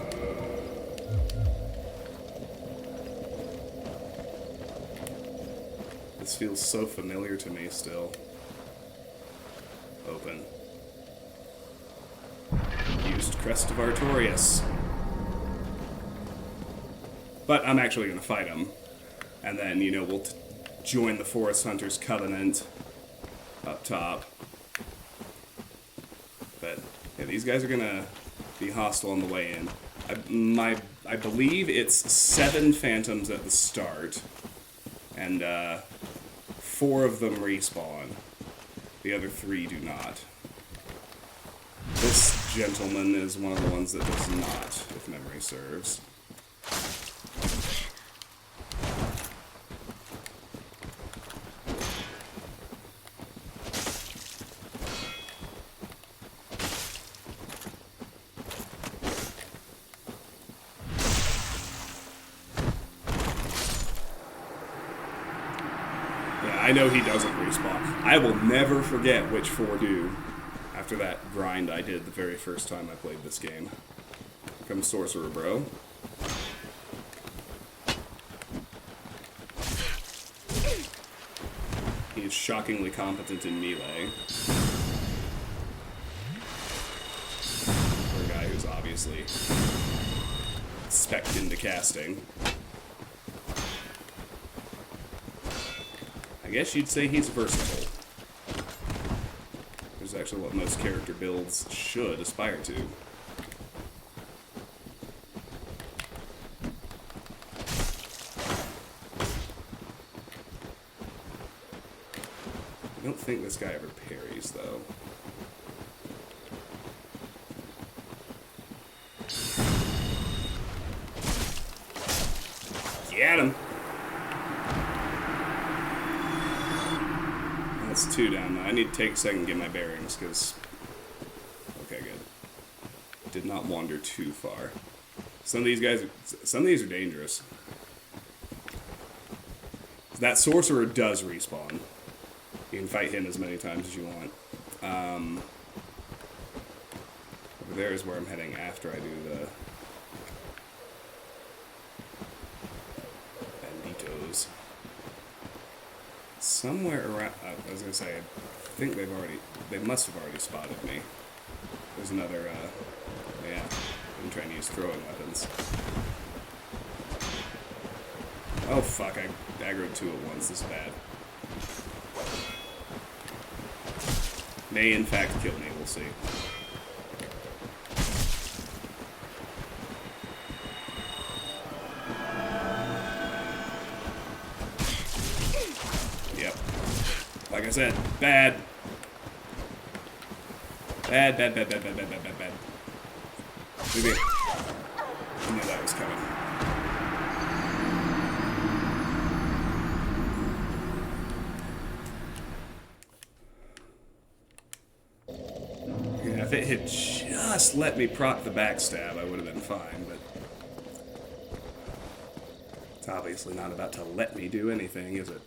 This feels so familiar to me still. Open. Used Crest of Artorias. But I'm actually gonna fight them. And then, you know, we'll join the Forest Hunters Covenant up top. But, yeah, these guys are gonna be hostile on the way in. I believe it's 7 phantoms at the start. And, 4 of them respawn. The other 3 do not. This gentleman is one of the ones that does not, if memory serves. I know he doesn't respawn. I will never forget which 4 do after that grind I did the very first time I played this game. Here comes Sorcerer Bro. He is shockingly competent in melee. For a guy who's obviously spec'd into casting. I guess you'd say he's versatile. Which is actually what most character builds should aspire to. I don't think this guy ever parries, though. Get him! That's 2 down now. I need to take a second and get my bearings, because... Okay, good. Did not wander too far. Some of these are dangerous. That sorcerer does respawn. You can fight him as many times as you want. Over there is where I'm heading after I do the... Banditos. Somewhere around, I was gonna say, I think they must have already spotted me. There's another, yeah, I'm trying to use throwing weapons. Oh fuck, I aggroed 2 at once, this is bad. May in fact kill me, we'll see. Like I said, bad. Bad. Maybe I knew that was coming. Yeah, if it had just let me proc the backstab, I would have been fine, but it's obviously not about to let me do anything, is it?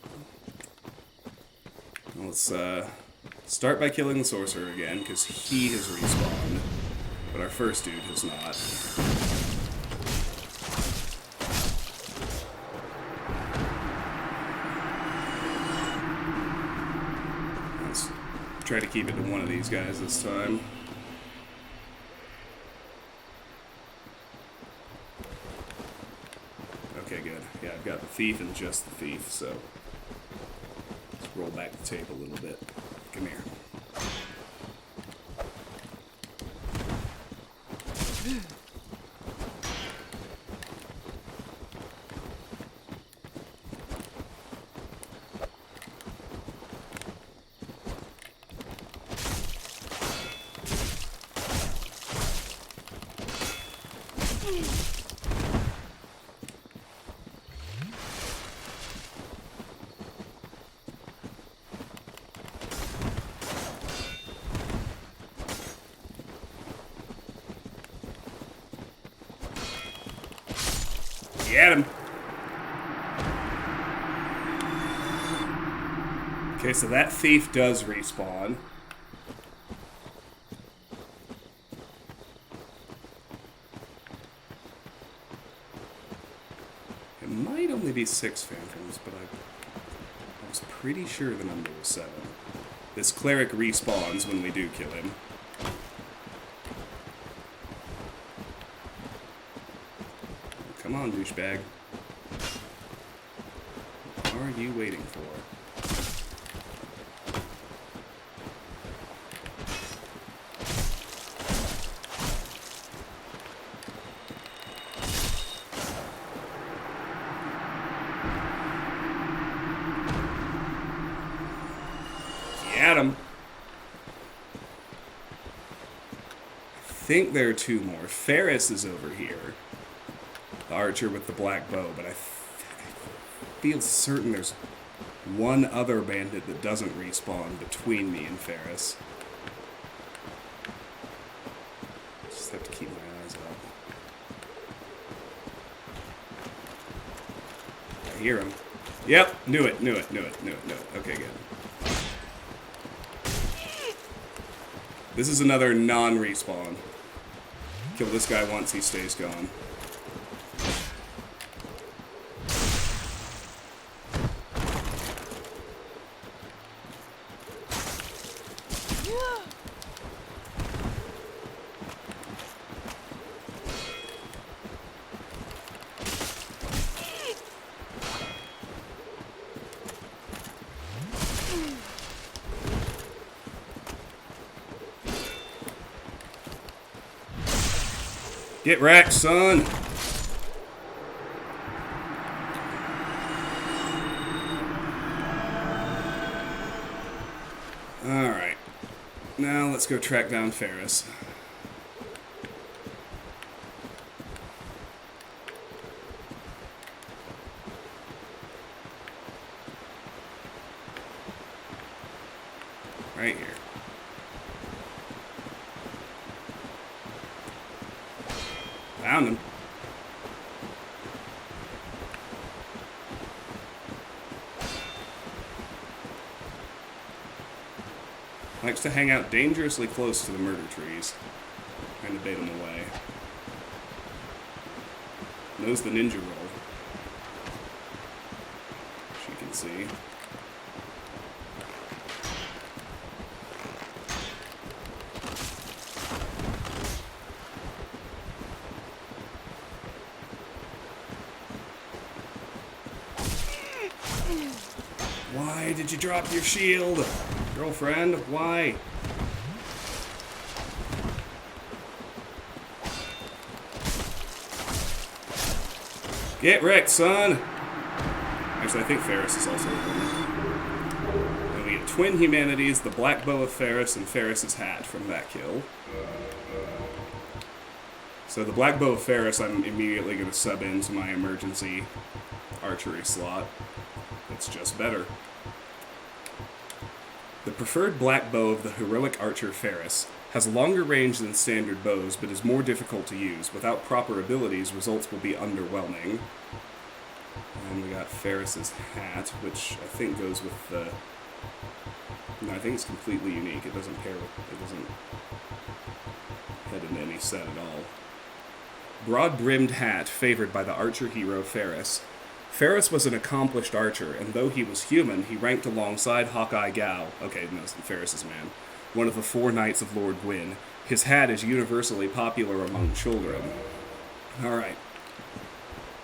Let's start by killing the sorcerer again, because he has respawned, but our first dude has not. Let's try to keep it to one of these guys this time. Okay, good. Yeah, I've got the thief and just the thief, so... roll back the tape a little bit. Come here. Get him. Okay, so that thief does respawn. It might only be 6 phantoms, but I was pretty sure the number was 7. This cleric respawns when we do kill him. Come on, douchebag. What are you waiting for? Get him. I think there are 2 more. Ferris is over here. The archer with the black bow, but I feel certain there's one other bandit that doesn't respawn between me and Ferris. Just have to keep my eyes up. I hear him. Yep, knew it. Okay, good. This is another non-respawn. Kill this guy once, he stays gone. Get wrecked, son! Alright. Now let's go track down Ferris. Right here. Found him. Likes to hang out dangerously close to the murder trees, trying to bait them away. Knows the ninja roll, as you can see. Why did you drop your shield? Girlfriend, why? Get wrecked, son! Actually, I think Ferris is also a woman. And we get twin humanities, the black bow of Ferris and Ferris's hat from that kill. So the black bow of Ferris, I'm immediately going to sub into my emergency archery slot. It's just better. The preferred black bow of the heroic archer Ferris has longer range than standard bows, but is more difficult to use. Without proper abilities, results will be underwhelming. And we got Ferris's hat, which I think goes with the... No, I think it's completely unique. It doesn't pair with... It doesn't head into any set at all. Broad-brimmed hat favored by the archer hero Ferris. Ferris was an accomplished archer, and though he was human, he ranked alongside Hawkeye Gao, okay, no, Ferris is man, one of the 4 knights of Lord Gwyn. His hat is universally popular among children. Alright.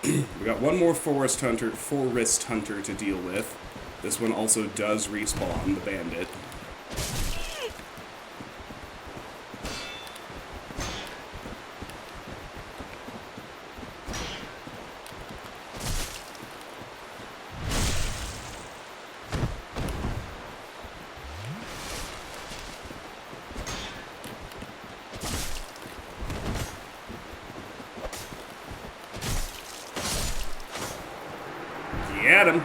We got one more forest hunter to deal with. This one also does respawn, the bandit. got him.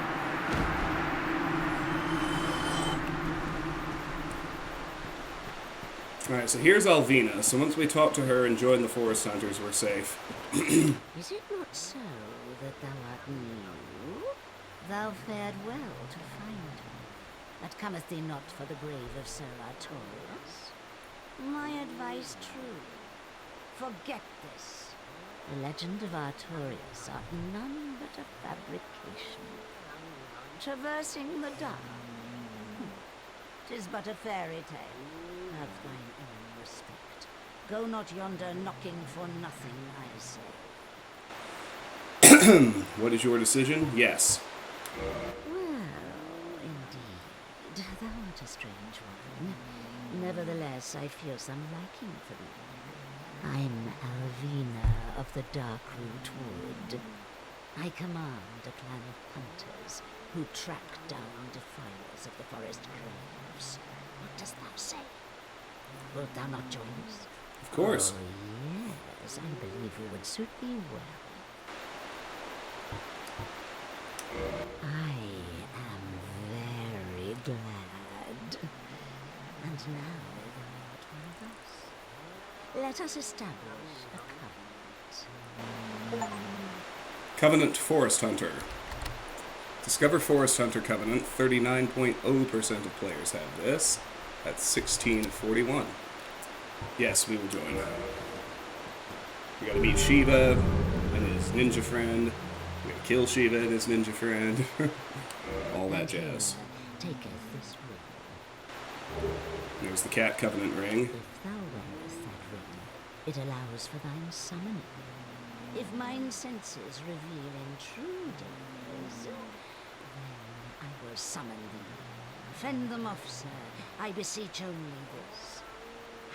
Alright, so here's Alvina. So once we talk to her and join the Forest Hunters, we're safe. Is it not so that thou art new? Thou fared well to find me. But cometh thee not for the grave of Sir Artorias? My advice true. Forget this. The legend of Artorias art none but a fabrication. Traversing the dark. 'Tis but a fairy tale. Have thine own respect. Go not yonder knocking for nothing, I say. What is your decision? Yes. Well, indeed, thou art a strange one. Nevertheless, I feel some liking for thee. I'm Alvina of the Darkroot Wood. I command a clan of hunters who track down defilers of the forest graves. What dost thou say? Wilt thou not join us? Of course. Oh, yes, I believe we would suit thee well. I am very glad. And now thou art one of us. Let us establish a covenant. Covenant Forest Hunter. Discover Forest Hunter Covenant. 39.0% of players have this. That's 16 of 41. Yes, we will join. We gotta meet Shiva and his ninja friend. We gotta kill Shiva and his ninja friend. All that jazz. Taketh this ring. There's the Cat Covenant ring. If thou wearest that ring, it allows for thine summoning. If mine senses reveal in true days, then I will summon thee. Fend them off, sir. I beseech only this.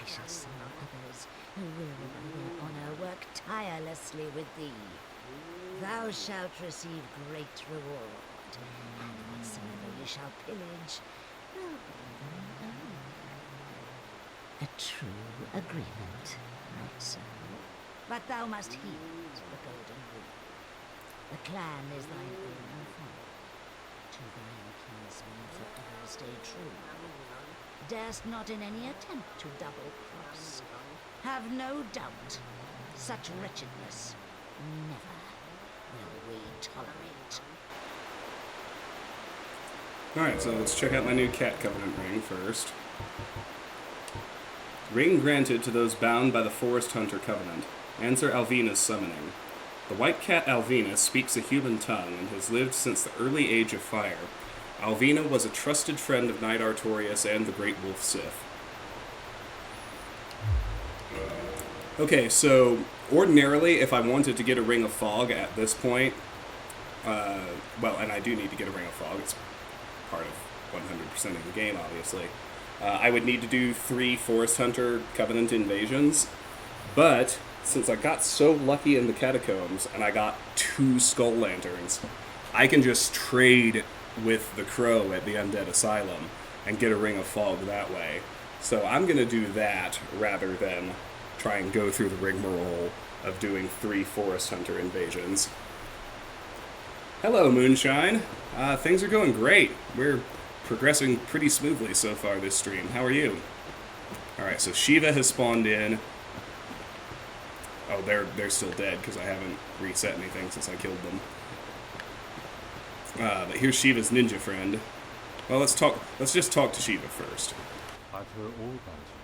I shall summon others who will, by their honor, work tirelessly with thee. Thou shalt receive great reward, and whatsoever ye shall pillage will be thine own. A true agreement, right so? But thou must heed the golden rule. The clan is thine own family. To thine kinsmen forever stay true. Darest not in any attempt to double-cross. Have no doubt, such wretchedness never will we tolerate. Alright, so let's check out my new Cat Covenant ring first. Ring granted to those bound by the Forest Hunter Covenant. Answer Alvina's summoning. The white cat Alvina speaks a human tongue and has lived since the early age of fire. Alvina was a trusted friend of Knight Artorias and the Great Wolf Sith. Okay, so ordinarily, if I wanted to get a Ring of Fog at this point, well, and I do need to get a Ring of Fog, it's part of 100% of the game, obviously, I would need to do 3 Forest Hunter Covenant invasions, but since I got so lucky in the Catacombs and I got 2 Skull Lanterns, I can just trade with the Crow at the Undead Asylum and get a Ring of Fog that way. So I'm going to do that rather than try and go through the rigmarole of doing 3 Forest Hunter invasions. Hello, Moonshine. Things are going great. We're progressing pretty smoothly so far this stream. How are you? Alright, so Shiva has spawned in. Oh, they're still dead because I haven't reset anything since I killed them. But here's Shiva's ninja friend. Well, let's just talk to Shiva first. I've heard all about you.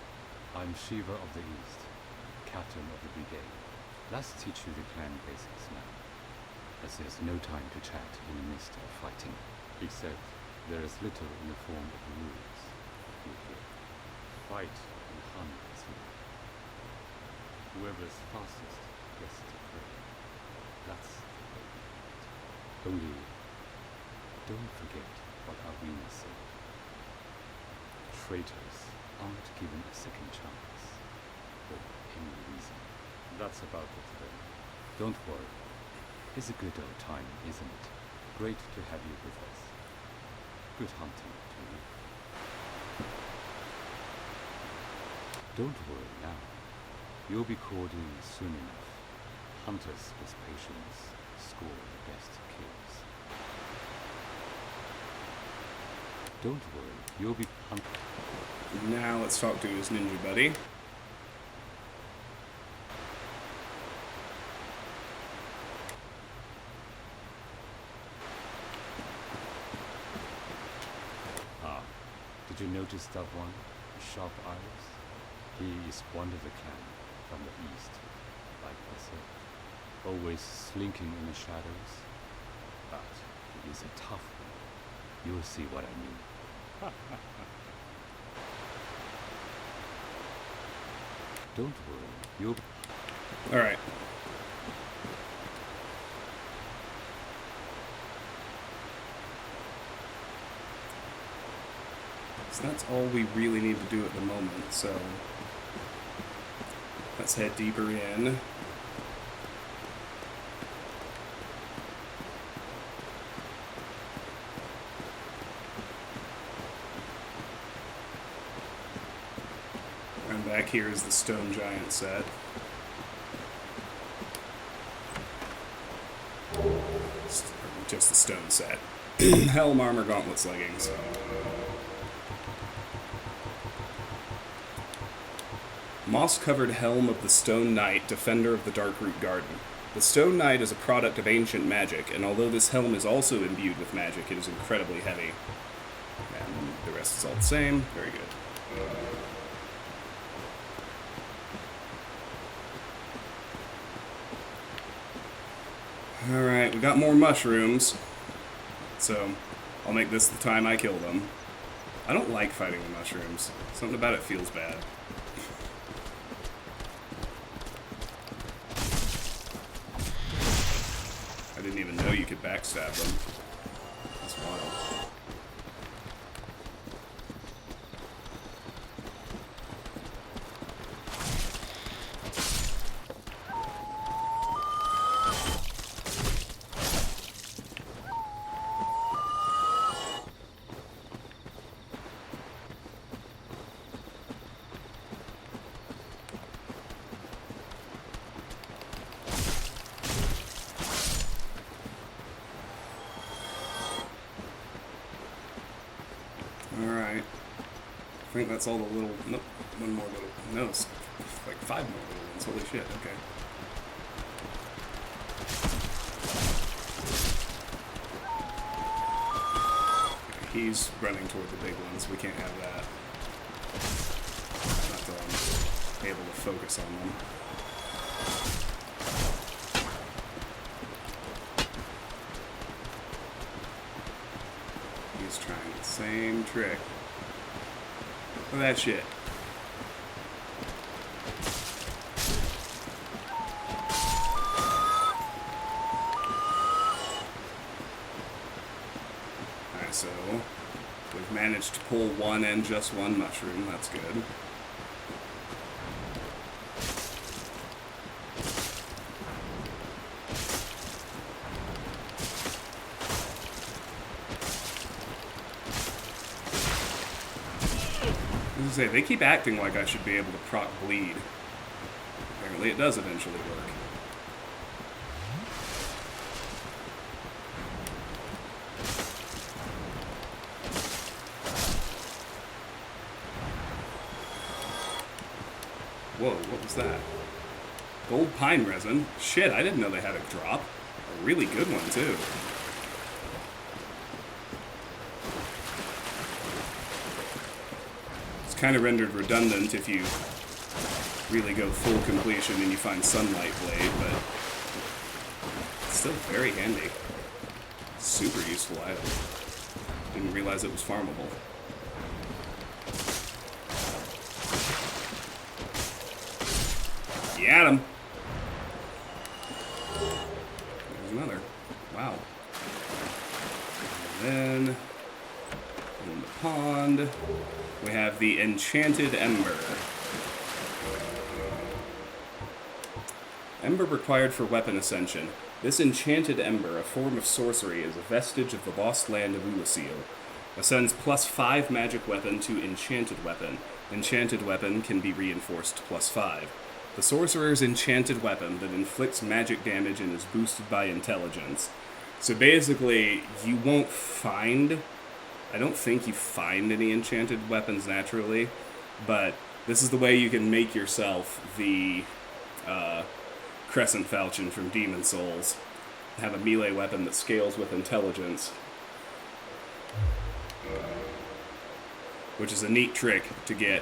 I'm Shiva of the East, captain of the brigade. Let's teach you the clan basics now, as there's no time to chat in the midst of fighting, except there is little in the form of rules. You hear? Fight and hunt as you will. Whoever's fastest gets the prey. That's the way we fight. Only, don't forget what Alvina said. Traitors aren't given a second chance, for any reason. That's about it then. Don't worry. It's a good old time, isn't it? Great to have you with us. Good hunting to you. Don't worry now. You'll be called in soon enough. Hunters with patience score the best kills. Don't worry, you'll be pumped. Now let's talk to his ninja buddy. Ah, did you notice that one? Sharp eyes? He is one of the clan from the east, like myself. Always slinking in the shadows. But he is a tough one. You'll see what I mean. Don't worry, you'll... Alright. So that's all we really need to do at the moment, so... let's head deeper in. And back here is the stone giant set. Just the stone set. Helm, armor, gauntlets, leggings. Moss-covered helm of the Stone Knight, defender of the Darkroot Garden. The Stone Knight is a product of ancient magic, and although this helm is also imbued with magic, it is incredibly heavy. And the rest is all the same. Very good. Alright, we got more mushrooms. So, I'll make this the time I kill them. I don't like fighting the mushrooms. Something about it feels bad. I didn't even know you could backstab them. That's wild. Alright. I think that's all the little... Nope. One more little... No, it's like 5 more little ones. Holy shit, okay. He's running toward the big ones. We can't have that. Not till I'm able to focus on them. He's trying the same trick. Look at that shit. Alright, so we've managed to pull one and just one mushroom. That's good. Say, they keep acting like I should be able to proc bleed. Apparently it does eventually work. Whoa, what was that? Gold pine resin? Shit, I didn't know they had a drop. A really good one, too. Kind of rendered redundant if you really go full completion and you find Sunlight Blade, but it's still very handy. Super useful item. Didn't realize it was farmable. You had him! There's another. Wow. And then in the pond we have the Enchanted Ember. Ember required for weapon ascension. This Enchanted Ember, a form of sorcery, is a vestige of the lost land of Ulasil. Ascends +5 magic weapon to Enchanted Weapon. Enchanted Weapon can be reinforced +5. The Sorcerer's Enchanted Weapon that inflicts magic damage and is boosted by intelligence. So basically, you won't find I don't think you find any enchanted weapons naturally, but this is the way you can make yourself the Crescent Falchion from Demon Souls. Have a melee weapon that scales with intelligence, which is a neat trick to get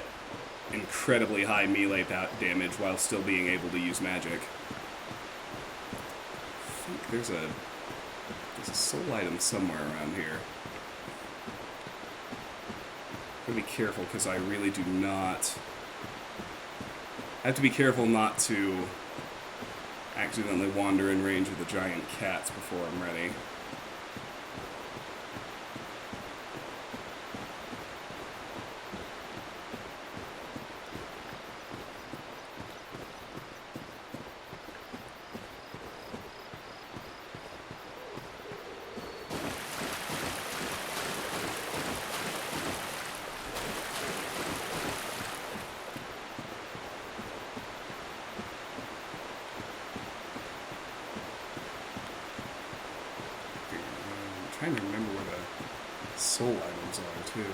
incredibly high melee damage while still being able to use magic. I think there's a soul item somewhere around here. I'm gonna be careful because I really do not... I have to be careful not to accidentally wander in range of the giant cats before I'm ready. I'm trying to remember where the soul items are, too.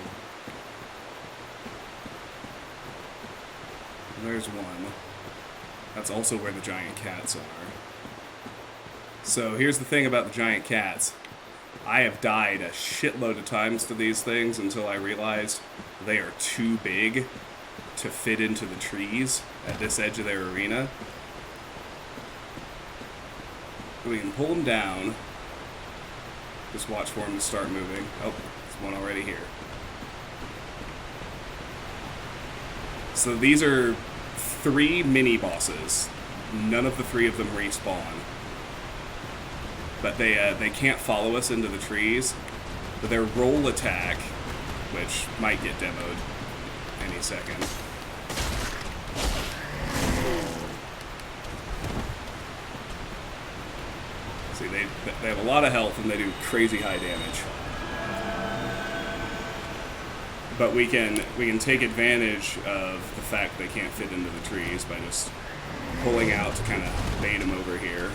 There's one. That's also where the giant cats are. So here's the thing about the giant cats. I have died a shitload of times to these things until I realized they are too big to fit into the trees at this edge of their arena. We can pull them down. Just watch for them to start moving. Oh, there's one already here. So these are 3 mini-bosses. None of the 3 of them respawn. But they can't follow us into the trees. But their roll attack, which might get demoed any second. See, they have a lot of health and they do crazy high damage. But we can take advantage of the fact they can't fit into the trees by just pulling out to kind of bait them over here.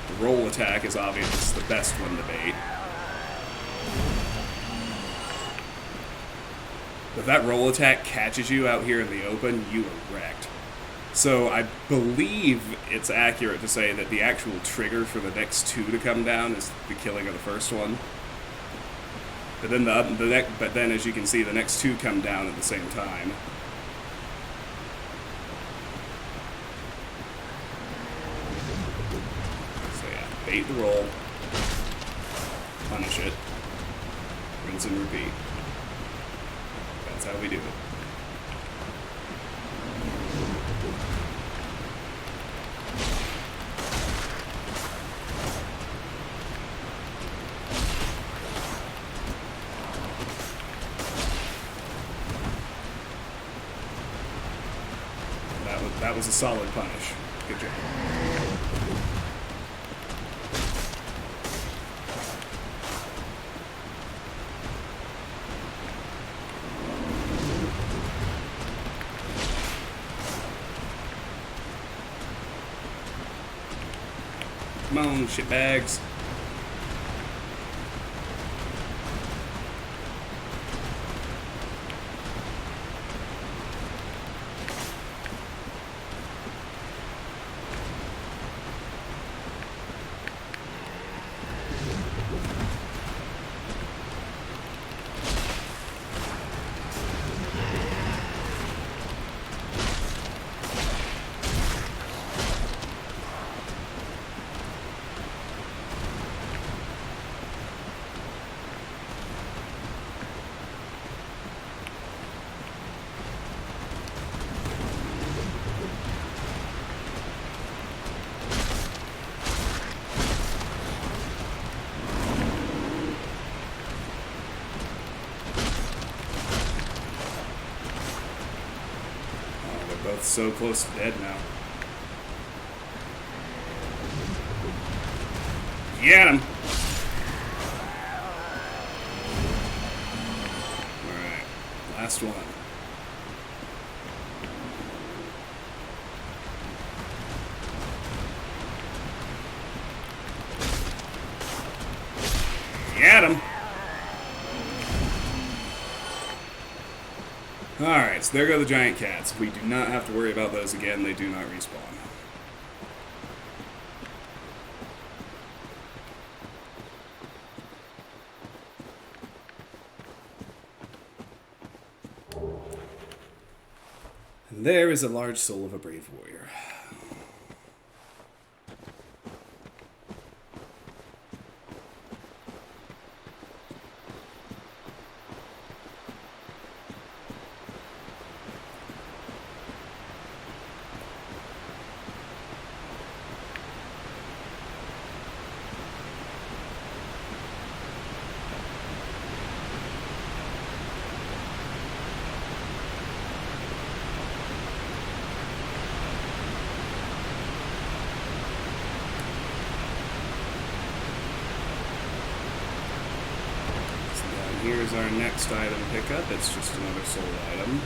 The roll attack is obviously the best one to bait. If that roll attack catches you out here in the open, you are wrecked. So I believe it's accurate to say that the actual trigger for the next 2 to come down is the killing of the first one. But then as you can see, the next 2 come down at the same time. So yeah, bait the roll, punish it, rinse and repeat. That's how we do it. That was a solid punish. Good job. Come on, shitbags. Both so close to dead now. Get him! Alright, last one. Alright, so there go the giant cats. We do not have to worry about those again. They do not respawn. And there is a large soul of a brave warrior. Here's our next item pickup. It's just another soul item.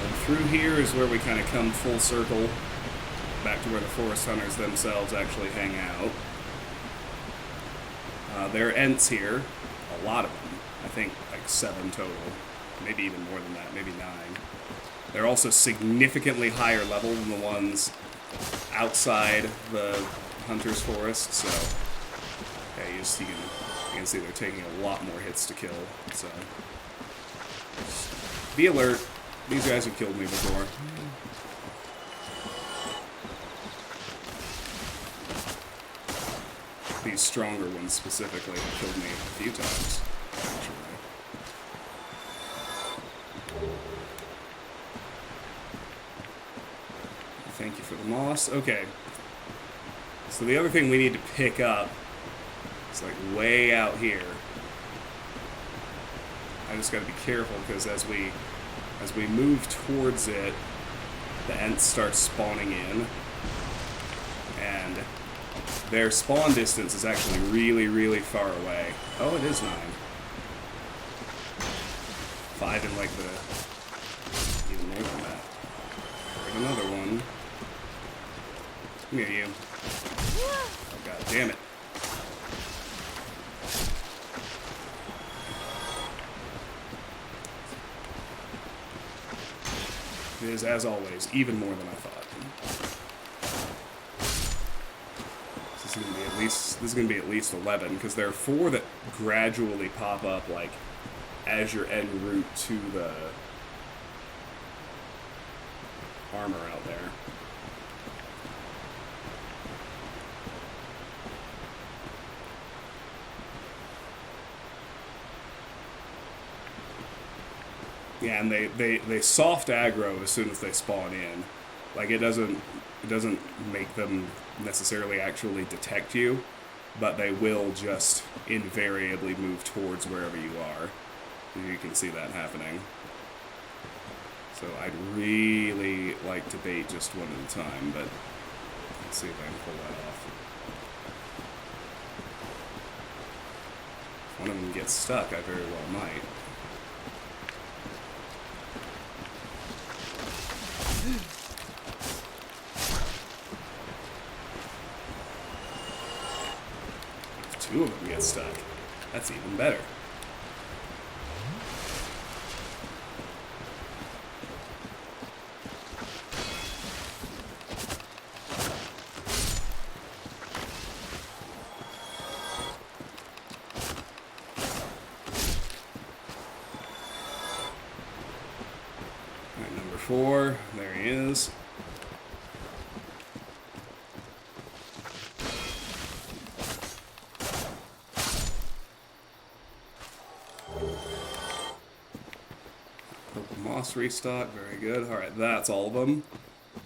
And through here is where we kind of come full circle back to where the forest hunters themselves actually hang out. There are Ents here, a lot of them. I think like 7 total, maybe even more than that, maybe 9. They're also significantly higher level than the ones outside the hunter's forest, so yeah, you can see they're taking a lot more hits to kill. So be alert. These guys have killed me before. These stronger ones specifically have killed me a few times, actually. Thank you for the moss. Okay. So the other thing we need to pick up is like way out here. I just gotta be careful because as we move towards it, the Ents start spawning in. And their spawn distance is actually really, really far away. Oh, it is 9. 5 in like the... even more than that. There's another one. Come here, you. Oh, god damn it. It is, as always, even more than I thought. This is going to be at least 11, because there are 4 that gradually pop up, like, as your en route to the armor out there. Yeah, and they soft aggro as soon as they spawn in. Like, it doesn't make them necessarily actually detect you, but they will just invariably move towards wherever you are. You can see that happening. So I'd really like to bait just one at a time, but let's see if I can pull that off. If one of them gets stuck, I very well might. If 2 of them get stuck, that's even better. Alright, number 4, there he is. Moss restock, very good. Alright, that's all of them.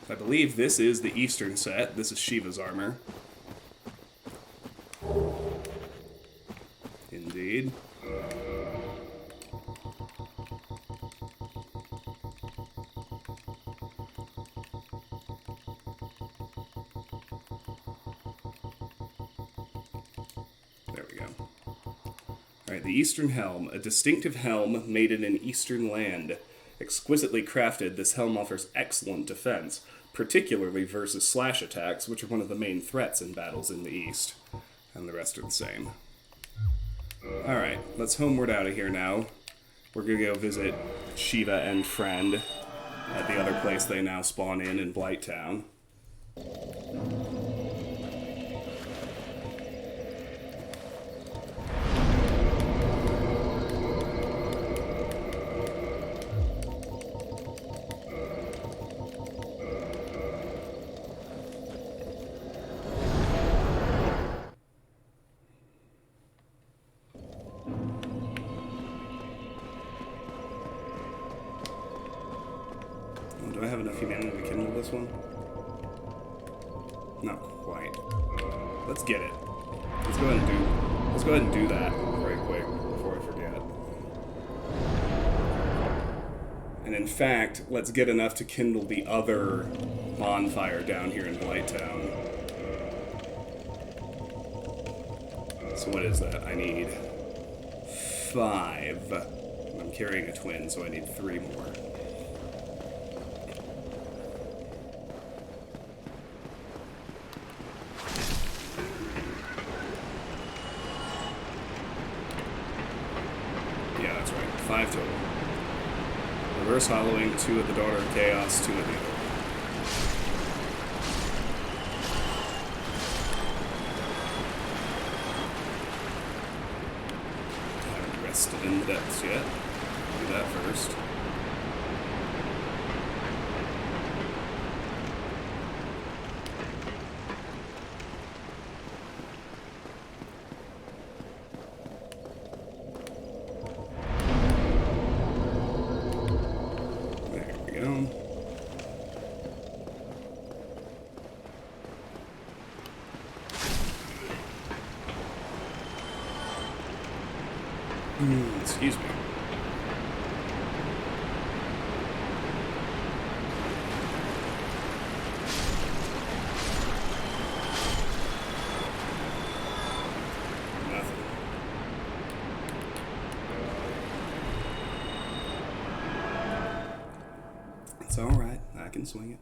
I believe this is the Eastern set. This is Shiva's armor. Indeed. There we go. Alright, the Eastern Helm. A distinctive helm made in an eastern land. Exquisitely crafted, this helm offers excellent defense, particularly versus slash attacks, which are one of the main threats in battles in the East. And the rest are the same. Alright, let's homeward out of here now. We're gonna go visit Shiva and friend at the other place they now spawn in Blighttown. Do I have enough humanity to kindle this one? Not quite. Let's get it. Let's go ahead and do that very quick before I forget. And in fact, let's get enough to kindle the other bonfire down here in Blighttown. So what is that? I need 5. I'm carrying a twin, so I need 3 more. Yeah, that's right. 5 total. Reverse hollowing, 2 at the Daughter of Chaos, 2 at the other. Haven't rested in the depths yet. Do that first. Excuse me. Nothing. It's alright. I can swing it.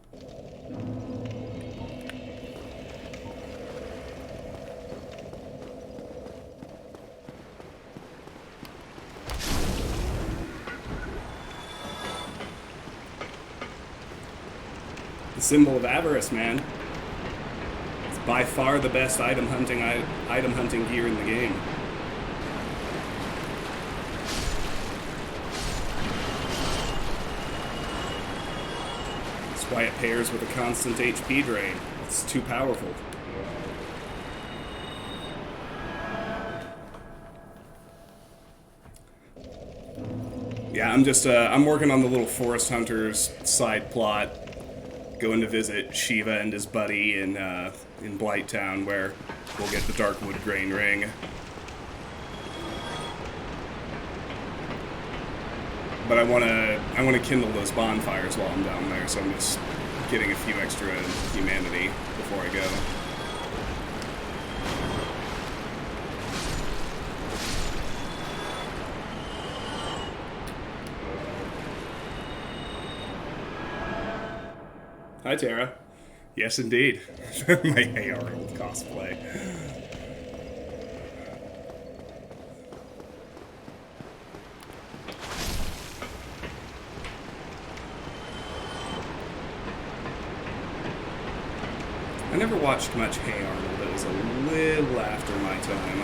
The symbol of avarice, man. It's by far the best item hunting gear in the game. That's why it pairs with a constant HP drain. It's too powerful. Yeah, I'm working on the little Forest Hunters side plot. Going to visit Shiva and his buddy in Blighttown, where we'll get the Darkwood Grain Ring. But I wanna kindle those bonfires while I'm down there, so I'm just getting a few extra humanity before I go. Hi, Tara. Yes, indeed. My AR old cosplay. I never watched much Hey Arnold. It was a little after my time.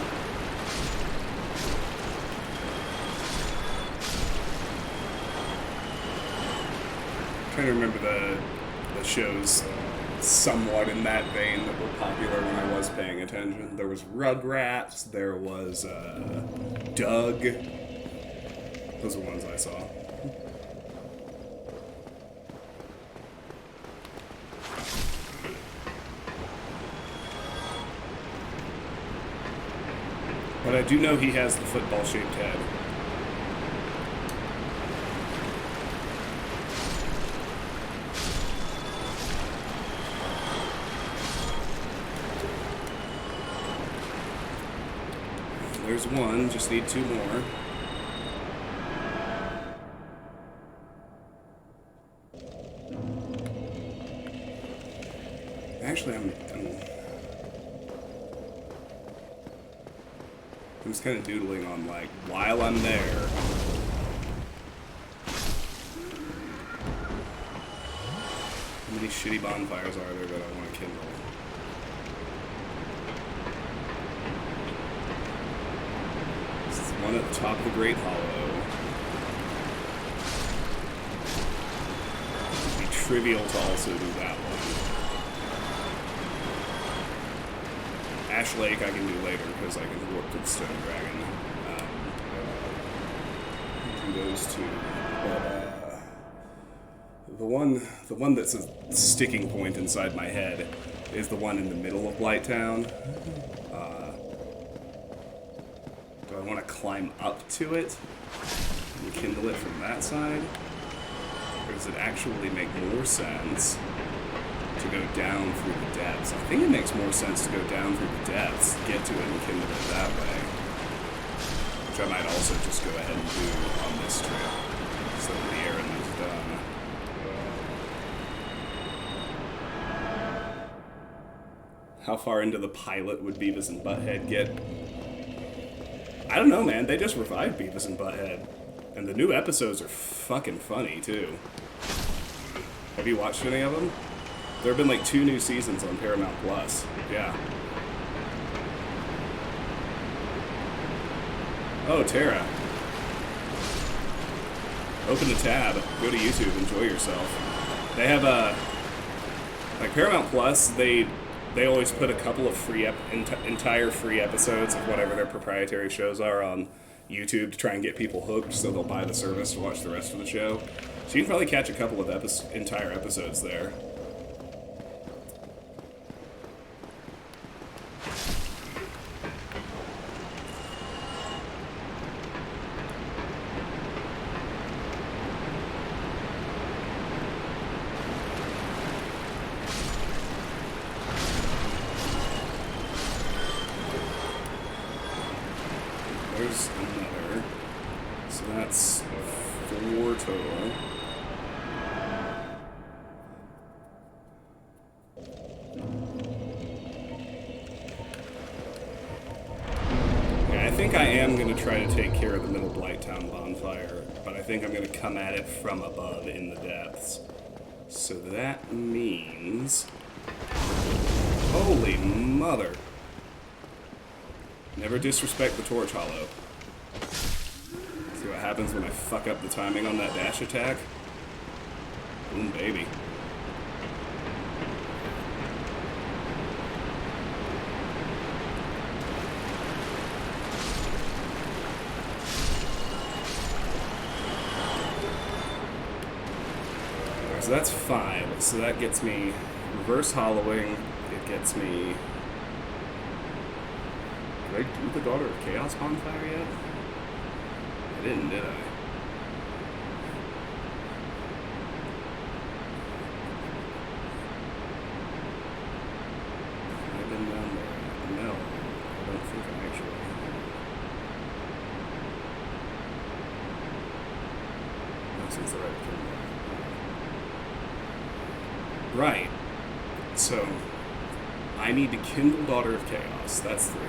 I'm trying to remember the shows somewhat in that vein that were popular when I was paying attention. There was Rugrats, there was Doug. Those are ones I saw. But I do know he has the football-shaped head. There's one, just need 2 more. Actually, I'm just kind of doodling on, like, while I'm there. How many shitty bonfires are there that I want to kindle? This is one at the top of the Great Hollow. It'd be trivial to also do that one. Ash Lake I can do later because I can warp to the Stone Dragon. Do those two. But, the one that's a sticking point inside my head is the one in the middle of Blighttown. Do I want to climb up to it and kindle it from that side? Or does it actually make more sense to go down through the depths? I think it makes more sense to go down through the depths, get to it, and kindle it that way. Which I might also just go ahead and do on this trip, so that the errand is done. How far into the pilot would Beavis and Butthead get? I don't know, man. They just revived Beavis and Butthead. And the new episodes are fucking funny, too. Have you watched any of them? There have been like 2 new seasons on Paramount Plus. Yeah. Oh, Tara. Open the tab. Go to YouTube. Enjoy yourself. They have like Paramount Plus. They always put a couple of free entire free episodes of whatever their proprietary shows are on YouTube to try and get people hooked, so they'll buy the service to watch the rest of the show. So you can probably catch a couple of entire episodes there. There's another. So that's 4 total. Yeah, I think I am going to try to take care of the Middle Blighttown bonfire, but I think I'm going to come at it from above in the depths. So that means... Holy mother! Never disrespect the Torch Hollow. See what happens when I fuck up the timing on that dash attack? Boom, baby. So that's 5. So that gets me reverse hollowing. It gets me... Did I do the Daughter of Chaos bonfire yet? I didn't, did I? I've been down there. No, I don't think I actually have. No, since the right kid. Right. So, I need to kindle Daughter of Chaos. That's 3.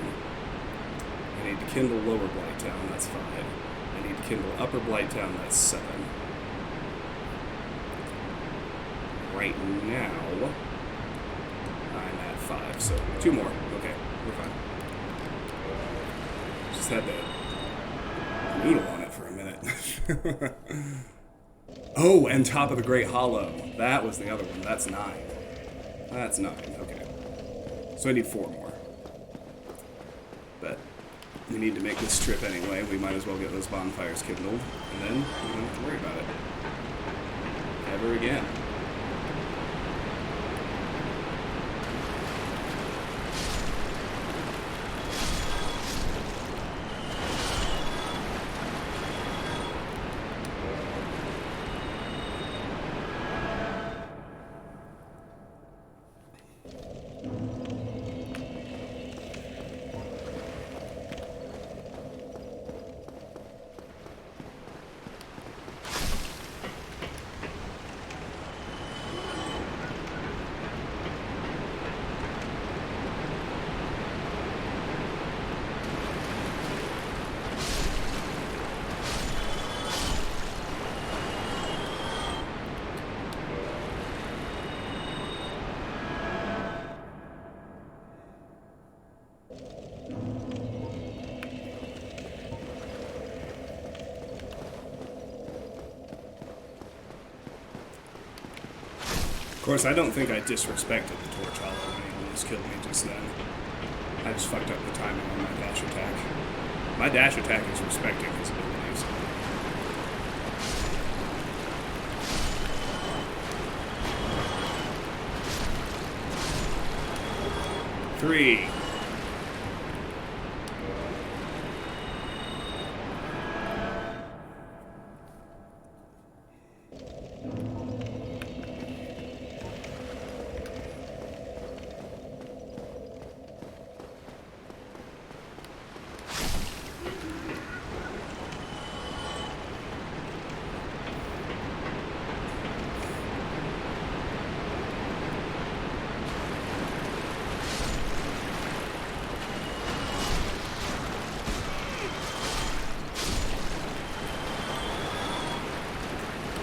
I need to kindle Lower Blighttown, that's 5. I need to kindle Upper Blighttown, that's 7. Right now, I'm at 5, so 2 more. Okay, we're fine. Just had to noodle on it for a minute. Oh, and Top of the Great Hollow. That was the other one. That's 9. That's 9, okay. So I need 4 more. But we need to make this trip anyway. We might as well get those bonfires kindled, and then we don't have to worry about it ever again. course, I don't think I disrespected the Torch Hollow when he almost killed me just then. I just fucked up the timing on my dash attack. My dash attack is respecting his abilities. Three.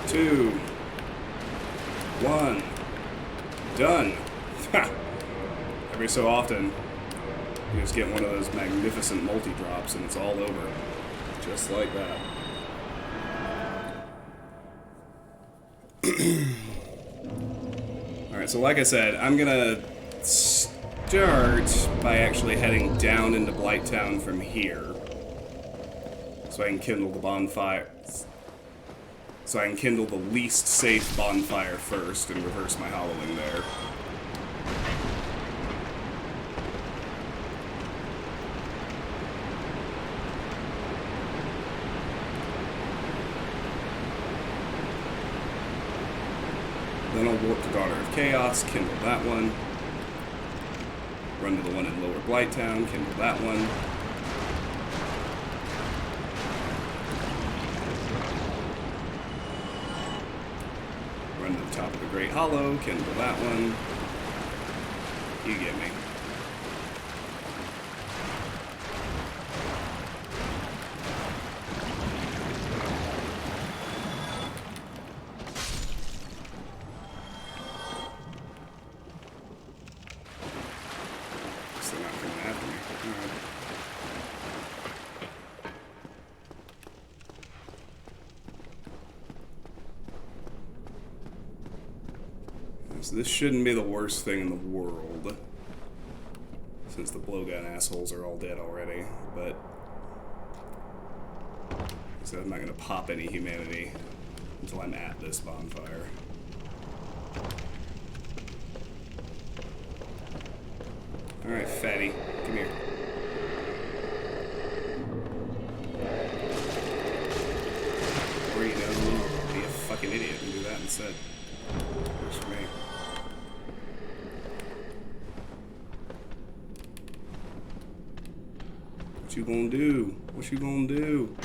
Two, one, done. Every so often, you just get one of those magnificent multi-drops and it's all over. Just like that. Alright, so like I said, I'm gonna start by actually heading down into Blighttown from here. So I can kindle the bonfire. So I can kindle the least safe bonfire first and reverse my hollowing there. Then I'll warp to Daughter of Chaos, kindle that one. Run to the one in Lower Blighttown, kindle that one. Run to the top of the Great Hollow, kindle that one. You get me. They're not coming after me. All right. So this shouldn't be the worst thing in the world, since the blowgun assholes are all dead already, but so I'm not going to pop any humanity until I'm at this bonfire. Alright, fatty, come here. Or, you know, be a fucking idiot and do that instead. Works for me. What you gonna do? What you gonna do?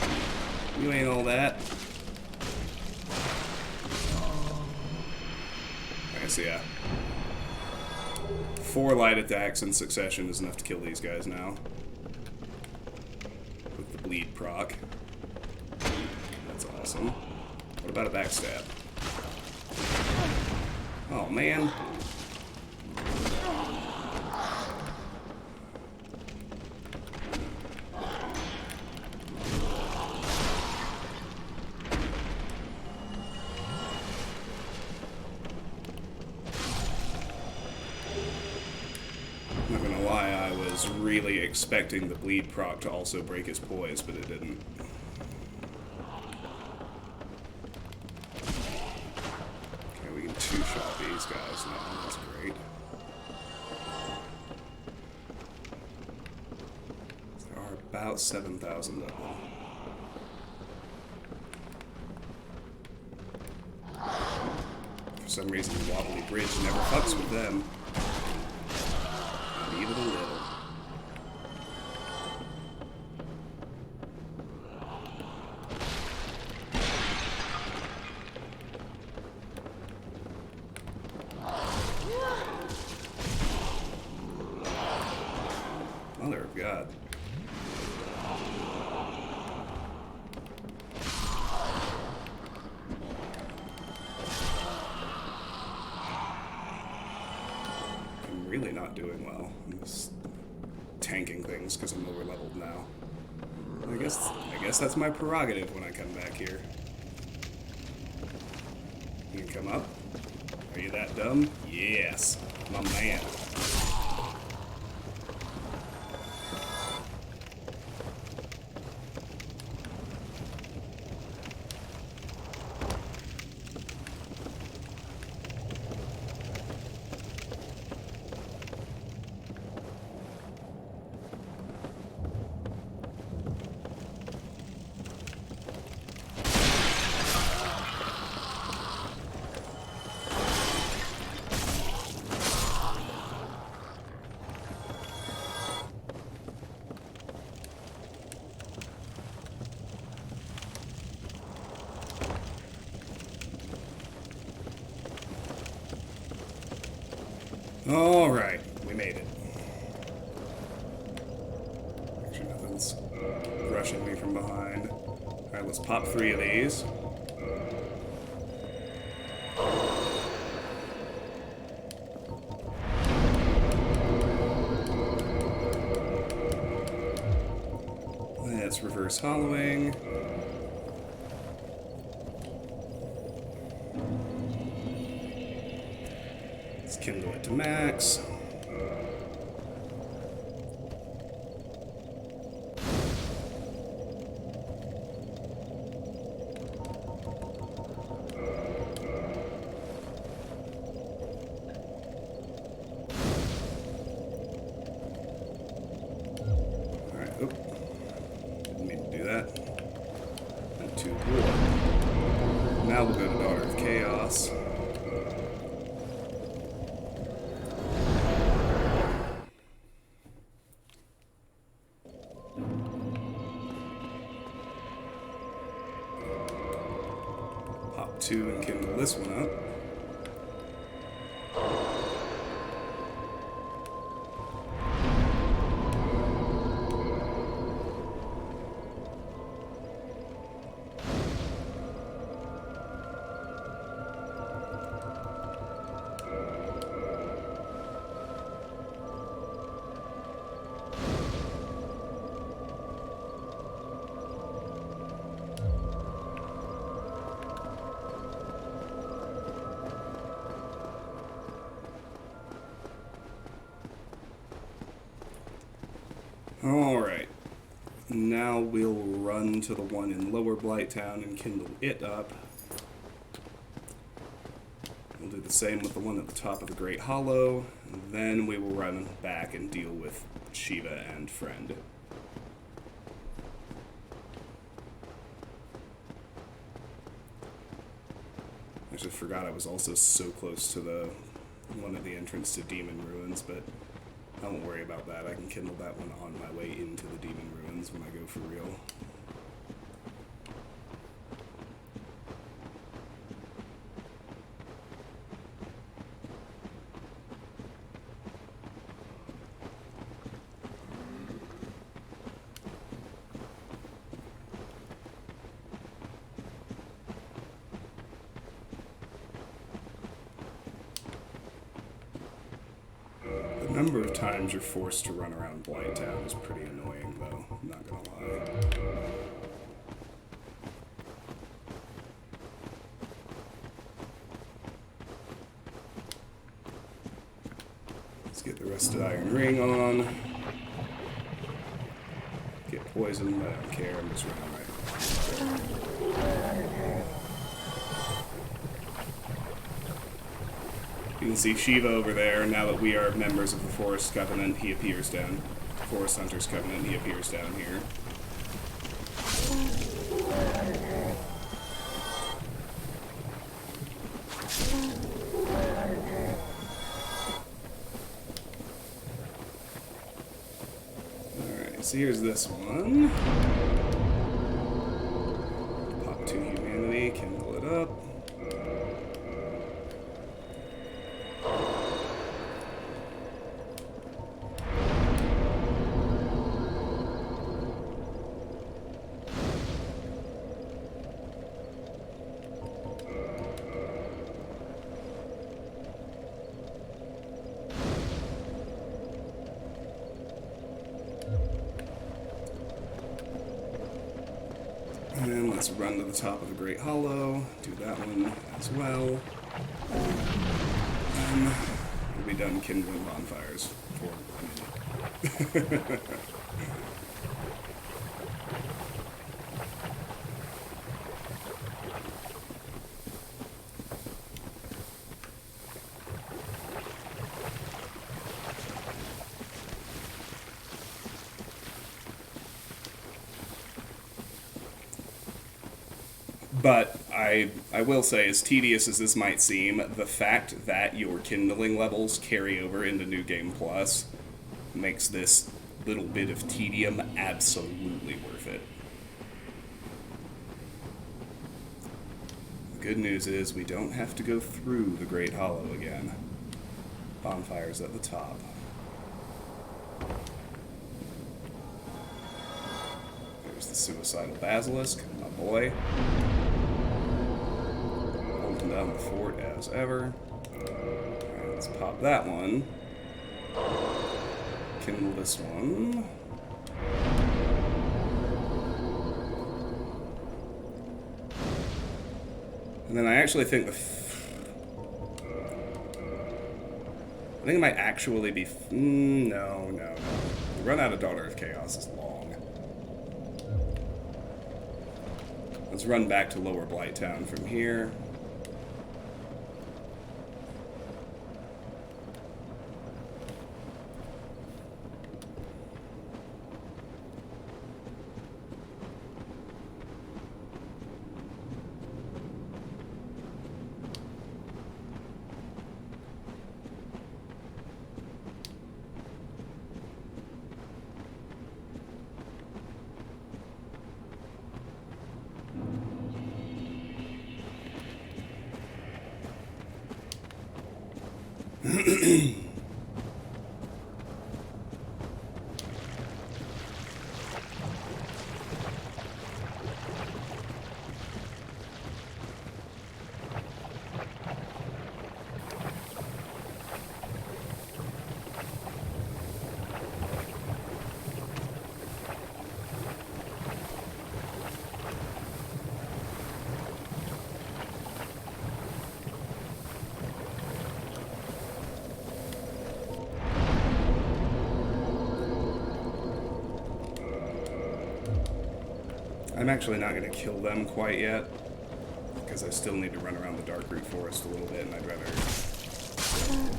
You ain't all that. I guess, yeah. 4 light attacks in succession is enough to kill these guys now. With the bleed proc. That's awesome. What about a backstab? Oh, man. Not gonna lie, I was really expecting the bleed proc to also break his poise, but it didn't. Okay, we can two-shot these guys now, that's great. There are about 7,000 of them. For some reason, the wobbly bridge never fucks with them. Not even a little. Mother of God. I'm really not doing well. I'm just tanking things because I'm over-leveled now. I guess that's my prerogative when I come back here. You can come up. Are you that dumb? Yes, my man. Alright, we made it. Make sure nothing's rushing me from behind. Alright, let's pop 3 of these. Let's reverse hollowing. Kindle it to max. Alright, oop. Didn't mean to do that. And 2 dwarf. Now we'll go to Daughter of Chaos. Pop 2 and kindle this one up. Alright, now we'll run to the one in Lower Blighttown and kindle it up. We'll do the same with the one at the top of the Great Hollow, and then we will run back and deal with Shiva and Friend. I just forgot I was also so close to the one at the entrance to Demon Ruins, but I won't worry about that. I can kindle that one on my way into the Demon Ruins when I go for real. The number of times you're forced to run around Blighttown is pretty annoying, though. I'm not gonna lie. Let's get the Rusted Iron Ring on. Get poisoned, I don't care. I'm just running right. You can see Shiva over there. Now that we are members of the Forest Covenant, he appears down. Forest Hunters Covenant, he appears down here. Alright, so here's this one. Pop 2 Humanity, kindle it up. And let's run to the top of the Great Hollow, do that one as well. then we'll be done kindling bonfires for a minute. But I will say, as tedious as this might seem, the fact that your kindling levels carry over into New Game Plus makes this little bit of tedium absolutely worth it. The good news is we don't have to go through the Great Hollow again. Bonfires at the top. There's the Suicidal Basilisk, my boy. Holding down the fort as ever. Alright, let's pop that one. Kindle this one. And then I actually think I think it might actually be... no. The run out of Daughter of Chaos is long. Let's run back to Lower Blighttown from here. I'm actually not going to kill them quite yet, because I still need to run around the Darkroot Forest a little bit, and I'd rather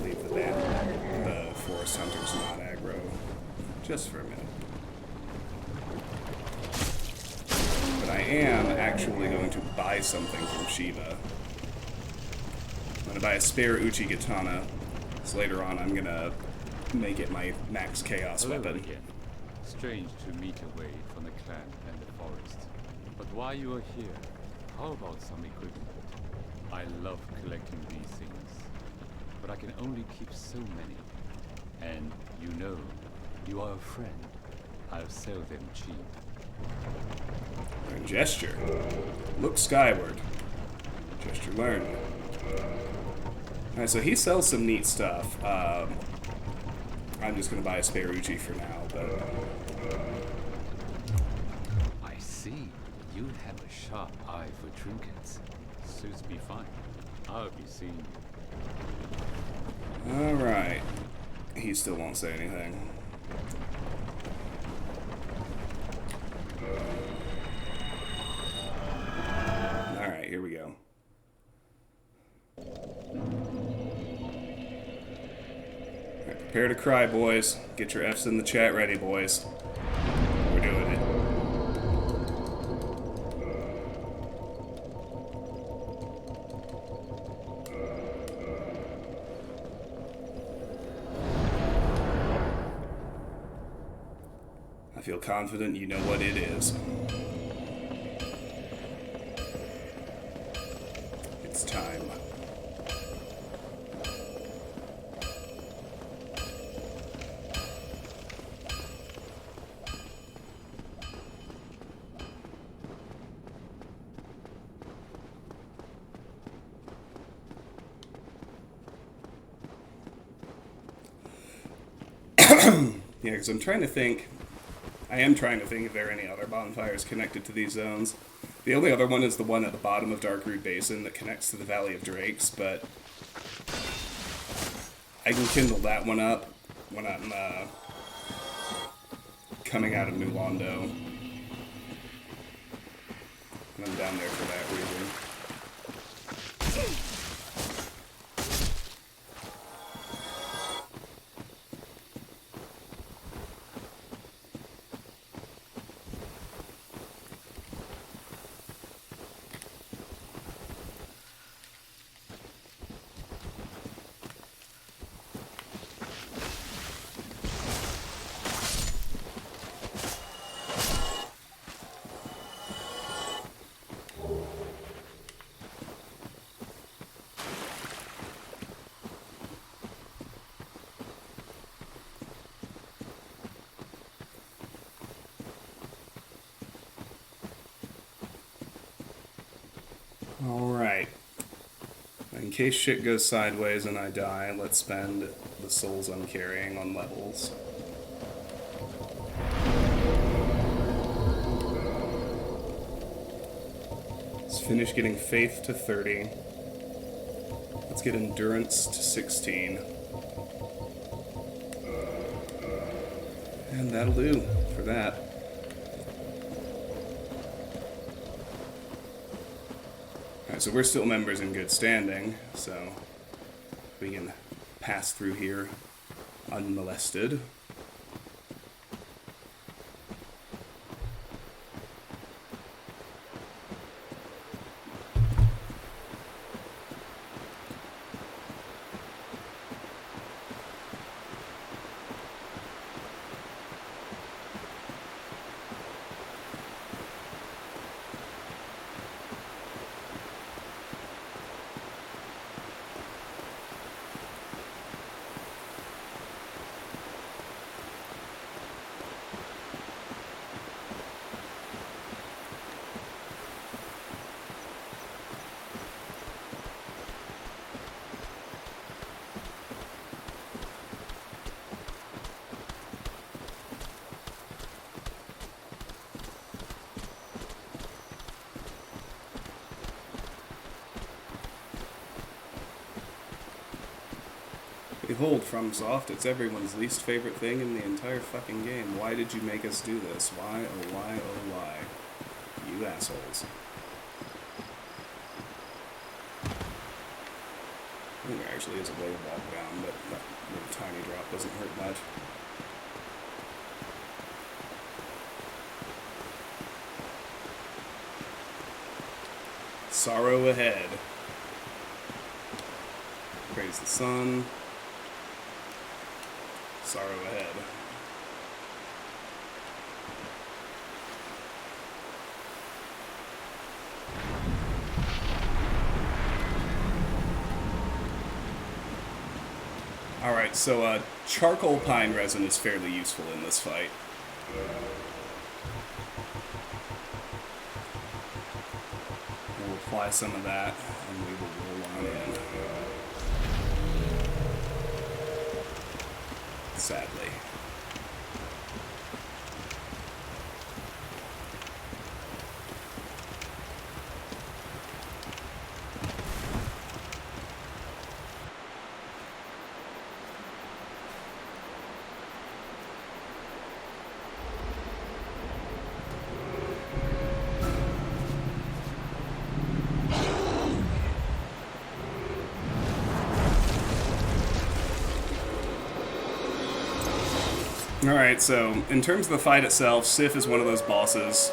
leave the forest hunters not aggro just for a minute. But I am actually going to buy something from Shiva. I'm going to buy a spare Uchigatana, so later on I'm going to make it my max chaos weapon. Again. Strange to meet away from the clan and the forest. But while you are here, how about some equipment? I love collecting these things, but I can only keep so many. And you know, you are a friend. I'll sell them cheap. And gesture. Look skyward. Gesture learned. Alright, so he sells some neat stuff. I'm just going to buy a spare Uchi for now, but... I see. You have a sharp eye for trinkets. Suits me fine. I'll be seeing you. Alright. He still won't say anything. Alright, here we go. Alright, prepare to cry, boys. Get your F's in the chat ready, boys. We're doing it. I feel confident you know what it is. It's time. Yeah, because I'm trying to think... I am trying to think if there are any other bonfires connected to these zones. The only other one is the one at the bottom of Darkroot Basin that connects to the Valley of Drakes, but I can kindle that one up when I'm coming out of New Londo. And I'm down there for that reason. Alright. In case shit goes sideways and I die, let's spend the souls I'm carrying on levels. Let's finish getting faith to 30. Let's get endurance to 16. And that'll do for that. So we're still members in good standing, so we can pass through here unmolested. Behold, FromSoft, it's everyone's least favorite thing in the entire fucking game. Why did you make us do this? Why, oh why, oh why? You assholes. I think there actually is a way to walk down, but that little tiny drop doesn't hurt much. Sorrow ahead. Praise the sun. Sorrow ahead. Alright, so charcoal pine resin is fairly useful in this fight. We'll apply some of that, and we will roll on in. Sadly. Alright, so in terms of the fight itself, Sif is one of those bosses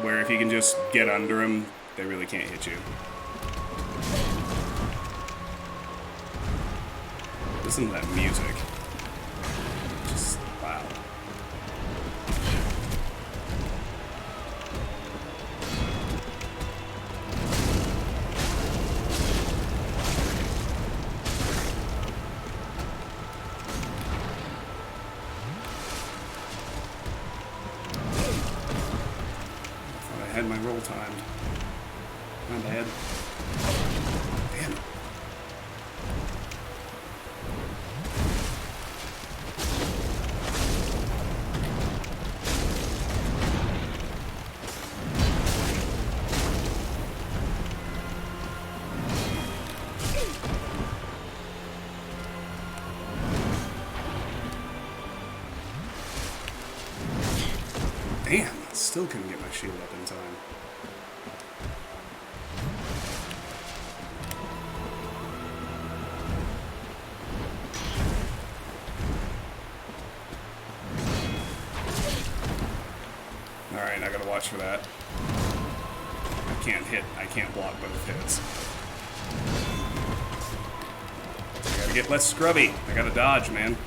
where if you can just get under him, they really can't hit you. Listen to that music. Just, wow. I had my roll timed. My bad. Damn it. Still couldn't get my shield up in time. Alright, I gotta watch for that. I can't block both hits. I gotta get less scrubby. I gotta dodge, man.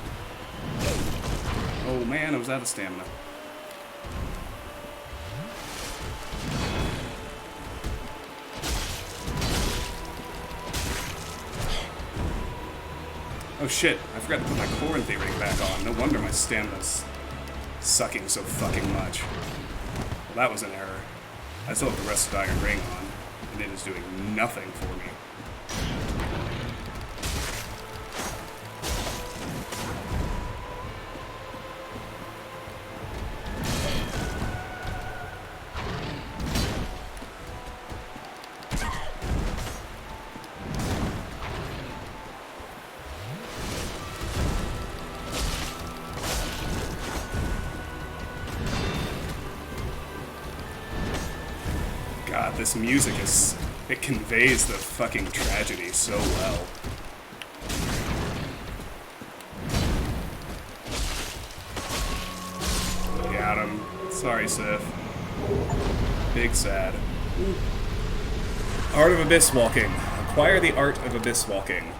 Oh man, I was out of stamina. Oh shit, I forgot to put my quarantine ring back on. No wonder my stamina's sucking so fucking much. Well, that was an error. I still have the rest of Iron Ring on, and it is doing nothing for me. God, this music it conveys the fucking tragedy so well. Got him. Sorry, Sif. Big sad. Art of Abyss Walking. Acquire the Art of Abyss Walking.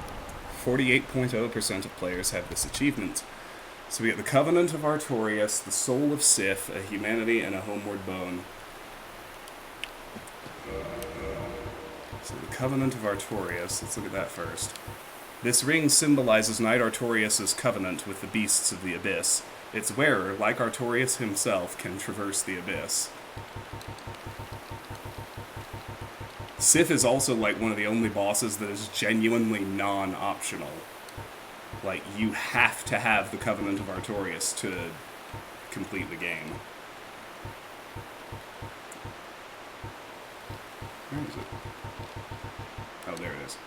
48.0% of players have this achievement. So we get the Covenant of Artorias, the Soul of Sif, a Humanity, and a Homeward Bone. So the Covenant of Artorias, let's look at that first. This ring symbolizes Knight Artorias' covenant with the beasts of the Abyss. Its wearer, like Artorias himself, can traverse the Abyss. Sif is also like one of the only bosses that is genuinely non-optional. Like, you have to have the Covenant of Artorias to complete the game. Where is it? Oh, there it is.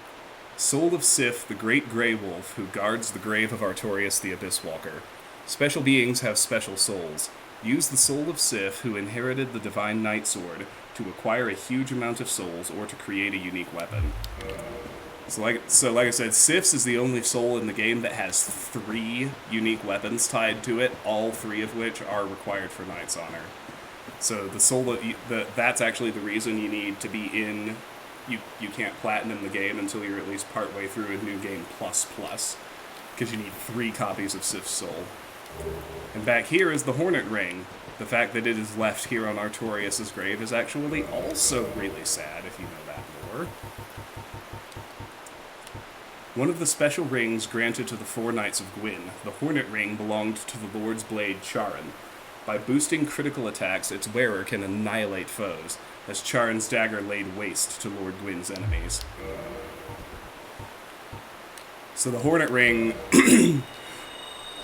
Soul of Sif, the great grey wolf who guards the grave of Artorias the Abyss Walker. Special beings have special souls. Use the Soul of Sif, who inherited the Divine Knight Sword, to acquire a huge amount of souls or to create a unique weapon. So like I said, Sif's is the only soul in the game that has 3 unique weapons tied to it, all 3 of which are required for Knight's Honor. So the soul that's actually the reason you need to be in. You can't platinum the game until you're at least partway through a new game plus, because you need 3 copies of Sif's soul. And back here is the Hornet Ring. The fact that it is left here on Artorias' grave is actually also really sad, if you know that lore. One of the special rings granted to the 4 Knights of Gwyn, the Hornet Ring belonged to the Lord's Blade Charon. By boosting critical attacks, its wearer can annihilate foes, as Charon's dagger laid waste to Lord Gwyn's enemies. So the Hornet Ring...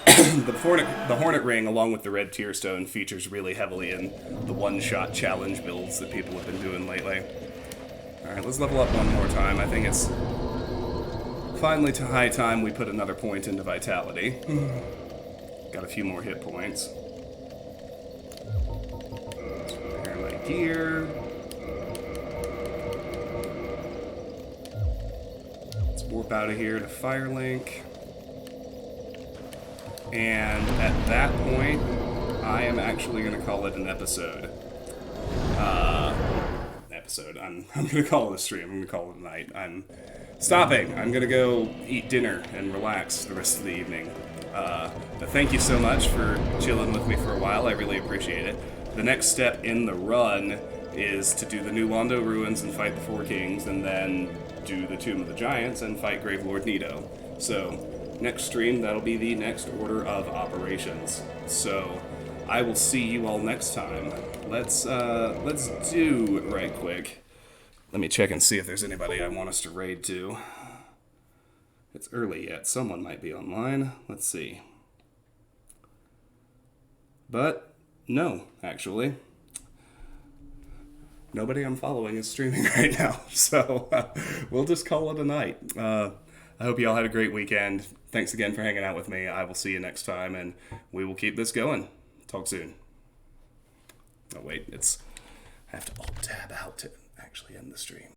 the Hornet Ring, along with the Red Tearstone, features really heavily in the one-shot challenge builds that people have been doing lately. Alright, let's level up one more time. I think it's finally to high time we put another point into Vitality. Got a few more hit points. Repair my gear. Let's warp out of here to Firelink. And at that point, I am actually going to call it an episode. I'm going to call it a stream. I'm going to call it a night. I'm stopping. I'm going to go eat dinner and relax the rest of the evening. But thank you so much for chilling with me for a while. I really appreciate it. The next step in the run is to do the New Londo Ruins and fight the 4 Kings, and then do the Tomb of the Giants and fight Grave Lord Nito. So... next stream, that'll be the next order of operations. So, I will see you all next time. Let's do it right quick. Let me check and see if there's anybody I want us to raid to. It's early yet. Someone might be online. Let's see. But, no, actually. Nobody I'm following is streaming right now. So, we'll just call it a night. I hope you all had a great weekend. Thanks again for hanging out with me. I will see you next time, and we will keep this going. Talk soon. Oh wait, I have to alt tab out to actually end the stream.